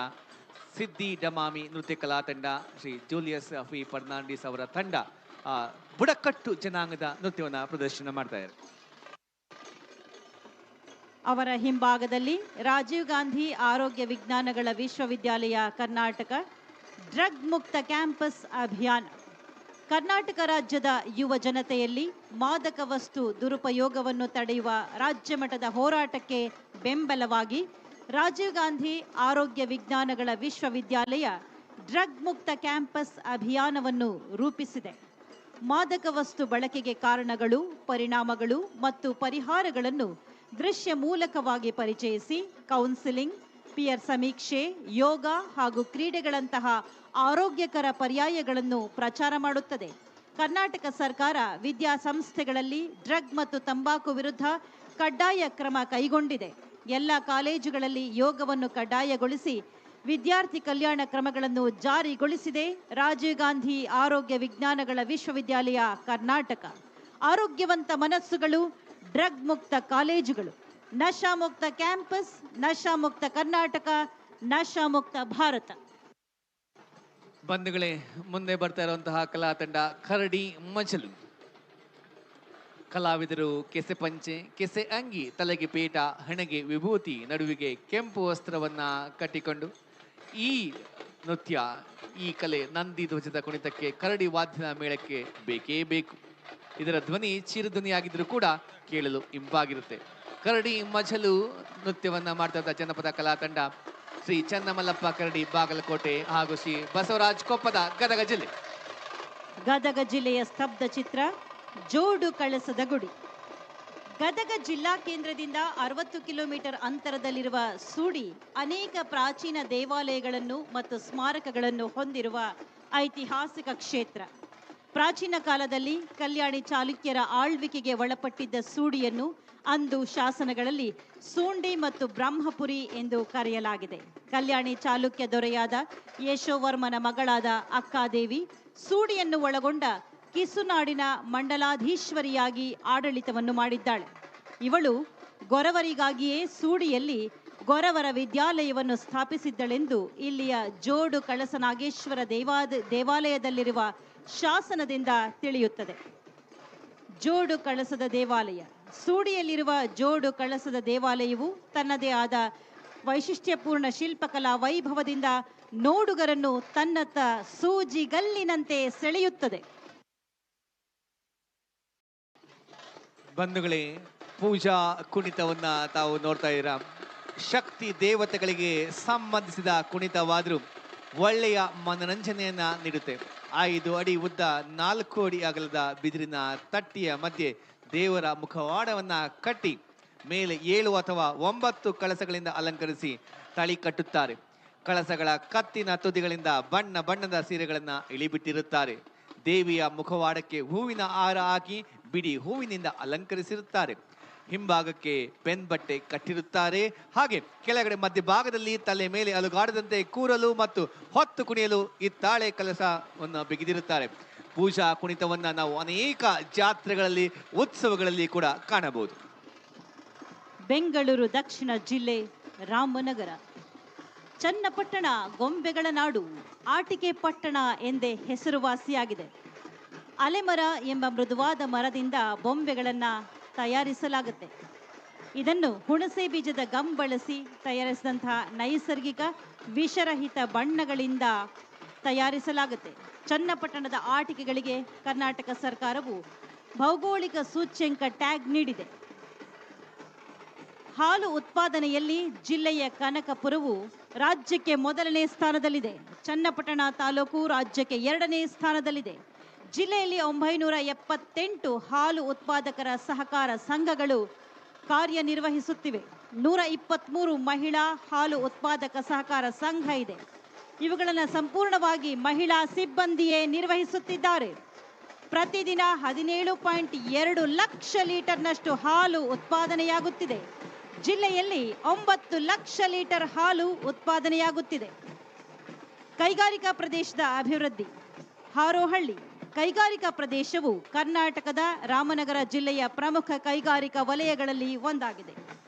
ಸಿದ್ದಿ ಡಮಾಮಿ ನೃತ್ಯ ಕಲಾ ತಂಡ, ಶ್ರೀ ಜೂಲಿಯಸ್ ಫಿ ಫರ್ನಾಂಡಿಸ್ ಅವರ ತಂಡ ಬುಡಕಟ್ಟು ಜನಾಂಗದ ನೃತ್ಯವನ್ನ ಪ್ರದರ್ಶನ ಮಾಡ್ತಾ ಇದ್ದಾರೆ. ಅವರ ಹಿಂಭಾಗದಲ್ಲಿ ರಾಜೀವ್ ಗಾಂಧಿ ಆರೋಗ್ಯ ವಿಜ್ಞಾನಗಳ ವಿಶ್ವವಿದ್ಯಾಲಯ ಕರ್ನಾಟಕ ಡ್ರಗ್ ಮುಕ್ತ ಕ್ಯಾಂಪಸ್ ಅಭಿಯಾನ. ಕರ್ನಾಟಕ ರಾಜ್ಯದ ಯುವ ಜನತೆಯಲ್ಲಿ ಮಾದಕ ವಸ್ತು ದುರುಪಯೋಗವನ್ನು ತಡೆಯುವ ರಾಜ್ಯ ಮಟ್ಟದ ಹೋರಾಟಕ್ಕೆ ಬೆಂಬಲವಾಗಿ ರಾಜೀವ್ ಗಾಂಧಿ ಆರೋಗ್ಯ ವಿಜ್ಞಾನಗಳ ವಿಶ್ವವಿದ್ಯಾಲಯ ಡ್ರಗ್ ಮುಕ್ತ ಕ್ಯಾಂಪಸ್ ಅಭಿಯಾನವನ್ನು ರೂಪಿಸಿದೆ. ಮಾದಕ ವಸ್ತು ಬಳಕೆಗೆ ಕಾರಣಗಳು, ಪರಿಣಾಮಗಳು ಮತ್ತು ಪರಿಹಾರಗಳನ್ನು ದೃಶ್ಯ ಮೂಲಕವಾಗಿ ಪರಿಚಯಿಸಿ ಕೌನ್ಸಿಲಿಂಗ್, ಪಿಯರ್ ಸಮೀಕ್ಷೆ, ಯೋಗ ಹಾಗೂ ಕ್ರೀಡೆಗಳಂತಹ ಆರೋಗ್ಯಕರ ಪರ್ಯಾಯಗಳನ್ನು ಪ್ರಚಾರ ಮಾಡುತ್ತದೆ. ಕರ್ನಾಟಕ ಸರ್ಕಾರ ವಿದ್ಯಾಸಂಸ್ಥೆಗಳಲ್ಲಿ ಡ್ರಗ್ ಮತ್ತು ತಂಬಾಕು ವಿರುದ್ಧ ಕಡ್ಡಾಯ ಕ್ರಮ ಕೈಗೊಂಡಿದೆ. ಎಲ್ಲ ಕಾಲೇಜುಗಳಲ್ಲಿ ಯೋಗವನ್ನು ಕಡ್ಡಾಯಗೊಳಿಸಿ ವಿದ್ಯಾರ್ಥಿ ಕಲ್ಯಾಣ ಕ್ರಮಗಳನ್ನು ಜಾರಿಗೊಳಿಸಿದೆ ರಾಜೀವ್ ಗಾಂಧಿ ಆರೋಗ್ಯ ವಿಜ್ಞಾನಗಳ ವಿಶ್ವವಿದ್ಯಾಲಯ ಕರ್ನಾಟಕ. ಆರೋಗ್ಯವಂತ ಮನಸ್ಸುಗಳು, ಡ್ರಗ್ ಮುಕ್ತ ಕಾಲೇಜುಗಳು, ನಶಾ ಮುಕ್ತ ಕ್ಯಾಂಪಸ್, ನಶಾ ಮುಕ್ತ ಕರ್ನಾಟಕ, ನಶಾ ಮುಕ್ತ ಭಾರತ. ಬಂಧುಗಳೇ, ಮುಂದೆ ಬರ್ತಾ ಇರುವಂತಹ ಕಲಾ ತಂಡ ಕರಡಿ ಮಜಲು. ಕಲಾವಿದರು ಕೆಸೆ ಪಂಚೆ, ಕೆಸೆ ಅಂಗಿ, ತಲೆಗೆ ಪೇಟ, ಹಣೆಗೆ ವಿಭೂತಿ, ನಡುವಿಗೆ ಕೆಂಪು ವಸ್ತ್ರವನ್ನ ಕಟ್ಟಿಕೊಂಡು ಈ ನೃತ್ಯ, ಈ ಕಲೆ ನಂದಿ ಧ್ವಜದ ಕುಣಿತಕ್ಕೆ, ಕರಡಿ ವಾದ್ಯದ ಮೇಳಕ್ಕೆ ಬೇಕೇ ಬೇಕು. ಇದರ ಧ್ವನಿ ಚಿರುಧ್ವನಿಯಾಗಿದ್ರೂ ಕೂಡ ಕೇಳಲು ಇಂಪಾಗಿರುತ್ತೆ. ಕರಡಿ ಮಜಲು ನೃತ್ಯವನ್ನ ಮಾಡ್ತಾ ಇದ್ದ ಜನಪದ ಕಲಾ ತಂಡ ಶ್ರೀ ಚನ್ನಮಲ್ಲಪ್ಪ ಕರಡಿ ಬಾಗಲಕೋಟೆ ಹಾಗೂ ಶ್ರೀ ಬಸವರಾಜ್ ಕೊಪ್ಪದ ಗದಗ ಜಿಲ್ಲೆ. ಗದಗ ಜಿಲ್ಲೆಯ ಸ್ತಬ್ಧ ಚಿತ್ರ ಜೋಡು ಕಳಸದ ಗುಡಿ. ಗದಗ ಜಿಲ್ಲಾ ಕೇಂದ್ರದಿಂದ 60 ಕಿಲೋಮೀಟರ್ ಅಂತರದಲ್ಲಿರುವ ಸೂಡಿ ಅನೇಕ ಪ್ರಾಚೀನ ದೇವಾಲಯಗಳನ್ನು ಮತ್ತು ಸ್ಮಾರಕಗಳನ್ನು ಹೊಂದಿರುವ ಐತಿಹಾಸಿಕ ಕ್ಷೇತ್ರ. ಪ್ರಾಚೀನ ಕಾಲದಲ್ಲಿ ಕಲ್ಯಾಣಿ ಚಾಲುಕ್ಯರ ಆಳ್ವಿಕೆಗೆ ಒಳಪಟ್ಟಿದ್ದ ಸೂಡಿಯನ್ನು ಅಂದು ಶಾಸನಗಳಲ್ಲಿ ಸೂಂಡಿ ಮತ್ತು ಬ್ರಹ್ಮಪುರಿ ಎಂದು ಕರೆಯಲಾಗಿದೆ. ಕಲ್ಯಾಣಿ ಚಾಲುಕ್ಯ ದೊರೆಯಾದ ಯಶೋವರ್ಮನ ಮಗಳಾದ ಅಕ್ಕಾದೇವಿ ಸೂಡಿಯನ್ನು ಒಳಗೊಂಡ ಕಿಸುನಾಡಿನ ಮಂಡಲಾಧೀಶ್ವರಿಯಾಗಿ ಆಡಳಿತವನ್ನು ಮಾಡಿದ್ದಾಳೆ. ಇವಳು ಗೊರವರಿಗಾಗಿಯೇ ಸೂಡಿಯಲ್ಲಿ ಗೊರವರ ವಿದ್ಯಾಲಯವನ್ನು ಸ್ಥಾಪಿಸಿದ್ದಳೆಂದು ಇಲ್ಲಿಯ ಜೋಡು ಕಳಸನಾಗೇಶ್ವರ ದೇವಾಲಯದಲ್ಲಿರುವ ಶಾಸನದಿಂದ ತಿಳಿಯುತ್ತದೆ. ಜೋಡು ಕಳಸದ ದೇವಾಲಯ. ಸೂಡಿಯಲ್ಲಿರುವ ಜೋಡು ಕಳಸದ ದೇವಾಲಯವು ತನ್ನದೇ ಆದ ವೈಶಿಷ್ಟ್ಯಪೂರ್ಣ ಶಿಲ್ಪಕಲಾ ವೈಭವದಿಂದ ನೋಡುಗರನ್ನು ತನ್ನತ್ತ ಸೂಜಿಗಲ್ಲಿನಂತೆ ಸೆಳೆಯುತ್ತದೆ. ಬಂಧುಗಳೇ, ಪೂಜಾ ಕುಣಿತವನ್ನ ತಾವು ನೋಡ್ತಾ ಇದ್ದೀರಾ. ಶಕ್ತಿ ದೇವತೆಗಳಿಗೆ ಸಂಬಂಧಿಸಿದ ಕುಣಿತವಾದರೂ ಒಳ್ಳೆಯ ಮನರಂಜನೆಯನ್ನ ನೀಡುತ್ತೆ. 5 ಅಡಿ ಉದ್ದ, 4 ಅಡಿ ಅಗಲದ ಬಿದಿರಿನ ತಟ್ಟಿಯ ಮಧ್ಯೆ ದೇವರ ಮುಖವಾಡವನ್ನ ಕಟ್ಟಿ ಮೇಲೆ 7 ಅಥವಾ 9 ಕಳಸಗಳಿಂದ ಅಲಂಕರಿಸಿ ತಳಿ ಕಟ್ಟುತ್ತಾರೆ. ಕಳಸಗಳ ಕತ್ತಿನ ತುದಿಗಳಿಂದ ಬಣ್ಣ ಬಣ್ಣದ ಸೀರೆಗಳನ್ನ ಇಳಿಬಿಟ್ಟಿರುತ್ತಾರೆ. ದೇವಿಯ ಮುಖವಾಡಕ್ಕೆ ಹೂವಿನ ಹಾರ ಹಾಕಿ ಬಿಡಿ ಹೂವಿನಿಂದ ಅಲಂಕರಿಸಿರುತ್ತಾರೆ. ಹಿಂಭಾಗಕ್ಕೆ ಪೆನ್ ಬಟ್ಟೆ ಕಟ್ಟಿರುತ್ತಾರೆ. ಹಾಗೆ ಕೆಳಗಡೆ ಮಧ್ಯಭಾಗದಲ್ಲಿ ತಲೆ ಮೇಲೆ ಅಲುಗಾಡದಂತೆ ಕೂರಲು ಮತ್ತು ಹೊತ್ತು ಕುಣಿಯಲು ಈ ತಾಳೆ ಕಲಸವನ್ನು ಬಿಗಿದಿರುತ್ತಾರೆ. ಪೂಜಾ ಕುಣಿತವನ್ನ ನಾವು ಅನೇಕ ಜಾತ್ರೆಗಳಲ್ಲಿ, ಉತ್ಸವಗಳಲ್ಲಿ ಕೂಡ ಕಾಣಬಹುದು. ಬೆಂಗಳೂರು ದಕ್ಷಿಣ ಜಿಲ್ಲೆ, ರಾಮನಗರ. ಚನ್ನಪಟ್ಟಣ ಗೊಂಬೆಗಳ ನಾಡು, ಆಟಿಕೆ ಪಟ್ಟಣ ಎಂದೇ ಹೆಸರುವಾಸಿಯಾಗಿದೆ. ಅಲೆಮರ ಎಂಬ ಮೃದುವಾದ ಮರದಿಂದ ಬೊಂಬೆಗಳನ್ನು ತಯಾರಿಸಲಾಗುತ್ತೆ. ಇದನ್ನು ಹುಣಸೆ ಬೀಜದ ಗಮ್ ಬಳಸಿ ತಯಾರಿಸಿದಂತಹ ನೈಸರ್ಗಿಕ ವಿಷರಹಿತ ಬಣ್ಣಗಳಿಂದ ತಯಾರಿಸಲಾಗುತ್ತೆ. ಚನ್ನಪಟ್ಟಣದ ಆಟಿಕೆಗಳಿಗೆ ಕರ್ನಾಟಕ ಸರ್ಕಾರವು ಭೌಗೋಳಿಕ ಸೂಚ್ಯಂಕ ಟ್ಯಾಗ್ ನೀಡಿದೆ. ಹಾಲು ಉತ್ಪಾದನೆಯಲ್ಲಿ ಜಿಲ್ಲೆಯ ಕನಕಪುರವು ರಾಜ್ಯಕ್ಕೆ ಮೊದಲನೇ ಸ್ಥಾನದಲ್ಲಿದೆ. ಚನ್ನಪಟ್ಟಣ ತಾಲೂಕು ರಾಜ್ಯಕ್ಕೆ 2ನೇ ಸ್ಥಾನದಲ್ಲಿದೆ. ಜಿಲ್ಲೆಯಲ್ಲಿ 978 ಹಾಲು ಉತ್ಪಾದಕರ ಸಹಕಾರ ಸಂಘಗಳು ಕಾರ್ಯನಿರ್ವಹಿಸುತ್ತಿವೆ. 123 ಮಹಿಳಾ ಹಾಲು ಉತ್ಪಾದಕ ಸಹಕಾರ ಸಂಘ ಇದೆ. ಇವುಗಳನ್ನು ಸಂಪೂರ್ಣವಾಗಿ ಮಹಿಳಾ ಸಿಬ್ಬಂದಿಯೇ ನಿರ್ವಹಿಸುತ್ತಿದ್ದಾರೆ. ಪ್ರತಿದಿನ 17.2 ಲಕ್ಷ ಲೀಟರ್ನಷ್ಟು ಹಾಲು ಉತ್ಪಾದನೆಯಾಗುತ್ತಿದೆ. ಜಿಲ್ಲೆಯಲ್ಲಿ 9 ಲಕ್ಷ ಲೀಟರ್ ಹಾಲು ಉತ್ಪಾದನೆಯಾಗುತ್ತಿದೆ. ಕೈಗಾರಿಕಾ ಪ್ರದೇಶದ ಅಭಿವೃದ್ಧಿ. ಹಾರೋಹಳ್ಳಿ ಕೈಗಾರಿಕಾ ಪ್ರದೇಶವು ಕರ್ನಾಟಕದ ರಾಮನಗರ ಜಿಲ್ಲೆಯ ಪ್ರಮುಖ ಕೈಗಾರಿಕಾ ವಲಯಗಳಲ್ಲಿ ಒಂದಾಗಿದೆ.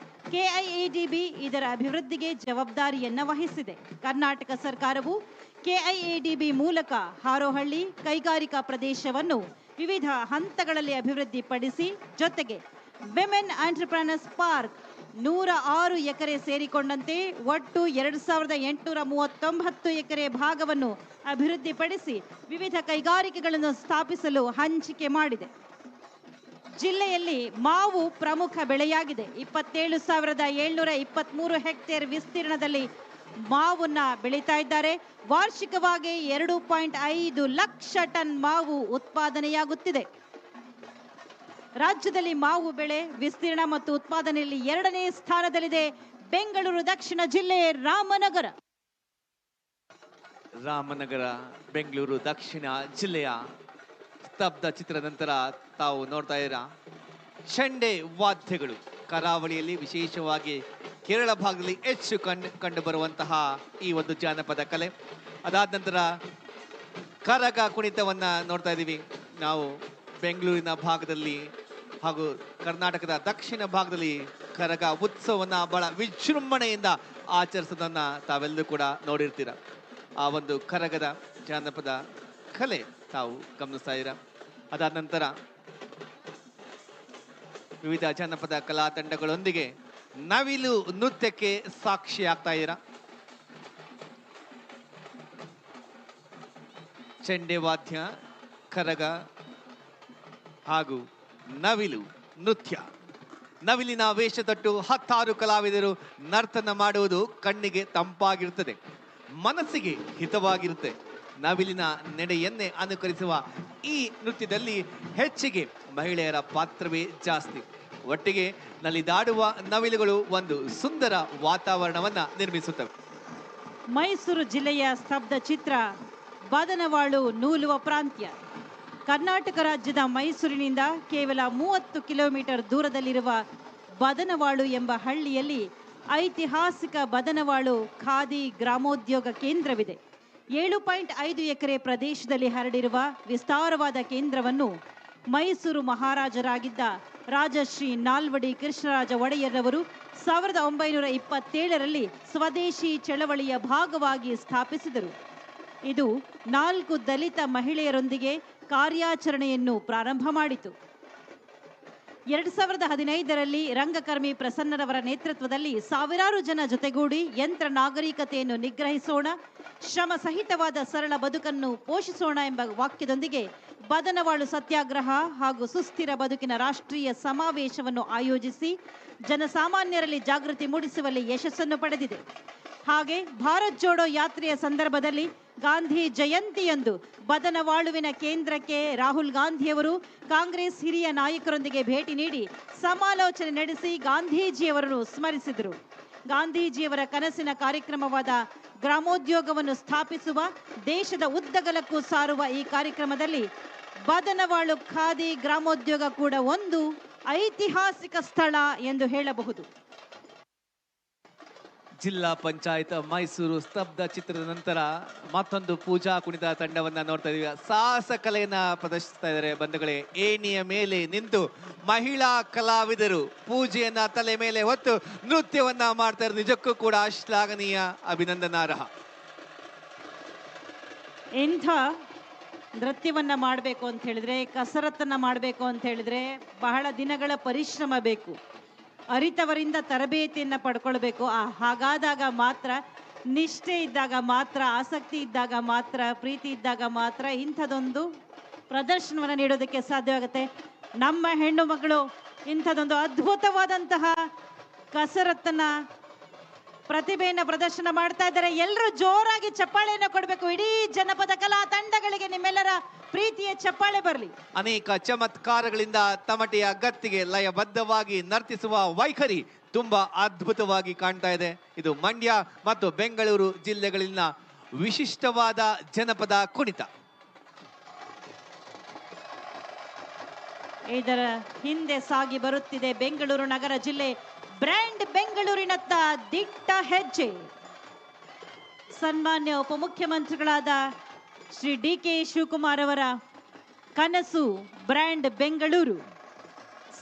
ಕೆಐಎಡಿಬಿ ಇದರ ಅಭಿವೃದ್ಧಿಗೆ ಜವಾಬ್ದಾರಿಯನ್ನು ವಹಿಸಿದೆ. ಕರ್ನಾಟಕ ಸರ್ಕಾರವು ಕೆಐಎಡಿಬಿ ಮೂಲಕ ಹಾರೋಹಳ್ಳಿ ಕೈಗಾರಿಕಾ ಪ್ರದೇಶವನ್ನು ವಿವಿಧ ಹಂತಗಳಲ್ಲಿ ಅಭಿವೃದ್ಧಿಪಡಿಸಿ ಜೊತೆಗೆ ವಿಮೆನ್ ಆಂಟರ್ಪ್ರನರ್ಸ್ ಪಾರ್ಕ್ 106 ಎಕರೆ ಸೇರಿಕೊಂಡಂತೆ ಒಟ್ಟು 2839 ಎಕರೆ ಭಾಗವನ್ನು ಅಭಿವೃದ್ಧಿಪಡಿಸಿ ವಿವಿಧ ಕೈಗಾರಿಕೆಗಳನ್ನು ಸ್ಥಾಪಿಸಲು ಹಂಚಿಕೆ ಮಾಡಿದೆ. ಜಿಲ್ಲೆಯಲ್ಲಿ ಮಾವು ಪ್ರಮುಖ ಬೆಳೆಯಾಗಿದೆ. 27,723 ಹೆಕ್ಟೇರ್ ವಿಸ್ತೀರ್ಣದಲ್ಲಿ ಮಾವನ್ನ ಬೆಳೀತಾ ಇದ್ದಾರೆ. ವಾರ್ಷಿಕವಾಗಿ 2.5 ಲಕ್ಷ ಟನ್ ಮಾವು ಉತ್ಪಾದನೆಯಾಗುತ್ತಿದೆ. ರಾಜ್ಯದಲ್ಲಿ ಮಾವು ಬೆಳೆ ವಿಸ್ತೀರ್ಣ ಮತ್ತು ಉತ್ಪಾದನೆಯಲ್ಲಿ 2ನೇ ಸ್ಥಾನದಲ್ಲಿದೆ ಬೆಂಗಳೂರು ದಕ್ಷಿಣ ಜಿಲ್ಲೆ ರಾಮನಗರ. ರಾಮನಗರ ಬೆಂಗಳೂರು ದಕ್ಷಿಣ ಜಿಲ್ಲೆಯ ಸ್ತಬ್ಧ ಚಿತ್ರ ನಂತರ ತಾವು ನೋಡ್ತಾ ಇದ್ದೀರಾ ಚೆಂಡೆ ವಾದ್ಯಗಳು. ಕರಾವಳಿಯಲ್ಲಿ ವಿಶೇಷವಾಗಿ ಕೇರಳ ಭಾಗದಲ್ಲಿ ಹೆಚ್ಚು ಕಂಡು ಬರುವಂತಹ ಈ ಒಂದು ಜಾನಪದ ಕಲೆ. ಅದಾದ ನಂತರ ಕರಗ ಕುಣಿತವನ್ನ ನೋಡ್ತಾ ಇದ್ದೀವಿ ನಾವು. ಬೆಂಗಳೂರಿನ ಭಾಗದಲ್ಲಿ ಹಾಗೂ ಕರ್ನಾಟಕದ ದಕ್ಷಿಣ ಭಾಗದಲ್ಲಿ ಕರಗ ಉತ್ಸವವನ್ನ ಬಹಳ ವಿಜೃಂಭಣೆಯಿಂದ ಆಚರಿಸೋದನ್ನ ತಾವೆಲ್ಲರೂ ಕೂಡ ನೋಡಿರ್ತೀರ. ಆ ಒಂದು ಕರಗದ ಜಾನಪದ ಕಲೆ ತಾವು ಗಮನಿಸ್ತಾ ಇದ್ದೀರ. ಅದಾದ ನಂತರ ವಿವಿಧ ಜಾನಪದ ಕಲಾ ತಂಡಗಳೊಂದಿಗೆ ನವಿಲು ನೃತ್ಯಕ್ಕೆ ಸಾಕ್ಷಿ ಆಗ್ತಾ ಇದ್ದೀರ. ಚೆಂಡೆ ವಾದ್ಯ, ಕರಗ ಹಾಗೂ ನವಿಲು ನೃತ್ಯ. ನವಿಲಿನ ವೇಷ ತೊಟ್ಟು 10 ಕಲಾವಿದರು ನರ್ತನ ಮಾಡುವುದು ಕಣ್ಣಿಗೆ ತಂಪಾಗಿರುತ್ತದೆ, ಮನಸ್ಸಿಗೆ ಹಿತವಾಗಿರುತ್ತೆ. ನವಿಲಿನ ನಡೆಯನ್ನೇ ಅನುಕರಿಸುವ ಈ ನೃತ್ಯದಲ್ಲಿ ಹೆಚ್ಚಿಗೆ ಮಹಿಳೆಯರ ಪಾತ್ರವೇ ಜಾಸ್ತಿ. ಒಟ್ಟಿಗೆ ನಲಿದಾಡುವ ನವಿಲುಗಳು ಒಂದು ಸುಂದರ ವಾತಾವರಣವನ್ನ ನಿರ್ಮಿಸುತ್ತವೆ. ಮೈಸೂರು ಜಿಲ್ಲೆಯ ಸ್ತಬ್ಧ ಚಿತ್ರ ಬದನವಾಳು ನೂಲುವ ಪ್ರಾಂತ್ಯ. ಕರ್ನಾಟಕ ರಾಜ್ಯದ ಮೈಸೂರಿನಿಂದ ಕೇವಲ 30 ಕಿಲೋಮೀಟರ್ ದೂರದಲ್ಲಿರುವ ಬದನವಾಳು ಎಂಬ ಹಳ್ಳಿಯಲ್ಲಿ ಐತಿಹಾಸಿಕ ಬದನವಾಳು ಖಾದಿ ಗ್ರಾಮೋದ್ಯೋಗ ಕೇಂದ್ರವಿದೆ. 7.5 ಎಕರೆ ಪ್ರದೇಶದಲ್ಲಿ ಹರಡಿರುವ ವಿಸ್ತಾರವಾದ ಕೇಂದ್ರವನ್ನು ಮೈಸೂರು ಮಹಾರಾಜರಾಗಿದ್ದ ರಾಜಶ್ರೀ ನಾಲ್ವಡಿ ಕೃಷ್ಣರಾಜ ಒಡೆಯರ್ರವರು 1927ರಲ್ಲಿ ಸ್ವದೇಶಿ ಚಳವಳಿಯ ಭಾಗವಾಗಿ ಸ್ಥಾಪಿಸಿದರು. ಇದು 4 ದಲಿತ ಮಹಿಳೆಯರೊಂದಿಗೆ ಕಾರ್ಯಾಚರಣೆಯನ್ನು ಪ್ರಾರಂಭ ಮಾಡಿತು. 2015ರಲ್ಲಿ ರಂಗಕರ್ಮಿ ಪ್ರಸನ್ನರವರ ನೇತೃತ್ವದಲ್ಲಿ ಸಾವಿರಾರು ಜನ ಜೊತೆಗೂಡಿ ಯಂತ್ರ ನಾಗರಿಕತೆಯನ್ನು ನಿಗ್ರಹಿಸೋಣ, ಶ್ರಮ ಸಹಿತವಾದ ಸರಳ ಬದುಕನ್ನು ಪೋಷಿಸೋಣ ಎಂಬ ವಾಕ್ಯದೊಂದಿಗೆ ಬದನವಾಳು ಸತ್ಯಾಗ್ರಹ ಹಾಗೂ ಸುಸ್ಥಿರ ಬದುಕಿನ ರಾಷ್ಟ್ರೀಯ ಸಮಾವೇಶವನ್ನು ಆಯೋಜಿಸಿ ಜನಸಾಮಾನ್ಯರಲ್ಲಿ ಜಾಗೃತಿ ಮೂಡಿಸುವಲ್ಲಿ ಯಶಸ್ಸನ್ನು ಪಡೆದಿದೆ. ಹಾಗೆ ಭಾರತ್ ಜೋಡೋ ಯಾತ್ರೆಯ ಸಂದರ್ಭದಲ್ಲಿ ಗಾಂಧಿ ಜಯಂತಿಯಂದು ಬದನವಾಳುವಿನ ಕೇಂದ್ರಕ್ಕೆ ರಾಹುಲ್ ಗಾಂಧಿಯವರು ಕಾಂಗ್ರೆಸ್ ಹಿರಿಯ ನಾಯಕರೊಂದಿಗೆ ಭೇಟಿ ನೀಡಿ ಸಮಾಲೋಚನೆ ನಡೆಸಿ ಗಾಂಧೀಜಿಯವರನ್ನು ಸ್ಮರಿಸಿದರು. ಗಾಂಧೀಜಿಯವರ ಕನಸಿನ ಕಾರ್ಯಕ್ರಮವಾದ ಗ್ರಾಮೋದ್ಯೋಗವನ್ನು ಸ್ಥಾಪಿಸುವ, ದೇಶದ ಉದ್ದಗಲಕ್ಕೂ ಸಾರುವ ಈ ಕಾರ್ಯಕ್ರಮದಲ್ಲಿ ಬದನವಾಳು ಖಾದಿ ಗ್ರಾಮೋದ್ಯೋಗ ಕೂಡ ಒಂದು ಐತಿಹಾಸಿಕ ಸ್ಥಳ ಎಂದು ಹೇಳಬಹುದು. ಜಿಲ್ಲಾ ಪಂಚಾಯತ್ ಮೈಸೂರು ಸ್ತಬ್ಧ ಚಿತ್ರದ ನಂತರ ಮತ್ತೊಂದು ಪೂಜಾ ಕುಣಿತ ತಂಡವನ್ನ ನೋಡ್ತಾ ಇದೀವಿ. ಸಾಹಸ ಕಲೆಯನ್ನ ಪ್ರದರ್ಶಿಸ್ತಾ ಇದ್ದಾರೆ ಬಂಧುಗಳೇ. ಏಣಿಯ ಮೇಲೆ ನಿಂತು ಮಹಿಳಾ ಕಲಾವಿದರು ಪೂಜೆಯನ್ನ ತಲೆ ಮೇಲೆ ಹೊತ್ತು ನೃತ್ಯವನ್ನ ಮಾಡ್ತಾ ಇರೋದು ನಿಜಕ್ಕೂ ಕೂಡ ಶ್ಲಾಘನೀಯ, ಅಭಿನಂದನಾರ್ಹ. ಇಂಥ ನೃತ್ಯವನ್ನ ಮಾಡಬೇಕು ಅಂತ ಹೇಳಿದ್ರೆ, ಕಸರತ್ತನ್ನ ಮಾಡಬೇಕು ಅಂತ ಹೇಳಿದ್ರೆ ಬಹಳ ದಿನಗಳ ಪರಿಶ್ರಮ ಬೇಕು. ಅರಿತವರಿಂದ ತರಬೇತಿಯನ್ನ ಪಡ್ಕೊಳ್ಬೇಕು. ಹಾಗಾದಾಗ ಮಾತ್ರ, ನಿಷ್ಠೆ ಇದ್ದಾಗ ಮಾತ್ರ, ಆಸಕ್ತಿ ಇದ್ದಾಗ ಮಾತ್ರ, ಪ್ರೀತಿ ಇದ್ದಾಗ ಮಾತ್ರ ಇಂಥದೊಂದು ಪ್ರದರ್ಶನವನ್ನು ನೀಡೋದಕ್ಕೆ ಸಾಧ್ಯವಾಗುತ್ತೆ. ನಮ್ಮ ಹೆಣ್ಣು ಮಗಳು ಇಂಥದೊಂದು ಅದ್ಭುತವಾದಂತಹ ಕಸರತ್ತನ್ನ, ಪ್ರತಿಭೆಯನ್ನು ಪ್ರದರ್ಶನ ಮಾಡ್ತಾ ಇದ್ದಾರೆ. ಎಲ್ಲರೂ ಜೋರಾಗಿ ಚಪ್ಪಾಳೆಯನ್ನು ಕೊಡಬೇಕು. ಇಡೀ ಜನಪದ ಕಲಾ ತಂಡಗಳಿಗೆ ನಿಮ್ಮೆಲ್ಲರ ಪ್ರೀತಿಯ ಚಪ್ಪಾಳೆ ಬರಲಿ. ಅನೇಕ ಚಮತ್ಕಾರಗಳಿಂದ ತಮಟೆಯ ಗತ್ತಿಗೆ ಲಯಬದ್ಧವಾಗಿ ನರ್ತಿಸುವ ವೈಖರಿ ತುಂಬಾ ಅದ್ಭುತವಾಗಿ ಕಾಣ್ತಾ ಇದೆ. ಇದು ಮಂಡ್ಯ ಮತ್ತು ಬೆಂಗಳೂರು ಜಿಲ್ಲೆಗಳಲ್ಲಿನ ವಿಶಿಷ್ಟವಾದ ಜನಪದ ಕುಣಿತ. ಇದರ ಹಿಂದೆ ಸಾಗಿ ಬರುತ್ತಿದೆ ಬೆಂಗಳೂರು ನಗರ ಜಿಲ್ಲೆ ಬ್ರ್ಯಾಂಡ್ ಬೆಂಗಳೂರಿನತ್ತ ದಿಟ್ಟ ಹೆಜ್ಜೆ. ಸನ್ಮಾನ್ಯ ಉಪಮುಖ್ಯಮಂತ್ರಿಗಳಾದ ಶ್ರೀ ಡಿ.ಕೆ. ಶಿವಕುಮಾರ್ ಅವರ ಕನಸು ಬ್ರ್ಯಾಂಡ್ ಬೆಂಗಳೂರು.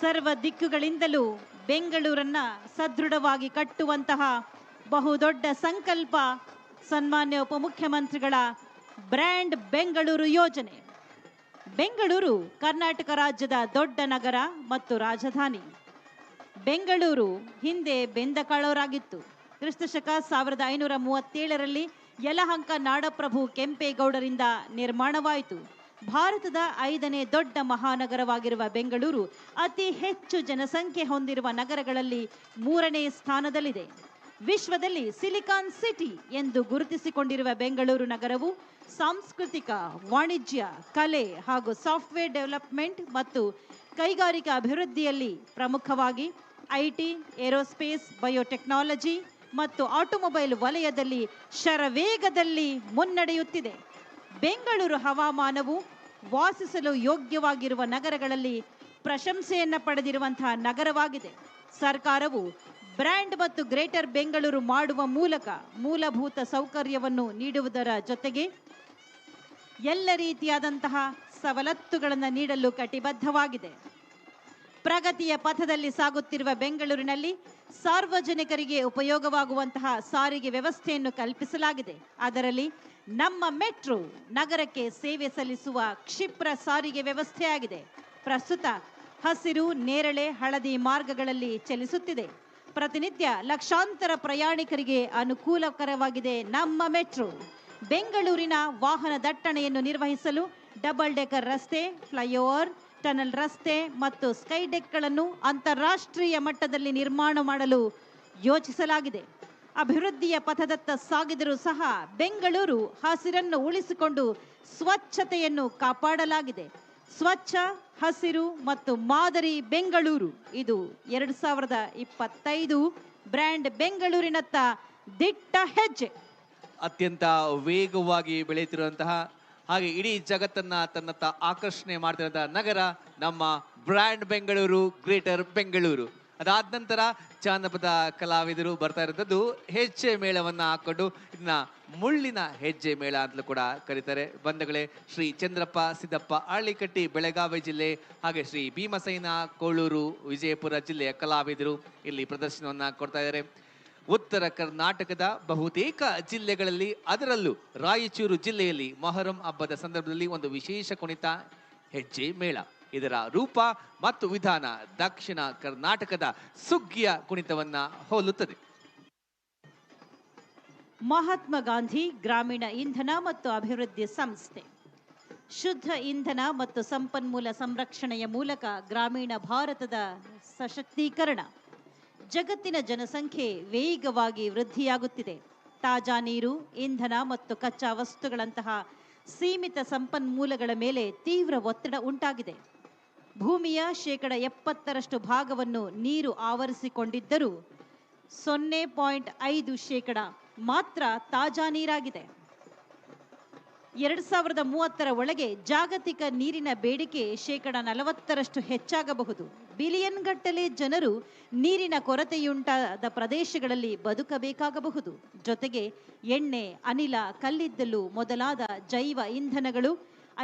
ಸರ್ವ ದಿಕ್ಕುಗಳಿಂದಲೂ ಬೆಂಗಳೂರನ್ನ ಸದೃಢವಾಗಿ ಕಟ್ಟುವಂತಹ ಬಹುದೊಡ್ಡ ಸಂಕಲ್ಪ ಸನ್ಮಾನ್ಯ ಉಪಮುಖ್ಯಮಂತ್ರಿಗಳ ಬ್ರ್ಯಾಂಡ್ ಬೆಂಗಳೂರು ಯೋಜನೆ. ಬೆಂಗಳೂರು ಕರ್ನಾಟಕ ರಾಜ್ಯದ ದೊಡ್ಡ ನಗರ ಮತ್ತು ರಾಜಧಾನಿ. ಬೆಂಗಳೂರು ಹಿಂದೆ ಬೆಂದಕಾಳೂರಾಗಿತ್ತು. ಕ್ರಿಸ್ತಶಕ 1537ರಲ್ಲಿ ಯಲಹಂಕ ನಾಡಪ್ರಭು ಕೆಂಪೇಗೌಡರಿಂದ ನಿರ್ಮಾಣವಾಯಿತು. ಭಾರತದ 5ನೇ ದೊಡ್ಡ ಮಹಾನಗರವಾಗಿರುವ ಬೆಂಗಳೂರು ಅತಿ ಹೆಚ್ಚು ಜನಸಂಖ್ಯೆ ಹೊಂದಿರುವ ನಗರಗಳಲ್ಲಿ 3ನೇ ಸ್ಥಾನದಲ್ಲಿದೆ. ವಿಶ್ವದಲ್ಲಿ ಸಿಲಿಕಾನ್ ಸಿಟಿ ಎಂದು ಗುರುತಿಸಿಕೊಂಡಿರುವ ಬೆಂಗಳೂರು ನಗರವು ಸಾಂಸ್ಕೃತಿಕ, ವಾಣಿಜ್ಯ, ಕಲೆ ಹಾಗೂ ಸಾಫ್ಟ್ವೇರ್ ಡೆವಲಪ್ಮೆಂಟ್ ಮತ್ತು ಕೈಗಾರಿಕಾ ಅಭಿವೃದ್ಧಿಯಲ್ಲಿ ಪ್ರಮುಖವಾಗಿ ಐಟಿ, ಏರೋಸ್ಪೇಸ್, ಬಯೋಟೆಕ್ನಾಲಜಿ ಮತ್ತು ಆಟೋಮೊಬೈಲ್ ವಲಯದಲ್ಲಿ ಶರವೇಗದಲ್ಲಿ ಮುನ್ನಡೆಯುತ್ತಿದೆ. ಬೆಂಗಳೂರು ಹವಾಮಾನವು ವಾಸಿಸಲು ಯೋಗ್ಯವಾಗಿರುವ ನಗರಗಳಲ್ಲಿ ಪ್ರಶಂಸೆಯನ್ನ ಪಡೆದಿರುವಂತಹ ನಗರವಾಗಿದೆ. ಸರ್ಕಾರವು ಬ್ರ್ಯಾಂಡ್ ಮತ್ತು ಗ್ರೇಟರ್ ಬೆಂಗಳೂರು ಮಾಡುವ ಮೂಲಕ ಮೂಲಭೂತ ಸೌಕರ್ಯವನ್ನು ನೀಡುವುದರ ಜೊತೆಗೆ ಎಲ್ಲ ರೀತಿಯಾದಂತಹ ಸವಲತ್ತುಗಳನ್ನು ನೀಡಲು ಕಟಿಬದ್ಧವಾಗಿದೆ. ಪ್ರಗತಿಯ ಪಥದಲ್ಲಿ ಸಾಗುತ್ತಿರುವ ಬೆಂಗಳೂರಿನಲ್ಲಿ ಸಾರ್ವಜನಿಕರಿಗೆ ಉಪಯೋಗವಾಗುವಂತಹ ಸಾರಿಗೆ ವ್ಯವಸ್ಥೆಯನ್ನು ಕಲ್ಪಿಸಲಾಗಿದೆ. ಅದರಲ್ಲಿ ನಮ್ಮ ಮೆಟ್ರೋ ನಗರಕ್ಕೆ ಸೇವೆ ಸಲ್ಲಿಸುವ ಕ್ಷಿಪ್ರ ಸಾರಿಗೆ ವ್ಯವಸ್ಥೆಯಾಗಿದೆ. ಪ್ರಸ್ತುತ ಹಸಿರು, ನೇರಳೆ, ಹಳದಿ ಮಾರ್ಗಗಳಲ್ಲಿ ಚಲಿಸುತ್ತಿದೆ. ಪ್ರತಿನಿತ್ಯ ಲಕ್ಷಾಂತರ ಪ್ರಯಾಣಿಕರಿಗೆ ಅನುಕೂಲಕರವಾಗಿದೆ ನಮ್ಮ ಮೆಟ್ರೋ. ಬೆಂಗಳೂರಿನ ವಾಹನ ದಟ್ಟಣೆಯನ್ನು ನಿರ್ವಹಿಸಲು ಡಬಲ್ ಡೆಕರ್ ರಸ್ತೆ, ಫ್ಲೈಓವರ್, ಟನಲ್ ರಸ್ತೆ ಮತ್ತು ಸ್ಕೈ ಡೆಕ್ಗಳನ್ನು ಅಂತಾರಾಷ್ಟ್ರೀಯ ಮಟ್ಟದಲ್ಲಿ ನಿರ್ಮಾಣ ಮಾಡಲು ಯೋಚಿಸಲಾಗಿದೆ. ಅಭಿವೃದ್ಧಿಯ ಪಥದತ್ತ ಸಾಗಿದರೂ ಸಹ ಬೆಂಗಳೂರು ಹಸಿರನ್ನು ಉಳಿಸಿಕೊಂಡು ಸ್ವಚ್ಛತೆಯನ್ನು ಕಾಪಾಡಲಾಗಿದೆ. ಸ್ವಚ್ಛ, ಹಸಿರು ಮತ್ತು ಮಾದರಿ ಬೆಂಗಳೂರು, ಇದು 2025 ಬ್ರ್ಯಾಂಡ್ ಬೆಂಗಳೂರಿನತ್ತ ದಿಟ್ಟ ಹೆಜ್ಜೆ. ಅತ್ಯಂತ ವೇಗವಾಗಿ ಬೆಳೆಯುತ್ತಿರುವಂತಹ ಹಾಗೆ ಇಡೀ ಜಗತ್ತನ್ನ ತನ್ನತ್ತ ಆಕರ್ಷಣೆ ಮಾಡ್ತಿರುವಂತಹ ನಗರ ನಮ್ಮ ಬ್ರ್ಯಾಂಡ್ ಬೆಂಗಳೂರು, ಗ್ರೇಟರ್ ಬೆಂಗಳೂರು. ಅದಾದ ನಂತರ ಜಾನಪದ ಕಲಾವಿದರು ಬರ್ತಾ ಇರೋಂಥದ್ದು ಹೆಜ್ಜೆ ಮೇಳವನ್ನ ಹಾಕೊಂಡು ಇದನ್ನ ಮುಳ್ಳಿನ ಹೆಜ್ಜೆ ಮೇಳ ಅಂತಲೂ ಕೂಡ ಕರೀತಾರೆ. ಬಂಧುಗಳೇ, ಶ್ರೀ ಚಂದ್ರಪ್ಪ ಸಿದ್ದಪ್ಪ ಆಳಿಕಟ್ಟಿ ಬೆಳಗಾವಿ ಜಿಲ್ಲೆ ಹಾಗೆ ಶ್ರೀ ಭೀಮಸೈನ ಕೋಳೂರು ವಿಜಯಪುರ ಜಿಲ್ಲೆಯ ಕಲಾವಿದರು ಇಲ್ಲಿ ಪ್ರದರ್ಶನವನ್ನ ಕೊಡ್ತಾ ಇದ್ದಾರೆ. ಉತ್ತರ ಕರ್ನಾಟಕದ ಬಹುತೇಕ ಜಿಲ್ಲೆಗಳಲ್ಲಿ, ಅದರಲ್ಲೂ ರಾಯಚೂರು ಜಿಲ್ಲೆಯಲ್ಲಿ ಮೊಹರಂ ಹಬ್ಬದ ಸಂದರ್ಭದಲ್ಲಿ ಒಂದು ವಿಶೇಷ ಕುಣಿತ ಹೆಜ್ಜೆ ಮೇಳ. ಇದರ ರೂಪ ಮತ್ತು ವಿಧಾನ ದಕ್ಷಿಣ ಕರ್ನಾಟಕದ ಸುಗ್ಗಿಯ ಕುಣಿತವನ್ನ ಹೋಲುತ್ತದೆ. ಮಹಾತ್ಮ ಗಾಂಧಿ ಗ್ರಾಮೀಣ ಇಂಧನ ಮತ್ತು ಅಭಿವೃದ್ಧಿ ಸಂಸ್ಥೆ ಶುದ್ಧ ಇಂಧನ ಮತ್ತು ಸಂಪನ್ಮೂಲ ಸಂರಕ್ಷಣೆಯ ಮೂಲಕ ಗ್ರಾಮೀಣ ಭಾರತದ ಸಶಕ್ತೀಕರಣ. ಜಗತ್ತಿನ ಜನಸಂಖ್ಯೆ ವೇಗವಾಗಿ ವೃದ್ಧಿಯಾಗುತ್ತಿದೆ. ತಾಜಾ ನೀರು, ಇಂಧನ ಮತ್ತು ಕಚ್ಚಾ ವಸ್ತುಗಳಂತಹ ಸೀಮಿತ ಸಂಪನ್ಮೂಲಗಳ ಮೇಲೆ ತೀವ್ರ ಒತ್ತಡ ಉಂಟಾಗಿದೆ. ಭೂಮಿಯ 70% ಭಾಗವನ್ನು ನೀರು ಆವರಿಸಿಕೊಂಡಿದ್ದರೂ 0.5% ಮಾತ್ರ ತಾಜಾ ನೀರಾಗಿದೆ. 2030 ಒಳಗೆ ಜಾಗತಿಕ ನೀರಿನ ಬೇಡಿಕೆ 40% ಹೆಚ್ಚಾಗಬಹುದು. ಬಿಲಿಯನ್ ಗಟ್ಟಲೆ ಜನರು ನೀರಿನ ಕೊರತೆಯುಂಟಾದ ಪ್ರದೇಶಗಳಲ್ಲಿ ಬದುಕಬೇಕಾಗಬಹುದು. ಜೊತೆಗೆ ಎಣ್ಣೆ, ಅನಿಲ, ಕಲ್ಲಿದ್ದಲು ಮೊದಲಾದ ಜೈವ ಇಂಧನಗಳು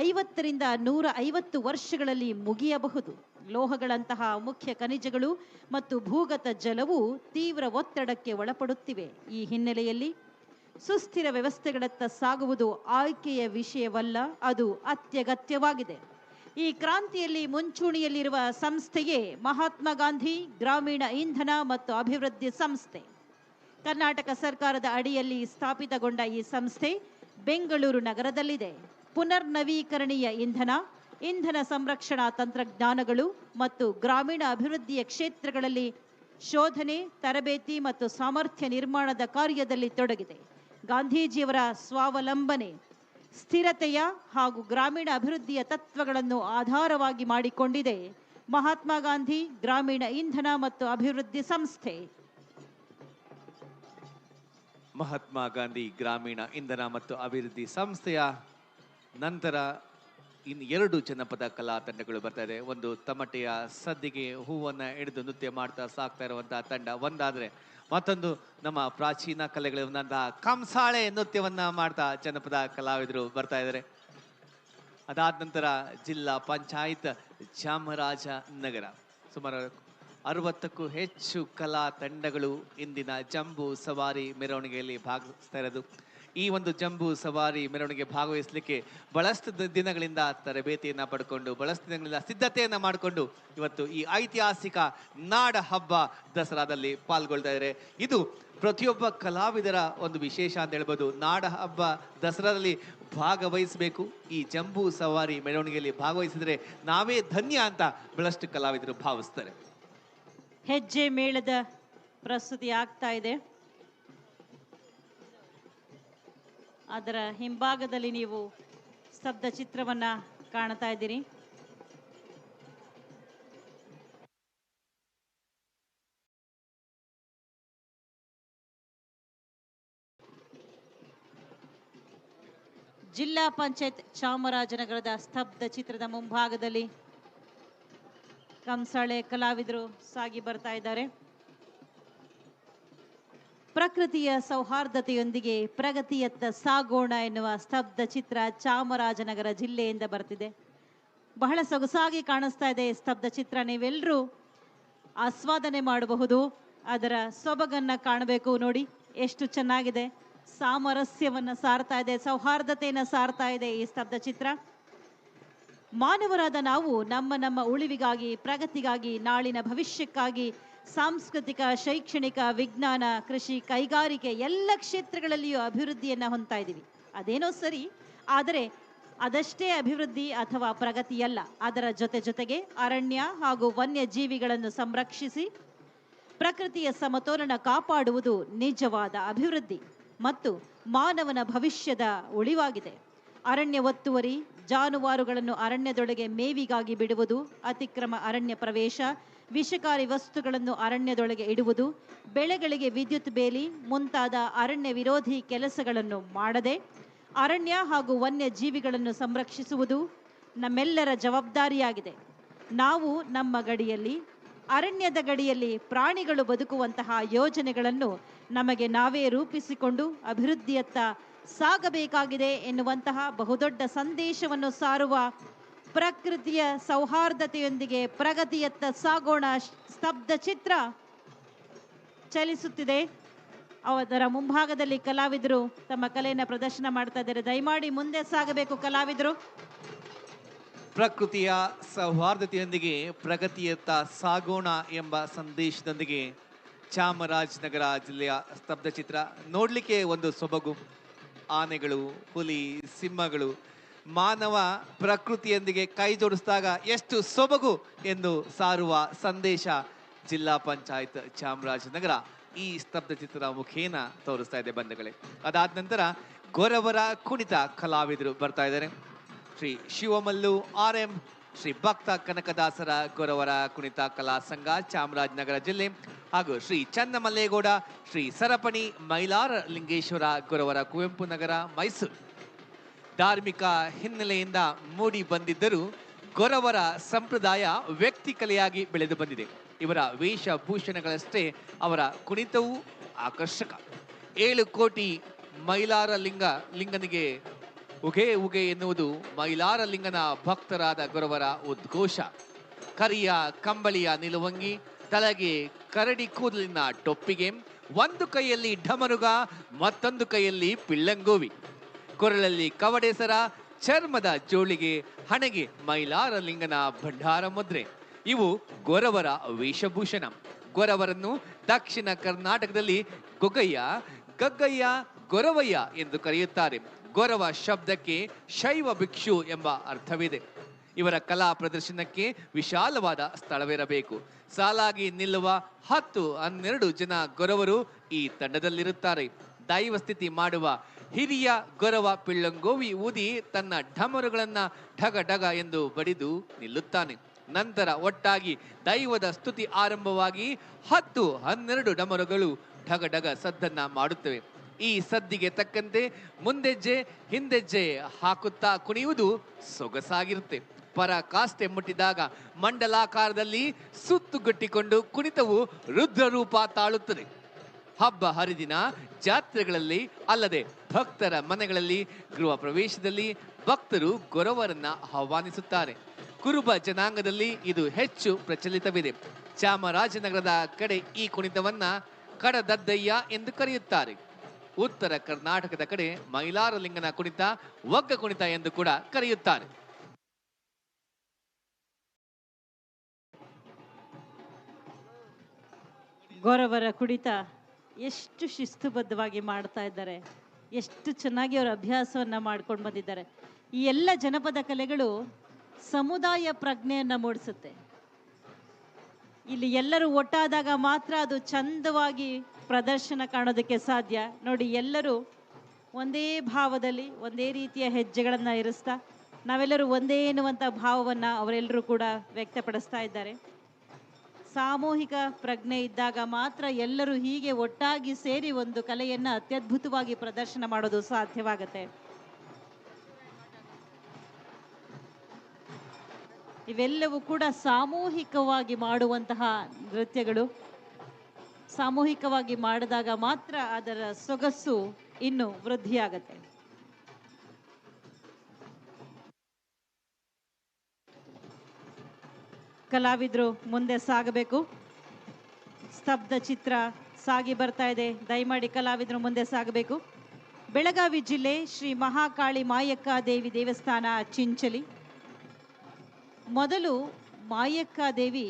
50ರಿಂದ 150 ವರ್ಷಗಳಲ್ಲಿ ಮುಗಿಯಬಹುದು. ಲೋಹಗಳಂತಹ ಮುಖ್ಯ ಖನಿಜಗಳು ಮತ್ತು ಭೂಗತ ಜಲವು ತೀವ್ರ ಒತ್ತಡಕ್ಕೆ ಒಳಪಡುತ್ತಿವೆ. ಈ ಹಿನ್ನೆಲೆಯಲ್ಲಿ ಸುಸ್ಥಿರ ವ್ಯವಸ್ಥೆಗಳತ್ತ ಸಾಗುವುದು ಆಯ್ಕೆಯ ವಿಷಯವಲ್ಲ, ಅದು ಅತ್ಯಗತ್ಯವಾಗಿದೆ. ಈ ಕ್ರಾಂತಿಯಲ್ಲಿ ಮುಂಚೂಣಿಯಲ್ಲಿರುವ ಸಂಸ್ಥೆಯೇ ಮಹಾತ್ಮ ಗಾಂಧಿ ಗ್ರಾಮೀಣ ಇಂಧನ ಮತ್ತು ಅಭಿವೃದ್ಧಿ ಸಂಸ್ಥೆ. ಕರ್ನಾಟಕ ಸರ್ಕಾರದ ಅಡಿಯಲ್ಲಿ ಸ್ಥಾಪಿತಗೊಂಡ ಈ ಸಂಸ್ಥೆ ಬೆಂಗಳೂರು ನಗರದಲ್ಲಿದೆ. ಪುನರ್ನವೀಕರಣೀಯ ಇಂಧನ ಸಂರಕ್ಷಣಾ ತಂತ್ರಜ್ಞಾನಗಳು ಮತ್ತು ಗ್ರಾಮೀಣ ಅಭಿವೃದ್ಧಿಯ ಕ್ಷೇತ್ರಗಳಲ್ಲಿ ಶೋಧನೆ, ತರಬೇತಿ ಮತ್ತು ಸಾಮರ್ಥ್ಯ ನಿರ್ಮಾಣದ ಕಾರ್ಯದಲ್ಲಿ ತೊಡಗಿದೆ. ಗಾಂಧೀಜಿಯವರ ಸ್ವಾವಲಂಬನೆ, ಸ್ಥಿರತೆಯ ಹಾಗೂ ಗ್ರಾಮೀಣ ಅಭಿವೃದ್ಧಿಯ ತತ್ವಗಳನ್ನು ಆಧಾರವಾಗಿ ಮಾಡಿಕೊಂಡಿದೆ ಮಹಾತ್ಮ ಗಾಂಧಿ ಗ್ರಾಮೀಣ ಇಂಧನ ಮತ್ತು ಅಭಿವೃದ್ಧಿ ಸಂಸ್ಥೆ. ಮಹಾತ್ಮ ಗಾಂಧಿ ಗ್ರಾಮೀಣ ಇಂಧನ ಮತ್ತು ಅಭಿವೃದ್ಧಿ ಸಂಸ್ಥೆಯ ನಂತರ ಇನ್ನು 2 ಜನಪದ ಕಲಾ ತಂಡಗಳು ಬರ್ತಾ ಇದೆ. ಒಂದು ತಮಟೆಯ ಸದ್ದಿಗೆ ಹೂವನ್ನ ಹಿಡಿದು ನೃತ್ಯ ಮಾಡ್ತಾ ಸಾಕ್ತಾ ಇರುವಂತಹ ತಂಡ ಒಂದಾದ್ರೆ, ಮತ್ತೊಂದು ನಮ್ಮ ಪ್ರಾಚೀನ ಕಲೆಗಳಿರುವಂತಹ ಕಂಸಾಳೆ ನೃತ್ಯವನ್ನ ಮಾಡ್ತಾ ಜನಪದ ಕಲಾವಿದರು ಬರ್ತಾ ಇದ್ದಾರೆ. ಅದಾದ ನಂತರ ಜಿಲ್ಲಾ ಪಂಚಾಯತ್ ಚಾಮರಾಜನಗರ ಸುಮಾರು 60ಕ್ಕೂ ಹೆಚ್ಚು ಕಲಾ ತಂಡಗಳು ಇಂದಿನ ಜಂಬೂ ಸವಾರಿ ಮೆರವಣಿಗೆಯಲ್ಲಿ ಭಾಗವಹಿಸ್ತಾ ಇರೋದು. ಈ ಒಂದು ಜಂಬೂ ಸವಾರಿ ಮೆರವಣಿಗೆ ಭಾಗವಹಿಸಲಿಕ್ಕೆ ಬಹಳಷ್ಟು ದಿನಗಳಿಂದ ತರಬೇತಿಯನ್ನ ಪಡ್ಕೊಂಡು, ಬಹಳಷ್ಟು ದಿನಗಳಿಂದ ಸಿದ್ಧತೆಯನ್ನ ಮಾಡಿಕೊಂಡು ಇವತ್ತು ಈ ಐತಿಹಾಸಿಕ ನಾಡ ಹಬ್ಬ ದಸರಾದಲ್ಲಿ ಪಾಲ್ಗೊಳ್ತಾ ಇದ್ದಾರೆ. ಇದು ಪ್ರತಿಯೊಬ್ಬ ಕಲಾವಿದರ ಒಂದು ವಿಶೇಷ ಅಂತ ಹೇಳ್ಬೋದು. ನಾಡ ಹಬ್ಬ ದಸರಾದಲ್ಲಿ ಭಾಗವಹಿಸಬೇಕು, ಈ ಜಂಬೂ ಸವಾರಿ ಮೆರವಣಿಗೆಯಲ್ಲಿ ಭಾಗವಹಿಸಿದ್ರೆ ನಾವೇ ಧನ್ಯ ಅಂತ ಬಹಳಷ್ಟು ಕಲಾವಿದರು ಭಾವಿಸ್ತಾರೆ. ಹೆಜ್ಜೆ ಮೇಳದ ಪ್ರಸ್ತುತಿ ಆಗ್ತಾ ಇದೆ. ಅದರ ಹಿಂಭಾಗದಲ್ಲಿ ನೀವು ಸ್ತಬ್ಧ ಚಿತ್ರವನ್ನ ಕಾಣ್ತಾ ಇದ್ದೀರಿ. ಜಿಲ್ಲಾ ಪಂಚಾಯತ್ ಚಾಮರಾಜನಗರದ ಸ್ತಬ್ಧ ಚಿತ್ರದ ಮುಂಭಾಗದಲ್ಲಿ ಕಂಸಾಳೆ ಕಲಾವಿದರು ಸಾಗಿ ಬರ್ತಾ ಇದ್ದಾರೆ. ಪ್ರಕೃತಿಯ ಸೌಹಾರ್ದತೆಯೊಂದಿಗೆ ಪ್ರಗತಿಯತ್ತ ಸಾಗೋಣ ಎನ್ನುವ ಸ್ತಬ್ಧ ಚಿತ್ರ ಚಾಮರಾಜನಗರ ಜಿಲ್ಲೆಯಿಂದ ಬರ್ತಿದೆ. ಬಹಳ ಸೊಗಸಾಗಿ ಕಾಣಿಸ್ತಾ ಇದೆ ಸ್ತಬ್ಧ ಚಿತ್ರ. ನೀವೆಲ್ಲರೂ ಆಸ್ವಾದನೆ ಮಾಡಬಹುದು, ಅದರ ಸೊಬಗನ್ನ ಕಾಣಬೇಕು. ನೋಡಿ ಎಷ್ಟು ಚೆನ್ನಾಗಿದೆ, ಸಾಮರಸ್ಯವನ್ನ ಸಾರ್ತಾ ಇದೆ, ಸೌಹಾರ್ದತೆಯನ್ನ ಸಾರ್ತಾ ಇದೆ ಈ ಸ್ತಬ್ಧ ಚಿತ್ರ. ಮಾನವರಾದ ನಾವು ನಮ್ಮ ಉಳಿವಿಗಾಗಿ, ಪ್ರಗತಿಗಾಗಿ, ನಾಳಿನ ಭವಿಷ್ಯಕ್ಕಾಗಿ ಸಾಂಸ್ಕೃತಿಕ, ಶೈಕ್ಷಣಿಕ, ವಿಜ್ಞಾನ, ಕೃಷಿ, ಕೈಗಾರಿಕೆ ಎಲ್ಲ ಕ್ಷೇತ್ರಗಳಲ್ಲಿಯೂ ಅಭಿವೃದ್ಧಿಯನ್ನ ಹೊಂದ್ತಾ ಇದ್ದೀವಿ. ಅದೇನೋ ಸರಿ, ಆದರೆ ಅದಷ್ಟೇ ಅಭಿವೃದ್ಧಿ ಅಥವಾ ಪ್ರಗತಿಯಲ್ಲ. ಅದರ ಜೊತೆಗೆ ಅರಣ್ಯ ಹಾಗೂ ವನ್ಯ ಜೀವಿಗಳನ್ನು ಸಂರಕ್ಷಿಸಿ ಪ್ರಕೃತಿಯ ಸಮತೋಲನ ಕಾಪಾಡುವುದು ನಿಜವಾದ ಅಭಿವೃದ್ಧಿ ಮತ್ತು ಮಾನವನ ಭವಿಷ್ಯದ ಉಳಿವಾಗಿದೆ. ಅರಣ್ಯ ಒತ್ತುವರಿ, ಜಾನುವಾರುಗಳನ್ನು ಅರಣ್ಯದೊಳಗೆ ಮೇವಿಗಾಗಿ ಬಿಡುವುದು, ಅತಿಕ್ರಮ ಅರಣ್ಯ ಪ್ರವೇಶ, ವಿಷಕಾರಿ ವಸ್ತುಗಳನ್ನು ಅರಣ್ಯದೊಳಗೆ ಇಡುವುದು, ಬೆಳೆಗಳಿಗೆ ವಿದ್ಯುತ್ ಬೇಲಿ ಮುಂತಾದ ಅರಣ್ಯ ವಿರೋಧಿ ಕೆಲಸಗಳನ್ನು ಮಾಡದೆ ಅರಣ್ಯ ಹಾಗೂ ವನ್ಯ ಜೀವಿಗಳನ್ನು ಸಂರಕ್ಷಿಸುವುದು ನಮ್ಮೆಲ್ಲರ ಜವಾಬ್ದಾರಿಯಾಗಿದೆ. ನಾವು ನಮ್ಮ ಗಡಿಯಲ್ಲಿ, ಅರಣ್ಯದ ಗಡಿಯಲ್ಲಿ ಪ್ರಾಣಿಗಳು ಬದುಕುವಂತಹ ಯೋಜನೆಗಳನ್ನು ನಮಗೆ ನಾವೇ ರೂಪಿಸಿಕೊಂಡು ಅಭಿವೃದ್ಧಿಯತ್ತ ಸಾಗಬೇಕಾಗಿದೆ ಎನ್ನುವಂತಹ ಬಹುದೊಡ್ಡ ಸಂದೇಶವನ್ನು ಸಾರುವ ಪ್ರಕೃತಿಯ ಸೌಹಾರ್ದತೆಯೊಂದಿಗೆ ಪ್ರಗತಿಯತ್ತ ಸಾಗೋಣ ಸ್ತಬ್ಧ ಚಿತ್ರ ಚಲಿಸುತ್ತಿದೆ. ಅದರ ಮುಂಭಾಗದಲ್ಲಿ ಕಲಾವಿದರು ತಮ್ಮ ಕಲೆಯನ್ನು ಪ್ರದರ್ಶನ ಮಾಡ್ತಾ ಇದ್ದಾರೆ. ದಯಮಾಡಿ ಮುಂದೆ ಸಾಗಬೇಕು ಕಲಾವಿದರು. ಪ್ರಕೃತಿಯ ಸೌಹಾರ್ದತೆಯೊಂದಿಗೆ ಪ್ರಗತಿಯತ್ತ ಸಾಗೋಣ ಎಂಬ ಸಂದೇಶದೊಂದಿಗೆ ಚಾಮರಾಜನಗರ ಜಿಲ್ಲೆಯ ಸ್ತಬ್ಧ ಚಿತ್ರ ನೋಡ್ಲಿಕ್ಕೆ ಒಂದು ಸೊಬಗು. ಆನೆಗಳು, ಹುಲಿ, ಸಿಂಹಗಳು ಮಾನವ ಪ್ರಕೃತಿಯೊಂದಿಗೆ ಕೈ ಜೋಡಿಸಿದಾಗ ಎಷ್ಟು ಸೊಬಗು ಎಂದು ಸಾರುವ ಸಂದೇಶ ಜಿಲ್ಲಾ ಪಂಚಾಯತ್ ಚಾಮರಾಜನಗರ ಈ ಸ್ತಬ್ಧ ಚಿತ್ರ ಮುಖೇನ ತೋರಿಸ್ತಾ ಇದೆ ಬಂಧುಗಳೇ. ಅದಾದ ನಂತರ ಗೊರವರ ಕುಣಿತ ಕಲಾವಿದರು ಬರ್ತಾ ಇದ್ದಾರೆ. ಶ್ರೀ ಶಿವಮಲ್ಲು RM, ಶ್ರೀ ಭಕ್ತ ಕನಕದಾಸರ ಗೊರವರ ಕುಣಿತ ಕಲಾ ಸಂಘ ಚಾಮರಾಜನಗರ ಜಿಲ್ಲೆ ಹಾಗೂ ಶ್ರೀ ಚನ್ನಮಲ್ಲೇಗೌಡ, ಶ್ರೀ ಸರಪಣಿ ಮೈಲಾರ ಲಿಂಗೇಶ್ವರ ಗೊರವರ ಕುವೆಂಪು ನಗರ ಮೈಸೂರು. ಧಾರ್ಮಿಕ ಹಿನ್ನೆಲೆಯಿಂದ ಮೂಡಿ ಬಂದಿದ್ದರೂ ಗೊರವರ ಸಂಪ್ರದಾಯ ವ್ಯಕ್ತಿ ಕಲೆಯಾಗಿ ಬೆಳೆದು ಬಂದಿದೆ. ಇವರ ವೇಷಭೂಷಣಗಳಷ್ಟೇ ಅವರ ಕುಣಿತವೂ ಆಕರ್ಷಕ. 7 ಕೋಟಿ ಲಿಂಗನಿಗೆ ಉಗೆ ಉಗೆ ಎನ್ನುವುದು ಮೈಲಾರಲಿಂಗನ ಭಕ್ತರಾದ ಗೊರವರ ಉದ್ಘೋಷ. ಕರಿಯ ಕಂಬಳಿಯ ನಿಲುವಂಗಿ, ತಲೆಗೆ ಕರಡಿ ಕೂದಲಿನ ಟೊಪ್ಪಿಗೆ, ಒಂದು ಕೈಯಲ್ಲಿ ಢಮರುಗ, ಮತ್ತೊಂದು ಕೈಯಲ್ಲಿ ಪಿಳ್ಳಂಗೋವಿ, ಕೊರಳಲ್ಲಿ ಕವಡೆಸರ, ಚರ್ಮದ ಜೋಳಿಗೆ, ಹಣೆಗೆ ಮೈಲಾರಲಿಂಗನ ಭಂಡಾರ ಮುದ್ರೆ. ಇವು ಗೊರವರ ವೇಷಭೂಷಣ. ಗೊರವರನ್ನು ದಕ್ಷಿಣ ಕರ್ನಾಟಕದಲ್ಲಿ ಗೊಗಯ್ಯ, ಗಗ್ಗಯ್ಯ, ಗೊರವಯ್ಯ ಎಂದು ಕರೆಯುತ್ತಾರೆ. ಗೊರವ ಶಬ್ದಕ್ಕೆ ಶೈವ ಭಿಕ್ಷು ಎಂಬ ಅರ್ಥವಿದೆ. ಇವರ ಕಲಾ ಪ್ರದರ್ಶನಕ್ಕೆ ವಿಶಾಲವಾದ ಸ್ಥಳವಿರಬೇಕು. ಸಾಲಾಗಿ ನಿಲ್ಲುವ 10-12 ಜನ ಗೊರವರು ಈ ತಂಡದಲ್ಲಿರುತ್ತಾರೆ. ದೈವ ಸ್ಥಿತಿ ಮಾಡುವ ಹಿರಿಯ ಗೊರವ ಪಿಳ್ಳಂಗೋವಿ ಊದಿ ತನ್ನ ಢಮರುಗಳನ್ನ ಢಗ ಢಗ ಎಂದು ಬಡಿದು ನಿಲ್ಲುತ್ತಾನೆ. ನಂತರ ಒಟ್ಟಾಗಿ ದೈವದ ಸ್ತುತಿ ಆರಂಭವಾಗಿ 10-12 ಡಮರುಗಳು ಢಗ ಢಗ ಸದ್ದನ್ನ ಮಾಡುತ್ತವೆ. ಈ ಸದ್ದಿಗೆ ತಕ್ಕಂತೆ ಮುಂದೆಜ್ಜೆ ಹಿಂದೆಜ್ಜೆ ಹಾಕುತ್ತಾ ಕುಣಿಯುವುದು ಸೊಗಸಾಗಿರುತ್ತೆ. ಪರಾಕಾಷ್ಠೆ ಮುಟ್ಟಿದಾಗ ಮಂಡಲಾಕಾರದಲ್ಲಿ ಸುತ್ತುಗಟ್ಟಿಕೊಂಡು ಕುಣಿತವು ರುದ್ರರೂಪ ತಾಳುತ್ತದೆ. ಹಬ್ಬ ಹರಿದಿನ, ಜಾತ್ರೆಗಳಲ್ಲಿ ಅಲ್ಲದೆ ಭಕ್ತರ ಮನೆಗಳಲ್ಲಿ ಗೃಹ ಪ್ರವೇಶದಲ್ಲಿ ಭಕ್ತರು ಗೊರವರನ್ನ ಆಹ್ವಾನಿಸುತ್ತಾರೆ. ಕುರುಬ ಜನಾಂಗದಲ್ಲಿ ಇದು ಹೆಚ್ಚು ಪ್ರಚಲಿತವಿದೆ. ಚಾಮರಾಜನಗರದ ಕಡೆ ಈ ಕುಣಿತವನ್ನ ಕಡದದ್ದಯ್ಯ ಎಂದು ಕರೆಯುತ್ತಾರೆ. ಉತ್ತರ ಕರ್ನಾಟಕದ ಕಡೆ ಮೈಲಾರಲಿಂಗನ ಕುಣಿತ ಒಗ್ಗ ಕುಣಿತ ಎಂದು ಕೂಡ ಕರೆಯುತ್ತಾರೆ. ಗೊರವರ ಕುಣಿತ ಎಷ್ಟು ಶಿಸ್ತುಬದ್ಧವಾಗಿ ಮಾಡ್ತಾ ಇದ್ದಾರೆ, ಎಷ್ಟು ಚೆನ್ನಾಗಿ ಅವರ ಅಭ್ಯಾಸವನ್ನ ಮಾಡ್ಕೊಂಡು ಬಂದಿದ್ದಾರೆ. ಈ ಎಲ್ಲ ಜನಪದ ಕಲೆಗಳು ಸಮುದಾಯ ಪ್ರಜ್ಞೆಯನ್ನ ಮೂಡಿಸುತ್ತೆ. ಇಲ್ಲಿ ಎಲ್ಲರೂ ಒಟ್ಟಾದಾಗ ಮಾತ್ರ ಅದು ಚಂದವಾಗಿ ಪ್ರದರ್ಶನ ಕಾಣೋದಕ್ಕೆ ಸಾಧ್ಯ. ನೋಡಿ, ಎಲ್ಲರೂ ಒಂದೇ ಭಾವದಲ್ಲಿ ಒಂದೇ ರೀತಿಯ ಹೆಜ್ಜೆಗಳನ್ನ ಇರಿಸ್ತಾ ನಾವೆಲ್ಲರೂ ಒಂದೇ ಎನ್ನುವಂಥ ಭಾವವನ್ನ ಅವರೆಲ್ಲರೂ ಕೂಡ ವ್ಯಕ್ತಪಡಿಸ್ತಾ ಇದ್ದಾರೆ. ಸಾಮೂಹಿಕ ಪ್ರಜ್ಞೆ ಇದ್ದಾಗ ಮಾತ್ರ ಎಲ್ಲರೂ ಹೀಗೆ ಒಟ್ಟಾಗಿ ಸೇರಿ ಒಂದು ಕಲೆಯನ್ನ ಅತ್ಯದ್ಭುತವಾಗಿ ಪ್ರದರ್ಶನ ಮಾಡೋದು ಸಾಧ್ಯವಾಗುತ್ತೆ. ಇವೆಲ್ಲವೂ ಕೂಡ ಸಾಮೂಹಿಕವಾಗಿ ಮಾಡುವಂತಹ ನೃತ್ಯಗಳು. ಸಾಮೂಹಿಕವಾಗಿ ಮಾಡಿದಾಗ ಮಾತ್ರ ಅದರ ಸೊಗಸು ಇನ್ನು ವೃದ್ಧಿಯಾಗತ್ತೆ. ಕಲಾವಿದರು ಮುಂದೆ ಸಾಗಬೇಕು. ಸ್ತಬ್ಧ ಚಿತ್ರ ಸಾಗಿ ಬರ್ತಾ ಇದೆ. ದಯಮಾಡಿ ಕಲಾವಿದರು ಮುಂದೆ ಸಾಗಬೇಕು. ಬೆಳಗಾವಿ ಜಿಲ್ಲೆ ಶ್ರೀ ಮಹಾಕಾಳಿ ಮಾಯಕ್ಕ ದೇವಿ ದೇವಸ್ಥಾನ ಚಿಂಚಲಿ. ಮೊದಲು ಮಾಯಕ್ಕ ದೇವಿ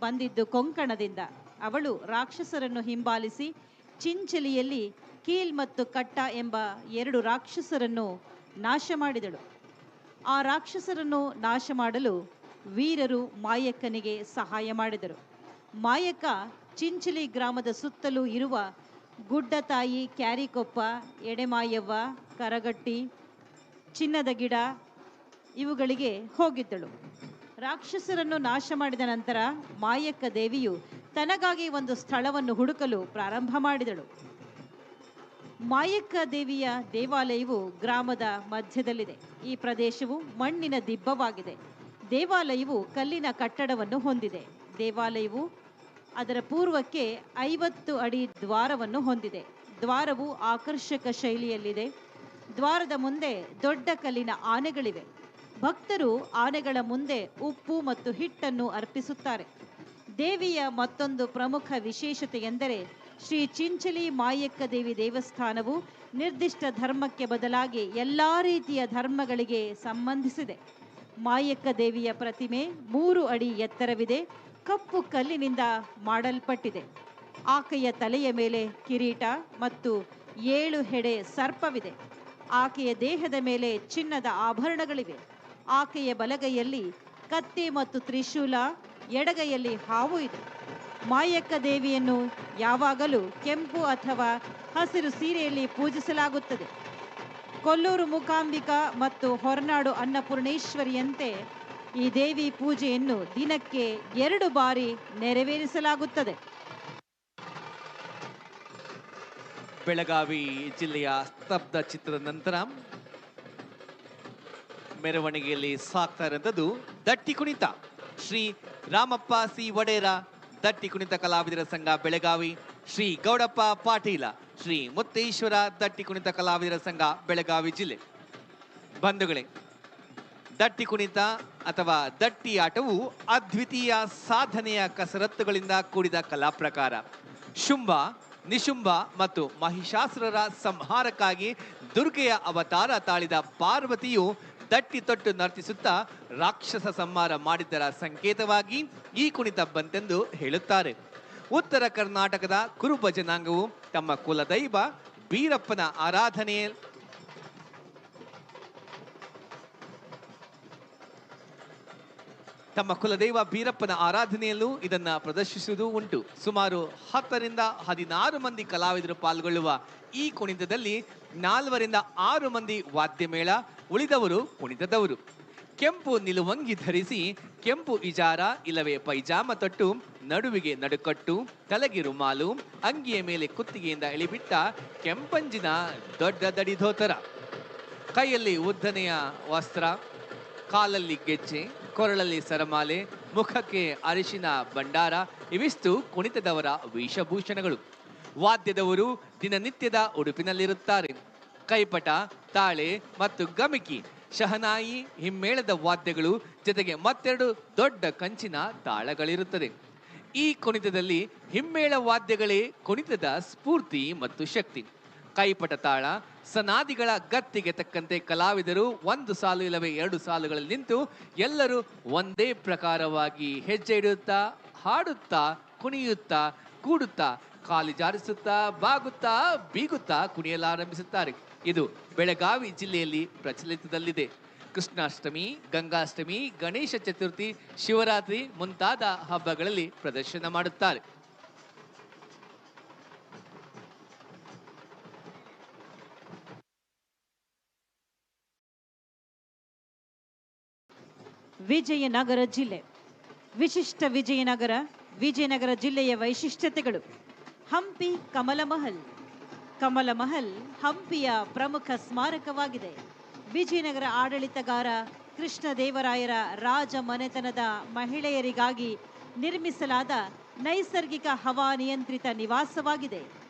ಬಂದಿದ್ದು ಕೊಂಕಣದಿಂದ. ಅವಳು ರಾಕ್ಷಸರನ್ನು ಹಿಂಬಾಲಿಸಿ ಚಿಂಚಲಿಯಲ್ಲಿ ಕೀಲ್ ಮತ್ತು ಕಟ್ಟ ಎಂಬ 2 ರಾಕ್ಷಸರನ್ನು ನಾಶ ಮಾಡಿದಳು. ಆ ರಾಕ್ಷಸರನ್ನು ನಾಶ ಮಾಡಲು ವೀರರು ಮಾಯಕ್ಕನಿಗೆ ಸಹಾಯ ಮಾಡಿದರು. ಮಾಯಕ್ಕ ಚಿಂಚಲಿ ಗ್ರಾಮದ ಸುತ್ತಲೂ ಇರುವ ಗುಡ್ಡತಾಯಿ, ಕ್ಯಾರಿಕೊಪ್ಪ, ಎಡೆಮಾಯವ್ವ, ಕರಗಟ್ಟಿ, ಚಿನ್ನದ ಗಿಡ ಇವುಗಳಿಗೆ ಹೋಗಿದ್ದಳು. ರಾಕ್ಷಸರನ್ನು ನಾಶ ಮಾಡಿದ ನಂತರ ಮಾಯಕ್ಕ ದೇವಿಯು ತನಗಾಗಿ ಒಂದು ಸ್ಥಳವನ್ನು ಹುಡುಕಲು ಪ್ರಾರಂಭ ಮಾಡಿದಳು. ಮಾಯಕ್ಕ ದೇವಿಯ ದೇವಾಲಯವು ಗ್ರಾಮದ ಮಧ್ಯದಲ್ಲಿದೆ. ಈ ಪ್ರದೇಶವು ಮಣ್ಣಿನ ದಿಬ್ಬವಾಗಿದೆ. ದೇವಾಲಯವು ಕಲ್ಲಿನ ಕಟ್ಟಡವನ್ನು ಹೊಂದಿದೆ. ದೇವಾಲಯವು ಅದರ ಪೂರ್ವಕ್ಕೆ 50 ಅಡಿ ದ್ವಾರವನ್ನು ಹೊಂದಿದೆ. ದ್ವಾರವು ಆಕರ್ಷಕ ಶೈಲಿಯಲ್ಲಿದೆ. ದ್ವಾರದ ಮುಂದೆ ದೊಡ್ಡ ಕಲ್ಲಿನ ಆನೆಗಳಿವೆ. ಭಕ್ತರು ಆನೆಗಳ ಮುಂದೆ ಉಪ್ಪು ಮತ್ತು ಹಿಟ್ಟನ್ನು ಅರ್ಪಿಸುತ್ತಾರೆ. ದೇವಿಯ ಮತ್ತೊಂದು ಪ್ರಮುಖ ವಿಶೇಷತೆ ಎಂದರೆ ಶ್ರೀ ಚಿಂಚಲಿ ಮಾಯಕ್ಕ ದೇವಿ ದೇವಸ್ಥಾನವು ನಿರ್ದಿಷ್ಟ ಧರ್ಮಕ್ಕೆ ಬದಲಾಗಿ ಎಲ್ಲಾ ರೀತಿಯ ಧರ್ಮಗಳಿಗೆ ಸಂಬಂಧಿಸಿದೆ. ಮಾಯಕ್ಕ ದೇವಿಯ ಪ್ರತಿಮೆ 3 ಅಡಿ ಎತ್ತರವಿದೆ. ಕಪ್ಪು ಕಲ್ಲಿನಿಂದ ಮಾಡಲ್ಪಟ್ಟಿದೆ. ಆಕೆಯ ತಲೆಯ ಮೇಲೆ ಕಿರೀಟ ಮತ್ತು 7 ಹೆಡೆ ಸರ್ಪವಿದೆ. ಆಕೆಯ ದೇಹದ ಮೇಲೆ ಚಿನ್ನದ ಆಭರಣಗಳಿವೆ. ಆಕೆಯ ಬಲಗೈಯಲ್ಲಿ ಕತ್ತಿ ಮತ್ತು ತ್ರಿಶೂಲ, ಎಡಗೈಯಲ್ಲಿ ಹಾವು ಇದೆ. ಮಾಯಕ್ಕ ದೇವಿಯನ್ನು ಯಾವಾಗಲೂ ಕೆಂಪು ಅಥವಾ ಹಸಿರು ಸೀರೆಯಲ್ಲಿ ಪೂಜಿಸಲಾಗುತ್ತದೆ. ಕೊಲ್ಲೂರು ಮೂಕಾಂಬಿಕಾ ಮತ್ತು ಹೊರನಾಡು ಅನ್ನಪೂರ್ಣೇಶ್ವರಿಯಂತೆ ಈ ದೇವಿ ಪೂಜೆಯನ್ನು ದಿನಕ್ಕೆ 2 ಬಾರಿ ನೆರವೇರಿಸಲಾಗುತ್ತದೆ. ಬೆಳಗಾವಿ ಜಿಲ್ಲೆಯ ಸ್ತಬ್ಧ ಚಿತ್ರದ ನಂತರ ಮೆರವಣಿಗೆಯಲ್ಲಿ ಸಾಕ್ತಾ ಇರೋಂಥದ್ದು ದಟ್ಟಿ ಕುಣಿತ. ಶ್ರೀ ರಾಮಪ್ಪ ಸಿ ವಡೇರ ದಟ್ಟಿ ಕುಣಿತ ಕಲಾವಿದರ ಸಂಘ ಬೆಳಗಾವಿ, ಶ್ರೀ ಗೌಡಪ್ಪ ಪಾಟೀಲ, ಶ್ರೀ ಮುತ್ತೇಶ್ವರ ದಟ್ಟಿ ಕುಣಿತ ಕಲಾವಿದರ ಸಂಘ ಬೆಳಗಾವಿ ಜಿಲ್ಲೆ. ಬಂಧುಗಳೇ, ದಟ್ಟಿ ಕುಣಿತ ಅಥವಾ ದಟ್ಟಿ ಆಟವು ಅದ್ವಿತೀಯ ಸಾಧನೆಯ ಕಸರತ್ತುಗಳಿಂದ ಕೂಡಿದ ಕಲಾ ಪ್ರಕಾರ. ಶುಂಭ, ನಿಶುಂಭ ಮತ್ತು ಮಹಿಷಾಸುರರ ಸಂಹಾರಕ್ಕಾಗಿ ದುರ್ಗೆಯ ಅವತಾರ ತಾಳಿದ ಪಾರ್ವತಿಯು ದಟ್ಟಿ ತೊಟ್ಟು ನರ್ತಿಸುತ್ತಾ ರಾಕ್ಷಸ ಸಂಹಾರ ಮಾಡಿದ್ದರ ಸಂಕೇತವಾಗಿ ಈ ಕುಣಿತ ಬಂತೆಂದು ಹೇಳುತ್ತಾರೆ. ಉತ್ತರ ಕರ್ನಾಟಕದ ಕುರುಬ ಜನಾಂಗವು ತಮ್ಮ ಕುಲದೈವ ಬೀರಪ್ಪನ ಆರಾಧನೆಯಲ್ಲೂ ಇದನ್ನ ಪ್ರದರ್ಶಿಸುವುದು ಉಂಟು. ಸುಮಾರು 10 ರಿಂದ 16 ಮಂದಿ ಕಲಾವಿದರು ಪಾಲ್ಗೊಳ್ಳುವ ಈ ಕುಣಿತದಲ್ಲಿ 4 ರಿಂದ 6 ಮಂದಿ ವಾದ್ಯಮೇಳ, ಉಳಿದವರು ಕುಣಿತದವರು. ಕೆಂಪು ನಿಲುವಂಗಿ ಧರಿಸಿ ಕೆಂಪು ಇಜಾರ ಇಲ್ಲವೇ ಪೈಜಾಮ ತೊಟ್ಟು, ನಡುವಿಗೆ ನಡುಕಟ್ಟು, ತಲೆಗೆ ರುಮಾಲು, ಅಂಗಿಯ ಮೇಲೆ ಕುತ್ತಿಗೆಯಿಂದ ಎಳಿಬಿಟ್ಟ ಕೆಂಪಂಜಿನ ದೊಡ್ಡ ದಡಿಧೋತರ, ಕೈಯಲ್ಲಿ ಉದ್ದನೆಯ ವಸ್ತ್ರ, ಕಾಲಲ್ಲಿ ಗೆಜ್ಜೆ, ಕೊರಳಲ್ಲಿ ಸರಮಾಲೆ, ಮುಖಕ್ಕೆ ಅರಿಶಿನ ಭಂಡಾರ ಇವಿಷ್ಟು ಕುಣಿತದವರ ವೇಷಭೂಷಣಗಳು. ವಾದ್ಯದವರು ದಿನನಿತ್ಯದ ಉಡುಪಿನಲ್ಲಿರುತ್ತಾರೆ. ಕೈಪಟ, ತಾಳೆ ಮತ್ತು ಗಮಕಿ, ಶಹನಾಯಿ, ಹಿಮ್ಮೇಳದ ವಾದ್ಯಗಳು ಜೊತೆಗೆ ಮತ್ತೆರಡು ದೊಡ್ಡ ಕಂಚಿನ ತಾಳಗಳಿರುತ್ತದೆ. ಈ ಕುಣಿತದಲ್ಲಿ ಹಿಮ್ಮೇಳ ವಾದ್ಯಗಳೇ ಕುಣಿತದ ಸ್ಫೂರ್ತಿ ಮತ್ತು ಶಕ್ತಿ. ಕೈಪಟ ತಾಳ, ಸನಾದಿಗಳ ಗತ್ತಿಗೆ ತಕ್ಕಂತೆ ಕಲಾವಿದರು 1 ಸಾಲು ಇಲ್ಲವೇ 2 ಸಾಲುಗಳಲ್ಲಿ ನಿಂತು ಎಲ್ಲರೂ ಒಂದೇ ಪ್ರಕಾರವಾಗಿ ಹೆಜ್ಜೆ ಇಡುತ್ತಾ, ಹಾಡುತ್ತಾ, ಕುಣಿಯುತ್ತಾ, ಕೂಡುತ್ತಾ, ಕಾಲಿ ಜಾರಿಸುತ್ತಾ, ಬಾಗುತ್ತಾ, ಬೀಗುತ್ತಾ ಕುಣಿಯಲಾರಂಭಿಸುತ್ತಾರೆ. ಇದು ಬೆಳಗಾವಿ ಜಿಲ್ಲೆಯಲ್ಲಿ ಪ್ರಚಲಿತದಲ್ಲಿದೆ. ಕೃಷ್ಣಾಷ್ಟಮಿ, ಗಂಗಾಷ್ಟಮಿ, ಗಣೇಶ ಚತುರ್ಥಿ, ಶಿವರಾತ್ರಿ ಮುಂತಾದ ಹಬ್ಬಗಳಲ್ಲಿ ಪ್ರದರ್ಶನ ಮಾಡುತ್ತಾರೆ. ವಿಜಯನಗರ ಜಿಲ್ಲೆ. ವಿಶಿಷ್ಟ ವಿಜಯನಗರ ಜಿಲ್ಲೆಯ ವೈಶಿಷ್ಟ್ಯತೆಗಳು. ಹಂಪಿ ಕಮಲಮಹಲ್. ಕಮಲಮಹಲ್ ಹಂಪಿಯ ಪ್ರಮುಖ ಸ್ಮಾರಕವಾಗಿದೆ. ವಿಜಯನಗರ ಆಡಳಿತಗಾರ ಕೃಷ್ಣದೇವರಾಯರ ರಾಜ ಮನೆತನದ ಮಹಿಳೆಯರಿಗಾಗಿ ನಿರ್ಮಿಸಲಾದ ನೈಸರ್ಗಿಕ ಹವಾನಿಯಂತ್ರಿತ ನಿವಾಸವಾಗಿದೆ.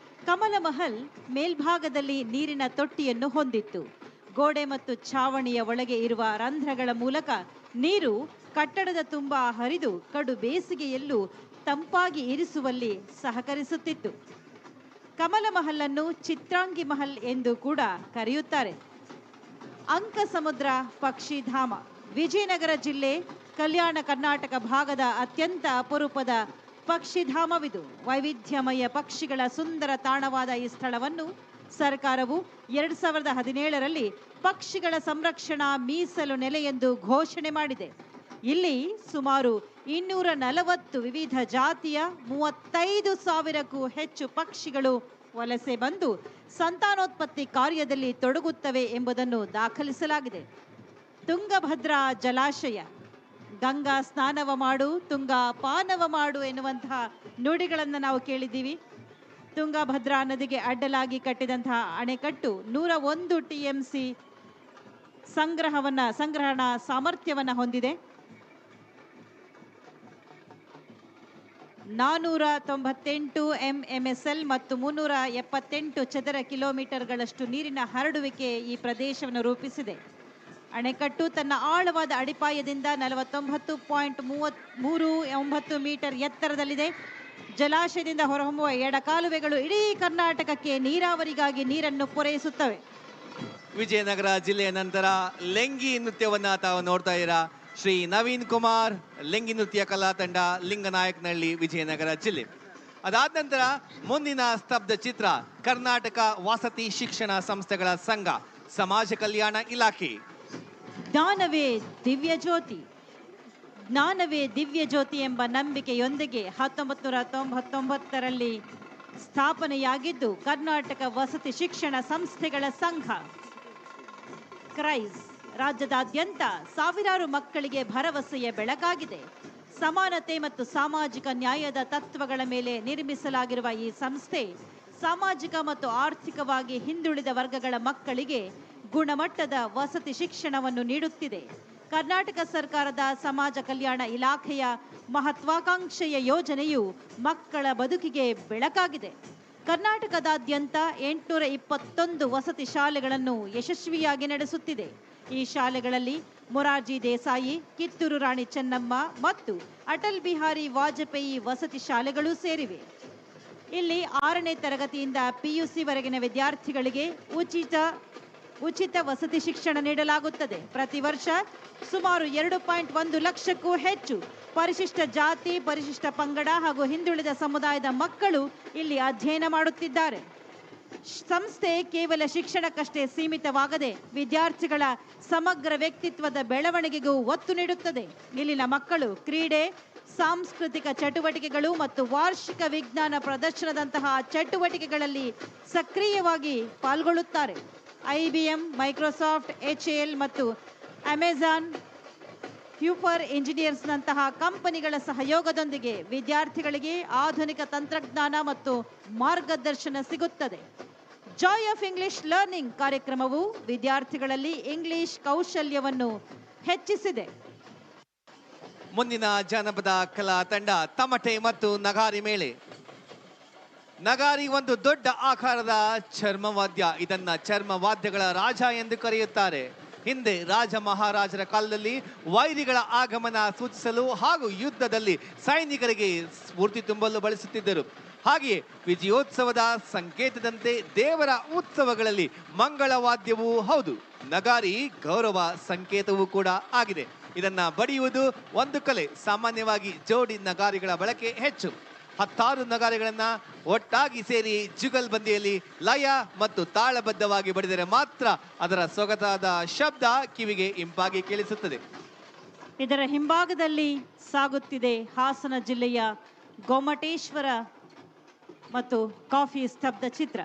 ಕಮಲಮಹಲ್ ಮೇಲ್ಭಾಗದಲ್ಲಿ ನೀರಿನ ತೊಟ್ಟಿಯನ್ನು ಹೊಂದಿತ್ತು. ಗೋಡೆ ಮತ್ತು ಛಾವಣಿಯ ಒಳಗೆ ಇರುವ ರಂಧ್ರಗಳ ಮೂಲಕ ನೀರು ಕಟ್ಟಡದ ತುಂಬ ಹರಿದು ಕಡು ಬೇಸಿಗೆಯಲ್ಲೂ ತಂಪಾಗಿ ಇರಿಸುವಲ್ಲಿ ಸಹಕರಿಸುತ್ತಿತ್ತು. ಕಮಲಮಹಲ್ ಅನ್ನು ಚಿತ್ರಾಂಗಿ ಮಹಲ್ ಎಂದು ಕೂಡ ಕರೆಯುತ್ತಾರೆ. ಅಂಕಸಮುದ್ರ ಪಕ್ಷಿಧಾಮ. ವಿಜಯನಗರ ಜಿಲ್ಲೆ, ಕಲ್ಯಾಣ ಕರ್ನಾಟಕ ಭಾಗದ ಅತ್ಯಂತ ಅಪರೂಪದ ಪಕ್ಷಿಧಾಮವಿದು. ವೈವಿಧ್ಯಮಯ ಪಕ್ಷಿಗಳ ಸುಂದರ ತಾಣವಾದ ಈ ಸ್ಥಳವನ್ನು ಸರ್ಕಾರವು 2017ರಲ್ಲಿ ಪಕ್ಷಿಗಳ ಸಂರಕ್ಷಣಾ ಮೀಸಲು ನೆಲೆ ಎಂದು ಘೋಷಣೆ ಮಾಡಿದೆ. ಇಲ್ಲಿ ಸುಮಾರು 240 ವಿವಿಧ ಜಾತಿಯ 35,000ಕ್ಕೂ ಹೆಚ್ಚು ಪಕ್ಷಿಗಳು ವಲಸೆ ಬಂದು ಸಂತಾನೋತ್ಪತ್ತಿ ಕಾರ್ಯದಲ್ಲಿ ತೊಡಗುತ್ತವೆ ಎಂಬುದನ್ನು ದಾಖಲಿಸಲಾಗಿದೆ. ತುಂಗಭದ್ರಾ ಜಲಾಶಯ. ಗಂಗಾ ಸ್ನಾನವ ಮಾಡು, ತುಂಗಾ ಪಾನವ ಮಾಡು ಎನ್ನುವಂತಹ ನುಡಿಗಳನ್ನು ನಾವು ಕೇಳಿದ್ದೀವಿ. ತುಂಗಭದ್ರಾ ನದಿಗೆ ಅಡ್ಡಲಾಗಿ ಕಟ್ಟಿದಂತಹ ಅಣೆಕಟ್ಟು 101 TMC ಸಂಗ್ರಹಣಾ ಸಾಮರ್ಥ್ಯವನ್ನು ಹೊಂದಿದೆ. 498 MMSL ಮತ್ತು 378 ಚದರ ಕಿಲೋಮೀಟರ್ಗಳಷ್ಟು ನೀರಿನ ಹರಡುವಿಕೆ ಈ ಪ್ರದೇಶವನ್ನು ರೂಪಿಸಿದೆ. ಅಣೆಕಟ್ಟು ತನ್ನ ಆಳವಾದ ಅಡಿಪಾಯದಿಂದ 49.39 ಮೀಟರ್ ಎತ್ತರದಲ್ಲಿದೆ. ಜಲಾಶಯದಿಂದ ಹೊರಹೊಮ್ಮುವ ಎಡಕಾಲುವೆಗಳು ಇಡೀ ಕರ್ನಾಟಕಕ್ಕೆ ನೀರಾವರಿಗಾಗಿ ನೀರನ್ನು ಪೂರೈಸುತ್ತವೆ. ವಿಜಯನಗರ ಜಿಲ್ಲೆಯ ನಂತರ ಲೆಂಗಿ ನೃತ್ಯವನ್ನ ತಾವು ನೋಡ್ತಾ ಇದ್ದೀರಾ. ಶ್ರೀ ನವೀನ್ ಕುಮಾರ್ ಲೆಂಗಿ ನೃತ್ಯ ಕಲಾ ತಂಡ, ಲಿಂಗನಾಯಕನಹಳ್ಳಿ, ವಿಜಯನಗರ ಜಿಲ್ಲೆ. ಅದಾದ ನಂತರ ಮುಂದಿನ ಸ್ತಬ್ಧ ಚಿತ್ರ ಕರ್ನಾಟಕ ವಸತಿ ಶಿಕ್ಷಣ ಸಂಸ್ಥೆಗಳ ಸಂಘ, ಸಮಾಜ ಕಲ್ಯಾಣ ಇಲಾಖೆ. ಜ್ಞಾನವೇ ದಿವ್ಯ ಜ್ಯೋತಿ. ಜ್ಞಾನವೇ ದಿವ್ಯ ಜ್ಯೋತಿ ಎಂಬ ನಂಬಿಕೆಯೊಂದಿಗೆ 1999ರಲ್ಲಿ ಸ್ಥಾಪನೆಯಾಗಿದ್ದು ಕರ್ನಾಟಕ ವಸತಿ ಶಿಕ್ಷಣ ಸಂಸ್ಥೆಗಳ ಸಂಘ ಕ್ರೈಸ್. ರಾಜ್ಯದಾದ್ಯಂತ ಸಾವಿರಾರು ಮಕ್ಕಳಿಗೆ ಭರವಸೆಯ ಬೆಳಕಾಗಿದೆ. ಸಮಾನತೆ ಮತ್ತು ಸಾಮಾಜಿಕ ನ್ಯಾಯದ ತತ್ವಗಳ ಮೇಲೆ ನಿರ್ಮಿಸಲಾಗಿರುವ ಈ ಸಂಸ್ಥೆ ಸಾಮಾಜಿಕ ಮತ್ತು ಆರ್ಥಿಕವಾಗಿ ಹಿಂದುಳಿದ ವರ್ಗಗಳ ಮಕ್ಕಳಿಗೆ ಗುಣಮಟ್ಟದ ವಸತಿ ಶಿಕ್ಷಣವನ್ನು ನೀಡುತ್ತಿದೆ. ಕರ್ನಾಟಕ ಸರ್ಕಾರದ ಸಮಾಜ ಕಲ್ಯಾಣ ಇಲಾಖೆಯ ಮಹತ್ವಾಕಾಂಕ್ಷೆಯ ಯೋಜನೆಯು ಮಕ್ಕಳ ಬದುಕಿಗೆ ಬೆಳಕಾಗಿದೆ. ಕರ್ನಾಟಕದಾದ್ಯಂತ 821 ವಸತಿ ಶಾಲೆಗಳನ್ನು ಯಶಸ್ವಿಯಾಗಿ ನಡೆಸುತ್ತಿದೆ. ಈ ಶಾಲೆಗಳಲ್ಲಿ ಮೊರಾರ್ಜಿ ದೇಸಾಯಿ, ಕಿತ್ತೂರು ರಾಣಿ ಚೆನ್ನಮ್ಮ ಮತ್ತು ಅಟಲ್ ಬಿಹಾರಿ ವಾಜಪೇಯಿ ವಸತಿ ಶಾಲೆಗಳು ಸೇರಿವೆ. ಇಲ್ಲಿ 6ನೇ ತರಗತಿಯಿಂದ PUC ವರೆಗಿನ ವಿದ್ಯಾರ್ಥಿಗಳಿಗೆ ಉಚಿತ ವಸತಿ ಶಿಕ್ಷಣ ನೀಡಲಾಗುತ್ತದೆ. ಪ್ರತಿ ವರ್ಷ ಸುಮಾರು 2.1 ಲಕ್ಷಕ್ಕೂ ಹೆಚ್ಚು ಪರಿಶಿಷ್ಟ ಜಾತಿ, ಪರಿಶಿಷ್ಟ ಪಂಗಡ ಹಾಗೂ ಹಿಂದುಳಿದ ಸಮುದಾಯದ ಮಕ್ಕಳು ಇಲ್ಲಿ ಅಧ್ಯಯನ ಮಾಡುತ್ತಿದ್ದಾರೆ. ಸಂಸ್ಥೆ ಕೇವಲ ಶಿಕ್ಷಣಕ್ಕಷ್ಟೇ ಸೀಮಿತವಾಗದೆ ವಿದ್ಯಾರ್ಥಿಗಳ ಸಮಗ್ರ ವ್ಯಕ್ತಿತ್ವದ ಬೆಳವಣಿಗೆಗೂ ಒತ್ತು ನೀಡುತ್ತದೆ. ಇಲ್ಲಿನ ಮಕ್ಕಳು ಕ್ರೀಡೆ, ಸಾಂಸ್ಕೃತಿಕ ಚಟುವಟಿಕೆಗಳು ಮತ್ತು ವಾರ್ಷಿಕ ವಿಜ್ಞಾನ ಪ್ರದರ್ಶನದಂತಹ ಚಟುವಟಿಕೆಗಳಲ್ಲಿ ಸಕ್ರಿಯವಾಗಿ ಪಾಲ್ಗೊಳ್ಳುತ್ತಾರೆ. IBM, ಮೈಕ್ರೋಸಾಫ್ಟ್, HAL ಮತ್ತು ಅಮೆಜಾನ್, ಹ್ಯೂಪರ್ ಇಂಜಿನಿಯರ್ಸ್ನಂತಹ ಕಂಪನಿಗಳ ಸಹಯೋಗದೊಂದಿಗೆ ವಿದ್ಯಾರ್ಥಿಗಳಿಗೆ ಆಧುನಿಕ ತಂತ್ರಜ್ಞಾನ ಮತ್ತು ಮಾರ್ಗದರ್ಶನ ಸಿಗುತ್ತದೆ. ಜಾಯ್ ಆಫ್ ಇಂಗ್ಲಿಷ್ ಲರ್ನಿಂಗ್ ಕಾರ್ಯಕ್ರಮವು ವಿದ್ಯಾರ್ಥಿಗಳಲ್ಲಿ ಇಂಗ್ಲಿಷ್ ಕೌಶಲ್ಯವನ್ನು ಹೆಚ್ಚಿಸಿದೆ. ಮುಂದಿನ ಜಾನಪದ ಕಲಾ ತಂಡ ತಮಟೆ ಮತ್ತು ನಗಾರಿ ಮೇಳೆ. ನಗಾರಿ ಒಂದು ದೊಡ್ಡ ಆಕಾರದ ಚರ್ಮವಾದ್ಯ. ಇದನ್ನ ಚರ್ಮವಾದ್ಯಗಳ ರಾಜ ಎಂದು ಕರೆಯುತ್ತಾರೆ. ಹಿಂದೆ ರಾಜ ಮಹಾರಾಜರ ಕಾಲದಲ್ಲಿ ವೈರಿಗಳ ಆಗಮನ ಸೂಚಿಸಲು ಹಾಗೂ ಯುದ್ಧದಲ್ಲಿ ಸೈನಿಕರಿಗೆ ಸ್ಫೂರ್ತಿ ತುಂಬಲು ಬಳಸುತ್ತಿದ್ದರು. ಹಾಗೆಯೇ ವಿಜಯೋತ್ಸವದ ಸಂಕೇತದಂತೆ ದೇವರ ಉತ್ಸವಗಳಲ್ಲಿ ಮಂಗಳವಾದ್ಯವೂ ಹೌದು. ನಗಾರಿ ಗೌರವ ಸಂಕೇತವೂ ಕೂಡ ಆಗಿದೆ. ಇದನ್ನ ಬಡಿಯುವುದು ಒಂದು ಕಲೆ. ಸಾಮಾನ್ಯವಾಗಿ ಜೋಡಿ ನಗಾರಿಗಳ ಬಳಕೆ ಹೆಚ್ಚು. 10 ನಗಾರಿಗಳನ್ನ ಒಟ್ಟಾಗಿ ಸೇರಿ ಜುಗಲ್ಬಂದಿಯಲ್ಲಿ ಲಯ ಮತ್ತು ತಾಳಬದ್ಧವಾಗಿ ಬಡಿದರೆ ಮಾತ್ರ ಅದರ ಸೊಗಸಾದ ಶಬ್ದ ಕಿವಿಗೆ ಇಂಪಾಗಿ ಕೇಳಿಸುತ್ತದೆ. ಇದರ ಹಿಂಭಾಗದಲ್ಲಿ ಸಾಗುತ್ತಿದೆ ಹಾಸನ ಜಿಲ್ಲೆಯ ಗೊಮ್ಮಟೇಶ್ವರ ಮತ್ತು ಕಾಫಿ ಸ್ತಬ್ಧ ಚಿತ್ರ.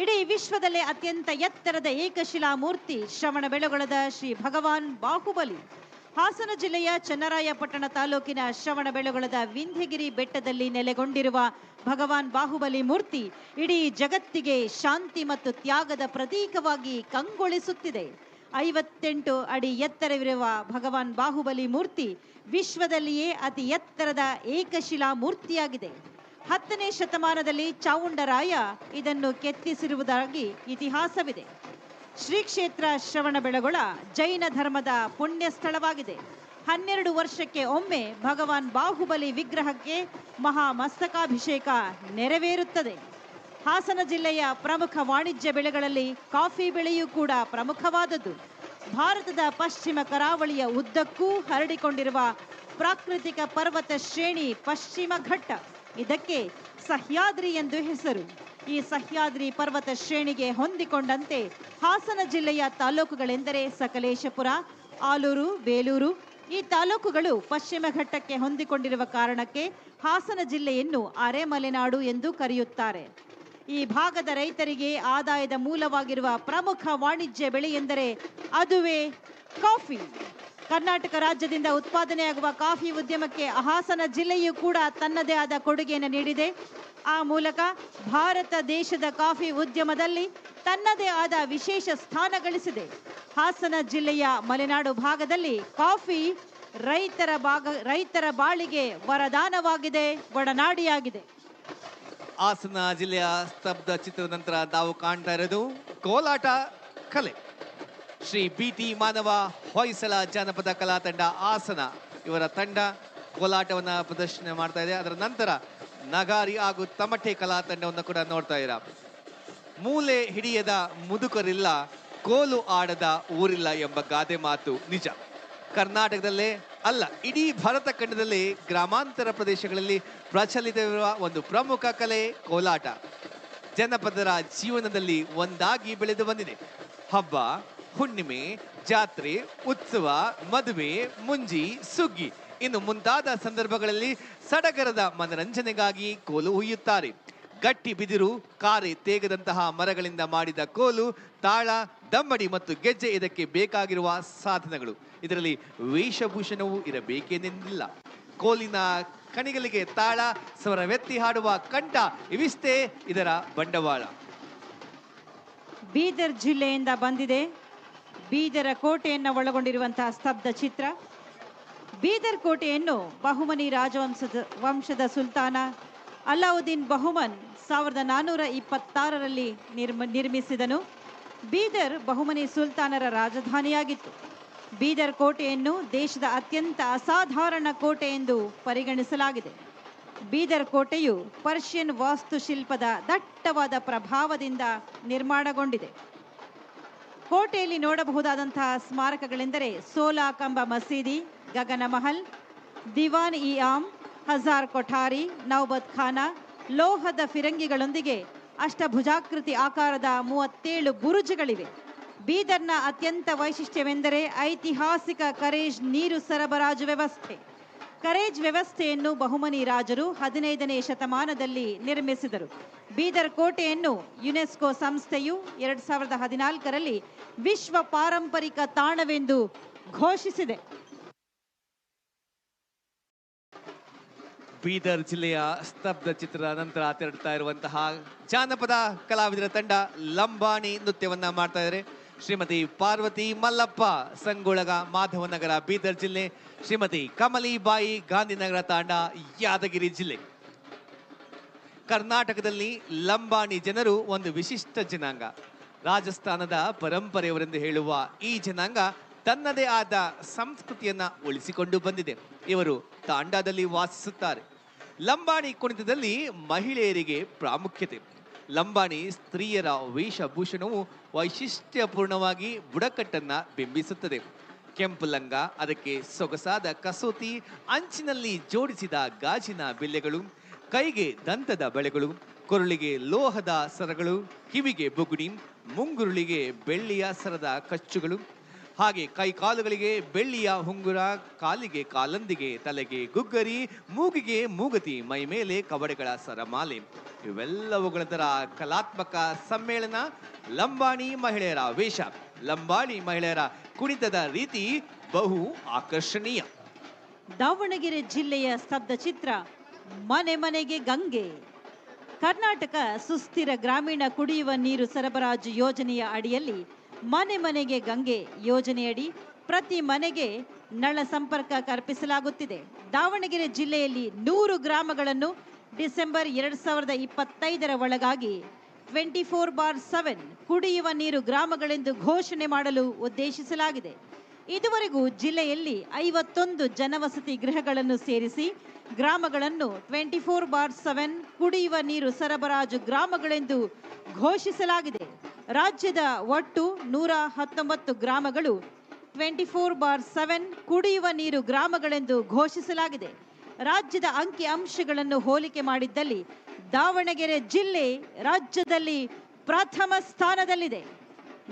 ಇಡೀ ವಿಶ್ವದಲ್ಲೇ ಅತ್ಯಂತ ಎತ್ತರದ ಏಕಶಿಲಾ ಮೂರ್ತಿ ಶ್ರವಣಬೆಳಗೊಳದ ಶ್ರೀ ಭಗವಾನ್ ಬಾಹುಬಲಿ. ಹಾಸನ ಜಿಲ್ಲೆಯ ಚನ್ನರಾಯಪಟ್ಟಣ ತಾಲೂಕಿನ ಶ್ರವಣಬೆಳಗೊಳದ ವಿಂಧ್ಯಗಿರಿ ಬೆಟ್ಟದಲ್ಲಿ ನೆಲೆಗೊಂಡಿರುವ ಭಗವಾನ್ ಬಾಹುಬಲಿ ಮೂರ್ತಿ ಇಡೀ ಜಗತ್ತಿಗೆ ಶಾಂತಿ ಮತ್ತು ತ್ಯಾಗದ ಪ್ರತೀಕವಾಗಿ ಕಂಗೊಳಿಸುತ್ತಿದೆ. 58 ಅಡಿ ಎತ್ತರವಿರುವ ಭಗವಾನ್ ಬಾಹುಬಲಿ ಮೂರ್ತಿ ವಿಶ್ವದಲ್ಲಿಯೇ ಅತಿ ಎತ್ತರದ ಏಕಶಿಲಾ ಮೂರ್ತಿಯಾಗಿದೆ. 10ನೇ ಶತಮಾನದಲ್ಲಿ ಚಾವುಂಡರಾಯ ಇದನ್ನು ಕೆತ್ತಿಸಿರುವುದಾಗಿ ಇತಿಹಾಸವಿದೆ. ಶ್ರೀ ಕ್ಷೇತ್ರ ಶ್ರವಣಬೆಳಗೊಳ ಜೈನ ಧರ್ಮದ ಪುಣ್ಯ ಸ್ಥಳವಾಗಿದೆ. 12 ವರ್ಷಕ್ಕೆ ಒಮ್ಮೆ ಭಗವಾನ್ ಬಾಹುಬಲಿ ವಿಗ್ರಹಕ್ಕೆ ಮಹಾಮಸ್ತಕಾಭಿಷೇಕ ನೆರವೇರುತ್ತದೆ. ಹಾಸನ ಜಿಲ್ಲೆಯ ಪ್ರಮುಖ ವಾಣಿಜ್ಯ ಬೆಳೆಗಳಲ್ಲಿ ಕಾಫಿ ಬೆಳೆಯೂ ಕೂಡ ಪ್ರಮುಖವಾದದ್ದು. ಭಾರತದ ಪಶ್ಚಿಮ ಕರಾವಳಿಯ ಉದ್ದಕ್ಕೂ ಹರಡಿಕೊಂಡಿರುವ ಪ್ರಾಕೃತಿಕ ಪರ್ವತ ಶ್ರೇಣಿ ಪಶ್ಚಿಮ ಘಟ್ಟ. ಇದಕ್ಕೆ ಸಹ್ಯಾದ್ರಿ ಎಂದು ಹೆಸರು. ಈ ಸಹ್ಯಾದ್ರಿ ಪರ್ವತ ಶ್ರೇಣಿಗೆ ಹೊಂದಿಕೊಂಡಂತೆ ಹಾಸನ ಜಿಲ್ಲೆಯ ತಾಲೂಕುಗಳೆಂದರೆ ಸಕಲೇಶಪುರ, ಆಲೂರು, ಬೇಲೂರು. ಈ ತಾಲೂಕುಗಳು ಪಶ್ಚಿಮ ಘಟ್ಟಕ್ಕೆ ಹೊಂದಿಕೊಂಡಿರುವ ಕಾರಣಕ್ಕೆ ಹಾಸನ ಜಿಲ್ಲೆಯನ್ನು ಅರೆಮಲೆನಾಡು ಎಂದು ಕರೆಯುತ್ತಾರೆ. ಈ ಭಾಗದ ರೈತರಿಗೆ ಆದಾಯದ ಮೂಲವಾಗಿರುವ ಪ್ರಮುಖ ವಾಣಿಜ್ಯ ಬೆಳೆ ಎಂದರೆ ಅದುವೇ ಕಾಫಿ. ಕರ್ನಾಟಕ ರಾಜ್ಯದಿಂದ ಉತ್ಪಾದನೆಯಾಗುವ ಕಾಫಿ ಉದ್ಯಮಕ್ಕೆ ಹಾಸನ ಜಿಲ್ಲೆಯೂ ಕೂಡ ತನ್ನದೇ ಆದ ಕೊಡುಗೆಯನ್ನು ನೀಡಿದೆ. ಆ ಮೂಲಕ ಭಾರತ ದೇಶದ ಕಾಫಿ ಉದ್ಯಮದಲ್ಲಿ ತನ್ನದೇ ಆದ ವಿಶೇಷ ಸ್ಥಾನ ಗಳಿಸಿದೆ. ಹಾಸನ ಜಿಲ್ಲೆಯ ಮಲೆನಾಡು ಭಾಗದಲ್ಲಿ ಕಾಫಿ ರೈತರ ಬಾಳಿಗೆ ವರದಾನವಾಗಿದೆ, ಒಡನಾಡಿಯಾಗಿದೆ. ಹಾಸನ ಜಿಲ್ಲೆಯ ಸ್ತಬ್ಧ ಚಿತ್ರದ ನಂತರ ನಾವು ಕಾಣ್ತಾ ಇರೋದು ಕೋಲಾಟ ಕಲೆ. ಶ್ರೀ BT ಮಾನವ ಹೊಯ್ಸಳ ಜಾನಪದ ಕಲಾ ತಂಡ ಹಾಸನ ಇವರ ತಂಡ ಕೋಲಾಟವನ್ನ ಪ್ರದರ್ಶನ ಮಾಡ್ತಾ ಇದೆ. ಅದರ ನಂತರ ನಗಾರಿ ಹಾಗೂ ತಮಟೆ ಕಲಾ ತಂಡವನ್ನು ಕೂಡ ನೋಡ್ತಾ ಇರ. ಮೂಲೆ ಹಿಡಿಯದ ಮುದುಕರಿಲ್ಲ, ಕೋಲು ಆಡದ ಊರಿಲ್ಲ ಎಂಬ ಗಾದೆ ಮಾತು ನಿಜ. ಕರ್ನಾಟಕದಲ್ಲೇ ಅಲ್ಲ, ಇಡೀ ಭಾರತ ಖಂಡದಲ್ಲಿ ಗ್ರಾಮಾಂತರ ಪ್ರದೇಶಗಳಲ್ಲಿ ಪ್ರಚಲಿತವಿರುವ ಒಂದು ಪ್ರಮುಖ ಕಲೆ ಕೋಲಾಟ. ಜನಪದರ ಜೀವನದಲ್ಲಿ ಒಂದಾಗಿ ಬೆಳೆದು ಬಂದಿದೆ. ಹಬ್ಬ, ಹುಣ್ಣಿಮೆ, ಜಾತ್ರೆ, ಉತ್ಸವ, ಮದುವೆ, ಮುಂಜಿ, ಸುಗ್ಗಿ ಇನ್ನು ಮುಂತಾದ ಸಂದರ್ಭಗಳಲ್ಲಿ ಸಡಗರದ ಮನರಂಜನೆಗಾಗಿ ಕೋಲು ಹುಯ್ಯುತ್ತಾರೆ. ಗಟ್ಟಿ ಬಿದಿರು, ಕಾರೆ, ತೇಗದಂತಹ ಮರಗಳಿಂದ ಮಾಡಿದ ಕೋಲು, ತಾಳ, ದಮ್ಮಡಿ ಮತ್ತು ಗೆಜ್ಜೆ ಇದಕ್ಕೆ ಬೇಕಾಗಿರುವ ಸಾಧನಗಳು. ಇದರಲ್ಲಿ ವೇಷಭೂಷಣವೂ ಇರಬೇಕೆಂದಿಲ್ಲ. ಕೋಲಿನ ಕಣಿಗಳಿಗೆ ತಾಳ, ಸ್ವರವೆತ್ತಿ ಹಾಡುವ ಕಂಠ ಇವಿಷ್ಟೇ ಇದರ ಬಂಡವಾಳ. ಬೀದರ್ ಜಿಲ್ಲೆಯಿಂದ ಬಂದಿದೆ ಬೀದರ ಕೋಟೆಯನ್ನು ಒಳಗೊಂಡಿರುವಂತಹ ಸ್ತಬ್ಧ ಚಿತ್ರ. ಬೀದರ್ ಕೋಟೆಯನ್ನು ಬಹುಮನಿ ವಂಶದ ಸುಲ್ತಾನ ಅಲಾವುದ್ದೀನ್ ಬಹುಮನ್ 1426ರಲ್ಲಿ ನಿರ್ಮಿಸಿದನು. ಬೀದರ್ ಬಹುಮನಿ ಸುಲ್ತಾನರ ರಾಜಧಾನಿಯಾಗಿತ್ತು. ಬೀದರ್ ಕೋಟೆಯನ್ನು ದೇಶದ ಅತ್ಯಂತ ಅಸಾಧಾರಣ ಕೋಟೆ ಎಂದು ಪರಿಗಣಿಸಲಾಗಿದೆ. ಬೀದರ್ ಕೋಟೆಯು ಪರ್ಷಿಯನ್ ವಾಸ್ತುಶಿಲ್ಪದ ದಟ್ಟವಾದ ಪ್ರಭಾವದಿಂದ ನಿರ್ಮಾಣಗೊಂಡಿದೆ. ಕೋಟೆಯಲ್ಲಿ ನೋಡಬಹುದಾದಂತಹ ಸ್ಮಾರಕಗಳೆಂದರೆ ಸೋಲಾ ಕಂಬ ಮಸೀದಿ, ಗಗನ ಮಹಲ್, ದಿವಾನ್ ಇ ಆಮ್, ಹಜಾರ್ ಕೊಠಾರಿ, ನೌಬತ್ ಖಾನಾ, ಲೋಹದ ಫಿರಂಗಿಗಳೊಂದಿಗೆ ಅಷ್ಟಭುಜಾಕೃತಿ ಆಕಾರದ 37 ಬುರುಜುಗಳಿವೆ. ಬೀದರ್ನ ಅತ್ಯಂತ ವೈಶಿಷ್ಟ್ಯವೆಂದರೆ ಐತಿಹಾಸಿಕ ಕರೇಜ್ ನೀರು ಸರಬರಾಜು ವ್ಯವಸ್ಥೆ. ಕರೇಜ್ ವ್ಯವಸ್ಥೆಯನ್ನು ಬಹುಮನಿ ರಾಜರು 15ನೇ ಶತಮಾನದಲ್ಲಿ ನಿರ್ಮಿಸಿದರು. ಬೀದರ್ ಕೋಟೆಯನ್ನು ಯುನೆಸ್ಕೋ ಸಂಸ್ಥೆಯು 2014ರಲ್ಲಿ ವಿಶ್ವ ಪಾರಂಪರಿಕ ತಾಣವೆಂದು ಘೋಷಿಸಿದೆ. ಬೀದರ್ ಜಿಲ್ಲೆಯ ಸ್ತಬ್ಧ ಚಿತ್ರದ ನಂತರ ತೆರಳುತ್ತಾ ಇರುವಂತಹ ಜಾನಪದ ಕಲಾವಿದರ ತಂಡ ಲಂಬಾಣಿ ನೃತ್ಯವನ್ನ ಮಾಡ್ತಾ ಇದ್ದಾರೆ. ಶ್ರೀಮತಿ ಪಾರ್ವತಿ ಮಲ್ಲಪ್ಪ ಸಂಗೊಳಗ, ಮಾಧವನಗರ, ಬೀದರ್ ಜಿಲ್ಲೆ. ಶ್ರೀಮತಿ ಕಮಲಿಬಾಯಿ ಗಾಂಧಿನಗರ ತಾಂಡ, ಯಾದಗಿರಿ ಜಿಲ್ಲೆ. ಕರ್ನಾಟಕದಲ್ಲಿ ಲಂಬಾಣಿ ಜನರು ಒಂದು ವಿಶಿಷ್ಟ ಜನಾಂಗ. ರಾಜಸ್ಥಾನದ ಪರಂಪರೆಯವರೆಂದು ಹೇಳುವ ಈ ಜನಾಂಗ ತನ್ನದೇ ಆದ ಸಂಸ್ಕೃತಿಯನ್ನ ಉಳಿಸಿಕೊಂಡು ಬಂದಿದೆ. ಇವರು ತಾಂಡಾದಲ್ಲಿ ವಾಸಿಸುತ್ತಾರೆ. ಲಂಬಾಣಿ ಕುಣಿತದಲ್ಲಿ ಮಹಿಳೆಯರಿಗೆ ಪ್ರಾಮುಖ್ಯತೆ. ಲಂಬಾಣಿ ಸ್ತ್ರೀಯರ ವೇಷಭೂಷಣವು ವೈಶಿಷ್ಟ್ಯಪೂರ್ಣವಾಗಿ ಬುಡಕಟ್ಟನ್ನ ಬಿಂಬಿಸುತ್ತದೆ. ಕೆಂಪು ಲಂಗ, ಅದಕ್ಕೆ ಸೊಗಸಾದ ಕಸೂತಿ, ಅಂಚಿನಲ್ಲಿ ಜೋಡಿಸಿದ ಗಾಜಿನ ಬಿಲ್ಲೆಗಳು, ಕೈಗೆ ದಂತದ ಬಳೆಗಳು, ಕೊರಳಿಗೆ ಲೋಹದ ಸರಗಳು, ಕಿವಿಗೆ ಬುಗುಡಿ, ಮುಂಗುರುಳಿಗೆ ಬೆಳ್ಳಿಯ ಸರದ ಕಚ್ಚುಗಳು, ಹಾಗೆ ಕೈ ಕಾಲುಗಳಿಗೆ ಬೆಳ್ಳಿಯ ಹುಂಗುರ, ಕಾಲಿಗೆ ಕಾಲಂದಿಗೆ, ತಲೆಗೆ ಗುಗ್ಗರಿ, ಮೂಗಿಗೆ ಮೂಗತಿ, ಮೈ ಮೇಲೆ ಕವಡೆಗಳ ಸರಮಾಲೆ. ಇವೆಲ್ಲವುಗಳ ಕಲಾತ್ಮಕ ಸಮ್ಮೇಳನ ಲಂಬಾಣಿ ಮಹಿಳೆಯರ ವೇಷ. ಲಂಬಾಣಿ ಮಹಿಳೆಯರ ಕುಣಿತದ ರೀತಿ ಬಹು ಆಕರ್ಷಣೀಯ. ದಾವಣಗೆರೆ ಜಿಲ್ಲೆಯ ಸ್ತಬ್ಧ ಚಿತ್ರ ಮನೆ ಮನೆಗೆ ಗಂಗೆ. ಕರ್ನಾಟಕ ಸುಸ್ಥಿರ ಗ್ರಾಮೀಣ ಕುಡಿಯುವ ನೀರು ಸರಬರಾಜು ಯೋಜನೆಯ ಅಡಿಯಲ್ಲಿ ಮನೆ ಮನೆಗೆ ಗಂಗೆ ಯೋಜನೆಯಡಿ ಪ್ರತಿ ಮನೆಗೆ ನಳ ಸಂಪರ್ಕ ಕಲ್ಪಿಸಲಾಗುತ್ತಿದೆ. ದಾವಣಗೆರೆ ಜಿಲ್ಲೆಯಲ್ಲಿ 100 ಗ್ರಾಮಗಳನ್ನು ಡಿಸೆಂಬರ್ 2025ರ ಒಳಗಾಗಿ 24/7 ಕುಡಿಯುವ ನೀರು ಗ್ರಾಮಗಳೆಂದು ಘೋಷಣೆ ಮಾಡಲು ಉದ್ದೇಶಿಸಲಾಗಿದೆ. ಇದುವರೆಗೂ ಜಿಲ್ಲೆಯಲ್ಲಿ 51 ಜನವಸತಿ ಗೃಹಗಳನ್ನು ಸೇರಿಸಿ ಗ್ರಾಮಗಳನ್ನು 24/7 ಕುಡಿಯುವ ನೀರು ಸರಬರಾಜು ಗ್ರಾಮಗಳೆಂದು ಘೋಷಿಸಲಾಗಿದೆ. ರಾಜ್ಯದ ಒಟ್ಟು 119 ಗ್ರಾಮಗಳು 24/7 ಕುಡಿಯುವ ನೀರು ಗ್ರಾಮಗಳೆಂದು ಘೋಷಿಸಲಾಗಿದೆ. ರಾಜ್ಯದ ಅಂಕಿ ಅಂಶಗಳನ್ನು ಹೋಲಿಕೆ ಮಾಡಿದ್ದಲ್ಲಿ ದಾವಣಗೆರೆ ಜಿಲ್ಲೆ ರಾಜ್ಯದಲ್ಲಿ ಪ್ರಥಮ ಸ್ಥಾನದಲ್ಲಿದೆ.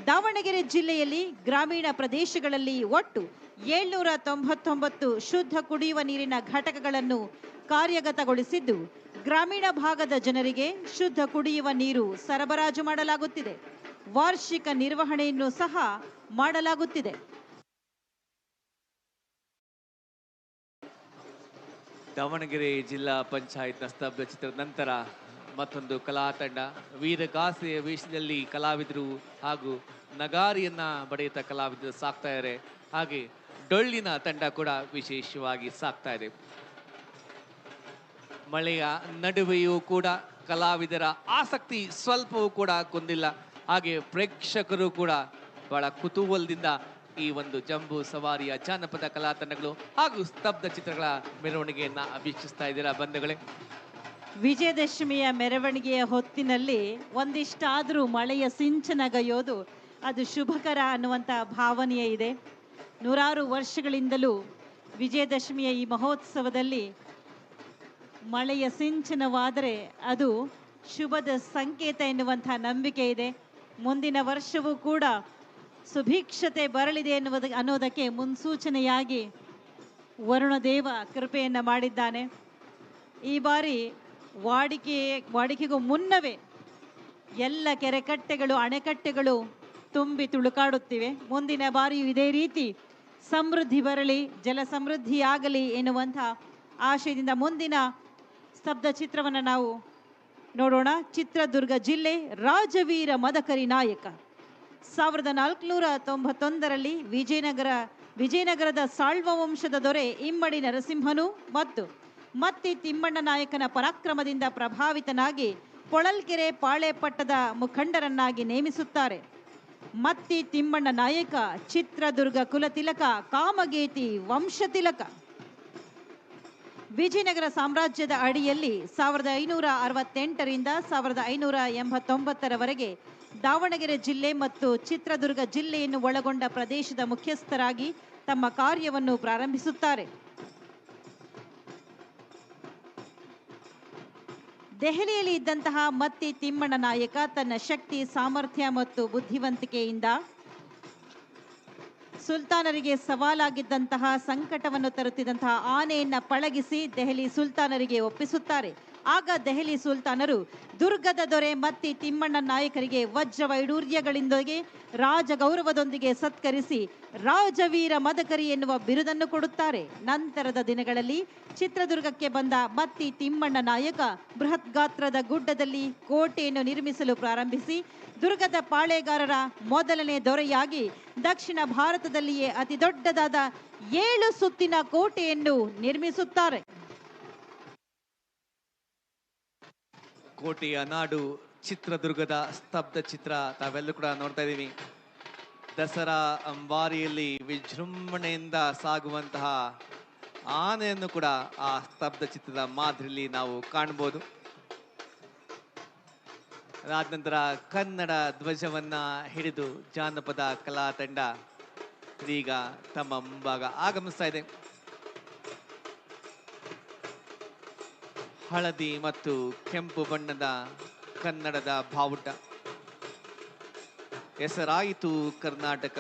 ದಾವಣಗೆರೆ ಜಿಲ್ಲೆಯಲ್ಲಿ ಗ್ರಾಮೀಣ ಪ್ರದೇಶಗಳಲ್ಲಿ ಒಟ್ಟು 799 ಶುದ್ಧ ಕುಡಿಯುವ ನೀರಿನ ಘಟಕಗಳನ್ನು ಕಾರ್ಯಗತಗೊಳಿಸಿದ್ದು, ಗ್ರಾಮೀಣ ಭಾಗದ ಜನರಿಗೆ ಶುದ್ಧ ಕುಡಿಯುವ ನೀರು ಸರಬರಾಜು ಮಾಡಲಾಗುತ್ತಿದೆ. ವಾರ್ಷಿಕ ನಿರ್ವಹಣೆಯನ್ನು ಸಹ ಮಾಡಲಾಗುತ್ತಿದೆ. ದಾವಣಗೆರೆ ಜಿಲ್ಲಾ ಪಂಚಾಯತ್ನ ಸ್ತಬ್ಧ ಚಿತ್ರದ ನಂತರ ಮತ್ತೊಂದು ಕಲಾ ತಂಡ ವೀರಗಾಸೆಯ ವೇಷದಲ್ಲಿ ಕಲಾವಿದರು ಹಾಗೂ ನಗಾರಿಯನ್ನ ಬಡಿಯುತ್ತ ಕಲಾವಿದರು ಸಾಕ್ತಾ ಇದ್ದಾರೆ. ಹಾಗೆ ಡೊಳ್ಳಿನ ತಂಡ ಕೂಡ ವಿಶೇಷವಾಗಿ ಸಾಕ್ತಾ ಇದೆ. ಮಳೆಯ ನಡುವೆಯೂ ಕೂಡ ಕಲಾವಿದರ ಆಸಕ್ತಿ ಸ್ವಲ್ಪವೂ ಕೂಡ ಕೊಂದಿಲ್ಲ. ಹಾಗೆ ಪ್ರೇಕ್ಷಕರು ಕೂಡ ಬಹಳ ಕುತೂಹಲದಿಂದ ಈ ಒಂದು ಜಂಬೂ ಸವಾರಿಯ ಜಾನಪದ ಕಲಾ ತಂಡಗಳು ಹಾಗೂ ಸ್ತಬ್ಧ ಚಿತ್ರಗಳ ಮೆರವಣಿಗೆಯನ್ನ ವೀಕ್ಷಿಸ್ತಾ ಇದ್ದೀರಾ ಬಂಧುಗಳೇ. ವಿಜಯದಶಮಿಯ ಮೆರವಣಿಗೆಯ ಹೊತ್ತಿನಲ್ಲಿ ಒಂದಿಷ್ಟಾದರೂ ಮಳೆಯ ಸಿಂಚನಗೈಯೋದು ಅದು ಶುಭಕರ ಅನ್ನುವಂಥ ಭಾವನೆಯೇ ಇದೆ. ನೂರಾರು ವರ್ಷಗಳಿಂದಲೂ ವಿಜಯದಶಮಿಯ ಈ ಮಹೋತ್ಸವದಲ್ಲಿ ಮಳೆಯ ಸಿಂಚನವಾದರೆ ಅದು ಶುಭದ ಸಂಕೇತ ಎನ್ನುವಂಥ ನಂಬಿಕೆ ಇದೆ. ಮುಂದಿನ ವರ್ಷವೂ ಕೂಡ ಸುಭಿಕ್ಷತೆ ಬರಲಿದೆ ಅನ್ನೋದಕ್ಕೆ ಮುನ್ಸೂಚನೆಯಾಗಿ ವರುಣದೇವ ಕೃಪೆಯನ್ನು ಮಾಡಿದ್ದಾನೆ. ಈ ಬಾರಿ ವಾಡಿಕೆಗೂ ಮುನ್ನವೇ ಎಲ್ಲ ಕೆರೆಕಟ್ಟೆಗಳು, ಅಣೆಕಟ್ಟೆಗಳು ತುಂಬಿ ತುಳುಕಾಡುತ್ತಿವೆ. ಮುಂದಿನ ಬಾರಿಯೂ ಇದೇ ರೀತಿ ಸಮೃದ್ಧಿ ಬರಲಿ, ಜಲ ಸಮೃದ್ಧಿಯಾಗಲಿ ಎನ್ನುವಂಥ ಆಶಯದಿಂದ ಮುಂದಿನ ಸ್ತಬ್ಧ ಚಿತ್ರವನ್ನು ನಾವು ನೋಡೋಣ. ಚಿತ್ರದುರ್ಗ ಜಿಲ್ಲೆ ರಾಜವೀರ ಮದಕರಿ ನಾಯಕ. 1491ರಲ್ಲಿ ವಿಜಯನಗರದ ಸಾಳ್ವ ವಂಶದ ದೊರೆ ಇಮ್ಮಡಿ ನರಸಿಂಹನು ಮತ್ತು ಮತ್ತಿ ತಿಮ್ಮಣ್ಣ ನಾಯಕನ ಪರಾಕ್ರಮದಿಂದ ಪ್ರಭಾವಿತನಾಗಿ ಪೊಳಲ್ಕೆರೆ ಪಾಳೆಪಟ್ಟದ ಮುಖಂಡರನ್ನಾಗಿ ನೇಮಿಸುತ್ತಾರೆ. ಮತ್ತಿ ತಿಮ್ಮಣ್ಣ ನಾಯಕ ಚಿತ್ರದುರ್ಗ ಕುಲತಿಲಕ, ಕಾಮಗೇತಿ ವಂಶತಿಲಕ. ವಿಜಯನಗರ ಸಾಮ್ರಾಜ್ಯದ ಅಡಿಯಲ್ಲಿ 1568ರಿಂದ 1589ರವರೆಗೆ ದಾವಣಗೆರೆ ಜಿಲ್ಲೆ ಮತ್ತು ಚಿತ್ರದುರ್ಗ ಜಿಲ್ಲೆಯನ್ನು ಒಳಗೊಂಡ ಪ್ರದೇಶದ ಮುಖ್ಯಸ್ಥರಾಗಿ ತಮ್ಮ ಕಾರ್ಯವನ್ನು ಪ್ರಾರಂಭಿಸುತ್ತಾರೆ. ದೆಹಲಿಯಲ್ಲಿ ಇದ್ದಂತಹ ಮತ್ತಿ ತಿಮ್ಮಣ್ಣ ನಾಯಕ ತನ್ನ ಶಕ್ತಿ, ಸಾಮರ್ಥ್ಯ ಮತ್ತು ಬುದ್ಧಿವಂತಿಕೆಯಿಂದ ಸುಲ್ತಾನರಿಗೆ ಸವಾಲಾಗಿದ್ದಂತಹ ಸಂಕಟವನ್ನು ತರುತ್ತಿದ್ದಂತಹ ಆನೆಯನ್ನ ಪಳಗಿಸಿ ದೆಹಲಿ ಸುಲ್ತಾನರಿಗೆ ಒಪ್ಪಿಸುತ್ತಾರೆ. ಆಗ ದೆಹಲಿ ಸುಲ್ತಾನರು ದುರ್ಗದ ದೊರೆ ಮತ್ತಿ ತಿಮ್ಮಣ್ಣ ನಾಯಕರಿಗೆ ವಜ್ರ ವೈಡೂರ್ಯಗಳಿಂದೊಗೆ ರಾಜ ಗೌರವದೊಂದಿಗೆ ಸತ್ಕರಿಸಿ ರಾಜವೀರ ಮದಕರಿ ಎನ್ನುವ ಬಿರುದನ್ನು ಕೊಡುತ್ತಾರೆ. ನಂತರದ ದಿನಗಳಲ್ಲಿ ಚಿತ್ರದುರ್ಗಕ್ಕೆ ಬಂದ ಮತ್ತಿ ತಿಮ್ಮಣ್ಣ ನಾಯಕ ಬೃಹತ್ ಗಾತ್ರದ ಗುಡ್ಡದಲ್ಲಿ ಕೋಟೆಯನ್ನು ನಿರ್ಮಿಸಲು ಪ್ರಾರಂಭಿಸಿ ದುರ್ಗದ ಪಾಳೆಗಾರರ ಮೊದಲನೇ ದೊರೆಯಾಗಿ ದಕ್ಷಿಣ ಭಾರತದಲ್ಲಿಯೇ ಅತಿ ದೊಡ್ಡದಾದ 7 ಸುತ್ತಿನ ಕೋಟೆಯನ್ನು ನಿರ್ಮಿಸುತ್ತಾರೆ. ಕೋಟೆಯ ನಾಡು ಚಿತ್ರದುರ್ಗದ ಸ್ತಬ್ಧ ಚಿತ್ರ ತಾವೆಲ್ಲರೂ ಕೂಡ ನೋಡ್ತಾ ಇದ್ದೀವಿ. ದಸರಾ ಅಂಬಾರಿಯಲ್ಲಿ ವಿಜೃಂಭಣೆಯಿಂದ ಸಾಗುವಂತಹ ಆನೆಯನ್ನು ಕೂಡ ಆ ಸ್ತಬ್ಧ ಚಿತ್ರದ ಮಾದರಿಯಲ್ಲಿ ನಾವು ಕಾಣಬಹುದು. ಅದಾದ ನಂತರ ಕನ್ನಡ ಧ್ವಜವನ್ನ ಹಿಡಿದು ಜಾನಪದ ಕಲಾ ತಂಡ ಇದೀಗ ತಮ್ಮ ಮುಂಭಾಗ ಆಗಮಿಸ್ತಾ ಇದೆ. ಹಳದಿ ಮತ್ತು ಕೆಂಪು ಬಣ್ಣದ ಕನ್ನಡದ ಬಾವುಟ. ಹೆಸರಾಯಿತು ಕರ್ನಾಟಕ,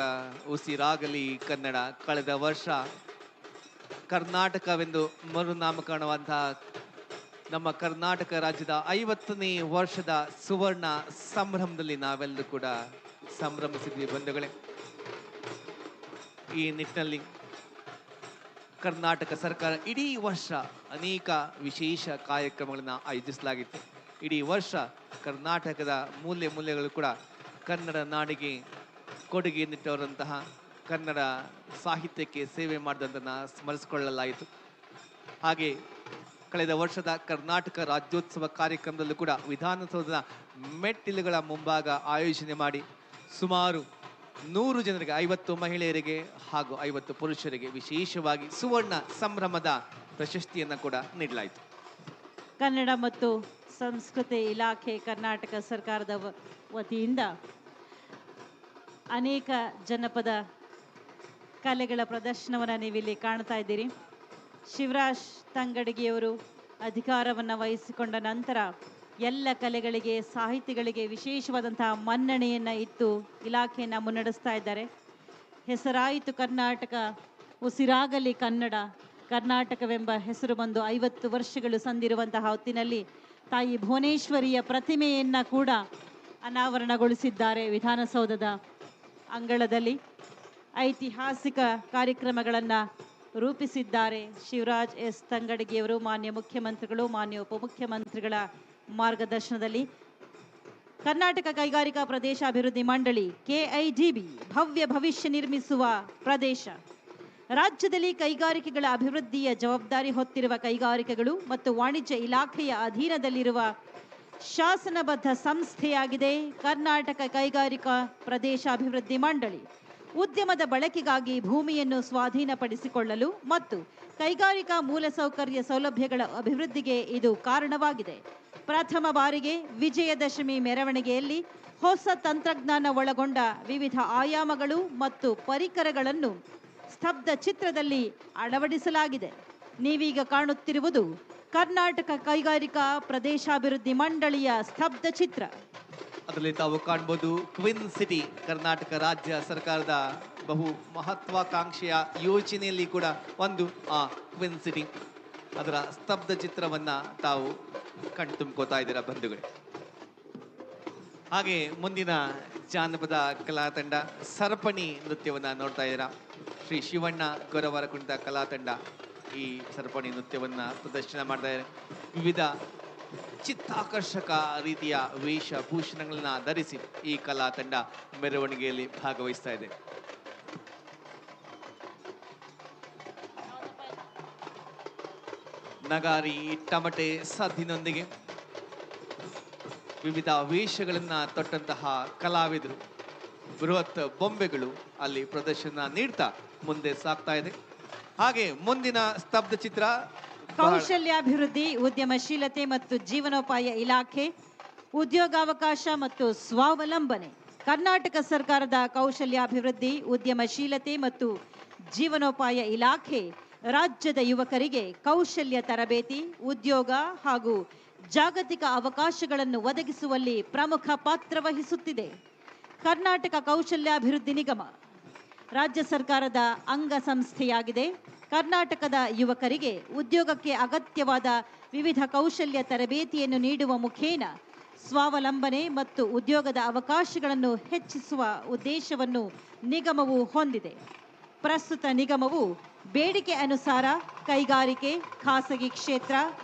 ಉಸಿರಾಗಲಿ ಕನ್ನಡ. ಕಳೆದ ವರ್ಷ ಕರ್ನಾಟಕವೆಂದು ಮರುನಾಮಕರಣವಾದಂತಹ ನಮ್ಮ ಕರ್ನಾಟಕ ರಾಜ್ಯದ 50ನೇ ವರ್ಷದ ಸುವರ್ಣ ಸಂಭ್ರಮದಲ್ಲಿ ನಾವೆಲ್ಲರೂ ಕೂಡ ಸಂಭ್ರಮಿಸಿದ್ವಿ ಬಂಧುಗಳೇ. ಈ ನಿಟ್ಟಿನಲ್ಲಿ ಕರ್ನಾಟಕ ಸರ್ಕಾರ ಇಡೀ ವರ್ಷ ಅನೇಕ ವಿಶೇಷ ಕಾರ್ಯಕ್ರಮಗಳನ್ನು ಆಯೋಜಿಸಲಾಗಿತ್ತು. ಇಡೀ ವರ್ಷ ಕರ್ನಾಟಕದ ಮೂಲೆ ಮೂಲೆಗಳು ಕೂಡ ಕನ್ನಡ ನಾಡಿಗೆ ಕೊಡುಗೆ ನೀಡಿದವರಂತಹ ಕನ್ನಡ ಸಾಹಿತ್ಯಕ್ಕೆ ಸೇವೆ ಮಾಡಿದಂಥನ್ನು ಸ್ಮರಿಸಿಕೊಳ್ಳಲಾಯಿತು. ಹಾಗೆ ಕಳೆದ ವರ್ಷದ ಕರ್ನಾಟಕ ರಾಜ್ಯೋತ್ಸವ ಕಾರ್ಯಕ್ರಮದಲ್ಲೂ ಕೂಡ ವಿಧಾನಸೌಧದ ಮೆಟ್ಟಿಲುಗಳ ಮುಂಭಾಗ ಆಯೋಜನೆ ಮಾಡಿ ಸುಮಾರು 100 ಜನರಿಗೆ, 50 ಮಹಿಳೆಯರಿಗೆ ಹಾಗೂ 50 ಪುರುಷರಿಗೆ ವಿಶೇಷವಾಗಿ ಸುವರ್ಣ ಸಂಭ್ರಮದ ಪ್ರಶಸ್ತಿಯನ್ನು ಕೂಡ ನೀಡಲಾಯಿತು. ಕನ್ನಡ ಮತ್ತು ಸಂಸ್ಕೃತಿ ಇಲಾಖೆ ಕರ್ನಾಟಕ ಸರ್ಕಾರದ ವತಿಯಿಂದ ಅನೇಕ ಜನಪದ ಕಲೆಗಳ ಪ್ರದರ್ಶನವನ್ನು ನೀವಿಲ್ಲಿ ಕಾಣ್ತಾ ಇದ್ದೀರಿ. ಶಿವರಾಜ್ ತಂಗಡಗಿಯವರು ಅಧಿಕಾರವನ್ನು ವಹಿಸಿಕೊಂಡ ನಂತರ ಎಲ್ಲ ಕಲೆಗಳಿಗೆ, ಸಾಹಿತಿಗಳಿಗೆ ವಿಶೇಷವಾದಂತಹ ಮನ್ನಣೆಯನ್ನು ಇತ್ತು ಇಲಾಖೆಯನ್ನು ಮುನ್ನಡೆಸ್ತಾ ಇದ್ದಾರೆ. ಹೆಸರಾಯಿತು ಕರ್ನಾಟಕ, ಉಸಿರಾಗಲಿ ಕನ್ನಡ. ಕರ್ನಾಟಕವೆಂಬ ಹೆಸರು ಬಂದು 50 ವರ್ಷಗಳು ಸಂದಿರುವಂತಹ ಹೊತ್ತಿನಲ್ಲಿ ತಾಯಿ ಭುವನೇಶ್ವರಿಯ ಪ್ರತಿಮೆಯನ್ನು ಕೂಡ ಅನಾವರಣಗೊಳಿಸಿದ್ದಾರೆ ವಿಧಾನಸೌಧದ ಅಂಗಳದಲ್ಲಿ. ಐತಿಹಾಸಿಕ ಕಾರ್ಯಕ್ರಮಗಳನ್ನು ರೂಪಿಸಿದ್ದಾರೆ ಶಿವರಾಜ್ ಎಸ್ ತಂಗಡಗಿಯವರು. ಮಾನ್ಯ ಮುಖ್ಯಮಂತ್ರಿಗಳು, ಮಾನ್ಯ ಉಪಮುಖ್ಯಮಂತ್ರಿಗಳ ಮಾರ್ಗದರ್ಶನದಲ್ಲಿ ಕರ್ನಾಟಕ ಕೈಗಾರಿಕಾ ಪ್ರದೇಶ ಅಭಿವೃದ್ಧಿ ಮಂಡಳಿ KIDB ಭವ್ಯ ಭವಿಷ್ಯ ನಿರ್ಮಿಸುವ ಪ್ರದೇಶ. ರಾಜ್ಯದಲ್ಲಿ ಕೈಗಾರಿಕೆಗಳ ಅಭಿವೃದ್ಧಿಯ ಜವಾಬ್ದಾರಿ ಹೊತ್ತಿರುವ ಕೈಗಾರಿಕೆಗಳು ಮತ್ತು ವಾಣಿಜ್ಯ ಇಲಾಖೆಯ ಅಧೀನದಲ್ಲಿರುವ ಶಾಸನಬದ್ಧ ಸಂಸ್ಥೆಯಾಗಿದೆ ಕರ್ನಾಟಕ ಕೈಗಾರಿಕಾ ಪ್ರದೇಶ ಅಭಿವೃದ್ಧಿ ಮಂಡಳಿ. ಉದ್ಯಮದ ಬಳಕೆಗಾಗಿ ಭೂಮಿಯನ್ನು ಸ್ವಾಧೀನಪಡಿಸಿಕೊಳ್ಳಲು ಮತ್ತು ಕೈಗಾರಿಕಾ ಮೂಲಸೌಕರ್ಯ ಸೌಲಭ್ಯಗಳ ಅಭಿವೃದ್ಧಿಗೆ ಇದು ಕಾರಣವಾಗಿದೆ. ಪ್ರಥಮ ಬಾರಿಗೆ ವಿಜಯದಶಮಿ ಮೆರವಣಿಗೆಯಲ್ಲಿ ಹೊಸ ತಂತ್ರಜ್ಞಾನ ಒಳಗೊಂಡ ವಿವಿಧ ಆಯಾಮಗಳು ಮತ್ತು ಪರಿಕರಗಳನ್ನು ಸ್ತಬ್ಧ ಚಿತ್ರದಲ್ಲಿ ಅಳವಡಿಸಲಾಗಿದೆ. ನೀವೀಗ ಕಾಣುತ್ತಿರುವುದು ಕರ್ನಾಟಕ ಕೈಗಾರಿಕಾ ಪ್ರದೇಶಾಭಿವೃದ್ಧಿ ಮಂಡಳಿಯ ಸ್ತಬ್ಧ ಚಿತ್ರ. ಅದರಲ್ಲಿ ತಾವು ಕಾಣಬಹುದು ಕ್ವಿನ್ ಸಿಟಿ, ಕರ್ನಾಟಕ ರಾಜ್ಯ ಸರ್ಕಾರದ ಬಹು ಮಹತ್ವಾಕಾಂಕ್ಷೆಯ ಯೋಜನೆಯಲ್ಲಿ ಕೂಡ ಒಂದು ಆ ಕ್ವಿನ್ ಸಿಟಿ. ಅದರ ಸ್ತಬ್ಧ ಚಿತ್ರವನ್ನ ತಾವು ಕಣ್ತುಂಬ್ಕೋತಾ ಇದ್ದೀರಾ ಬಂಧುಗಳೇ. ಹಾಗೆ ಮುಂದಿನ ಜಾನಪದ ಕಲಾ ತಂಡ ಸರಪಣಿ ನೃತ್ಯವನ್ನ ನೋಡ್ತಾ ಇದ್ದೀರಾ. ಶ್ರೀ ಶಿವಣ್ಣ ಗೊರವರ ಕುಣಿತ ಕಲಾ ತಂಡ ಈ ಸರಪಣಿ ನೃತ್ಯವನ್ನ ಪ್ರದರ್ಶನ ಮಾಡ್ತಾ ಇದ್ದಾರೆ. ವಿವಿಧ ಚಿತ್ತಾಕರ್ಷಕ ರೀತಿಯ ವೇಷಭೂಷಣಗಳನ್ನ ಧರಿಸಿ ಈ ಕಲಾ ತಂಡ ಮೆರವಣಿಗೆಯಲ್ಲಿ ಭಾಗವಹಿಸ್ತಾ ಇದೆ. ನಗಾರಿ ಟಮಟೆ ಸದ್ದಿನೊಂದಿಗೆ ವಿವಿಧ ವೇಷಗಳನ್ನ ತೊಟ್ಟಂತಹ ಕಲಾವಿದರು, ಬೃಹತ್ ಬೊಂಬೆಗಳು ಅಲ್ಲಿ ಪ್ರದರ್ಶನ ನೀಡ್ತಾ ಮುಂದೆ ಸಾಗ್ತಾ ಇದೆ. ಹಾಗೆ ಮುಂದಿನ ಸ್ತಬ್ಧ ಚಿತ್ರ ಕೌಶಲ್ಯಾಭಿವೃದ್ಧಿ, ಉದ್ಯಮಶೀಲತೆ ಮತ್ತು ಜೀವನೋಪಾಯ ಇಲಾಖೆ, ಉದ್ಯೋಗಾವಕಾಶ ಮತ್ತು ಸ್ವಾವಲಂಬನೆ. ಕರ್ನಾಟಕ ಸರ್ಕಾರದ ಕೌಶಲ್ಯಾಭಿವೃದ್ಧಿ, ಉದ್ಯಮಶೀಲತೆ ಮತ್ತು ಜೀವನೋಪಾಯ ಇಲಾಖೆ ರಾಜ್ಯದ ಯುವಕರಿಗೆ ಕೌಶಲ್ಯ ತರಬೇತಿ, ಉದ್ಯೋಗ ಹಾಗೂ ಜಾಗತಿಕ ಅವಕಾಶಗಳನ್ನು ಒದಗಿಸುವಲ್ಲಿ ಪ್ರಮುಖ ಪಾತ್ರ ವಹಿಸುತ್ತಿದೆ. ಕರ್ನಾಟಕ ಕೌಶಲ್ಯಾಭಿವೃದ್ಧಿ ನಿಗಮ ರಾಜ್ಯ ಸರ್ಕಾರದ ಅಂಗಸಂಸ್ಥೆಯಾಗಿದೆ. ಕರ್ನಾಟಕದ ಯುವಕರಿಗೆ ಉದ್ಯೋಗಕ್ಕೆ ಅಗತ್ಯವಾದ ವಿವಿಧ ಕೌಶಲ್ಯ ತರಬೇತಿಯನ್ನು ನೀಡುವ ಮುಖೇನ ಸ್ವಾವಲಂಬನೆ ಮತ್ತು ಉದ್ಯೋಗದ ಅವಕಾಶಗಳನ್ನು ಹೆಚ್ಚಿಸುವ ಉದ್ದೇಶವನ್ನು ನಿಗಮವು ಹೊಂದಿದೆ. ಪ್ರಸ್ತುತ ನಿಗಮವು ಬೇಡಿಕೆ ಅನುಸಾರ ಕೈಗಾರಿಕೆ, ಖಾಸಗಿ ಕ್ಷೇತ್ರ,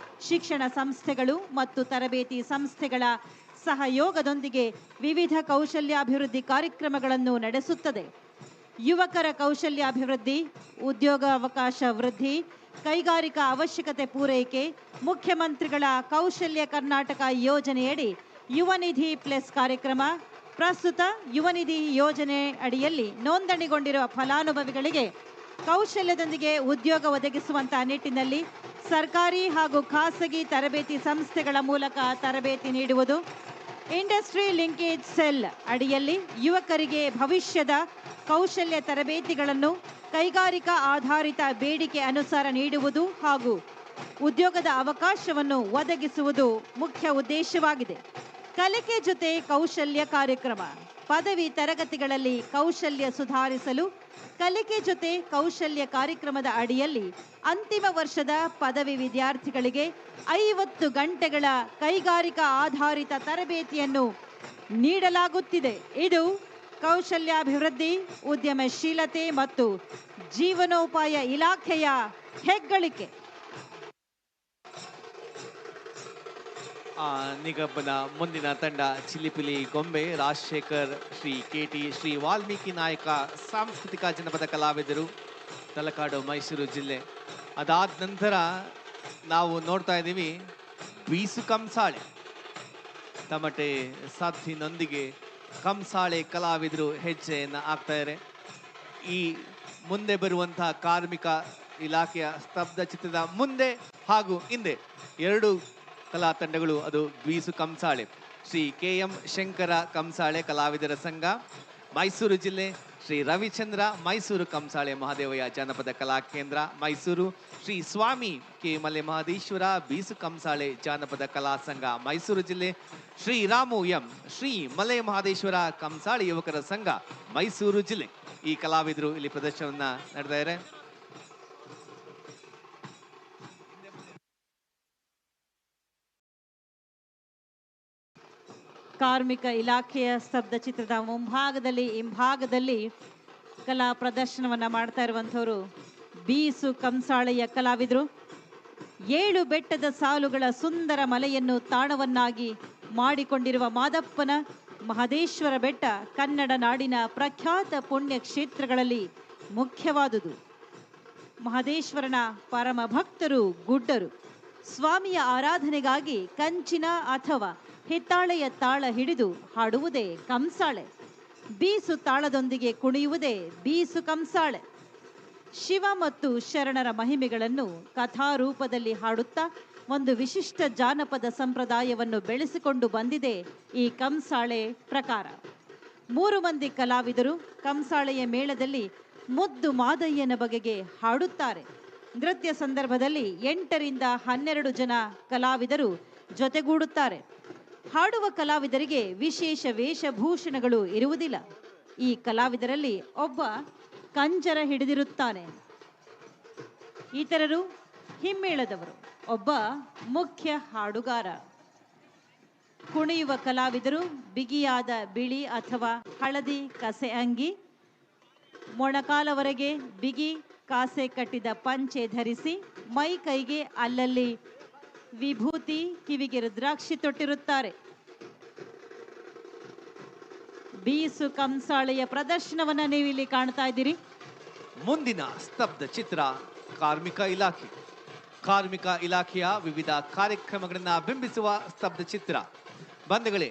ಶಿಕ್ಷಣ ಸಂಸ್ಥೆಗಳು ಮತ್ತು ತರಬೇತಿ ಸಂಸ್ಥೆಗಳ ಸಹಯೋಗದೊಂದಿಗೆ ವಿವಿಧ ಕೌಶಲ್ಯಾಭಿವೃದ್ಧಿ ಕಾರ್ಯಕ್ರಮಗಳನ್ನು ನಡೆಸುತ್ತದೆ. ಯುವಕರ ಕೌಶಲ್ಯಾಭಿವೃದ್ಧಿ, ಉದ್ಯೋಗಾವಕಾಶ ವೃದ್ಧಿ, ಕೈಗಾರಿಕಾ ಅವಶ್ಯಕತೆ ಪೂರೈಕೆ, ಮುಖ್ಯಮಂತ್ರಿಗಳ ಕೌಶಲ್ಯ ಕರ್ನಾಟಕ ಯೋಜನೆಯಡಿ ಯುವನಿಧಿ ಪ್ಲಸ್ ಕಾರ್ಯಕ್ರಮ. ಪ್ರಸ್ತುತ ಯುವನಿಧಿ ಯೋಜನೆ ಅಡಿಯಲ್ಲಿ ನೋಂದಣಿಗೊಂಡಿರುವ ಫಲಾನುಭವಿಗಳಿಗೆ ಕೌಶಲ್ಯದೊಂದಿಗೆ ಉದ್ಯೋಗ ಒದಗಿಸುವಂತಹ ನಿಟ್ಟಿನಲ್ಲಿ ಸರ್ಕಾರಿ ಹಾಗೂ ಖಾಸಗಿ ತರಬೇತಿ ಸಂಸ್ಥೆಗಳ ಮೂಲಕ ತರಬೇತಿ ನೀಡುವುದು. ಇಂಡಸ್ಟ್ರಿ ಲಿಂಕೇಜ್ ಸೆಲ್ ಅಡಿಯಲ್ಲಿ ಯುವಕರಿಗೆ ಭವಿಷ್ಯದ ಕೌಶಲ್ಯ ತರಬೇತಿಗಳನ್ನು ಕೈಗಾರಿಕಾ ಆಧಾರಿತ ಬೇಡಿಕೆ ಅನುಸಾರ ನೀಡುವುದು ಹಾಗೂ ಉದ್ಯೋಗದ ಅವಕಾಶವನ್ನು ಒದಗಿಸುವುದು ಮುಖ್ಯ ಉದ್ದೇಶವಾಗಿದೆ. ಕಲಿಕೆ ಜೊತೆ ಕೌಶಲ್ಯ ಕಾರ್ಯಕ್ರಮ. ಪದವಿ ತರಗತಿಗಳಲ್ಲಿ ಕೌಶಲ್ಯ ಸುಧಾರಿಸಲು ಕಲಿಕೆ ಜೊತೆ ಕೌಶಲ್ಯ ಕಾರ್ಯಕ್ರಮದ ಅಡಿಯಲ್ಲಿ ಅಂತಿಮ ವರ್ಷದ ಪದವಿ ವಿದ್ಯಾರ್ಥಿಗಳಿಗೆ 50 ಗಂಟೆಗಳ ಕೈಗಾರಿಕಾ ಆಧಾರಿತ ತರಬೇತಿಯನ್ನು ನೀಡಲಾಗುತ್ತಿದೆ. ಇದು ಕೌಶಲ್ಯಾಭಿವೃದ್ಧಿ, ಉದ್ಯಮಶೀಲತೆ ಮತ್ತು ಜೀವನೋಪಾಯ ಇಲಾಖೆಯ ಹೆಗ್ಗಳಿಕೆ. ನಿಗಮದ ಮುಂದಿನ ತಂಡ ಚಿಲಿಪಿಲಿ ಗೊಂಬೆ, ರಾಜಶೇಖರ್, ಶ್ರೀ KT, ಶ್ರೀ ವಾಲ್ಮೀಕಿ ನಾಯಕ ಸಾಂಸ್ಕೃತಿಕ ಜನಪದ ಕಲಾವಿದರು, ತಲಕಾಡು, ಮೈಸೂರು ಜಿಲ್ಲೆ. ಅದಾದ ನಂತರ ನಾವು ನೋಡ್ತಾ ಇದ್ದೀವಿ ಬೀಸು ಕಂಸಾಳೆ, ತಮಟೆ ಸದ್ದಿನೊಂದಿಗೆ ಕಂಸಾಳೆ ಕಲಾವಿದರು ಹೆಜ್ಜೆಯನ್ನು ಹಾಕ್ತಾರೆ. ಈ ಮುಂದೆ ಬರುವಂತಹ ಕಾರ್ಮಿಕ ಇಲಾಖೆಯ ಸ್ತಬ್ಧ ಚಿತ್ರದ ಮುಂದೆ ಹಾಗೂ ಹಿಂದೆ ಎರಡು ಕಲಾ ತಂಡಗಳು, ಅದು ಬೀಸು ಕಂಸಾಳೆ. ಶ್ರೀ KM ಶಂಕರ ಕಂಸಾಳೆ ಕಲಾವಿದರ ಸಂಘ, ಮೈಸೂರು ಜಿಲ್ಲೆ. ಶ್ರೀ ರವಿಚಂದ್ರ ಮೈಸೂರು ಕಂಸಾಳೆ ಮಹಾದೇವಯ್ಯ ಜಾನಪದ ಕಲಾ ಕೇಂದ್ರ, ಮೈಸೂರು. ಶ್ರೀ ಸ್ವಾಮಿ K ಮಲೆ ಮಹದೇಶ್ವರ ಬೀಸು ಕಂಸಾಳೆ ಜಾನಪದ ಕಲಾ ಸಂಘ, ಮೈಸೂರು ಜಿಲ್ಲೆ. ಶ್ರೀ ರಾಮು M ಶ್ರೀ ಮಲೆ ಮಹದೇಶ್ವರ ಕಂಸಾಳೆ ಯುವಕರ ಸಂಘ, ಮೈಸೂರು ಜಿಲ್ಲೆ. ಈ ಕಲಾವಿದರು ಇಲ್ಲಿ ಪ್ರದರ್ಶನವನ್ನ ನಡೆಸ್ತಾ ಇದ್ದಾರೆ. ಕಾರ್ಮಿಕ ಇಲಾಖೆಯ ಸ್ತಬ್ಧ ಚಿತ್ರದ ಮುಂಭಾಗದಲ್ಲಿ ಹಿಂಭಾಗದಲ್ಲಿ ಕಲಾ ಪ್ರದರ್ಶನವನ್ನ ಮಾಡ್ತಾ ಇರುವಂಥವರು ಬೀಸು ಕಂಸಾಳೆಯ ಕಲಾವಿದರು. 7 ಬೆಟ್ಟದ ಸಾಲುಗಳ ಸುಂದರ ಮಲೆಯನ್ನು ತಾಣವನ್ನಾಗಿ ಮಾಡಿಕೊಂಡಿರುವ ಮಾದಪ್ಪನ ಮಹದೇಶ್ವರ ಬೆಟ್ಟ ಕನ್ನಡ ನಾಡಿನ ಪ್ರಖ್ಯಾತ ಪುಣ್ಯ ಕ್ಷೇತ್ರಗಳಲ್ಲಿ ಮುಖ್ಯವಾದುದು. ಮಹದೇಶ್ವರನ ಪರಮ ಭಕ್ತರು ಗುಡ್ಡರು. ಸ್ವಾಮಿಯ ಆರಾಧನೆಗಾಗಿ ಕಂಚಿನ ಅಥವಾ ಹಿತ್ತಾಳೆಯ ತಾಳ ಹಿಡಿದು ಹಾಡುವುದೇ ಕಂಸಾಳೆ. ಬೀಸು ತಾಳದೊಂದಿಗೆ ಕುಣಿಯುವುದೇ ಬೀಸು ಕಂಸಾಳೆ. ಶಿವ ಮತ್ತು ಶರಣರ ಮಹಿಮೆಗಳನ್ನು ಕಥಾರೂಪದಲ್ಲಿ ಹಾಡುತ್ತಾ ಒಂದು ವಿಶಿಷ್ಟ ಜಾನಪದ ಸಂಪ್ರದಾಯವನ್ನು ಬೆಳೆಸಿಕೊಂಡು ಬಂದಿದೆ ಈ ಕಂಸಾಳೆ ಪ್ರಕಾರ. 3 ಮಂದಿ ಕಲಾವಿದರು ಕಂಸಾಳೆಯ ಮೇಳದಲ್ಲಿ ಮುದ್ದು ಮಾದಯ್ಯನ ಬಗೆಗೆ ಹಾಡುತ್ತಾರೆ. ನೃತ್ಯ ಸಂದರ್ಭದಲ್ಲಿ 8 ರಿಂದ 12 ಜನ ಕಲಾವಿದರು ಜೊತೆಗೂಡುತ್ತಾರೆ. ಹಾಡುವ ಕಲಾವಿದರಿಗೆ ವಿಶೇಷ ವೇಷಭೂಷಣಗಳು ಇರುವುದಿಲ್ಲ. ಈ ಕಲಾವಿದರಲ್ಲಿ ಒಬ್ಬ ಕಂಜರ ಹಿಡಿದಿರುತ್ತಾನೆ, ಇತರರು ಹಿಮ್ಮೇಳದವರು, ಒಬ್ಬ ಮುಖ್ಯ ಹಾಡುಗಾರ. ಕುಣಿಯುವ ಕಲಾವಿದರು ಬಿಗಿಯಾದ ಬಿಳಿ ಅಥವಾ ಹಳದಿ ಕಸೆ ಅಂಗಿ, ಮೊಣಕಾಲವರೆಗೆ ಬಿಗಿ ಕಾಸೆ ಕಟ್ಟಿದ ಪಂಚೆ ಧರಿಸಿ ಮೈ ಕೈಗೆ ಅಲ್ಲಲ್ಲಿ ವಿಭೂತಿ, ಕಿವಿಗೆ ರುದ್ರಾಕ್ಷಿ ತೊಟ್ಟಿರುತ್ತಾರೆ. ಬೀಸು ಕಂಸಾಳೆಯ ಪ್ರದರ್ಶನವನ್ನ ನೀವು ಇಲ್ಲಿ ಕಾಣ್ತಾ ಇದ್ದೀರಿ. ಮುಂದಿನ ಸ್ತಬ್ಧ ಚಿತ್ರ ಕಾರ್ಮಿಕ ಇಲಾಖೆ. ಕಾರ್ಮಿಕ ಇಲಾಖೆಯ ವಿವಿಧ ಕಾರ್ಯಕ್ರಮಗಳನ್ನು ಬಿಂಬಿಸುವ ಸ್ತಬ್ಧ ಚಿತ್ರ. ಬಂಧುಗಳೇ,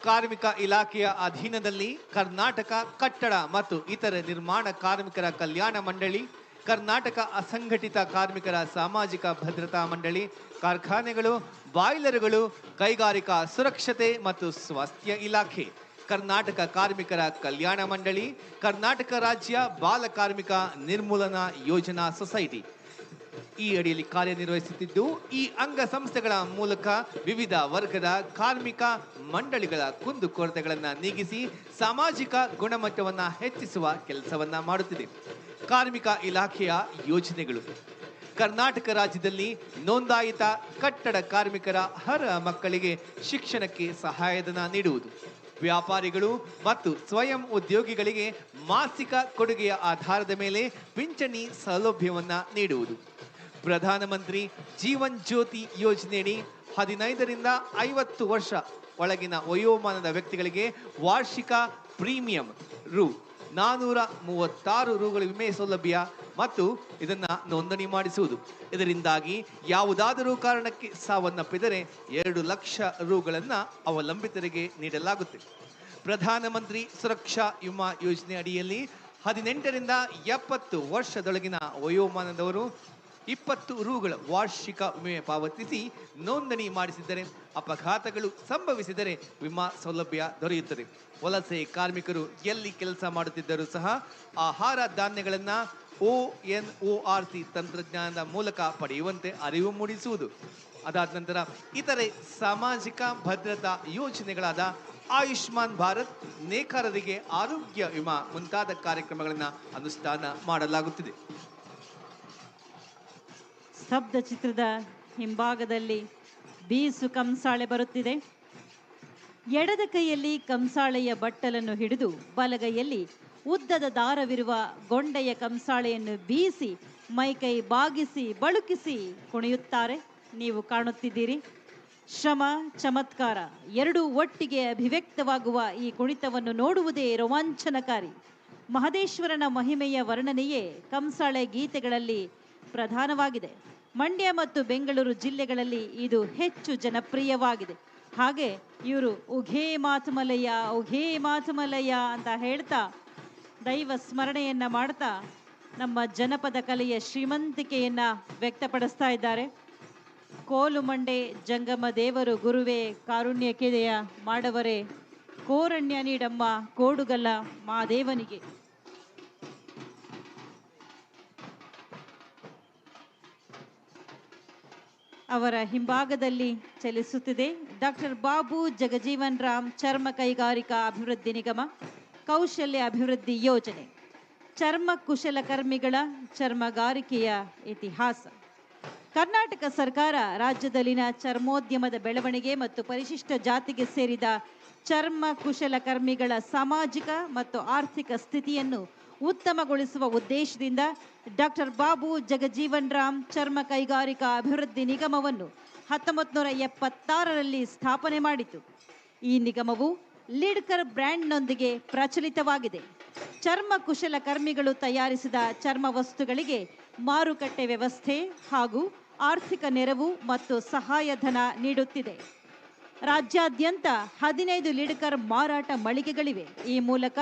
ಕಾರ್ಮಿಕ ಇಲಾಖೆಯ ಅಧೀನದಲ್ಲಿ ಕರ್ನಾಟಕ ಕಟ್ಟಡ ಮತ್ತು ಇತರ ನಿರ್ಮಾಣ ಕಾರ್ಮಿಕರ ಕಲ್ಯಾಣ ಮಂಡಳಿ, ಕರ್ನಾಟಕ ಅಸಂಘಟಿತ ಕಾರ್ಮಿಕರ ಸಾಮಾಜಿಕ ಭದ್ರತಾ ಮಂಡಳಿ, ಕಾರ್ಖಾನೆಗಳು, ಬಾಯ್ಲರ್ಗಳು, ಕೈಗಾರಿಕಾ ಸುರಕ್ಷತೆ ಮತ್ತು ಸ್ವಾಸ್ಥ್ಯ ಇಲಾಖೆ, ಕರ್ನಾಟಕ ಕಾರ್ಮಿಕರ ಕಲ್ಯಾಣ ಮಂಡಳಿ, ಕರ್ನಾಟಕ ರಾಜ್ಯ ಬಾಲ ಕಾರ್ಮಿಕ ನಿರ್ಮೂಲನಾ ಯೋಜನಾ ಸೊಸೈಟಿ ಈ ಅಡಿಯಲ್ಲಿ ಕಾರ್ಯನಿರ್ವಹಿಸುತ್ತಿದ್ದು, ಈ ಅಂಗ ಸಂಸ್ಥೆಗಳ ಮೂಲಕ ವಿವಿಧ ವರ್ಗದ ಕಾರ್ಮಿಕ ಮಂಡಳಿಗಳ ಕುಂದುಕೊರತೆಗಳನ್ನು ನೀಗಿಸಿ ಸಾಮಾಜಿಕ ಗುಣಮಟ್ಟವನ್ನು ಹೆಚ್ಚಿಸುವ ಕೆಲಸವನ್ನ ಮಾಡುತ್ತಿದೆ. ಕಾರ್ಮಿಕ ಇಲಾಖೆಯ ಯೋಜನೆಗಳು: ಕರ್ನಾಟಕ ರಾಜ್ಯದಲ್ಲಿ ನೋಂದಾಯಿತ ಕಟ್ಟಡ ಕಾರ್ಮಿಕರ ಅರ್ಹ ಮಕ್ಕಳಿಗೆ ಶಿಕ್ಷಣಕ್ಕೆ ಸಹಾಯಧನ ನೀಡುವುದು, ವ್ಯಾಪಾರಿಗಳು ಮತ್ತು ಸ್ವಯಂ ಉದ್ಯೋಗಿಗಳಿಗೆ ಮಾಸಿಕ ಕೊಡುಗೆಯ ಆಧಾರದ ಮೇಲೆ ಪಿಂಚಣಿ ಸೌಲಭ್ಯವನ್ನ ನೀಡುವುದು, ಪ್ರಧಾನಮಂತ್ರಿ ಜೀವನ್ ಜ್ಯೋತಿ ಯೋಜನೆಯಡಿ 15ರಿಂದ 50 ವರ್ಷ ಒಳಗಿನ ವಯೋಮಾನದ ವ್ಯಕ್ತಿಗಳಿಗೆ ವಾರ್ಷಿಕ ಪ್ರೀಮಿಯಂ ರು 436 ರೂಗಳ ವಿಮೆ ಸೌಲಭ್ಯ ಮತ್ತು ಇದನ್ನ ನೋಂದಣಿ ಮಾಡಿಸುವುದು. ಇದರಿಂದಾಗಿ ಯಾವುದಾದರೂ ಕಾರಣಕ್ಕೆ ಸಾವನ್ನಪ್ಪಿದರೆ 2 ಲಕ್ಷ ರೂಗಳನ್ನ ಅವಲಂಬಿತರಿಗೆ ನೀಡಲಾಗುತ್ತೆ. ಪ್ರಧಾನಮಂತ್ರಿ ಸುರಕ್ಷಾ ವಿಮಾ ಯೋಜನೆ ಅಡಿಯಲ್ಲಿ 18ರಿಂದ 70 ವರ್ಷದೊಳಗಿನ ವಯೋಮಾನದವರು 20 ರೂಗಳ ವಾರ್ಷಿಕ ವಿಮೆ ಪಾವತಿಸಿ ನೋಂದಣಿ ಮಾಡಿಸಿದರೆ ಅಪಘಾತಗಳು ಸಂಭವಿಸಿದರೆ ವಿಮಾ ಸೌಲಭ್ಯ ದೊರೆಯುತ್ತದೆ. ವಲಸೆ ಕಾರ್ಮಿಕರು ಎಲ್ಲಿ ಕೆಲಸ ಮಾಡುತ್ತಿದ್ದರೂ ಸಹ ಆಹಾರ ಧಾನ್ಯಗಳನ್ನು ONORC ತಂತ್ರಜ್ಞಾನದ ಮೂಲಕ ಪಡೆಯುವಂತೆ ಅರಿವು ಮೂಡಿಸುವುದು. ಅದಾದ ನಂತರ ಇತರೆ ಸಾಮಾಜಿಕ ಭದ್ರತಾ ಯೋಜನೆಗಳಾದ ಆಯುಷ್ಮಾನ್ ಭಾರತ್, ನೇಕಾರರಿಗೆ ಆರೋಗ್ಯ ವಿಮಾ ಮುಂತಾದ ಕಾರ್ಯಕ್ರಮಗಳನ್ನು ಅನುಷ್ಠಾನ ಮಾಡಲಾಗುತ್ತಿದೆ. ಸ್ತಬ್ಧ ಚಿತ್ರದ ಹಿಂಭಾಗದಲ್ಲಿ ಬೀಸು ಕಂಸಾಳೆ ಬರುತ್ತಿದೆ. ಎಡದ ಕೈಯಲ್ಲಿ ಕಂಸಾಳೆಯ ಬಟ್ಟಲನ್ನು ಹಿಡಿದು ಬಲಗೈಯಲ್ಲಿ ಉದ್ದದ ದಾರವಿರುವ ಗೊಂಡೆಯ ಕಂಸಾಳೆಯನ್ನು ಬೀಸಿ ಮೈಕೈ ಬಾಗಿಸಿ ಬಳುಕಿಸಿ ಕುಣಿಯುತ್ತಾರೆ. ನೀವು ಕಾಣುತ್ತಿದ್ದೀರಿ. ಶ್ರಮ, ಚಮತ್ಕಾರ ಎರಡೂ ಒಟ್ಟಿಗೆ ಅಭಿವ್ಯಕ್ತವಾಗುವ ಈ ಕುಣಿತವನ್ನು ನೋಡುವುದೇ ರೋಮಾಂಚನಕಾರಿ. ಮಹದೇಶ್ವರನ ಮಹಿಮೆಯ ವರ್ಣನೆಯೇ ಕಂಸಾಳೆ ಗೀತೆಗಳಲ್ಲಿ ಪ್ರಧಾನವಾಗಿದೆ. ಮಂಡ್ಯ ಮತ್ತು ಬೆಂಗಳೂರು ಜಿಲ್ಲೆಗಳಲ್ಲಿ ಇದು ಹೆಚ್ಚು ಜನಪ್ರಿಯವಾಗಿದೆ. ಹಾಗೆ ಇವರು ಉಘೇ ಮಾತಮಲಯ್ಯ, ಉಘೇ ಮಾತಮಲಯ್ಯ ಅಂತ ಹೇಳ್ತಾ ದೈವ ಸ್ಮರಣೆಯನ್ನ ಮಾಡ್ತಾ ನಮ್ಮ ಜನಪದ ಕಲೆಯ ಶ್ರೀಮಂತಿಕೆಯನ್ನ ವ್ಯಕ್ತಪಡಿಸ್ತಾ ಇದ್ದಾರೆ. ಕೋಲು ಮಂಡೆ ಜಂಗಮ ದೇವರು ಗುರುವೇ ಕಾರುಣ್ಯಕ್ಕೆದೆಯ ಮಾಡವರೇ, ಕೋರಣ್ಯ ನೀಡಮ್ಮ ಕೋಡುಗಲ್ಲ ಮಾದೇವನಿಗೆ. ಅವರ ಹಿಂಭಾಗದಲ್ಲಿ ಚಲಿಸುತ್ತಿದೆ ಡಾಕ್ಟರ್ ಬಾಬು ಜಗಜೀವನ್ ರಾಮ್ ಚರ್ಮ ಕೈಗಾರಿಕಾ ಅಭಿವೃದ್ಧಿ ನಿಗಮ, ಕೌಶಲ್ಯ ಅಭಿವೃದ್ಧಿ ಯೋಜನೆ, ಚರ್ಮ ಕುಶಲಕರ್ಮಿಗಳ ಚರ್ಮಗಾರಿಕೆಯ ಇತಿಹಾಸ. ಕರ್ನಾಟಕ ಸರ್ಕಾರ ರಾಜ್ಯದಲ್ಲಿನ ಚರ್ಮೋದ್ಯಮದ ಬೆಳವಣಿಗೆ ಮತ್ತು ಪರಿಶಿಷ್ಟ ಜಾತಿಗೆ ಸೇರಿದ ಚರ್ಮ ಕುಶಲಕರ್ಮಿಗಳ ಸಾಮಾಜಿಕ ಮತ್ತು ಆರ್ಥಿಕ ಸ್ಥಿತಿಯನ್ನು ಉತ್ತಮಗೊಳಿಸುವ ಉದ್ದೇಶದಿಂದ ಡಾಕ್ಟರ್ ಬಾಬು ಜಗಜೀವನ್ ರಾಮ್ ಚರ್ಮ ಕೈಗಾರಿಕಾ ಅಭಿವೃದ್ಧಿ ನಿಗಮವನ್ನು 1976ರಲ್ಲಿ ಸ್ಥಾಪನೆ ಮಾಡಿತು. ಈ ನಿಗಮವು ಲಿಡ್ಕರ್ ಬ್ರ್ಯಾಂಡ್ನೊಂದಿಗೆ ಪ್ರಚಲಿತವಾಗಿದೆ. ಚರ್ಮ ಕುಶಲಕರ್ಮಿಗಳು ತಯಾರಿಸಿದ ಚರ್ಮ ವಸ್ತುಗಳಿಗೆ ಮಾರುಕಟ್ಟೆ ವ್ಯವಸ್ಥೆ ಹಾಗೂ ಆರ್ಥಿಕ ನೆರವು ಮತ್ತು ಸಹಾಯಧನ ನೀಡುತ್ತಿದೆ. ರಾಜ್ಯಾದ್ಯಂತ 15 ಲಿಡ್ಕರ್ ಮಾರಾಟ ಮಳಿಗೆಗಳಿವೆ. ಈ ಮೂಲಕ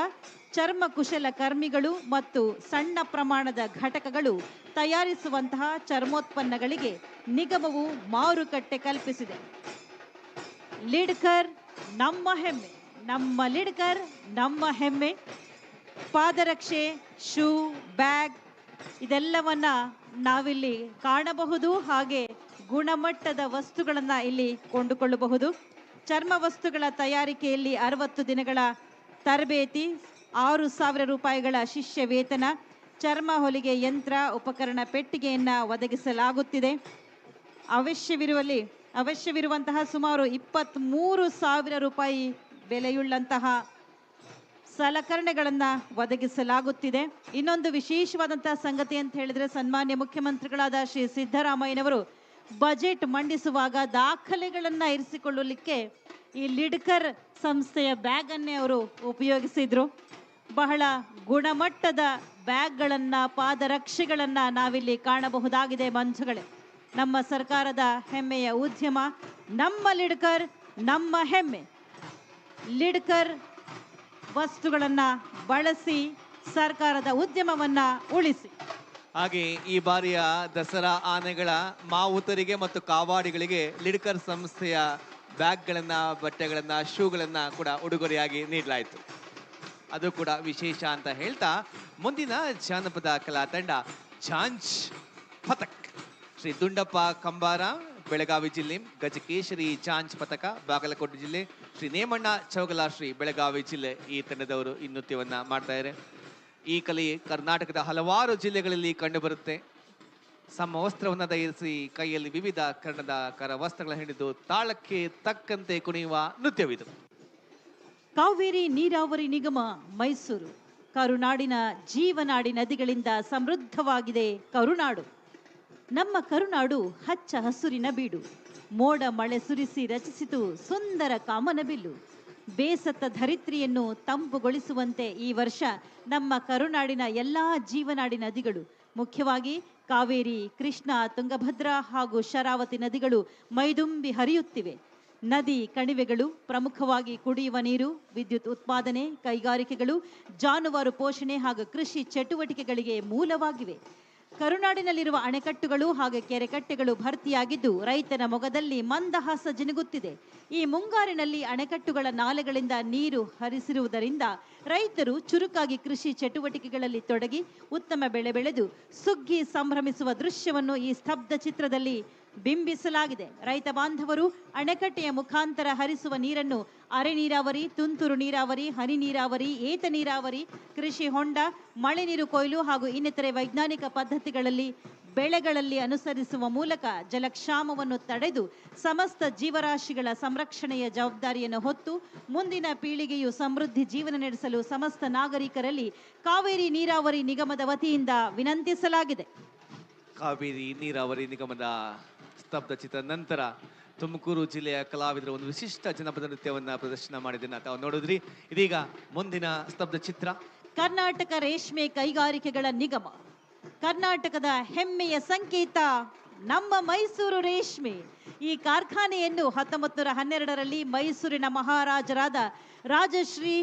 ಚರ್ಮ ಕುಶಲಕರ್ಮಿಗಳು ಮತ್ತು ಸಣ್ಣ ಪ್ರಮಾಣದ ಘಟಕಗಳು ತಯಾರಿಸುವಂತಹ ಚರ್ಮೋತ್ಪನ್ನಗಳಿಗೆ ನಿಗಮವು ಮಾರುಕಟ್ಟೆ ಕಲ್ಪಿಸಿದೆ. ಲಿಡ್ಕರ್ ನಮ್ಮ ಹೆಮ್ಮೆ, ನಮ್ಮ ಲಿಡ್ಕರ್ ನಮ್ಮ ಹೆಮ್ಮೆ. ಪಾದರಕ್ಷೆ, ಶೂ, ಬ್ಯಾಗ್ ಇದೆಲ್ಲವನ್ನ ನಾವಿಲ್ಲಿ ಕಾಣಬಹುದು. ಹಾಗೆ ಗುಣಮಟ್ಟದ ವಸ್ತುಗಳನ್ನು ಇಲ್ಲಿ ಕೊಂಡುಕೊಳ್ಳಬಹುದು. ಚರ್ಮ ವಸ್ತುಗಳ ತಯಾರಿಕೆಯಲ್ಲಿ 60 ದಿನಗಳ ತರಬೇತಿ, 6,000 ರೂಪಾಯಿಗಳ ಶಿಷ್ಯ ವೇತನ, ಚರ್ಮ ಹೊಲಿಗೆ ಯಂತ್ರ ಉಪಕರಣ ಪೆಟ್ಟಿಗೆಯನ್ನು ಒದಗಿಸಲಾಗುತ್ತಿದೆ. ಅವಶ್ಯವಿರುವಂತಹ ಸುಮಾರು 23,000 ರೂಪಾಯಿ ಬೆಲೆಯುಳ್ಳಂತಹ ಸಲಕರಣೆಗಳನ್ನು ಒದಗಿಸಲಾಗುತ್ತಿದೆ. ಇನ್ನೊಂದು ವಿಶೇಷವಾದಂತಹ ಸಂಗತಿ ಅಂತ ಹೇಳಿದ್ರೆ, ಸನ್ಮಾನ್ಯ ಮುಖ್ಯಮಂತ್ರಿಗಳಾದ ಶ್ರೀ ಸಿದ್ದರಾಮಯ್ಯನವರು ಬಜೆಟ್ ಮಂಡಿಸುವಾಗ ದಾಖಲೆಗಳನ್ನ ಇರಿಸಿಕೊಳ್ಳಲಿಕ್ಕೆ ಈ ಲಿಡ್ಕರ್ ಸಂಸ್ಥೆಯ ಬ್ಯಾಗ್ ಅನ್ನೇ ಅವರು ಉಪಯೋಗಿಸಿದ್ರು. ಬಹಳ ಗುಣಮಟ್ಟದ ಬ್ಯಾಗ್ಗಳನ್ನ, ಪಾದರಕ್ಷೆಗಳನ್ನ ನಾವಿಲ್ಲಿ ಕಾಣಬಹುದಾಗಿದೆ ಬಂಧುಗಳೇ. ನಮ್ಮ ಸರ್ಕಾರದ ಹೆಮ್ಮೆಯ ಉದ್ಯಮ ನಮ್ಮ ಲಿಡ್ಕರ್, ನಮ್ಮ ಹೆಮ್ಮೆ. ಲಿಡ್ಕರ್ ವಸ್ತುಗಳನ್ನ ಬಳಸಿ ಸರ್ಕಾರದ ಉದ್ಯಮವನ್ನ ಉಳಿಸಿ. ಹಾಗೆ ಈ ಬಾರಿಯ ದಸರಾ ಆನೆಗಳ ಮಾವುತರಿಗೆ ಮತ್ತು ಕಾವಾಡಿಗಳಿಗೆ ಲಿಡ್ಕರ್ ಸಂಸ್ಥೆಯ ಬ್ಯಾಗ್ಗಳನ್ನ, ಬಟ್ಟೆಗಳನ್ನ, ಶೂಗಳನ್ನ ಕೂಡ ಉಡುಗೊರೆಯಾಗಿ ನೀಡಲಾಯಿತು. ಅದು ಕೂಡ ವಿಶೇಷ ಅಂತ ಹೇಳ್ತಾ ಮುಂದಿನ ಜಾನಪದ ಕಲಾ ತಂಡ ಝಾಂಚ್ ಪಥಕ್ ಶ್ರೀ ದುಂಡಪ್ಪ ಕಂಬಾರ ಬೆಳಗಾವಿ ಜಿಲ್ಲೆ, ಗಜಕೇಶರಿ ಝಾಂಚ್ ಪಥಕ ಬಾಗಲಕೋಟೆ ಜಿಲ್ಲೆ, ಶ್ರೀ ನೇಮಣ್ಣ ಚೌಗಲ ಶ್ರೀ ಬೆಳಗಾವಿ ಜಿಲ್ಲೆ ಈ ತಂಡದವರು ಈ ನೃತ್ಯವನ್ನ ಮಾಡ್ತಾ ಇದ್ದಾರೆ. ಈ ಕಲೆ ಕರ್ನಾಟಕದ ಹಲವಾರು ಜಿಲ್ಲೆಗಳಲ್ಲಿ ಕಂಡುಬರುತ್ತೆ. ಸಮವಸ್ತ್ರವನ್ನು ಧರಿಸಿ ಕೈಯಲ್ಲಿ ವಿವಿಧ ಕರ್ಣದ ಕರವಸ್ತ್ರಗಳನ್ನು ಹಿಡಿದು ತಾಳಕ್ಕೆ ತಕ್ಕಂತೆ ಕುಣಿಯುವ ನೃತ್ಯವಿದು. ಕಾವೇರಿ ನೀರಾವರಿ ನಿಗಮ ಮೈಸೂರು. ಕರುನಾಡಿನ ಜೀವನಾಡಿ ನದಿಗಳಿಂದ ಸಮೃದ್ಧವಾಗಿದೆ ಕರುನಾಡು. ನಮ್ಮ ಕರುನಾಡು ಹಚ್ಚ ಹಸುರಿನ ಬೀಡು. ಮೋಡ ಮಳೆ ಸುರಿಸಿ ರಚಿಸಿತು ಸುಂದರ ಕಾಮನಬಿಲ್ಲು. ಬೇಸತ್ತ ಧರಿತ್ರಿಯನ್ನು ತಂಪುಗೊಳಿಸುವಂತೆ ಈ ವರ್ಷ ನಮ್ಮ ಕರುನಾಡಿನ ಎಲ್ಲಾ ಜೀವನಾಡಿ ನದಿಗಳು, ಮುಖ್ಯವಾಗಿ ಕಾವೇರಿ, ಕೃಷ್ಣ, ತುಂಗಭದ್ರಾ ಹಾಗೂ ಶರಾವತಿ ನದಿಗಳು ಮೈದುಂಬಿ ಹರಿಯುತ್ತಿವೆ. ನದಿ ಕಣಿವೆಗಳು ಪ್ರಮುಖವಾಗಿ ಕುಡಿಯುವ ನೀರು, ವಿದ್ಯುತ್ ಉತ್ಪಾದನೆ, ಕೈಗಾರಿಕೆಗಳು, ಜಾನುವಾರು ಪೋಷಣೆ ಹಾಗೂ ಕೃಷಿ ಚಟುವಟಿಕೆಗಳಿಗೆ ಮೂಲವಾಗಿವೆ. ಕರುನಾಡಿನಲ್ಲಿರುವ ಅಣೆಕಟ್ಟುಗಳು ಹಾಗೂ ಕೆರೆಕಟ್ಟೆಗಳು ಭರ್ತಿಯಾಗಿದ್ದು ರೈತನ ಮೊಗದಲ್ಲಿ ಮಂದಹಾಸ ಜಿನುಗುತ್ತಿದೆ. ಈ ಮುಂಗಾರಿನಲ್ಲಿ ಅಣೆಕಟ್ಟುಗಳ ನಾಲೆಗಳಿಂದ ನೀರು ಹರಿಸಿರುವುದರಿಂದ ರೈತರು ಚುರುಕಾಗಿ ಕೃಷಿ ಚಟುವಟಿಕೆಗಳಲ್ಲಿ ತೊಡಗಿ ಉತ್ತಮ ಬೆಳೆ ಬೆಳೆದು ಸುಗ್ಗಿ ಸಂಭ್ರಮಿಸುವ ದೃಶ್ಯವನ್ನು ಈ ಸ್ತಬ್ಧ ಚಿತ್ರದಲ್ಲಿ ಬಿಂಬಿಸಲಾಗಿದೆ. ರೈತ ಬಾಂಧವರು ಅಣೆಕಟ್ಟೆಯ ಮುಖಾಂತರ ಹರಿಸುವ ನೀರನ್ನು ಅರೆ ನೀರಾವರಿ, ತುಂತುರು ನೀರಾವರಿ, ಹನಿ ನೀರಾವರಿ, ಏತ ನೀರಾವರಿ, ಕೃಷಿ ಹೊಂಡ, ಮಳೆ ನೀರು ಕೊಯ್ಲು ಹಾಗೂ ಇನ್ನಿತರೆ ವೈಜ್ಞಾನಿಕ ಪದ್ಧತಿಗಳಲ್ಲಿ ಬೆಳೆಗಳಲ್ಲಿ ಅನುಸರಿಸುವ ಮೂಲಕ ಜಲಕ್ಷಾಮವನ್ನು ತಡೆದು ಸಮಸ್ತ ಜೀವರಾಶಿಗಳ ಸಂರಕ್ಷಣೆಯ ಜವಾಬ್ದಾರಿಯನ್ನು ಹೊತ್ತು ಮುಂದಿನ ಪೀಳಿಗೆಯು ಸಮೃದ್ಧಿ ಜೀವನ ನಡೆಸಲು ಸಮಸ್ತ ನಾಗರಿಕರಲ್ಲಿ ಕಾವೇರಿ ನೀರಾವರಿ ನಿಗಮದ ವತಿಯಿಂದ ವಿನಂತಿಸಲಾಗಿದೆ. ಕಾವೇರಿ ನೀರಾವರಿ ನಿಗಮದ ಸ್ತಬ್ಧ ಚಿತ್ರ ನಂತರ ತುಮಕೂರು ಜಿಲ್ಲೆಯ ಕಲಾವಿದರು ಒಂದು ವಿಶಿಷ್ಟ ಜನಪದ ನೃತ್ಯವನ್ನ ಪ್ರದರ್ಶನ ಮಾಡಿದ್ದನ್ನ ತಾವು ನೋಡಿದ್ರಿ. ಇದೀಗ ಮುಂದಿನ ಸ್ತಬ್ಧ ಚಿತ್ರ ಕರ್ನಾಟಕ ರೇಷ್ಮೆ ಕೈಗಾರಿಕೆಗಳ ನಿಗಮ. ಕರ್ನಾಟಕದ ಹೆಮ್ಮೆಯ ಸಂಕೇತ ನಮ್ಮ ಮೈಸೂರು ರೇಷ್ಮೆ. ಈ ಕಾರ್ಖಾನೆಯನ್ನು 1912ರಲ್ಲಿ ಮೈಸೂರಿನ ಮಹಾರಾಜರಾದ ರಾಜಶ್ರೀ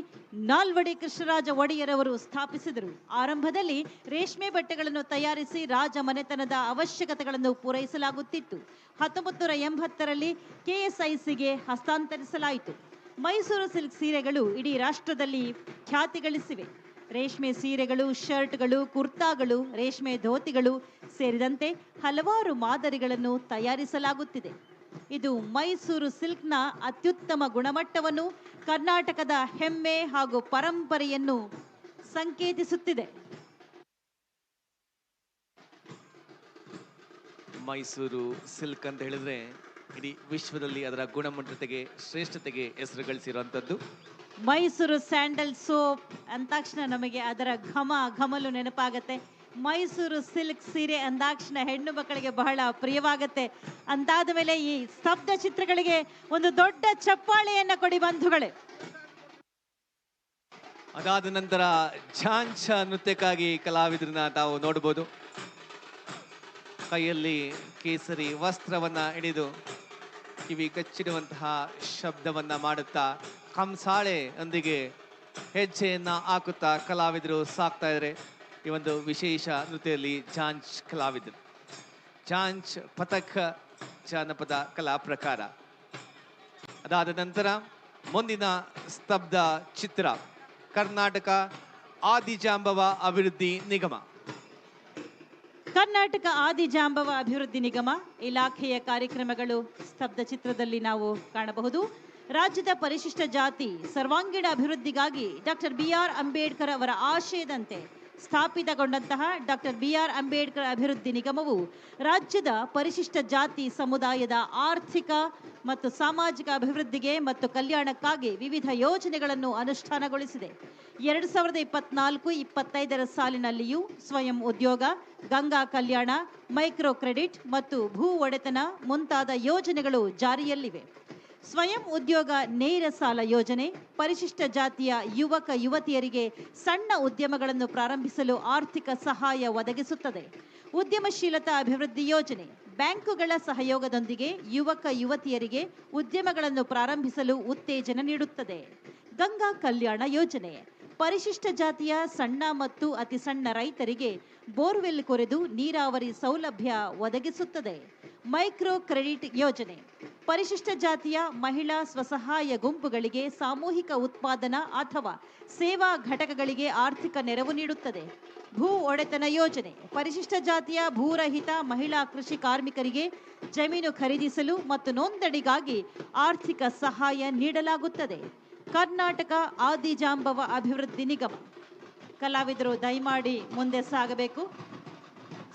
ನಾಲ್ವಡಿ ಕೃಷ್ಣರಾಜ ಒಡೆಯರವರು ಸ್ಥಾಪಿಸಿದರು. ಆರಂಭದಲ್ಲಿ ರೇಷ್ಮೆ ಬಟ್ಟೆಗಳನ್ನು ತಯಾರಿಸಿ ರಾಜ ಮನೆತನದ ಅವಶ್ಯಕತೆಗಳನ್ನು ಪೂರೈಸಲಾಗುತ್ತಿತ್ತು. 1980ರಲ್ಲಿ ಕೆಎಸ್ಐಸಿಗೆ ಹಸ್ತಾಂತರಿಸಲಾಯಿತು. ಮೈಸೂರು ಸಿಲ್ಕ್ ಸೀರೆಗಳು ಇಡೀ ರಾಷ್ಟ್ರದಲ್ಲಿ ಖ್ಯಾತಿ ಗಳಿಸಿವೆ. ರೇಷ್ಮೆ ಸೀರೆಗಳು, ಶರ್ಟ್ಗಳು, ಕುರ್ತಾಗಳು, ರೇಷ್ಮೆ ಧೋತಿಗಳು ಸೇರಿದಂತೆ ಹಲವಾರು ಮಾದರಿಗಳನ್ನು ತಯಾರಿಸಲಾಗುತ್ತಿದೆ. ಇದು ಮೈಸೂರು ಸಿಲ್ಕ್ನ ಅತ್ಯುತ್ತಮ ಗುಣಮಟ್ಟವನ್ನು, ಕರ್ನಾಟಕದ ಹೆಮ್ಮೆ ಹಾಗೂ ಪರಂಪರೆಯನ್ನು ಸಂಕೇತಿಸುತ್ತಿದೆ. ಮೈಸೂರು ಸಿಲ್ಕ್ ಅಂತ ಹೇಳಿದ್ರೆ ಇಡೀ ವಿಶ್ವದಲ್ಲಿ ಅದರ ಗುಣಮಟ್ಟತೆಗೆ, ಶ್ರೇಷ್ಠತೆಗೆ ಹೆಸರು ಗಳಿಸಿರುವಂತದ್ದು. ಮೈಸೂರು ಸ್ಯಾಂಡಲ್ ಸೋಪ್ ಅಂದಾಕ್ಷಣ ನಮಗೆ ಅದರ ಘಮಲು ನೆನಪಾಗತ್ತೆ. ಮೈಸೂರು ಸಿಲ್ಕ್ ಸೀರೆ ಅಂದಾಕ್ಷಣ ಹೆಣ್ಣು ಮಕ್ಕಳಿಗೆ ಬಹಳ ಪ್ರಿಯವಾಗತ್ತೆ. ಅಂತಾದ ಮೇಲೆ ಈ ಸ್ತಬ್ಧ ಚಿತ್ರಗಳಿಗೆ ಒಂದು ದೊಡ್ಡ ಚಪ್ಪಾಳೆಯನ್ನ ಕೊಡಿ ಬಂಧುಗಳೇ. ಅದಾದ ನಂತರ ಝಾಂಚ ನೃತ್ಯಕ್ಕಾಗಿ ಕಲಾವಿದರನ್ನ ತಾವು ನೋಡಬಹುದು. ಕೈಯಲ್ಲಿ ಕೇಸರಿ ವಸ್ತ್ರವನ್ನ ಹಿಡಿದು ಕಿವಿ ಕಚ್ಚಿಡುವಂತಹ ಶಬ್ದವನ್ನ ಮಾಡುತ್ತಾ ಕಂಸಾಳೆ ಒಂದಿಗೆ ಹೆಜ್ಜೆಯನ್ನ ಹಾಕುತ್ತಾ ಕಲಾವಿದರು ಸಾಕ್ತಾ ಇದ್ದಾರೆ. ಈ ಒಂದು ವಿಶೇಷ ನೃತ್ಯದಲ್ಲಿ ಝಾಂಚ್ ಕಲಾವಿದರು. ಝಾಂಚ್ ಪಥಕ್ ಜಾನಪದ ಕಲಾ ಪ್ರಕಾರ. ಅದಾದ ನಂತರ ಮುಂದಿನ ಸ್ತಬ್ಧ ಚಿತ್ರ ಕರ್ನಾಟಕ ಆದಿಜಾಂಬವ ಅಭಿವೃದ್ಧಿ ನಿಗಮ. ಕರ್ನಾಟಕ ಆದಿಜಾಂಬವ ಅಭಿವೃದ್ಧಿ ನಿಗಮ ಇಲಾಖೆಯ ಕಾರ್ಯಕ್ರಮಗಳು ಸ್ತಬ್ಧ ಚಿತ್ರದಲ್ಲಿ ನಾವು ಕಾಣಬಹುದು. ರಾಜ್ಯದ ಪರಿಶಿಷ್ಟ ಜಾತಿ ಸರ್ವಾಂಗೀಣ ಅಭಿವೃದ್ಧಿಗಾಗಿ ಡಾಕ್ಟರ್ BR ಅಂಬೇಡ್ಕರ್ ಅವರ ಆಶಯದಂತೆ ಸ್ಥಾಪಿತಗೊಂಡಂತಹ ಡಾಕ್ಟರ್ BR ಅಂಬೇಡ್ಕರ್ ಅಭಿವೃದ್ಧಿ ನಿಗಮವು ರಾಜ್ಯದ ಪರಿಶಿಷ್ಟ ಜಾತಿ ಸಮುದಾಯದ ಆರ್ಥಿಕ ಮತ್ತು ಸಾಮಾಜಿಕ ಅಭಿವೃದ್ಧಿಗೆ ಮತ್ತು ಕಲ್ಯಾಣಕ್ಕಾಗಿ ವಿವಿಧ ಯೋಜನೆಗಳನ್ನು ಅನುಷ್ಠಾನಗೊಳಿಸಿದೆ. 2024-25 ಸಾಲಿನಲ್ಲಿಯೂ ಸ್ವಯಂ ಉದ್ಯೋಗ, ಗಂಗಾ ಕಲ್ಯಾಣ, ಮೈಕ್ರೋ ಕ್ರೆಡಿಟ್ ಮತ್ತು ಭೂ ಒಡೆತನ ಮುಂತಾದ ಯೋಜನೆಗಳು ಜಾರಿಯಲ್ಲಿವೆ. ಸ್ವಯಂ ಉದ್ಯೋಗ ನೇರ ಸಾಲ ಯೋಜನೆ ಪರಿಶಿಷ್ಟ ಜಾತಿಯ ಯುವಕ ಯುವತಿಯರಿಗೆ ಸಣ್ಣ ಉದ್ಯಮಗಳನ್ನು ಪ್ರಾರಂಭಿಸಲು ಆರ್ಥಿಕ ಸಹಾಯ ಒದಗಿಸುತ್ತದೆ. ಉದ್ಯಮಶೀಲತಾ ಅಭಿವೃದ್ಧಿ ಯೋಜನೆ ಬ್ಯಾಂಕುಗಳ ಸಹಯೋಗದೊಂದಿಗೆ ಯುವಕ ಯುವತಿಯರಿಗೆ ಉದ್ಯಮಗಳನ್ನು ಪ್ರಾರಂಭಿಸಲು ಉತ್ತೇಜನ ನೀಡುತ್ತದೆ. ಗಂಗಾ ಕಲ್ಯಾಣ ಯೋಜನೆ ಪರಿಶಿಷ್ಟ ಜಾತಿಯ ಸಣ್ಣ ಮತ್ತು ಅತಿ ಸಣ್ಣ ರೈತರಿಗೆ ಬೋರ್ವೆಲ್ ಕೊರೆದು ನೀರಾವರಿ ಸೌಲಭ್ಯ ಒದಗಿಸುತ್ತದೆ. ಮೈಕ್ರೋ ಕ್ರೆಡಿಟ್ ಯೋಜನೆ ಪರಿಶಿಷ್ಟ ಜಾತಿಯ ಮಹಿಳಾ ಸ್ವಸಹಾಯ ಗುಂಪುಗಳಿಗೆ ಸಾಮೂಹಿಕ ಉತ್ಪಾದನಾ ಅಥವಾ ಸೇವಾ ಘಟಕಗಳಿಗೆ ಆರ್ಥಿಕ ನೆರವು ನೀಡುತ್ತದೆ. ಭೂ ಒಡೆತನ ಯೋಜನೆ ಪರಿಶಿಷ್ಟ ಜಾತಿಯ ಭೂರಹಿತ ಮಹಿಳಾ ಕೃಷಿ ಕಾರ್ಮಿಕರಿಗೆ ಜಮೀನು ಖರೀದಿಸಲು ಮತ್ತು ನೋಂದಣಿಗಾಗಿ ಆರ್ಥಿಕ ಸಹಾಯ ನೀಡಲಾಗುತ್ತದೆ. ಕರ್ನಾಟಕ ಆದಿಜಾಂಬವ ಅಭಿವೃದ್ಧಿ ನಿಗಮ ಕಲಾವಿದರು ದಯಮಾಡಿ ಮುಂದೆ ಸಾಗಬೇಕು.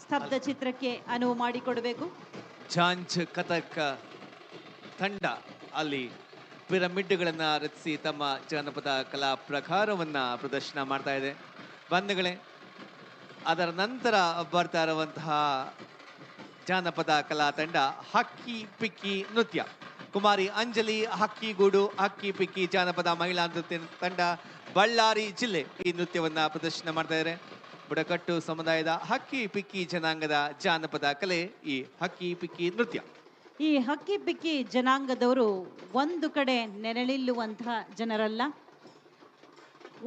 ಸ್ತಬ್ಧ ಚಿತ್ರಕ್ಕೆ ಅನುವು ಮಾಡಿಕೊಡಬೇಕು. ಝಾಂಜ್ ಕಥಕ್ ತಂಡ ಅಲ್ಲಿ ಪಿರಮಿಡ್ಗಳನ್ನ ರಚಿಸಿ ತಮ್ಮ ಜಾನಪದ ಕಲಾ ಪ್ರಕಾರವನ್ನ ಪ್ರದರ್ಶನ ಮಾಡ್ತಾ ಇದೆ. ಬಂಧುಗಳೇ, ಅದರ ನಂತರ ಬರ್ತಾ ಇರುವಂತಹ ಜಾನಪದ ಕಲಾ ತಂಡ ಹಕ್ಕಿ ಪಿಕ್ಕಿ ನೃತ್ಯ. ಕುಮಾರಿ ಅಂಜಲಿ ಹಕ್ಕಿಗೂಡು ಹಕ್ಕಿ ಪಿಕ್ಕಿ ಜಾನಪದ ಮಹಿಳಾ ನೃತ್ಯ ತಂಡ ಬಳ್ಳಾರಿ ಜಿಲ್ಲೆ ಈ ನೃತ್ಯವನ್ನ ಪ್ರದರ್ಶನ ಮಾಡ್ತಾ ಇದ್ದಾರೆ. ಬುಡಕಟ್ಟು ಸಮುದಾಯದ ಹಕ್ಕಿ ಪಿಕ್ಕಿ ಜನಾಂಗದ ಜಾನಪದ ಕಲೆ ಈ ಹಕ್ಕಿ ಪಿಕ್ಕಿ ನೃತ್ಯ. ಈ ಹಕ್ಕಿ ಪಿಕ್ಕಿ ಜನಾಂಗದವರು ಒಂದು ಕಡೆ ನೆರಳಿಲ್ಲುವಂತಹ ಜನರಲ್ಲ.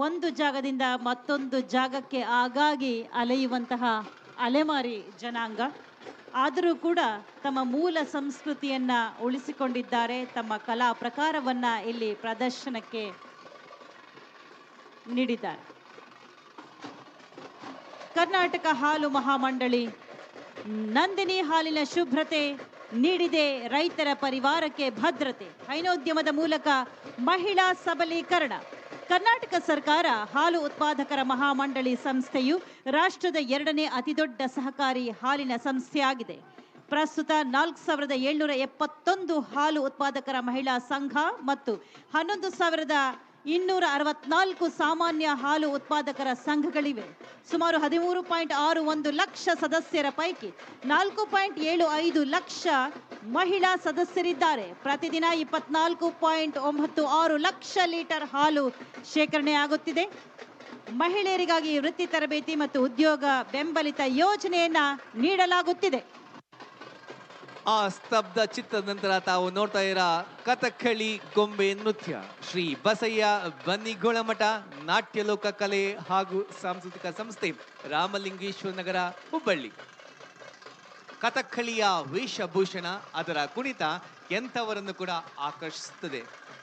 ಒಂದು ಜಾಗದಿಂದ ಮತ್ತೊಂದು ಜಾಗಕ್ಕೆ ಆಗಾಗಿ ಅಲೆಯುವಂತಹ ಅಲೆಮಾರಿ ಜನಾಂಗ. ಆದರೂ ಕೂಡ ತಮ್ಮ ಮೂಲ ಸಂಸ್ಕೃತಿಯನ್ನ ಉಳಿಸಿಕೊಂಡಿದ್ದಾರೆ. ತಮ್ಮ ಕಲಾ ಪ್ರಕಾರವನ್ನ ಇಲ್ಲಿ ಪ್ರದರ್ಶನಕ್ಕೆ ನೀಡಿದ್ದಾರೆ. ಕರ್ನಾಟಕ ಹಾಲು ಮಹಾಮಂಡಳಿ ನಂದಿನಿ ಹಾಲಿನ ಶುಭ್ರತೆ ನೀಡಿದೆ ರೈತರ ಪರಿವಾರಕ್ಕೆ ಭದ್ರತೆ. ಹೈನೋದ್ಯಮದ ಮೂಲಕ ಮಹಿಳಾ ಸಬಲೀಕರಣ. ಕರ್ನಾಟಕ ಸರ್ಕಾರ ಹಾಲು ಉತ್ಪಾದಕರ ಮಹಾಮಂಡಳಿ ಸಂಸ್ಥೆಯು ರಾಷ್ಟ್ರದ 2ನೇ ಅತಿದೊಡ್ಡ ಸಹಕಾರಿ ಹಾಲಿನ ಸಂಸ್ಥೆಯಾಗಿದೆ. ಪ್ರಸ್ತುತ 4771 ಹಾಲು ಉತ್ಪಾದಕರ ಮಹಿಳಾ ಸಂಘ ಮತ್ತು 11,264 ಸಾಮಾನ್ಯ ಹಾಲು ಉತ್ಪಾದಕರ ಸಂಘಗಳಿವೆ. ಸುಮಾರು 13.61 ಲಕ್ಷ ಸದಸ್ಯರ ಪೈಕಿ 4.75 ಲಕ್ಷ ಮಹಿಳಾ ಸದಸ್ಯರಿದ್ದಾರೆ. ಪ್ರತಿದಿನ 24.96 ಲಕ್ಷ ಲೀಟರ್ ಹಾಲು ಶೇಖರಣೆ ಆಗುತ್ತಿದೆ. ಮಹಿಳೆಯರಿಗಾಗಿ ವೃತ್ತಿ ತರಬೇತಿ ಮತ್ತು ಉದ್ಯೋಗ ಬೆಂಬಲಿತ ಯೋಜನೆಯನ್ನ ನೀಡಲಾಗುತ್ತಿದೆ. ಆ ಸ್ತಬ್ಧ ಚಿತ್ರದ ನಂತರ ತಾವು ನೋಡ್ತಾ ಇರೋ ಕಥಕ್ಕಳಿ ಗೊಂಬೆ ನೃತ್ಯ ಶ್ರೀ ಬಸಯ್ಯ ಬನ್ನಿಗೋಳಮಠ ನಾಟ್ಯ ಲೋಕ ಕಲೆ ಹಾಗೂ ಸಾಂಸ್ಕೃತಿಕ ಸಂಸ್ಥೆ, ರಾಮಲಿಂಗೇಶ್ವರ ನಗರ, ಹುಬ್ಬಳ್ಳಿ. ಕಥಕ್ಕಳಿಯ ವೇಷಭೂಷಣ, ಅದರ ಕುಣಿತ ಎಂಥವರನ್ನು ಕೂಡ ಆಕರ್ಷಿಸುತ್ತದೆ.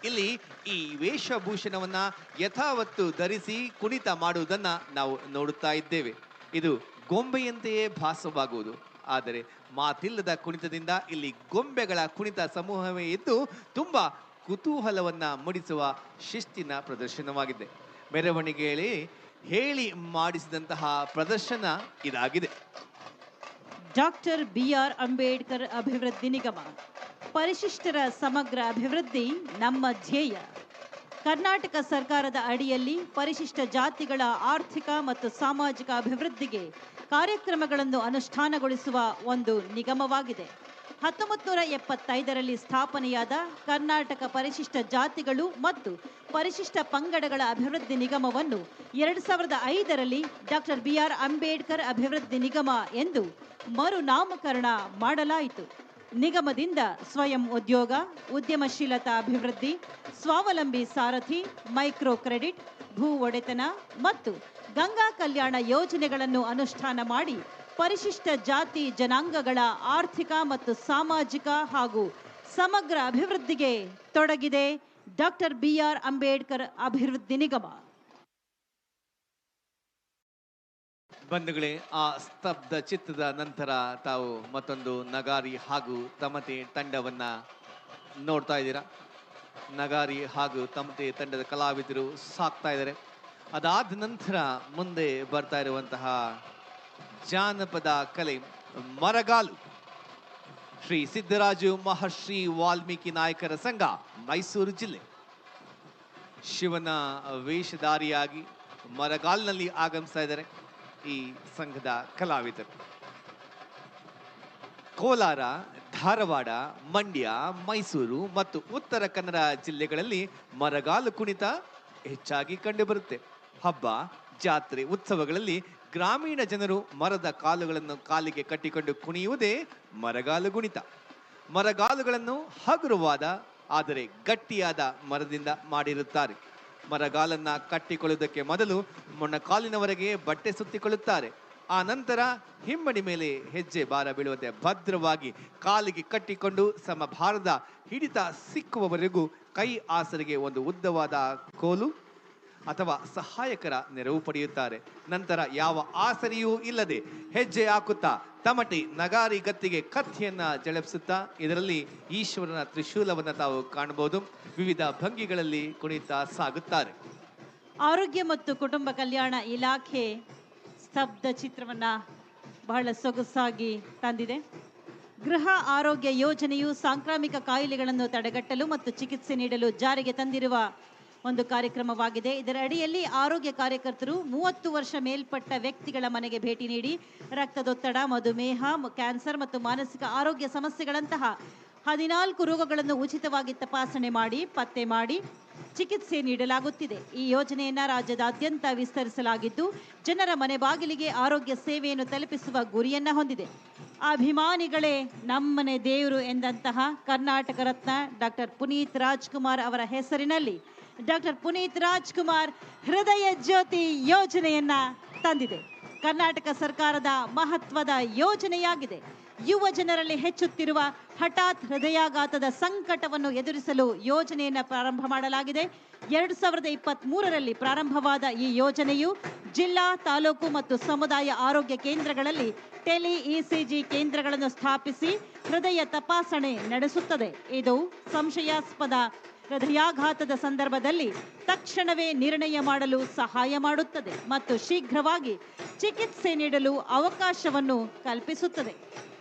ಇಲ್ಲಿ ಈ ವೇಷಭೂಷಣವನ್ನ ಯಥಾವತ್ತು ಧರಿಸಿ ಕುಣಿತ ಮಾಡುವುದನ್ನ ನಾವು ನೋಡುತ್ತಾ ಇದ್ದೇವೆ. ಇದು ಗೊಂಬೆಯಂತೆಯೇ ಭಾಸವಾಗುವುದು. ಆದರೆ ಮಾತಿಲ್ಲದ ಕುಣಿತದಿಂದ ಇಲ್ಲಿ ಗೊಂಬೆಗಳ ಕುಣಿತ ಸಮೂಹವೇ ಇದ್ದು ತುಂಬಾ ಕುತೂಹಲವನ್ನ ಮೂಡಿಸುವ ಶಿಸ್ತಿನ ಪ್ರದರ್ಶನವಾಗಿದೆ. ಮೆರವಣಿಗೆಯಲ್ಲಿ ಹೇಳಿ ಮಾಡಿಸಿದಂತಹ ಪ್ರದರ್ಶನ ಇದಾಗಿದೆ. ಡಾಕ್ಟರ್ BR ಅಂಬೇಡ್ಕರ್ ಅಭಿವೃದ್ಧಿ ನಿಗಮ ಪರಿಶಿಷ್ಟರ ಸಮಗ್ರ ಅಭಿವೃದ್ಧಿ ನಮ್ಮ ಧ್ಯೇಯ. ಕರ್ನಾಟಕ ಸರ್ಕಾರದ ಅಡಿಯಲ್ಲಿ ಪರಿಶಿಷ್ಟ ಜಾತಿಗಳ ಆರ್ಥಿಕ ಮತ್ತು ಸಾಮಾಜಿಕ ಅಭಿವೃದ್ಧಿಗೆ ಕಾರ್ಯಕ್ರಮಗಳನ್ನು ಅನುಷ್ಠಾನಗೊಳಿಸುವ ಒಂದು ನಿಗಮವಾಗಿದೆ. 1975ರಲ್ಲಿ ಸ್ಥಾಪನೆಯಾದ ಕರ್ನಾಟಕ ಪರಿಶಿಷ್ಟ ಜಾತಿಗಳು ಮತ್ತು ಪರಿಶಿಷ್ಟ ಪಂಗಡಗಳ ಅಭಿವೃದ್ಧಿ ನಿಗಮವನ್ನು 2005ರಲ್ಲಿ ಡಾಕ್ಟರ್ BR ಅಂಬೇಡ್ಕರ್ ಅಭಿವೃದ್ಧಿ ನಿಗಮ ಎಂದು ಮರುನಾಮಕರಣ ಮಾಡಲಾಯಿತು. ನಿಗಮದಿಂದ ಸ್ವಯಂ ಉದ್ಯೋಗ, ಉದ್ಯಮಶೀಲತಾ ಅಭಿವೃದ್ಧಿ, ಸ್ವಾವಲಂಬಿ ಸಾರಥಿ, ಮೈಕ್ರೋ ಕ್ರೆಡಿಟ್, ಭೂ ಒಡೆತನ ಮತ್ತು ಗಂಗಾ ಕಲ್ಯಾಣ ಯೋಜನೆಗಳನ್ನು ಅನುಷ್ಠಾನ ಮಾಡಿ ಪರಿಶಿಷ್ಟ ಜಾತಿ ಜನಾಂಗಗಳ ಆರ್ಥಿಕ ಮತ್ತು ಸಾಮಾಜಿಕ ಹಾಗೂ ಸಮಗ್ರ ಅಭಿವೃದ್ಧಿಗೆ ತೊಡಗಿದೆ ಡಾಕ್ಟರ್ BR ಅಂಬೇಡ್ಕರ್ ಅಭಿವೃದ್ಧಿ ನಿಗಮ. ಬಂಧುಗಳೇ, ಆ ಸ್ತಬ್ಧ ಚಿತ್ರದ ನಂತರ ತಾವು ಮತ್ತೊಂದು ನಗಾರಿ ಹಾಗೂ ತಮಟೆ ತಂಡವನ್ನ ನೋಡ್ತಾ ಇದ್ದೀರಾ. ನಗಾರಿ ಹಾಗೂ ತಮಟೆ ತಂಡದ ಕಲಾವಿದರು ಸಾಕ್ತಾ ಇದ್ದಾರೆ. ಅದಾದ ನಂತರ ಮುಂದೆ ಬರ್ತಾ ಇರುವಂತಹ ಜಾನಪದ ಕಲೆ ಮರಗಾಲು. ಶ್ರೀ ಸಿದ್ದರಾಜು ಮಹರ್ಷಿ ವಾಲ್ಮೀಕಿ ನಾಯಕರ ಸಂಘ, ಮೈಸೂರು ಜಿಲ್ಲೆ. ಶಿವನ ವೇಷಧಾರಿಯಾಗಿ ಮರಗಾಲ್ನಲ್ಲಿ ಆಗಮಿಸ್ತಾ ಇದ್ದಾರೆ ಈ ಸಂಘದ ಕಲಾವಿದರು. ಕೋಲಾರ, ಧಾರವಾಡ, ಮಂಡ್ಯ, ಮೈಸೂರು ಮತ್ತು ಉತ್ತರ ಕನ್ನಡ ಜಿಲ್ಲೆಗಳಲ್ಲಿ ಮರಗಾಲು ಕುಣಿತ ಹೆಚ್ಚಾಗಿ ಕಂಡುಬರುತ್ತೆ. ಹಬ್ಬ, ಜಾತ್ರೆ, ಉತ್ಸವಗಳಲ್ಲಿ ಗ್ರಾಮೀಣ ಜನರು ಮರದ ಕಾಲುಗಳನ್ನು ಕಾಲಿಗೆ ಕಟ್ಟಿಕೊಂಡು ಕುಣಿಯುವುದೇ ಮರಗಾಲು ಕುಣಿತ. ಮರಗಾಲುಗಳನ್ನು ಹಗುರವಾದ ಆದರೆ ಗಟ್ಟಿಯಾದ ಮರದಿಂದ ಮಾಡಿರುತ್ತಾರೆ. ಮರಗಾಲನ್ನ ಕಟ್ಟಿಕೊಳ್ಳುವುದಕ್ಕೆ ಮೊದಲು ಮೊಣಕಾಲಿನವರೆಗೆ ಬಟ್ಟೆ ಸುತ್ತಿಕೊಳ್ಳುತ್ತಾರೆ. ಆ ನಂತರ ಹಿಮ್ಮಡಿ ಮೇಲೆ ಹೆಜ್ಜೆ ಭಾರ ಬೀಳುವಂತೆ ಭದ್ರವಾಗಿ ಕಾಲಿಗೆ ಕಟ್ಟಿಕೊಂಡು ಸಮಭಾರದ ಹಿಡಿತ ಸಿಕ್ಕುವವರೆಗೂ ಕೈ ಆಸರೆಗೆ ಒಂದು ಉದ್ದವಾದ ಕೋಲು ಅಥವಾ ಸಹಾಯಕರ ನೆರವು ಪಡೆಯುತ್ತಾರೆ. ನಂತರ ಯಾವ ಆಸರೆಯೂ ಇಲ್ಲದೆ ಹೆಜ್ಜೆ ಹಾಕುತ್ತಾ ತಮಟೆ, ನಗಾರಿ ಗತ್ತಿಗೆ ಕತ್ತಿಯನ್ನ ಜಳಪಿಸುತ್ತಾ ಇದರಲ್ಲಿ ಈಶ್ವರನ ತ್ರಿಶೂಲವನ್ನು ತಾವು ಕಾಣಬಹುದು. ವಿವಿಧ ಭಂಗಿಗಳಲ್ಲಿ ಕುಣಿತಾ ಸಾಗುತ್ತಾರೆ. ಆರೋಗ್ಯ ಮತ್ತು ಕುಟುಂಬ ಕಲ್ಯಾಣ ಇಲಾಖೆ ಸ್ತಬ್ಧ ಚಿತ್ರವನ್ನ ಬಹಳ ಸೊಗಸಾಗಿ ತಂದಿದೆ. ಗೃಹ ಆರೋಗ್ಯ ಯೋಜನೆಯು ಸಾಂಕ್ರಾಮಿಕ ಕಾಯಿಲೆಗಳನ್ನು ತಡೆಗಟ್ಟಲು ಮತ್ತು ಚಿಕಿತ್ಸೆ ನೀಡಲು ಜಾರಿಗೆ ತಂದಿರುವ ಒಂದು ಕಾರ್ಯಕ್ರಮವಾಗಿದೆ. ಇದರ ಅಡಿಯಲ್ಲಿ ಆರೋಗ್ಯ ಕಾರ್ಯಕರ್ತರು 30 ವರ್ಷ ಮೇಲ್ಪಟ್ಟ ವ್ಯಕ್ತಿಗಳ ಮನೆಗೆ ಭೇಟಿ ನೀಡಿ ರಕ್ತದೊತ್ತಡ, ಮಧುಮೇಹ, ಕ್ಯಾನ್ಸರ್ ಮತ್ತು ಮಾನಸಿಕ ಆರೋಗ್ಯ ಸಮಸ್ಯೆಗಳಂತಹ 14 ರೋಗಗಳನ್ನು ಉಚಿತವಾಗಿ ತಪಾಸಣೆ ಮಾಡಿ ಪತ್ತೆ ಮಾಡಿ ಚಿಕಿತ್ಸೆ ನೀಡಲಾಗುತ್ತಿದೆ. ಈ ಯೋಜನೆಯನ್ನ ರಾಜ್ಯದಾದ್ಯಂತ ವಿಸ್ತರಿಸಲಾಗಿದ್ದು ಜನರ ಮನೆ ಬಾಗಿಲಿಗೆ ಆರೋಗ್ಯ ಸೇವೆಯನ್ನು ತಲುಪಿಸುವ ಗುರಿಯನ್ನ ಹೊಂದಿದೆ. ಅಭಿಮಾನಿಗಳೇ ನಮ್ಮನೆ ದೇವರು ಎಂದಂತಹ ಕರ್ನಾಟಕ ರತ್ನ ಡಾಕ್ಟರ್ ಪುನೀತ್ ರಾಜ್ಕುಮಾರ್ ಅವರ ಹೆಸರಿನಲ್ಲಿ ಡಾಕ್ಟರ್ ಪುನೀತ್ ರಾಜ್ಕುಮಾರ್ ಹೃದಯ ಜ್ಯೋತಿ ಯೋಜನೆಯನ್ನ ತಂದಿದೆ. ಕರ್ನಾಟಕ ಸರ್ಕಾರದ ಮಹತ್ವದ ಯೋಜನೆಯಾಗಿದೆ. ಯುವ ಜನರಲ್ಲಿ ಹೆಚ್ಚುತ್ತಿರುವ ಹಠಾತ್ ಹೃದಯಾಘಾತದ ಸಂಕಟವನ್ನು ಎದುರಿಸಲು ಯೋಜನೆಯನ್ನು ಪ್ರಾರಂಭ ಮಾಡಲಾಗಿದೆ. 2023ರಲ್ಲಿ ಪ್ರಾರಂಭವಾದ ಈ ಯೋಜನೆಯು ಜಿಲ್ಲಾ, ತಾಲೂಕು ಮತ್ತು ಸಮುದಾಯ ಆರೋಗ್ಯ ಕೇಂದ್ರಗಳಲ್ಲಿ ಟೆಲಿ ಇಸಿಜಿ ಕೇಂದ್ರಗಳನ್ನು ಸ್ಥಾಪಿಸಿ ಹೃದಯ ತಪಾಸಣೆ ನಡೆಸುತ್ತದೆ. ಇದು ಸಂಶಯಾಸ್ಪದ ಹೃದಯಾಘಾತದ ಸಂದರ್ಭದಲ್ಲಿ ತಕ್ಷಣವೇ ನಿರ್ಣಯ ಮಾಡಲು ಸಹಾಯ ಮಾಡುತ್ತದೆ ಮತ್ತು ಶೀಘ್ರವಾಗಿ ಚಿಕಿತ್ಸೆ ನೀಡಲು ಅವಕಾಶವನ್ನು ಕಲ್ಪಿಸುತ್ತದೆ.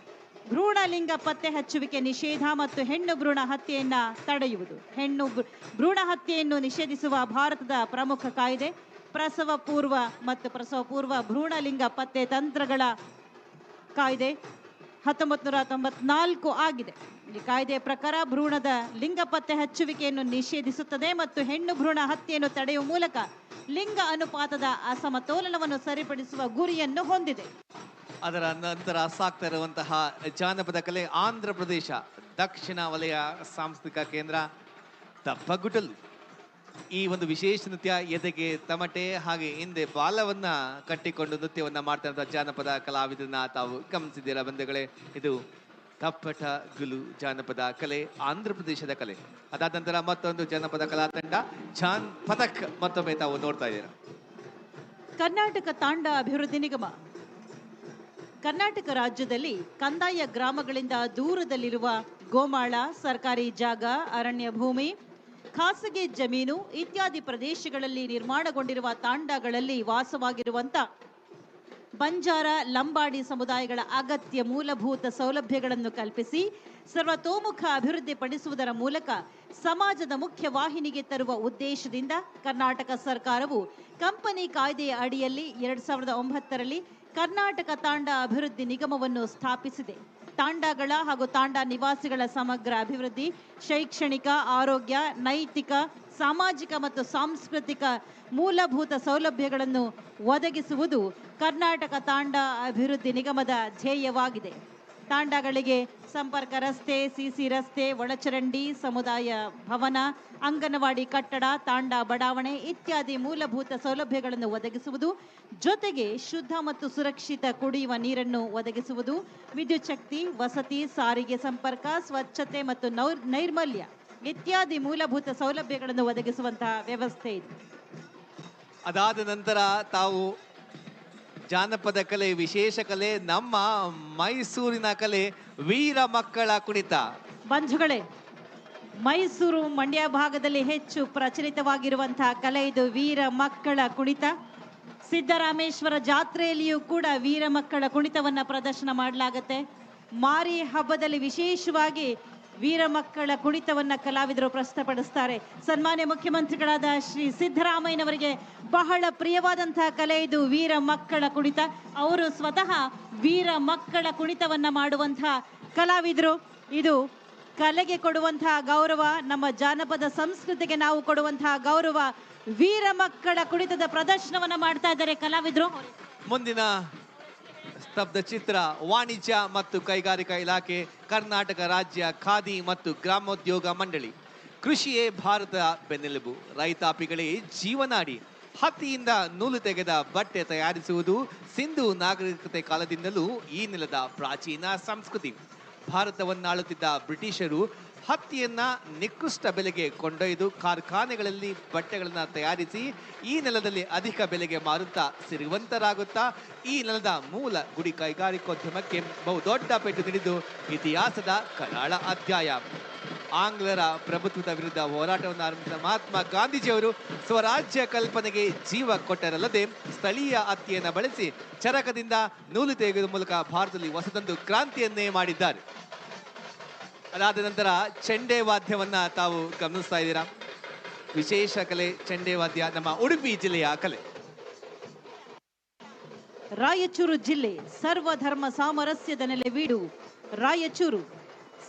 ಭ್ರೂಣಲಿಂಗ ಪತ್ತೆ ಹಚ್ಚುವಿಕೆ ನಿಷೇಧ ಮತ್ತು ಹೆಣ್ಣು ಭ್ರೂಣ ಹತ್ಯೆಯನ್ನ ತಡೆಯುವುದು. ಭ್ರೂಣ ಹತ್ಯೆಯನ್ನು ನಿಷೇಧಿಸುವ ಭಾರತದ ಪ್ರಮುಖ ಕಾಯ್ದೆ ಪ್ರಸವ ಪೂರ್ವ ಭ್ರೂಣಲಿಂಗ ಪತ್ತೆ ತಂತ್ರಗಳ ಕಾಯ್ದೆ 1994 ಆಗಿದೆ. ಈ ಕಾಯ್ದೆಯ ಪ್ರಕಾರ ಭ್ರೂಣದ ಲಿಂಗ ಪತ್ತೆ ಹಚ್ಚುವಿಕೆಯನ್ನು ನಿಷೇಧಿಸುತ್ತದೆ ಮತ್ತು ಹೆಣ್ಣು ಭ್ರೂಣ ಹತ್ಯೆಯನ್ನು ತಡೆಯುವ ಮೂಲಕ ಲಿಂಗ ಅನುಪಾತದ ಅಸಮತೋಲನವನ್ನು ಸರಿಪಡಿಸುವ ಗುರಿಯನ್ನು ಹೊಂದಿದೆ. ಅದರ ನಂತರ ಸಾಕ್ತಾ ಇರುವಂತಹ ಜಾನಪದ ಕಲೆ ಆಂಧ್ರ ಪ್ರದೇಶ ದಕ್ಷಿಣ ವಲಯ ಸಾಂಸ್ಕೃತಿಕ ಕೇಂದ್ರ ದಪ್ಪಗುಟಲು. ಈ ಒಂದು ವಿಶೇಷ ನೃತ್ಯ ಎದೆಗೆ ತಮಟೆ ಹಾಗೆ ಹಿಂದೆ ಬಾಲವನ್ನ ಕಟ್ಟಿಕೊಂಡು ನೃತ್ಯವನ್ನ ಮಾಡ್ತಾ ಇರುವಂತಹ ಜಾನಪದ ಕಲಾವಿದರನ್ನ ತಾವು ಗಮನಿಸಿದ್ದೀರಾ ಬಂಧುಗಳೇ. ಇದು ತಪ್ಪಟಗುಲು ಜಾನಪದ ಕಲೆ, ಆಂಧ್ರ ಪ್ರದೇಶದ ಕಲೆ. ಅದಾದ ನಂತರ ಮತ್ತೊಂದು ಜಾನಪದ ಕಲಾ ತಂಡ ಜಾನ್ ಪದಕ್ ಮತ್ತೊಮ್ಮೆ ತಾವು ನೋಡ್ತಾ ಇದ್ದೀರಾ. ಕರ್ನಾಟಕ ತಾಂಡ ಅಭಿವೃದ್ಧಿ ನಿಗಮ ಕರ್ನಾಟಕ ರಾಜ್ಯದಲ್ಲಿ ಕಂದಾಯ ಗ್ರಾಮಗಳಿಂದ ದೂರದಲ್ಲಿರುವ ಗೋಮಾಳ, ಸರ್ಕಾರಿ ಜಾಗ, ಅರಣ್ಯ ಭೂಮಿ, ಖಾಸಗಿ ಜಮೀನು ಇತ್ಯಾದಿ ಪ್ರದೇಶಗಳಲ್ಲಿ ನಿರ್ಮಾಣಗೊಂಡಿರುವ ತಾಂಡಗಳಲ್ಲಿ ವಾಸವಾಗಿರುವಂತ ಬಂಜಾರ, ಲಂಬಾಡಿ ಸಮುದಾಯಗಳ ಅಗತ್ಯ ಮೂಲಭೂತ ಸೌಲಭ್ಯಗಳನ್ನು ಕಲ್ಪಿಸಿ ಸರ್ವತೋಮುಖ ಅಭಿವೃದ್ಧಿ ಪಡಿಸುವುದರ ಮೂಲಕ ಸಮಾಜದ ಮುಖ್ಯ ವಾಹಿನಿಗೆ ತರುವ ಉದ್ದೇಶದಿಂದ ಕರ್ನಾಟಕ ಸರ್ಕಾರವು ಕಂಪನಿ ಕಾಯ್ದೆಯ ಅಡಿಯಲ್ಲಿ 2009ರಲ್ಲಿ ಕರ್ನಾಟಕ ತಾಂಡ ಅಭಿವೃದ್ಧಿ ನಿಗಮವನ್ನು ಸ್ಥಾಪಿಸಿದೆ. ತಾಂಡಗಳ ಹಾಗೂ ತಾಂಡ ನಿವಾಸಿಗಳ ಸಮಗ್ರ ಅಭಿವೃದ್ಧಿ, ಶೈಕ್ಷಣಿಕ, ಆರೋಗ್ಯ, ನೈತಿಕ, ಸಾಮಾಜಿಕ ಮತ್ತು ಸಾಂಸ್ಕೃತಿಕ ಮೂಲಭೂತ ಸೌಲಭ್ಯಗಳನ್ನು ಒದಗಿಸುವುದು ಕರ್ನಾಟಕ ತಾಂಡ ಅಭಿವೃದ್ಧಿ ನಿಗಮದ ಧ್ಯೇಯವಾಗಿದೆ. ತಾಂಡಗಳಿಗೆ ಸಂಪರ್ಕ ರಸ್ತೆ, ಸಿಸಿ ರಸ್ತೆ, ಒಳಚರಂಡಿ, ಸಮುದಾಯ ಭವನ, ಅಂಗನವಾಡಿ ಕಟ್ಟಡ, ತಾಂಡ ಬಡಾವಣೆ ಇತ್ಯಾದಿ ಮೂಲಭೂತ ಸೌಲಭ್ಯಗಳನ್ನು ಒದಗಿಸುವುದು, ಜೊತೆಗೆ ಶುದ್ಧ ಮತ್ತು ಸುರಕ್ಷಿತ ಕುಡಿಯುವ ನೀರನ್ನು ಒದಗಿಸುವುದು, ವಿದ್ಯುತ್ ಶಕ್ತಿ, ವಸತಿ, ಸಾರಿಗೆ ಸಂಪರ್ಕ, ಸ್ವಚ್ಛತೆ ಮತ್ತು ನೈರ್ಮಲ್ಯ ಇತ್ಯಾದಿ ಮೂಲಭೂತ ಸೌಲಭ್ಯಗಳನ್ನು ಒದಗಿಸುವಂತಹ ವ್ಯವಸ್ಥೆ ಇದೆ. ಅದಾದ ನಂತರ ತಾವು ಜಾನಪದ ಕಲೆ, ವಿಶೇಷ ಕಲೆ, ನಮ್ಮ ಮೈಸೂರಿನ ಕಲೆ ವೀರ ಮಕ್ಕಳ ಕುಣಿತ. ಬಂಧುಗಳೇ, ಮೈಸೂರು ಮಂಡ್ಯ ಭಾಗದಲ್ಲಿ ಹೆಚ್ಚು ಪ್ರಚಲಿತವಾಗಿರುವಂತಹ ಕಲೆ ಇದು ವೀರ ಮಕ್ಕಳ ಕುಣಿತ. ಸಿದ್ದರಾಮೇಶ್ವರ ಜಾತ್ರೆಯಲ್ಲಿಯೂ ಕೂಡ ವೀರ ಮಕ್ಕಳ ಕುಣಿತವನ್ನ ಪ್ರದರ್ಶನ ಮಾಡಲಾಗುತ್ತೆ. ಮಾರಿ ಹಬ್ಬದಲ್ಲಿ ವಿಶೇಷವಾಗಿ ವೀರ ಮಕ್ಕಳ ಕುಣಿತವನ್ನ ಕಲಾವಿದರು ಪ್ರಸ್ತುತಪಡಿಸ್ತಾರೆ. ಸನ್ಮಾನ್ಯ ಮುಖ್ಯಮಂತ್ರಿಗಳಾದ ಶ್ರೀ ಸಿದ್ದರಾಮಯ್ಯನವರಿಗೆ ಬಹಳ ಪ್ರಿಯವಾದಂತಹ ಕಲೆ ಇದು ವೀರ ಮಕ್ಕಳ ಕುಣಿತ. ಅವರು ಸ್ವತಃ ವೀರ ಮಕ್ಕಳ ಕುಣಿತವನ್ನ ಮಾಡುವಂತಹ ಕಲಾವಿದರು. ಇದು ಕಲೆಗೆ ಕೊಡುವಂತಹ ಗೌರವ, ನಮ್ಮ ಜಾನಪದ ಸಂಸ್ಕೃತಿಗೆ ನಾವು ಕೊಡುವಂತಹ ಗೌರವ. ವೀರ ಮಕ್ಕಳ ಕುಣಿತದ ಪ್ರದರ್ಶನವನ್ನ ಮಾಡ್ತಾ ಇದ್ದಾರೆ ಕಲಾವಿದರು. ಮುಂದಿನ ಸ್ತಬ್ಧ ಚಿತ್ರ ವಾಣಿಜ್ಯ ಮತ್ತು ಕೈಗಾರಿಕಾ ಇಲಾಖೆ, ಕರ್ನಾಟಕ ರಾಜ್ಯ ಖಾದಿ ಮತ್ತು ಗ್ರಾಮೋದ್ಯೋಗ ಮಂಡಳಿ. ಕೃಷಿಯೇ ಭಾರತ ಬೆನ್ನೆಲುಬು, ರೈತಾಪಿಗಳೇ ಜೀವನಾಡಿ. ಹತ್ತಿಯಿಂದ ನೂಲು ತೆಗೆದ ಬಟ್ಟೆ ತಯಾರಿಸುವುದು ಸಿಂಧು ನಾಗರಿಕತೆ ಕಾಲದಿಂದಲೂ ಈ ನೆಲದ ಪ್ರಾಚೀನ ಸಂಸ್ಕೃತಿ. ಭಾರತವನ್ನಾಳುತ್ತಿದ್ದ ಬ್ರಿಟಿಷರು ಹತ್ತಿಯನ್ನ ನಿಕೃಷ್ಟ ಬೆಲೆಗೆ ಕೊಂಡೊಯ್ದು ಕಾರ್ಖಾನೆಗಳಲ್ಲಿ ಬಟ್ಟೆಗಳನ್ನ ತಯಾರಿಸಿ ಈ ನೆಲದಲ್ಲಿ ಅಧಿಕ ಬೆಲೆಗೆ ಮಾರುತ್ತಾ ಸಿರಿವಂತರಾಗುತ್ತಾ ಈ ನೆಲದ ಮೂಲ ಗುಡಿ ಕೈಗಾರಿಕೋದ್ಯಮಕ್ಕೆ ಬಹುದೊಡ್ಡ ಪೆಟ್ಟು ನೀಡಿದ್ದು ಇತಿಹಾಸದ ಕರಾಳ ಅಧ್ಯಾಯ. ಆಂಗ್ಲರ ಪ್ರಭುತ್ವದ ವಿರುದ್ಧ ಹೋರಾಟವನ್ನು ಆರಂಭಿಸಿದ ಮಹಾತ್ಮ ಗಾಂಧೀಜಿಯವರು ಸ್ವರಾಜ್ಯ ಕಲ್ಪನೆಗೆ ಜೀವ ಕೊಟ್ಟರಲ್ಲದೆ ಸ್ಥಳೀಯ ಹತ್ತಿಯನ್ನು ಬಳಸಿ ಚರಕದಿಂದ ನೂಲು ತೆಗೆಯುವ ಮೂಲಕ ಭಾರತದಲ್ಲಿ ಹೊಸದೊಂದು ಕ್ರಾಂತಿಯನ್ನೇ ಮಾಡಿದ್ದಾರೆ. ಅದಾದ ನಂತರ ಚೆಂಡೆ ವಾದ್ಯವನ್ನ ತಾವು ಗಮನಿಸ್ತಾ ಇದ್ದೀರಾ. ವಿಶೇಷ ಕಲೆ ಚೆಂಡೆ ವಾದ್ಯ, ನಮ್ಮ ಉಡುಪಿ ಜಿಲ್ಲೆಯ ಕಲೆ. ರಾಯಚೂರು ಜಿಲ್ಲೆ ಸರ್ವಧರ್ಮ ಸಾಮರಸ್ಯದ ನೆಲೆವೀಡು ರಾಯಚೂರು.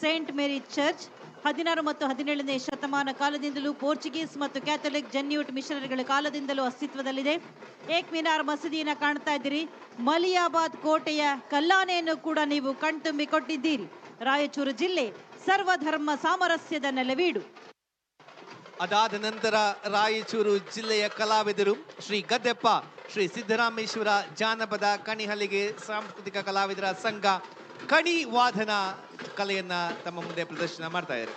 ಸೇಂಟ್ ಮೇರಿ ಚರ್ಚ್ 16 ಮತ್ತು 17ನೇ ಶತಮಾನ ಕಾಲದಿಂದಲೂ ಪೋರ್ಚುಗೀಸ್ ಮತ್ತು ಕ್ಯಾಥೋಲಿಕ್ ಜೆನ್ಯೂಟ್ ಮಿಷನರಿಗಳ ಕಾಲದಿಂದಲೂ ಅಸ್ತಿತ್ವದಲ್ಲಿದೆ. ಏಕ್ ಮಿನಾರ್ ಮಸೀದಿಯನ್ನು ಕಾಣ್ತಾ ಇದ್ದೀರಿ. ಮಲಿಯಾಬಾದ್ ಕೋಟೆಯ ಕಲ್ಲಾನೆಯನ್ನು ಕೂಡ ನೀವು ಕಣ್ತುಂಬಿ ಕೊಟ್ಟಿದ್ದೀರಿ. ರಾಯಚೂರು ಜಿಲ್ಲೆ ಸರ್ವಧರ್ಮ ಸಾಮರಸ್ಯದ ನೆಲೆವೀಡು. ಅದಾದ ನಂತರ ರಾಯಚೂರು ಜಿಲ್ಲೆಯ ಕಲಾವಿದರು ಶ್ರೀ ಗದ್ದೆಪ್ಪ, ಶ್ರೀ ಸಿದ್ದರಾಮೇಶ್ವರ ಜಾನಪದ ಕಣಿಹಲಿಗೆ ಸಾಂಸ್ಕೃತಿಕ ಕಲಾವಿದರ ಸಂಘ ಕಣಿ ವಾದನ ಕಲೆಯನ್ನ ತಮ್ಮ ಮುಂದೆ ಪ್ರದರ್ಶನ ಮಾಡ್ತಾ ಇದ್ದಾರೆ.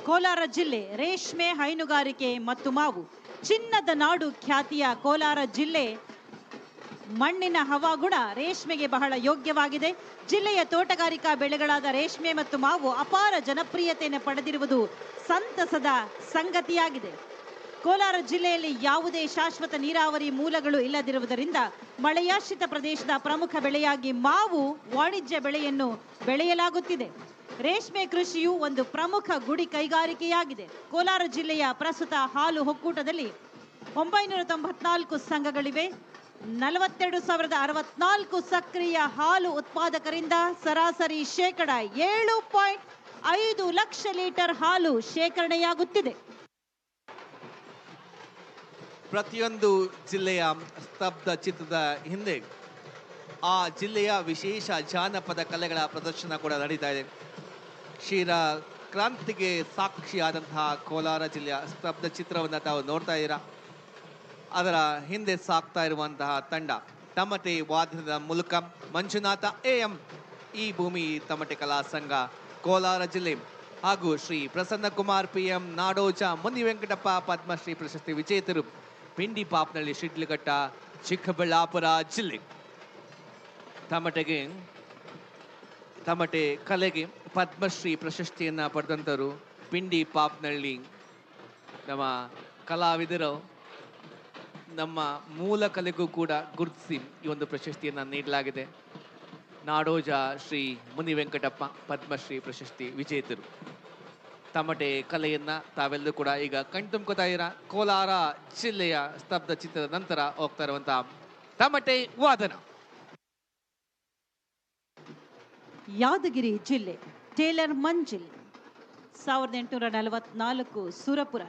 ಕೋಲಾರ ಜಿಲ್ಲೆ ರೇಷ್ಮೆ, ಹೈನುಗಾರಿಕೆ ಮತ್ತು ಮಾವು. ಚಿನ್ನದ ನಾಡು ಖ್ಯಾತಿಯ ಕೋಲಾರ ಜಿಲ್ಲೆ ಮಣ್ಣಿನ ಹವಾಗುಣ ರೇಷ್ಮೆಗೆ ಬಹಳ ಯೋಗ್ಯವಾಗಿದೆ. ಜಿಲ್ಲೆಯ ತೋಟಗಾರಿಕಾ ಬೆಳೆಗಳಾದ ರೇಷ್ಮೆ ಮತ್ತು ಮಾವು ಅಪಾರ ಜನಪ್ರಿಯತೆಯನ್ನು ಪಡೆದಿರುವುದು ಸಂತಸದ ಸಂಗತಿಯಾಗಿದೆ. ಕೋಲಾರ ಜಿಲ್ಲೆಯಲ್ಲಿ ಯಾವುದೇ ಶಾಶ್ವತ ನೀರಾವರಿ ಮೂಲಗಳು ಇಲ್ಲದಿರುವುದರಿಂದ ಮಳೆಯಾಶ್ರಿತ ಪ್ರದೇಶದ ಪ್ರಮುಖ ಬೆಳೆಯಾಗಿ ಮಾವು ವಾಣಿಜ್ಯ ಬೆಳೆಯನ್ನು ಬೆಳೆಯಲಾಗುತ್ತಿದೆ. ರೇಷ್ಮೆ ಕೃಷಿಯು ಒಂದು ಪ್ರಮುಖ ಗುಡಿ ಕೈಗಾರಿಕೆಯಾಗಿದೆ. ಕೋಲಾರ ಜಿಲ್ಲೆಯ ಪ್ರಸ್ತುತ ಹಾಲು ಒಕ್ಕೂಟದಲ್ಲಿ 994 ಸಂಘಗಳಿವೆ. 42,064 ಸಕ್ರಿಯ ಹಾಲು ಉತ್ಪಾದಕರಿಂದ ಸರಾಸರಿ ಶೇಕಡ 7.5 ಲಕ್ಷ ಲೀಟರ್ ಹಾಲು ಶೇಖರಣೆಯಾಗುತ್ತಿದೆ. ಪ್ರತಿಯೊಂದು ಜಿಲ್ಲೆಯ ಸ್ತಬ್ಧ ಚಿತ್ರದ ಹಿಂದೆ ಆ ಜಿಲ್ಲೆಯ ವಿಶೇಷ ಜಾನಪದ ಕಲೆಗಳ ಪ್ರದರ್ಶನ ಕೂಡ ನಡೀತಾ ಇದೆ. ಕ್ಷೀರ ಕ್ರಾಂತಿಗೆ ಸಾಕ್ಷಿಯಾದಂತಹ ಕೋಲಾರ ಜಿಲ್ಲೆಯ ಸ್ತಬ್ಧ ಚಿತ್ರವನ್ನು ತಾವು ನೋಡ್ತಾ ಇದ್ದೀರಾ. ಅದರ ಹಿಂದೆ ಸಾಕ್ತಾ ಇರುವಂತಹ ತಂಡ ತಮಟೆ ವಾದ್ಯದ ಮೂಲಕ ಮಂಜುನಾಥ AM ಈ ಭೂಮಿ ತಮಟೆ ಕಲಾ ಸಂಘ ಕೋಲಾರ ಜಿಲ್ಲೆ ಹಾಗೂ ಶ್ರೀ ಪ್ರಸನ್ನ ಕುಮಾರ್ PM ನಾಡೋಜ ಮುನಿ ವೆಂಕಟಪ್ಪ ಪದ್ಮಶ್ರೀ ಪ್ರಶಸ್ತಿ ವಿಜೇತರು ಪಿಂಡಿ ಪಾಪ್ನಳ್ಳಿ ಶಿಡ್ಲಘಟ್ಟ ಚಿಕ್ಕಬಳ್ಳಾಪುರ ಜಿಲ್ಲೆ. ತಮಟೆ ಕಲೆಗೆ ಪದ್ಮಶ್ರೀ ಪ್ರಶಸ್ತಿಯನ್ನ ಪಡೆದಂತರು ಪಿಂಡಿ ಪಾಪ್ನಳ್ಳಿ. ನಮ್ಮ ಕಲಾವಿದರು ನಮ್ಮ ಮೂಲ ಕಲೆಗೂ ಕೂಡ ಗುರುತಿಸಿ ಈ ಒಂದು ಪ್ರಶಸ್ತಿಯನ್ನು ನೀಡಲಾಗಿದೆ. ನಾಡೋಜ ಶ್ರೀ ಮುನಿ ವೆಂಕಟಪ್ಪ ಪದ್ಮಶ್ರೀ ಪ್ರಶಸ್ತಿ ವಿಜೇತರು. ತಮಟೆ ಕಲೆಯನ್ನ ತಾವೆಲ್ಲರೂ ಕೂಡ ಈಗ ಕಣ್ತುಂಬ್ಕೋತಾ ಇದ್ದೀರಾ. ಕೋಲಾರ ಜಿಲ್ಲೆಯ ಸ್ತಬ್ಧ ಚಿತ್ರದ ನಂತರ ಹೋಗ್ತಾ ಇರುವಂತಹ ತಮಟೆ ವಾದನ. ಯಾದಗಿರಿ ಜಿಲ್ಲೆ Taylor Manzil 1844 Surapura.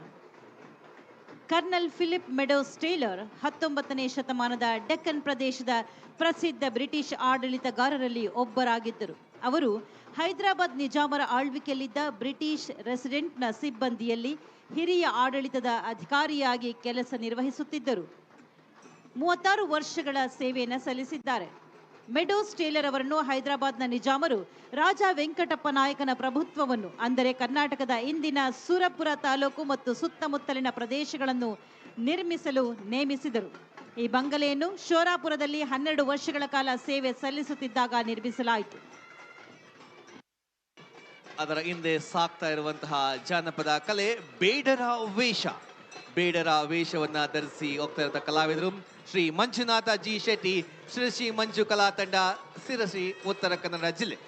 Colonel Philip Meadows Taylor 19ನೇ ಶತಮಾನದ ಡೆಕ್ಕನ್ ಪ್ರದೇಶದ ಪ್ರಸಿದ್ಧ ಬ್ರಿಟಿಷ್ ಆಡಳಿತಗಾರರಲ್ಲಿ ಒಬ್ಬರಾಗಿದ್ದರು. ಅವರು ಹೈದರಾಬಾದ್ ನಿಜಾಮರ ಆಳ್ವಿಕೆಯಲ್ಲಿದ್ದ ಬ್ರಿಟಿಷ್ ರೆಸಿಡೆಂಟ್ನ ಸಿಬ್ಬಂದಿಯಲ್ಲಿ ಹಿರಿಯ ಆಡಳಿತದ ಅಧಿಕಾರಿಯಾಗಿ ಕೆಲಸ ನಿರ್ವಹಿಸುತ್ತಿದ್ದರು. 36 ವರ್ಷಗಳ ಸೇವೆಯನ್ನು ಸಲ್ಲಿಸಿದ್ದಾರೆ. ಮೆಡೋಸ್ ಟೇಲರ್ ಅವರನ್ನು ಹೈದರಾಬಾದ್ನ ನಿಜಾಮರು ರಾಜ ವೆಂಕಟಪ್ಪ ನಾಯಕನ ಪ್ರಭುತ್ವವನ್ನು, ಅಂದರೆ ಕರ್ನಾಟಕದ ಇಂದಿನ ಸುರಪುರ ತಾಲೂಕು ಮತ್ತು ಸುತ್ತಮುತ್ತಲಿನ ಪ್ರದೇಶಗಳನ್ನು ನಿರ್ಮಿಸಲು ನೇಮಿಸಿದರು. ಈ ಬಂಗಲೆಯನ್ನು ಶೋರಾಪುರದಲ್ಲಿ 12 ವರ್ಷಗಳ ಕಾಲ ಸೇವೆ ಸಲ್ಲಿಸುತ್ತಿದ್ದಾಗ ನಿರ್ಮಿಸಲಾಯಿತು. ಅದರ ಹಿಂದೆ ಸಾಕ್ತಾ ಇರುವಂತಹ ಜಾನಪದ ಕಲೆ ಬೇಡರ ವೇಷ. ಬೇಡರ ವೇಷವನ್ನ ಧರಿಸಿ ಹೋಗ್ತಾ ಇರುವಂತಹ ಕಲಾವಿದರು ಶ್ರೀ ಮಂಜುನಾಥ ಜಿ ಶೆಟ್ಟಿ, ಶ್ರೀ ಮಂಜು ಕಲಾ ತಂಡ, ಸಿರಸಿ, ಉತ್ತರ ಕನ್ನಡ ಜಿಲ್ಲೆ.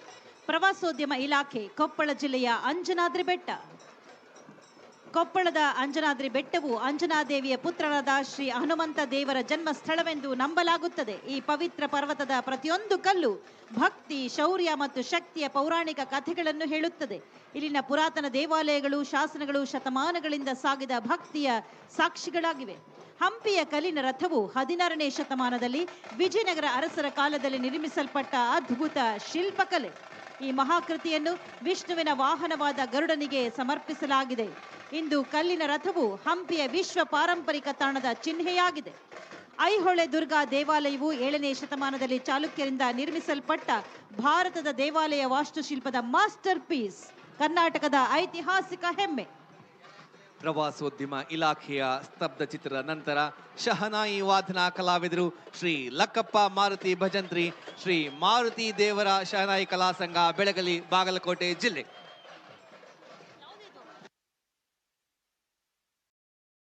ಪ್ರವಾಸೋದ್ಯಮ ಇಲಾಖೆ ಕೊಪ್ಪಳ ಜಿಲ್ಲೆಯ ಅಂಜನಾದ್ರಿ ಬೆಟ್ಟ. ಕೊಪ್ಪಳದ ಅಂಜನಾದ್ರಿ ಬೆಟ್ಟವು ಅಂಜನಾದೇವಿಯ ಪುತ್ರರಾದ ಶ್ರೀ ಹನುಮಂತ ದೇವರ ಜನ್ಮ ಸ್ಥಳವೆಂದು ನಂಬಲಾಗುತ್ತದೆ. ಈ ಪವಿತ್ರ ಪರ್ವತದ ಪ್ರತಿಯೊಂದು ಕಲ್ಲು ಭಕ್ತಿ, ಶೌರ್ಯ ಮತ್ತು ಶಕ್ತಿಯ ಪೌರಾಣಿಕ ಕಥೆಗಳನ್ನು ಹೇಳುತ್ತದೆ. ಇಲ್ಲಿನ ಪುರಾತನ ದೇವಾಲಯಗಳು, ಶಾಸನಗಳು ಶತಮಾನಗಳಿಂದ ಸಾಗಿದ ಭಕ್ತಿಯ ಸಾಕ್ಷಿಗಳಾಗಿವೆ. ಹಂಪಿಯ ಕಲ್ಲಿನ ರಥವು 16ನೇ ಶತಮಾನದಲ್ಲಿ ವಿಜಯನಗರ ಅರಸರ ಕಾಲದಲ್ಲಿ ನಿರ್ಮಿಸಲ್ಪಟ್ಟ ಅದ್ಭುತ ಶಿಲ್ಪಕಲೆ. ಈ ಮಹಾಕೃತಿಯನ್ನು ವಿಷ್ಣುವಿನ ವಾಹನವಾದ ಗರುಡನಿಗೆ ಸಮರ್ಪಿಸಲಾಗಿದೆ. ಇಂದು ಕಲ್ಲಿನ ರಥವು ಹಂಪಿಯ ವಿಶ್ವ ಪಾರಂಪರಿಕ ತಾಣದ ಚಿಹ್ನೆಯಾಗಿದೆ. ಐಹೊಳೆ ದುರ್ಗಾ ದೇವಾಲಯವು 7ನೇ ಶತಮಾನದಲ್ಲಿ ಚಾಲುಕ್ಯರಿಂದ ನಿರ್ಮಿಸಲ್ಪಟ್ಟ ಭಾರತದ ದೇವಾಲಯ ವಾಸ್ತುಶಿಲ್ಪದ ಮಾಸ್ಟರ್ ಪೀಸ್, ಕರ್ನಾಟಕದ ಐತಿಹಾಸಿಕ ಹೆಮ್ಮೆ. ಪ್ರವಾಸೋದ್ಯಮ ಇಲಾಖೆಯ ಸ್ತಬ್ಧ ಚಿತ್ರದ ನಂತರ ಶಹನಾಯಿ ವಾದನ ಕಲಾವಿದರು ಶ್ರೀ ಲಕ್ಕಪ್ಪ ಮಾರುತಿ ಭಜಂತ್ರಿ, ಶ್ರೀ ಮಾರುತಿ ದೇವರ ಶಹನಾಯಿ ಕಲಾ ಸಂಘ, ಬೆಳಗಲಿ, ಬಾಗಲಕೋಟೆ ಜಿಲ್ಲೆ.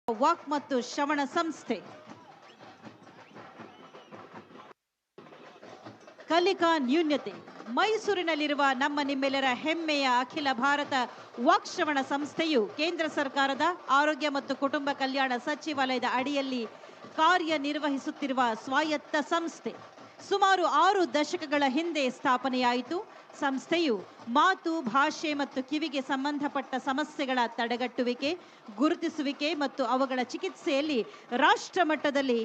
ವಾಕ್ ಮತ್ತು ಶ್ರವಣ ಸಂಸ್ಥೆ. ಕಲಿಕಾ ನ್ಯೂನ್ಯತೆ. ಮೈಸೂರಿನಲ್ಲಿರುವ ನಮ್ಮ ನಿಮ್ಮೆಲ್ಲರ ಹೆಮ್ಮೆಯ ಅಖಿಲ ಭಾರತ ವಾಕ್ಶ್ರವಣ ಸಂಸ್ಥೆಯು ಕೇಂದ್ರ ಸರ್ಕಾರದ ಆರೋಗ್ಯ ಮತ್ತು ಕುಟುಂಬ ಕಲ್ಯಾಣ ಸಚಿವಾಲಯದ ಅಡಿಯಲ್ಲಿ ಕಾರ್ಯನಿರ್ವಹಿಸುತ್ತಿರುವ ಸ್ವಾಯತ್ತ ಸಂಸ್ಥೆ. ಸುಮಾರು 6 ದಶಕಗಳ ಹಿಂದೆ ಸ್ಥಾಪನೆಯಾಯಿತು. ಸಂಸ್ಥೆಯು ಮಾತು, ಭಾಷೆ ಮತ್ತು ಕಿವಿಗೆ ಸಂಬಂಧಪಟ್ಟ ಸಮಸ್ಯೆಗಳ ತಡೆಗಟ್ಟುವಿಕೆ, ಗುರುತಿಸುವಿಕೆ ಮತ್ತು ಅವುಗಳ ಚಿಕಿತ್ಸೆಯಲ್ಲಿ ರಾಷ್ಟ್ರ ಮಟ್ಟದಲ್ಲಿ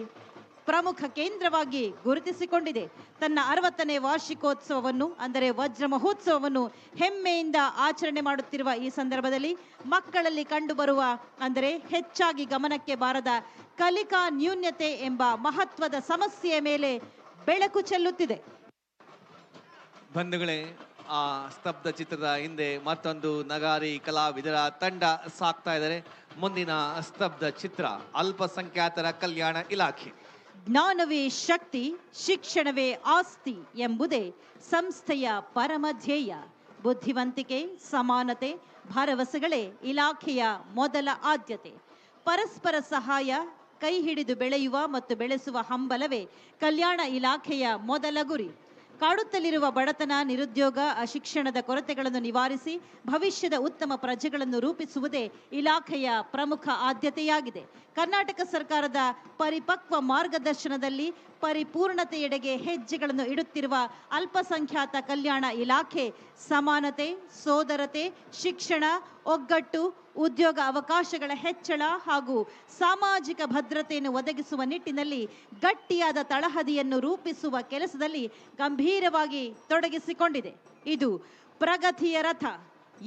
ಪ್ರಮುಖ ಕೇಂದ್ರವಾಗಿ ಗುರುತಿಸಿಕೊಂಡಿದೆ. ತನ್ನ 60ನೇ ವಾರ್ಷಿಕೋತ್ಸವವನ್ನು ಅಂದರೆ ವಜ್ರ ಮಹೋತ್ಸವವನ್ನು ಹೆಮ್ಮೆಯಿಂದ ಆಚರಣೆ ಮಾಡುತ್ತಿರುವ ಈ ಸಂದರ್ಭದಲ್ಲಿ ಮಕ್ಕಳಲ್ಲಿ ಕಂಡುಬರುವ ಅಂದರೆ ಹೆಚ್ಚಾಗಿ ಗಮನಕ್ಕೆ ಬಾರದ ಕಲಿಕಾ ನ್ಯೂನ್ಯತೆ ಎಂಬ ಮಹತ್ವದ ಸಮಸ್ಯೆಯ ಮೇಲೆ ಬೆಳಕು ಚೆಲ್ಲುತ್ತಿದೆ. ಬಂಧುಗಳೇ, ಆ ಸ್ತಬ್ಧ ಚಿತ್ರದ ಹಿಂದೆ ಮತ್ತೊಂದು ನಗಾರಿ ಕಲಾವಿದರ ತಂಡ ಸಾಕ್ತಾ ಇದ್ದಾರೆ. ಮುಂದಿನ ಸ್ತಬ್ಧ ಚಿತ್ರ ಅಲ್ಪಸಂಖ್ಯಾತರ ಕಲ್ಯಾಣ ಇಲಾಖೆ. ಜ್ಞಾನವೇ ಶಕ್ತಿ, ಶಿಕ್ಷಣವೇ ಆಸ್ತಿ ಎಂಬುದೇ ಸಂಸ್ಥೆಯ ಪರಮ ಧ್ಯೇಯ. ಬುದ್ಧಿವಂತಿಕೆ, ಸಮಾನತೆ, ಭರವಸೆಗಳೇ ಇಲಾಖೆಯ ಮೊದಲ ಆದ್ಯತೆ. ಪರಸ್ಪರ ಸಹಾಯ, ಕೈ ಹಿಡಿದು ಬೆಳೆಯುವ ಮತ್ತು ಬೆಳೆಸುವ ಹಂಬಲವೇ ಕಲ್ಯಾಣ ಇಲಾಖೆಯ ಮೊದಲ ಗುರಿ. ಕಾಡುತ್ತಲಿರುವ ಬಡತನ, ನಿರುದ್ಯೋಗ, ಅಶಿಕ್ಷಣದ ಕೊರತೆಗಳನ್ನು ನಿವಾರಿಸಿ ಭವಿಷ್ಯದ ಉತ್ತಮ ಪ್ರಜೆಗಳನ್ನು ರೂಪಿಸುವುದೇ ಇಲಾಖೆಯ ಪ್ರಮುಖ ಆದ್ಯತೆಯಾಗಿದೆ. ಕರ್ನಾಟಕ ಸರ್ಕಾರದ ಪರಿಪಕ್ವ ಮಾರ್ಗದರ್ಶನದಲ್ಲಿ ಪರಿಪೂರ್ಣತೆಯೆಡೆಗೆ ಹೆಜ್ಜೆಗಳನ್ನು ಇಡುತ್ತಿರುವ ಅಲ್ಪಸಂಖ್ಯಾತ ಕಲ್ಯಾಣ ಇಲಾಖೆ ಸಮಾನತೆ, ಸೋದರತೆ, ಶಿಕ್ಷಣ, ಒಗ್ಗಟ್ಟು, ಉದ್ಯೋಗ ಅವಕಾಶಗಳ ಹೆಚ್ಚಳ ಹಾಗೂ ಸಾಮಾಜಿಕ ಭದ್ರತೆಯನ್ನು ಒದಗಿಸುವ ನಿಟ್ಟಿನಲ್ಲಿ ಗಟ್ಟಿಯಾದ ತಳಹದಿಯನ್ನು ರೂಪಿಸುವ ಕೆಲಸದಲ್ಲಿ ಗಂಭೀರವಾಗಿ ತೊಡಗಿಸಿಕೊಂಡಿದೆ. ಇದು ಪ್ರಗತಿಯ ರಥ.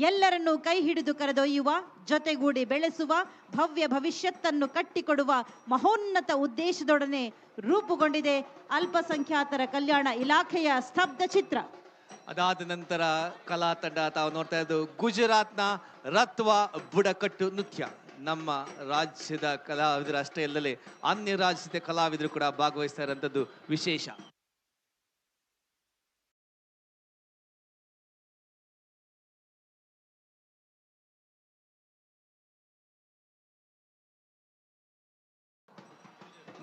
ಎಲ್ಲರನ್ನೂ ಕೈ ಹಿಡಿದು ಕರೆದೊಯ್ಯುವ, ಜೊತೆಗೂಡಿ ಬೆಳೆಸುವ, ಭವ್ಯ ಭವಿಷ್ಯತ್ತನ್ನು ಕಟ್ಟಿಕೊಡುವ ಮಹೋನ್ನತ ಉದ್ದೇಶದೊಡನೆ ರೂಪುಗೊಂಡಿದೆ ಅಲ್ಪಸಂಖ್ಯಾತರ ಕಲ್ಯಾಣ ಇಲಾಖೆಯ ಸ್ತಬ್ಧ ಚಿತ್ರ. ಅದಾದ ನಂತರ ಕಲಾ ತಂಡ ತಾವು ನೋಡ್ತಾ ಇದ್ದು ಗುಜರಾತ್ನ ರತ್ವ ಬುಡಕಟ್ಟು ನೃತ್ಯ. ನಮ್ಮ ರಾಜ್ಯದ ಕಲಾವಿದರು ಅಷ್ಟೇ ಅಲ್ಲದೆ ಅನ್ಯ ರಾಜ್ಯದ ಕಲಾವಿದರು ಕೂಡ ಭಾಗವಹಿಸ್ತಾ ಇರುವಂತದ್ದು ವಿಶೇಷ.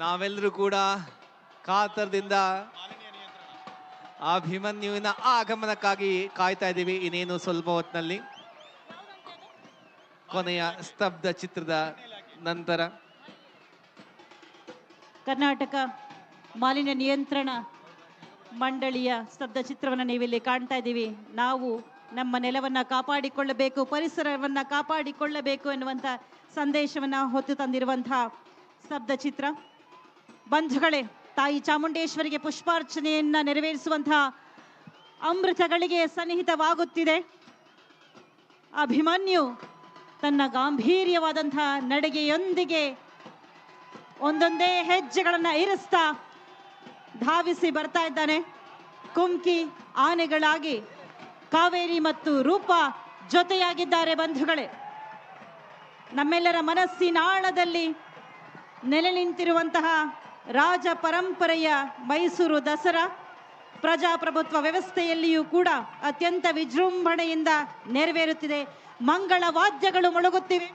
ನಾವೆಲ್ಲರೂ ಕೂಡ ಕಾತರದಿಂದ ಅಭಿಮನ್ಯುವಿನ ಆಗಮನಕ್ಕಾಗಿ ಕಾಯ್ತಾ ಇದ್ದೀವಿ. ಇನ್ನೇನು ಸ್ವಲ್ಪ ಹೊತ್ತಿನಲ್ಲಿ ಕೊನೆಯ ಸ್ತಬ್ಧ ಚಿತ್ರದ ನಂತರ ಕರ್ನಾಟಕ ಮಾಲಿನ್ಯ ನಿಯಂತ್ರಣ ಮಂಡಳಿಯ ಸ್ತಬ್ಧ ಚಿತ್ರವನ್ನು ನೀವಿಲ್ಲಿ ಕಾಣ್ತಾ ಇದ್ದೀವಿ. ನಾವು ನಮ್ಮ ನೆಲವನ್ನ ಕಾಪಾಡಿಕೊಳ್ಳಬೇಕು, ಪರಿಸರವನ್ನ ಕಾಪಾಡಿಕೊಳ್ಳಬೇಕು ಎನ್ನುವಂಥ ಸಂದೇಶವನ್ನ ಹೊತ್ತು ತಂದಿರುವಂತಹ ಸ್ತಬ್ಧ ಚಿತ್ರ. ಬಂಧುಗಳೇ, ತಾಯಿ ಚಾಮುಂಡೇಶ್ವರಿಗೆ ಪುಷ್ಪಾರ್ಚನೆಯನ್ನ ನೆರವೇರಿಸುವಂತಹ ಅಮೃತಗಳಿಗೆ ಸನ್ನಿಹಿತವಾಗುತ್ತಿದೆ. ಅಭಿಮನ್ಯು ತನ್ನ ಗಾಂಭೀರ್ಯವಾದಂತಹ ನಡಿಗೆಯೊಂದಿಗೆ ಒಂದೊಂದೇ ಹೆಜ್ಜೆಗಳನ್ನ ಇರಿಸ್ತಾ ಧಾವಿಸಿ ಬರ್ತಾ ಇದ್ದಾನೆ. ಕುಮ್ಕಿ ಆನೆಗಳಾಗಿ ಕಾವೇರಿ ಮತ್ತು ರೂಪ ಜೊತೆಯಾಗಿದ್ದಾರೆ. ಬಂಧುಗಳೇ, ನಮ್ಮೆಲ್ಲರ ಮನಸ್ಸಿನ ಆಳದಲ್ಲಿ ನೆಲೆ ನಿಂತಿರುವಂತಹ ರಾಜ ಪರಂಪರೆಯ ಮೈಸೂರು ದಸರಾ ಪ್ರಜಾಪ್ರಭುತ್ವ ವ್ಯವಸ್ಥೆಯಲ್ಲಿಯೂ ಕೂಡ ಅತ್ಯಂತ ವಿಜೃಂಭಣೆಯಿಂದ ನೆರವೇರುತ್ತಿದೆ. ಮಂಗಳ ವಾದ್ಯಗಳು ಮೊಳಗುತ್ತಿವೆ.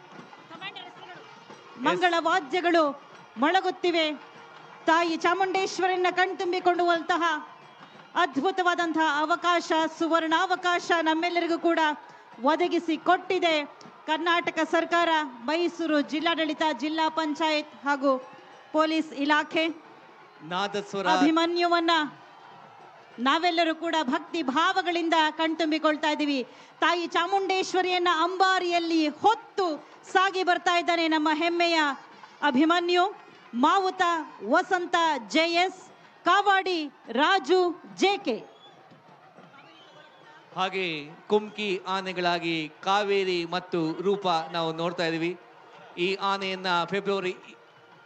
ಮಂಗಳ ವಾದ್ಯಗಳು ಮೊಳಗುತ್ತಿವೆ. ತಾಯಿ ಚಾಮುಂಡೇಶ್ವರಿಯನ್ನ ಕಣ್ತುಂಬಿಕೊಳ್ಳುವಂತಹ ಅದ್ಭುತವಾದಂತಹ ಅವಕಾಶ, ಸುವರ್ಣಾವಕಾಶ ನಮ್ಮೆಲ್ಲರಿಗೂ ಕೂಡ ಒದಗಿಸಿ ಕೊಟ್ಟಿದೆ ಕರ್ನಾಟಕ ಸರ್ಕಾರ, ಮೈಸೂರು ಜಿಲ್ಲಾಡಳಿತ, ಜಿಲ್ಲಾ ಪಂಚಾಯತ್ ಹಾಗೂ ಪೊಲೀಸ್ ಇಲಾಖೆ. ನಾದಸ್ವರ ಅಭಿಮನ್ಯುವನ್ನ ನಾವೆಲ್ಲರೂ ಕೂಡ ಭಕ್ತಿ ಭಾವಗಳಿಂದ ಕಣ್ತುಂಬಿಕೊಳ್ತಾ ಇದ್ದೀವಿ. ತಾಯಿ ಚಾಮುಂಡೇಶ್ವರಿಯನ್ನ ಅಂಬಾರಿಯಲ್ಲಿ ಹೊತ್ತು ಸಾಗಿ ಬರ್ತಾ ಇದ್ದಾನೆ ನಮ್ಮ ಹೆಮ್ಮೆಯ ಅಭಿಮನ್ಯು. ಮಾವುತ ವಸಂತ JS, ಕಾವಾಡಿ ರಾಜು JK. ಹಾಗೆ ಕುಮ್ಕಿ ಆನೆಗಳಾಗಿ ಕಾವೇರಿ ಮತ್ತು ರೂಪ ನಾವು ನೋಡ್ತಾ ಇದ್ದೀವಿ. ಈ ಆನೆಯನ್ನ ಫೆಬ್ರವರಿ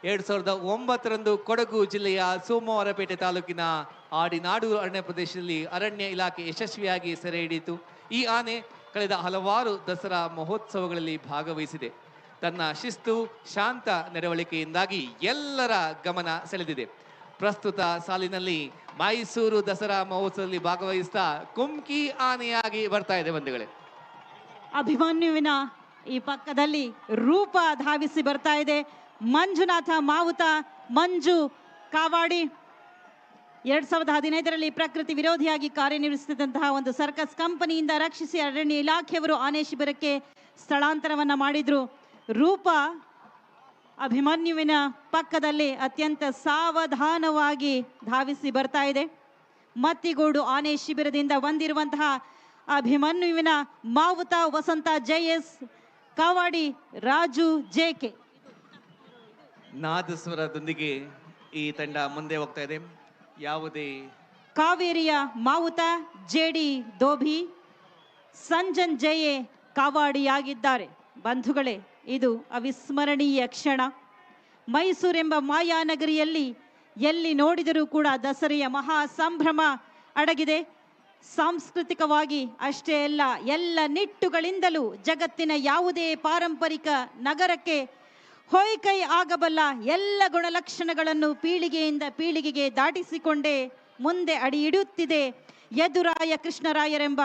2009ರಂದು ಕೊಡಗು ಜಿಲ್ಲೆಯ ಸೋಮವಾರಪೇಟೆ ತಾಲೂಕಿನ ಆಡಿನಾಡು ಅರಣ್ಯ ಪ್ರದೇಶದಲ್ಲಿ ಅರಣ್ಯ ಇಲಾಖೆ ಯಶಸ್ವಿಯಾಗಿ ಸೆರೆ ಹಿಡಿಯಿತು. ಈ ಆನೆ ಕಳೆದ ಹಲವಾರು ದಸರಾ ಮಹೋತ್ಸವಗಳಲ್ಲಿ ಭಾಗವಹಿಸಿದೆ. ತನ್ನ ಶಿಸ್ತು, ಶಾಂತ ನಡವಳಿಕೆಯಿಂದಾಗಿ ಎಲ್ಲರ ಗಮನ ಸೆಳೆದಿದೆ. ಪ್ರಸ್ತುತ ಸಾಲಿನಲ್ಲಿ ಮೈಸೂರು ದಸರಾ ಮಹೋತ್ಸವದಲ್ಲಿ ಭಾಗವಹಿಸ್ತಾ ಕುಮ್ಕಿ ಆನೆಯಾಗಿ ಬರ್ತಾ ಇದೆ ಬಂಧುಗಳೇ. ಅಭಿಮನ್ಯುವಿನ ಈ ಪಕ್ಕದಲ್ಲಿ ರೂಪ ಧಾವಿಸಿ ಬರ್ತಾ ಇದೆ. ಮಂಜುನಾಥ ಮಾವುತ, ಮಂಜು ಕಾವಾಡಿ 2015ರಲ್ಲಿ ಪ್ರಕೃತಿ ವಿರೋಧಿಯಾಗಿ ಕಾರ್ಯನಿರ್ವಹಿಸುತ್ತಿದ್ದಂತಹ ಒಂದು ಸರ್ಕಸ್ ಕಂಪನಿಯಿಂದ ರಕ್ಷಿಸಿ ಅರಣ್ಯ ಇಲಾಖೆಯವರು ಆನೆ ಶಿಬಿರಕ್ಕೆ ಸ್ಥಳಾಂತರವನ್ನ ಮಾಡಿದ್ರು. ರೂಪ ಅಭಿಮನ್ಯುವಿನ ಪಕ್ಕದಲ್ಲಿ ಅತ್ಯಂತ ಸಾವಧಾನವಾಗಿ ಧಾವಿಸಿ ಬರ್ತಾ ಇದೆ. ಮತ್ತಿಗೋಡು ಆನೆ ಶಿಬಿರದಿಂದ ಬಂದಿರುವಂತಹ ಅಭಿಮನ್ಯುವಿನ ಮಾವುತ ವಸಂತ JS, ಕಾವಾಡಿ ರಾಜು JK. ನಾದಸ್ವರದೊಂದಿಗೆ ಈ ತಂಡ ಮುಂದೆ ಹೋಗ್ತಾ ಇದೆ. ಯಾವುದೇ ಕಾವೇರಿಯ ಮಾವುತ JD ದೋಭಿ, ಸಂಜನ್ ಜಯೆ ಕಾವಾಡಿಯಾಗಿದ್ದಾರೆ. ಬಂಧುಗಳೇ, ಇದು ಅವಿಸ್ಮರಣೀಯ ಕ್ಷಣ. ಮೈಸೂರೆಂಬ ಮಾಯಾನಗರಿಯಲ್ಲಿ ಎಲ್ಲಿ ನೋಡಿದರೂ ಕೂಡ ದಸರೆಯ ಮಹಾ ಸಂಭ್ರಮ ಅಡಗಿದೆ. ಸಾಂಸ್ಕೃತಿಕವಾಗಿ ಅಷ್ಟೇ ಅಲ್ಲ, ಎಲ್ಲ ನಿಟ್ಟುಗಳಿಂದಲೂ ಜಗತ್ತಿನ ಯಾವುದೇ ಪಾರಂಪರಿಕ ನಗರಕ್ಕೆ ಹೊಯ್ಕೈ ಆಗಬಲ್ಲ ಎಲ್ಲ ಗುಣಲಕ್ಷಣಗಳನ್ನು ಪೀಳಿಗೆಯಿಂದ ಪೀಳಿಗೆಗೆ ದಾಟಿಸಿಕೊಂಡೇ ಮುಂದೆ ಅಡಿ ಇಡುತ್ತಿದೆ. ಯದುರಾಯ ಕೃಷ್ಣರಾಯರೆಂಬ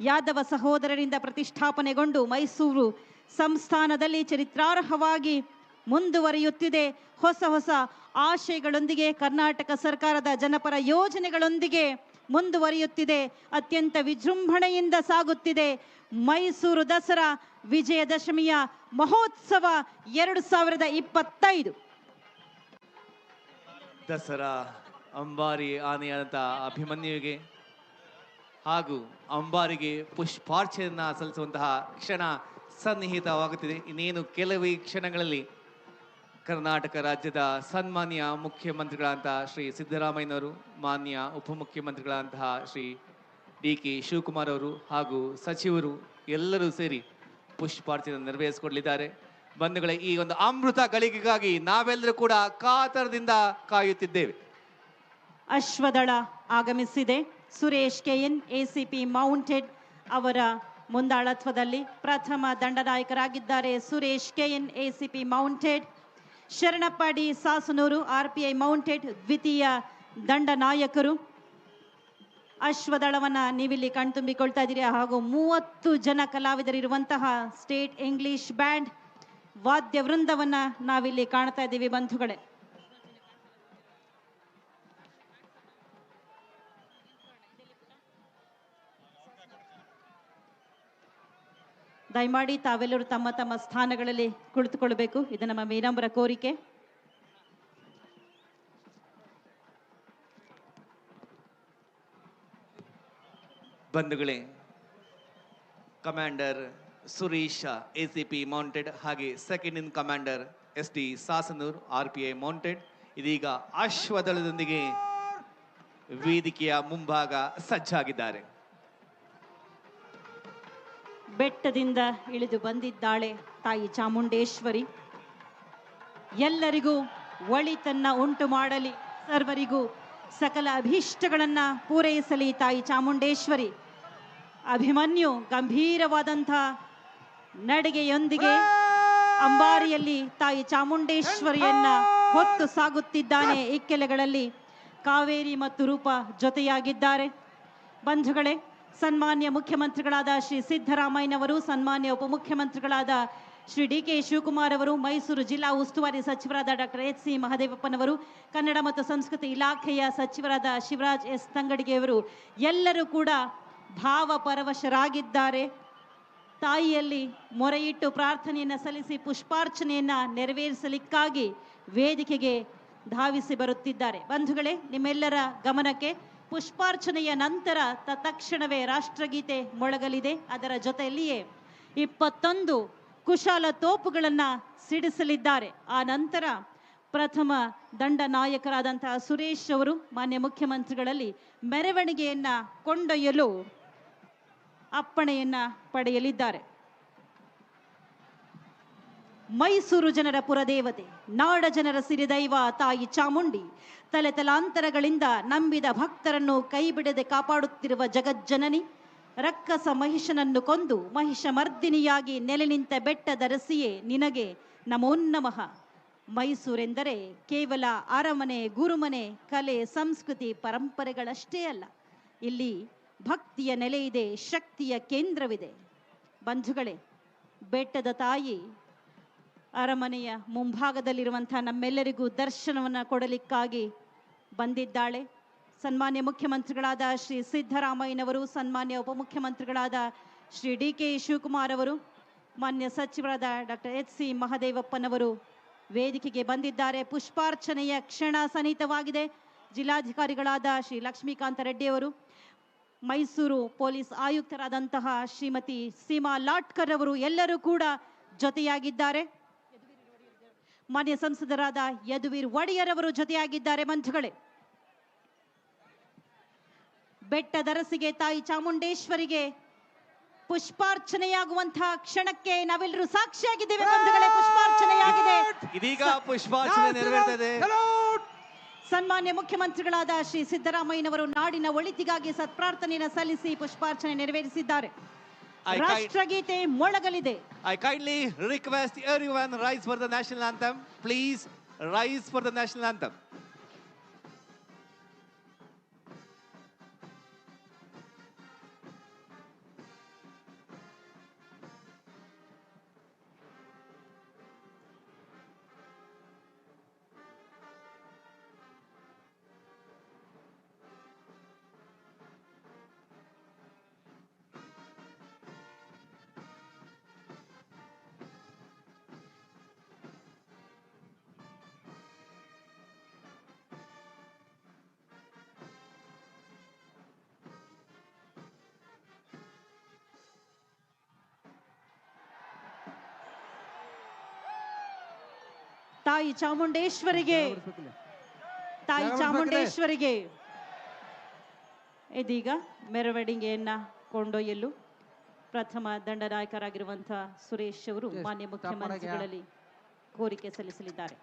ಯಾದವ ಸಹೋದರರಿಂದ ಪ್ರತಿಷ್ಠಾಪನೆಗೊಂಡು ಮೈಸೂರು ಸಂಸ್ಥಾನದಲ್ಲಿ ಚರಿತ್ರಾರ್ಹವಾಗಿ ಮುಂದುವರಿಯುತ್ತಿದೆ. ಹೊಸ ಹೊಸ ಆಶಯಗಳೊಂದಿಗೆ ಕರ್ನಾಟಕ ಸರ್ಕಾರದ ಜನಪರ ಯೋಜನೆಗಳೊಂದಿಗೆ ಮುಂದುವರಿಯುತ್ತಿದೆ. ಅತ್ಯಂತ ವಿಜೃಂಭಣೆಯಿಂದ ಸಾಗುತ್ತಿದೆ ಮೈಸೂರು ದಸರಾ ವಿಜಯದಶಮಿಯ ಮಹೋತ್ಸವ 2025. ದಸರಾ ಅಂಬಾರಿ ಆನೆಯಾದಂಥ ಅಭಿಮನ್ಯುವಿಗೆ ಹಾಗೂ ಅಂಬಾರಿಗೆ ಪುಷ್ಪಾರ್ಚನೆಯನ್ನ ಸಲ್ಲಿಸುವಂತಹ ಕ್ಷಣ ಸನ್ನಿಹಿತವಾಗುತ್ತಿದೆ. ಇನ್ನೇನು ಕೆಲವೇ ಕ್ಷಣಗಳಲ್ಲಿ ಕರ್ನಾಟಕ ರಾಜ್ಯದ ಸನ್ಮಾನ್ಯ ಮುಖ್ಯಮಂತ್ರಿಗಳಂತಹ ಶ್ರೀ ಸಿದ್ದರಾಮಯ್ಯನವರು, ಮಾನ್ಯ ಉಪಮುಖ್ಯಮಂತ್ರಿಗಳಂತಹ ಶ್ರೀ DK ಶಿವಕುಮಾರ್ ಅವರು ಹಾಗೂ ಸಚಿವರು ಎಲ್ಲರೂ ಸೇರಿ ಪುಷ್ಪಾರ್ಚನೆ ನೆರವೇರಿಸಿಕೊಡಲಿದ್ದಾರೆ. ಬಂಧುಗಳೇ, ಈ ಒಂದು ಅಮೃತ ಗಳಿಗೆಗಾಗಿ ನಾವೆಲ್ಲರೂ ಕೂಡ ಕಾತರದಿಂದ ಕಾಯುತ್ತಿದ್ದೇವೆ. ಅಶ್ವದಳ ಆಗಮಿಸಿದೆ. ಸುರೇಶ್ KN ACP ಮೌಂಟೆಡ್ ಅವರ ಮುಂದಾಳತ್ವದಲ್ಲಿ ಪ್ರಥಮ ದಂಡನಾಯಕರಾಗಿದ್ದಾರೆ Suresh KN ACP mounted. Sharanappa D Sasanur RPI mounted ದ್ವಿತೀಯ ದಂಡನಾಯಕರು. ಅಶ್ವದಳವನ್ನ ನೀವಿಲ್ಲಿ ಕಣ್ತುಂಬಿಕೊಳ್ತಾ ಇದ್ದೀರಿ. ಹಾಗೂ 30 ಜನ ಕಲಾವಿದರಿರುವಂತಹ ಸ್ಟೇಟ್ ಇಂಗ್ಲಿಷ್ ಬ್ಯಾಂಡ್ ವಾದ್ಯ ವೃಂದವನ್ನ ನಾವಿಲ್ಲಿ ಕಾಣ್ತಾ ಇದ್ದೀವಿ ಬಂಧುಗಳೇ. ದಯಮಾಡಿ ತಾವೆಲ್ಲರೂ ತಮ್ಮ ತಮ್ಮ ಸ್ಥಾನಗಳಲ್ಲಿ ಕುಳಿತುಕೊಳ್ಳಬೇಕು. ಇದು ನಮ್ಮ ವಿನಮ್ರ ಕೋರಿಕೆ. ಬಂಧುಗಳೇ, ಕಮಾಂಡರ್ ಸುರೇಶ ACP ಮೌಂಟೆಡ್ ಹಾಗೆ ಸೆಕೆಂಡ್ ಇನ್ ಕಮಾಂಡರ್ SD ಸಾಸನೂರ್ RPI ಮೌಂಟೆಡ್ ಇದೀಗ ಅಶ್ವದಳದೊಂದಿಗೆ ವೇದಿಕೆಯ ಮುಂಭಾಗ ಸಜ್ಜಾಗಿದ್ದಾರೆ. ಬೆಟ್ಟದಿಂದ ಇಳಿದು ಬಂದಿದ್ದಾಳೆ ತಾಯಿ ಚಾಮುಂಡೇಶ್ವರಿ. ಎಲ್ಲರಿಗೂ ಒಳಿತನ್ನ ಉಂಟು ಮಾಡಲಿ, ಸರ್ವರಿಗೂ ಸಕಲ ಅಭೀಷ್ಟಗಳನ್ನ ಪೂರೈಸಲಿ ತಾಯಿ ಚಾಮುಂಡೇಶ್ವರಿ. ಅಭಿಮನ್ಯು ಗಂಭೀರವಾದಂಥ ನಡಿಗೆಯೊಂದಿಗೆ ಅಂಬಾರಿಯಲ್ಲಿ ತಾಯಿ ಚಾಮುಂಡೇಶ್ವರಿಯನ್ನ ಹೊತ್ತು ಸಾಗುತ್ತಿದ್ದಾನೆ. ಇಕ್ಕೆಲೆಗಳಲ್ಲಿ ಕಾವೇರಿ ಮತ್ತು ರೂಪ ಜೊತೆಯಾಗಿದ್ದಾರೆ. ಬಂಧುಗಳೇ, ಸನ್ಮಾನ್ಯ ಮುಖ್ಯಮಂತ್ರಿಗಳಾದ ಶ್ರೀ ಸಿದ್ದರಾಮಯ್ಯನವರು, ಸನ್ಮಾನ್ಯ ಉಪಮುಖ್ಯಮಂತ್ರಿಗಳಾದ ಶ್ರೀ ಡಿ ಕೆ ಶಿವಕುಮಾರ್ ಅವರು, ಮೈಸೂರು ಜಿಲ್ಲಾ ಉಸ್ತುವಾರಿ ಸಚಿವರಾದ ಡಾಕ್ಟರ್ ಎಚ್ ಸಿ ಮಹದೇವಪ್ಪನವರು, ಕನ್ನಡ ಮತ್ತು ಸಂಸ್ಕೃತಿ ಇಲಾಖೆಯ ಸಚಿವರಾದ ಶಿವರಾಜ್ ಎಸ್ ತಂಗಡಿಗೆಯವರು ಎಲ್ಲರೂ ಕೂಡ ಭಾವಪರವಶರಾಗಿದ್ದಾರೆ. ತಾಯಿಯಲ್ಲಿ ಮೊರೆಯಿಟ್ಟು ಪ್ರಾರ್ಥನೆಯನ್ನು ಸಲ್ಲಿಸಿ ಪುಷ್ಪಾರ್ಚನೆಯನ್ನ ನೆರವೇರಿಸಲಿಕ್ಕಾಗಿ ವೇದಿಕೆಗೆ ಧಾವಿಸಿ ಬರುತ್ತಿದ್ದಾರೆ. ಬಂಧುಗಳೇ, ನಿಮ್ಮೆಲ್ಲರ ಗಮನಕ್ಕೆ ಪುಷ್ಪಾರ್ಚನೆಯ ನಂತರ ತತ್ಕ್ಷಣವೇ ರಾಷ್ಟ್ರಗೀತೆ ಮೊಳಗಲಿದೆ. ಅದರ ಜೊತೆಯಲ್ಲಿಯೇ 21 ಕುಶಾಲ ತೋಪುಗಳನ್ನು ಸಿಡಿಸಲಿದ್ದಾರೆ. ಆ ನಂತರ ಪ್ರಥಮ ದಂಡ ನಾಯಕರಾದಂತಹ ಸುರೇಶ್ ಅವರು ಮಾನ್ಯ ಮುಖ್ಯಮಂತ್ರಿಗಳಲ್ಲಿ ಮೆರವಣಿಗೆಯನ್ನ ಕೊಂಡೊಯ್ಯಲು ಅಪ್ಪಣೆಯನ್ನ ಪಡೆಯಲಿದ್ದಾರೆ. ಮೈಸೂರು ಜನರ ಪುರದೇವತೆ, ನಾಡ ಜನರ ಸಿರಿದೈವ ತಾಯಿ ಚಾಮುಂಡಿ, ತಲೆತಲಾಂತರಗಳಿಂದ ನಂಬಿದ ಭಕ್ತರನ್ನು ಕೈಬಿಡದೆ ಕಾಪಾಡುತ್ತಿರುವ ಜಗಜ್ಜನನಿ, ರಕ್ಕಸ ಮಹಿಷನನ್ನು ಕೊಂದು ಮಹಿಷ ಮರ್ದಿನಿಯಾಗಿ ನೆಲೆ ನಿಂತ ಬೆಟ್ಟದರಸಿಯೇ ನಿನಗೆ ನಮೋ ನಮಃ. ಮೈಸೂರೆಂದರೆ ಕೇವಲ ಅರಮನೆ, ಗುರುಮನೆ, ಕಲೆ, ಸಂಸ್ಕೃತಿ, ಪರಂಪರೆಗಳಷ್ಟೇ ಅಲ್ಲ. ಇಲ್ಲಿ ಭಕ್ತಿಯ ನೆಲೆ ಇದೆ, ಶಕ್ತಿಯ ಕೇಂದ್ರವಿದೆ. ಬಂಧುಗಳೇ, ಬೆಟ್ಟದ ತಾಯಿ ಅರಮನೆಯ ಮುಂಭಾಗದಲ್ಲಿರುವಂತಹ ನಮ್ಮೆಲ್ಲರಿಗೂ ದರ್ಶನವನ್ನು ಕೊಡಲಿಕ್ಕಾಗಿ ಬಂದಿದ್ದಾಳೆ. ಸನ್ಮಾನ್ಯ ಮುಖ್ಯಮಂತ್ರಿಗಳಾದ ಶ್ರೀ ಸಿದ್ದರಾಮಯ್ಯನವರು, ಸನ್ಮಾನ್ಯ ಉಪಮುಖ್ಯಮಂತ್ರಿಗಳಾದ ಶ್ರೀ ಡಿ ಕೆ ಶಿವಕುಮಾರ್ ಅವರು, ಮಾನ್ಯ ಸಚಿವರಾದ ಡಾಕ್ಟರ್ ಎಚ್ ಸಿ ಮಹದೇವಪ್ಪನವರು ವೇದಿಕೆಗೆ ಬಂದಿದ್ದಾರೆ. ಪುಷ್ಪಾರ್ಚನೆಯ ಕ್ಷಣ ಸನ್ನಿಹಿತವಾಗಿದೆ. ಜಿಲ್ಲಾಧಿಕಾರಿಗಳಾದ ಶ್ರೀ ಲಕ್ಷ್ಮೀಕಾಂತ ರೆಡ್ಡಿ ಅವರು, ಮೈಸೂರು ಪೊಲೀಸ್ ಆಯುಕ್ತರಾದಂತಹ ಶ್ರೀಮತಿ ಸೀಮಾ ಲಾಟ್ಕರ್ ಅವರು ಎಲ್ಲರೂ ಕೂಡ ಜೊತೆಯಾಗಿದ್ದಾರೆ. ಮಾನ್ಯ ಸಂಸದರಾದ ಯದುವೀರ್ ಒಡೆಯರ್ ಅವರು ಜೊತೆಯಾಗಿದ್ದಾರೆ. ಬಂಧುಗಳೇ, ಬೆಟ್ಟದರಸಿಗೆ ತಾಯಿ ಚಾಮುಂಡೇಶ್ವರಿಗೆ ಪುಷ್ಪಾರ್ಚನೆಯಾಗುವಂತಹ ಕ್ಷಣಕ್ಕೆ ನಾವೆಲ್ಲರೂ ಸಾಕ್ಷಿಯಾಗಿದ್ದೇವೆ. ಬಂಧುಗಳೇ, ಪುಷ್ಪಾರ್ಚನೆಯಾಗಿದೆ. ಇದೀಗ ಪುಷ್ಪಾರ್ಚನೆ ನೆರವೇರ್ತದೆ. ಸನ್ಮಾನ್ಯ ಮುಖ್ಯಮಂತ್ರಿಗಳಾದ ಶ್ರೀ ಸಿದ್ದರಾಮಯ್ಯನವರು ನಾಡಿನ ಒಳಿತಿಗಾಗಿ ಸತ್ಪ್ರಾರ್ಥನೆಯನ್ನು ಸಲ್ಲಿಸಿ ಪುಷ್ಪಾರ್ಚನೆ ನೆರವೇರಿಸಿದ್ದಾರೆ. ರಾಷ್ಟ್ರಗೀತೆ ಮೊಳಗಲಿದೆ. I kindly request everyone rise for the national anthem. Please rise for the national anthem. ತಾಯಿ ಚಾಮುಂಡೇಶ್ವರಿಗೆ, ತಾಯಿ ಚಾಮುಂಡೇಶ್ವರಿಗೆ ಇದೀಗ ಮೆರವಣಿಗೆಯನ್ನ ಕೊಂಡೊಯ್ಯಲು ಪ್ರಥಮ ದಂಡನಾಯಕರಾಗಿರುವಂತಹ ಸುರೇಶ್ ಅವರು ಮಾನ್ಯ ಮುಖ್ಯಮಂತ್ರಿಗಳಲ್ಲಿ ಕೋರಿಕೆ ಸಲ್ಲಿಸಲಿದ್ದಾರೆ.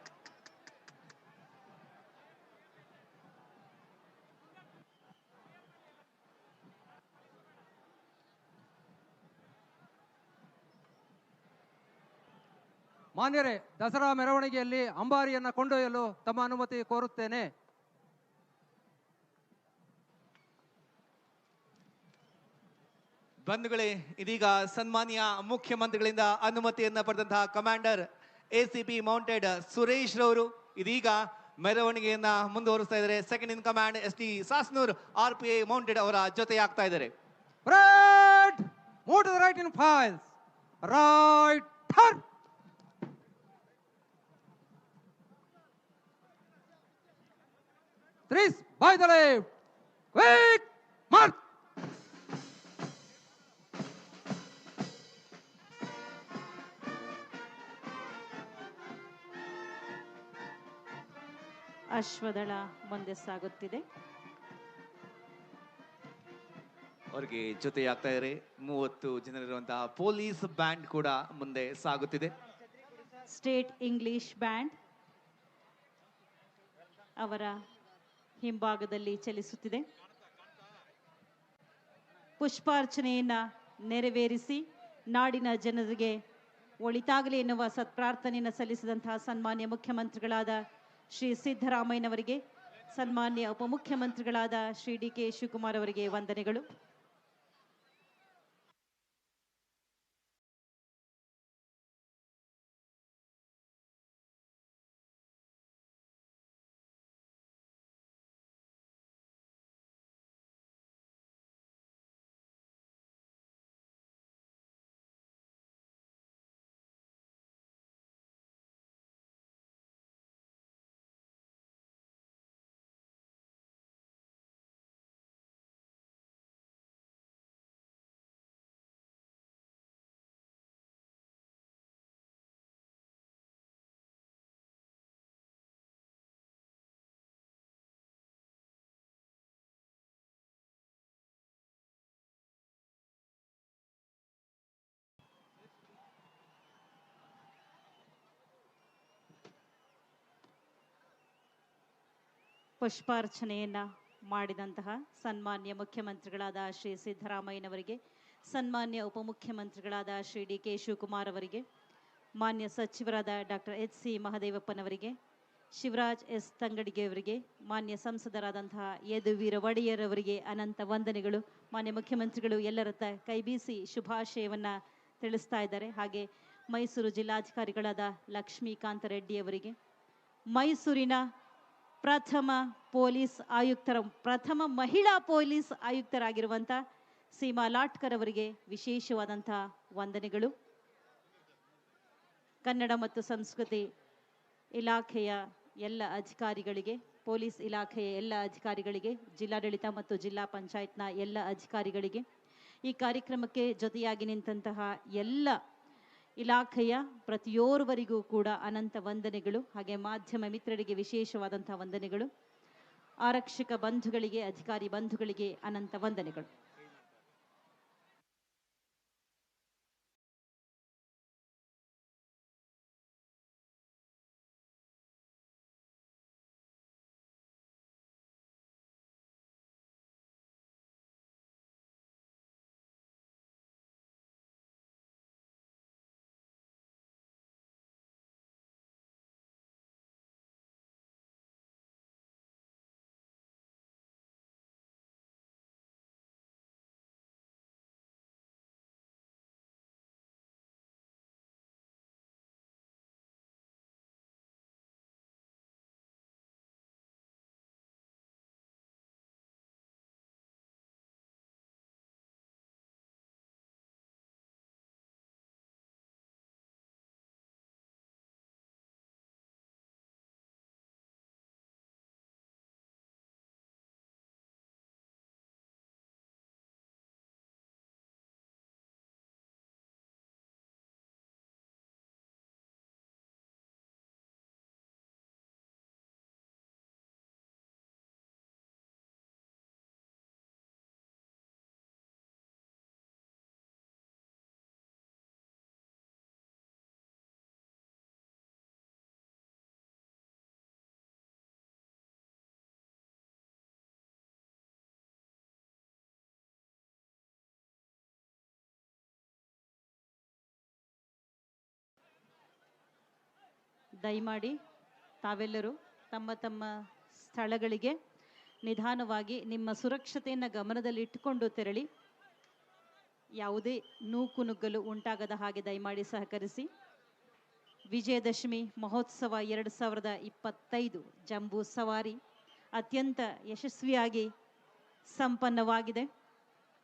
ಮಾನ್ಯರೇ, ದಸರಾ ಮೆರವಣಿಗೆಯಲ್ಲಿ ಅಂಬಾರಿಯನ್ನು ಕೊಂಡೊಯ್ಯಲು ತಮ್ಮ ಅನುಮತಿ ಕೋರುತ್ತೇನೆ. ಬಂಧುಗಳೇ, ಇದೀಗ ಸನ್ಮಾನ್ಯ ಮುಖ್ಯಮಂತ್ರಿಗಳಿಂದ ಅನುಮತಿಯನ್ನ ಪಡೆದಂತಹ ಕಮಾಂಡರ್ ACP ಮೌಂಟೆಡ್ ಸುರೇಶ್ ರವರು ಇದೀಗ ಮೆರವಣಿಗೆಯನ್ನ ಮುಂದುವರಿಸ್ತಾ ಇದ್ದಾರೆ. ಸೆಕೆಂಡ್ ಇನ್ command SD Sasnur RPA mounted ಅವರ ಜೊತೆಯಾಗ್ತಾ ಇದ್ದಾರೆ. Move to the right in files. Right turn. Three by the left. Quick march. ಅಶ್ವದಳ ಮುಂದೆ ಸಾಗುತ್ತಿದೆ. ಅವರಿಗೆ ಜೊತೆಯಾಗ್ತಾ ಇದ್ದಾರೆ 30 ಜನರಿರುವಂತಹ ಪೊಲೀಸ್ ಬ್ಯಾಂಡ್ ಕೂಡ ಮುಂದೆ ಸಾಗುತ್ತಿದೆ. ಸ್ಟೇಟ್ ಇಂಗ್ಲಿಷ್ ಬ್ಯಾಂಡ್ ಅವರ ಹಿಂಭಾಗದಲ್ಲಿ ಚಲಿಸುತ್ತಿದೆ. ಪುಷ್ಪಾರ್ಚನೆಯನ್ನ ನೆರವೇರಿಸಿ ನಾಡಿನ ಜನರಿಗೆ ಒಳಿತಾಗಲಿ ಎನ್ನುವ ಸತ್ಪ್ರಾರ್ಥನೆಯನ್ನು ಸಲ್ಲಿಸಿದಂತಹ ಸನ್ಮಾನ್ಯ ಮುಖ್ಯಮಂತ್ರಿಗಳಾದ ಶ್ರೀ ಸಿದ್ದರಾಮಯ್ಯನವರಿಗೆ ಸನ್ಮಾನ್ಯ ಉಪಮುಖ್ಯಮಂತ್ರಿಗಳಾದ ಶ್ರೀ ಡಿ.ಕೆ. ಶಿವಕುಮಾರ್ ಅವರಿಗೆ ವಂದನೆಗಳು. ಪುಷ್ಪಾರ್ಚನೆಯನ್ನ ಮಾಡಿದಂತಹ ಸನ್ಮಾನ್ಯ ಮುಖ್ಯಮಂತ್ರಿಗಳಾದ ಶ್ರೀ ಸಿದ್ದರಾಮಯ್ಯನವರಿಗೆ, ಸನ್ಮಾನ್ಯ ಉಪಮುಖ್ಯಮಂತ್ರಿಗಳಾದ ಶ್ರೀ ಡಿ.ಕೆ. ಶಿವಕುಮಾರ್ ಅವರಿಗೆ, ಮಾನ್ಯ ಸಚಿವರಾದ ಡಾಕ್ಟರ್ ಎಚ್.ಸಿ. ಮಹದೇವಪ್ಪನವರಿಗೆ, ಶಿವರಾಜ್ ಎಸ್ ತಂಗಡಿಗೆ ಅವರಿಗೆ, ಮಾನ್ಯ ಸಂಸದರಾದಂತಹ ಯದುವೀರ ಒಡೆಯರ್ ಅವರಿಗೆ ಅನಂತ ವಂದನೆಗಳು. ಮಾನ್ಯ ಮುಖ್ಯಮಂತ್ರಿಗಳು ಎಲ್ಲರ ಕೈ ಬೀಸಿ ಶುಭಾಶಯವನ್ನ ತಿಳಿಸ್ತಾ ಇದ್ದಾರೆ. ಹಾಗೆ ಮೈಸೂರು ಜಿಲ್ಲಾಧಿಕಾರಿಗಳಾದ ಲಕ್ಷ್ಮೀಕಾಂತ ರೆಡ್ಡಿ ಅವರಿಗೆ, ಮೈಸೂರಿನ ಪ್ರಥಮ ಮಹಿಳಾ ಪೊಲೀಸ್ ಆಯುಕ್ತರಾಗಿರುವಂಥ ಸೀಮಾ ಲಾಟ್ಕರ್ ಅವರಿಗೆ ವಿಶೇಷವಾದಂತಹ ವಂದನೆಗಳು. ಕನ್ನಡ ಮತ್ತು ಸಂಸ್ಕೃತಿ ಇಲಾಖೆಯ ಎಲ್ಲ ಅಧಿಕಾರಿಗಳಿಗೆ, ಪೊಲೀಸ್ ಇಲಾಖೆಯ ಎಲ್ಲ ಅಧಿಕಾರಿಗಳಿಗೆ, ಜಿಲ್ಲಾಡಳಿತ ಮತ್ತು ಜಿಲ್ಲಾ ಪಂಚಾಯತ್ನ ಎಲ್ಲ ಅಧಿಕಾರಿಗಳಿಗೆ, ಈ ಕಾರ್ಯಕ್ರಮಕ್ಕೆ ಜೊತೆಯಾಗಿ ನಿಂತಹ ಎಲ್ಲ ಇಲಾಖೆಯ ಪ್ರತಿಯೋರ್ವರಿಗೂ ಕೂಡ ಅನಂತ ವಂದನೆಗಳು. ಹಾಗೆ ಮಾಧ್ಯಮ ಮಿತ್ರರಿಗೆ ವಿಶೇಷವಾದಂತಹ ವಂದನೆಗಳು. ಆರಕ್ಷಕ ಬಂಧುಗಳಿಗೆ, ಅಧಿಕಾರಿ ಬಂಧುಗಳಿಗೆ ಅನಂತ ವಂದನೆಗಳು. ದಯಮಾಡಿ ತಾವೆಲ್ಲರೂ ತಮ್ಮ ತಮ್ಮ ಸ್ಥಳಗಳಿಗೆ ನಿಧಾನವಾಗಿ ನಿಮ್ಮ ಸುರಕ್ಷತೆಯನ್ನು ಗಮನದಲ್ಲಿಟ್ಟುಕೊಂಡು ತೆರಳಿ. ಯಾವುದೇ ನೂಕುನುಗ್ಗಲು ಉಂಟಾಗದ ಹಾಗೆ ದಯಮಾಡಿ ಸಹಕರಿಸಿ. ವಿಜಯದಶಮಿ ಮಹೋತ್ಸವ 2025 ಜಂಬೂ ಸವಾರಿ ಅತ್ಯಂತ ಯಶಸ್ವಿಯಾಗಿ ಸಂಪನ್ನವಾಗಿದೆ.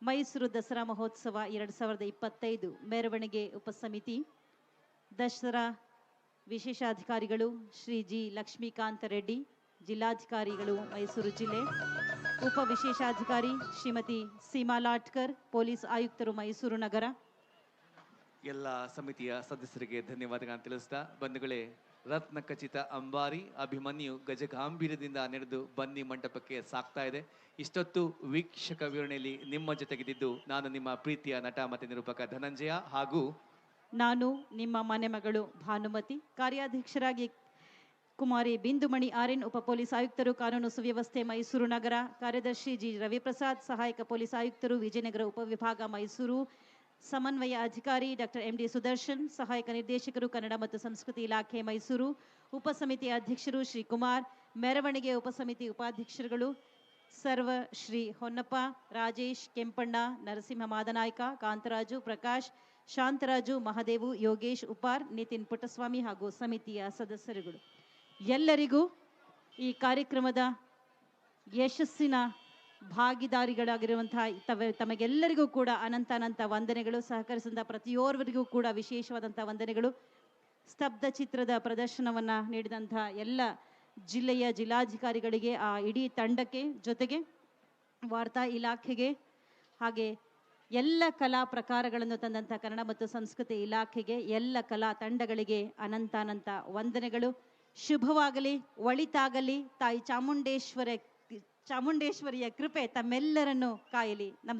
ಮೈಸೂರು ದಸರಾ ಮಹೋತ್ಸವ 2025 ಮೆರವಣಿಗೆ ಉಪಸಮಿತಿ, ದಸರಾ ವಿಶೇಷಾಧಿಕಾರಿಗಳು ಶ್ರೀ ಜಿ ಲಕ್ಷ್ಮೀಕಾಂತ ರೆಡ್ಡಿ, ಜಿಲ್ಲಾಧಿಕಾರಿಗಳು ಮೈಸೂರು ಜಿಲ್ಲೆ, ಉಪ ವಿಶೇಷಾಧಿಕಾರಿ ಶ್ರೀಮತಿ ಸೀಮಾ ಲಾಟ್ಕರ್, ಪೊಲೀಸ್ ಆಯುಕ್ತರು ಮೈಸೂರು ನಗರ, ಎಲ್ಲ ಸಮಿತಿಯ ಸದಸ್ಯರಿಗೆ ಧನ್ಯವಾದಗಳನ್ನು ತಿಳಿಸ್ತಾ, ಬಂಧುಗಳೇ, ರತ್ನ ಖಚಿತ ಅಂಬಾರಿ ಅಭಿಮನ್ಯು ಗಜಗಾಂಭೀರ್ಯದಿಂದ ನಡೆದು ಬನ್ನಿ ಮಂಟಪಕ್ಕೆ ಸಾಕ್ತಾ ಇದೆ. ಇಷ್ಟೊತ್ತು ವೀಕ್ಷಕ ವಿವರಣೆಯಲ್ಲಿ ನಿಮ್ಮ ಜೊತೆಗಿದ್ದು ನಾನು ನಿಮ್ಮ ಪ್ರೀತಿಯ ನಟ ಮತ್ತು ನಿರೂಪಕ ಧನಂಜಯ ಹಾಗೂ ನಾನು ನಿಮ್ಮ ಮನೆ ಮಗಳು ಭಾನುಮತಿ. ಕಾರ್ಯಾಧ್ಯಕ್ಷರಾಗಿ ಕುಮಾರಿ ಬಿಂದುಮಣಿ ಆರ್ಎನ್, ಉಪ ಪೊಲೀಸ್ ಆಯುಕ್ತರು ಕಾನೂನು ಸುವ್ಯವಸ್ಥೆ ಮೈಸೂರು ನಗರ, ಕಾರ್ಯದರ್ಶಿ ಜಿ ರವಿಪ್ರಸಾದ್, ಸಹಾಯಕ ಪೊಲೀಸ್ ಆಯುಕ್ತರು ವಿಜಯನಗರ ಉಪವಿಭಾಗ ಮೈಸೂರು, ಸಮನ್ವಯ ಅಧಿಕಾರಿ ಡಾಕ್ಟರ್ ಎಂ.ಡಿ. ಸುದರ್ಶನ್, ಸಹಾಯಕ ನಿರ್ದೇಶಕರು ಕನ್ನಡ ಮತ್ತು ಸಂಸ್ಕೃತಿ ಇಲಾಖೆ ಮೈಸೂರು, ಉಪಸಮಿತಿ ಅಧ್ಯಕ್ಷರು ಶ್ರೀ ಕುಮಾರ್, ಮೆರವಣಿಗೆ ಉಪಸಮಿತಿ ಉಪಾಧ್ಯಕ್ಷರುಗಳು ಸರ್ವ ಶ್ರೀ ಹೊನ್ನಪ್ಪ, ರಾಜೇಶ್, ಕೆಂಪಣ್ಣ, ನರಸಿಂಹ ಮಾದನಾಯ್ಕ, ಕಾಂತರಾಜು, ಪ್ರಕಾಶ್, ಶಾಂತರಾಜು, ಮಹದೇವು, ಯೋಗೇಶ್ ಉಪಾರ್, ನಿತಿನ್ ಪುಟ್ಟಸ್ವಾಮಿ ಹಾಗೂ ಸಮಿತಿಯ ಸದಸ್ಯರುಗಳು ಎಲ್ಲರಿಗೂ ಈ ಕಾರ್ಯಕ್ರಮದ ಯಶಸ್ಸಿನ ಭಾಗಿದಾರಿಗಳಾಗಿರುವಂತಹ ತಮಗೆಲ್ಲರಿಗೂ ಕೂಡ ಅನಂತ ವಂದನೆಗಳು. ಸಹಕರಿಸಿದ ಪ್ರತಿಯೋರ್ವರಿಗೂ ಕೂಡ ವಿಶೇಷವಾದಂತಹ ವಂದನೆಗಳು. ಸ್ತಬ್ಧ ಚಿತ್ರದ ಪ್ರದರ್ಶನವನ್ನ ನೀಡಿದಂತಹ ಎಲ್ಲ ಜಿಲ್ಲೆಯ ಜಿಲ್ಲಾಧಿಕಾರಿಗಳಿಗೆ, ಆ ಇಡೀ ತಂಡಕ್ಕೆ, ಜೊತೆಗೆ ವಾರ್ತಾ ಇಲಾಖೆಗೆ, ಹಾಗೆ ಎಲ್ಲ ಕಲಾ ಪ್ರಕಾರಗಳನ್ನು ತಂದಂಥ ಕನ್ನಡ ಮತ್ತು ಸಂಸ್ಕೃತಿ ಇಲಾಖೆಗೆ, ಎಲ್ಲ ಕಲಾ ತಂಡಗಳಿಗೆ ಅನಂತ ವಂದನೆಗಳು. ಶುಭವಾಗಲಿ, ಒಳಿತಾಗಲಿ. ತಾಯಿ ಚಾಮುಂಡೇಶ್ವರಿಯ ಕೃಪೆ ತಮ್ಮೆಲ್ಲರನ್ನು ಕಾಯಲಿ.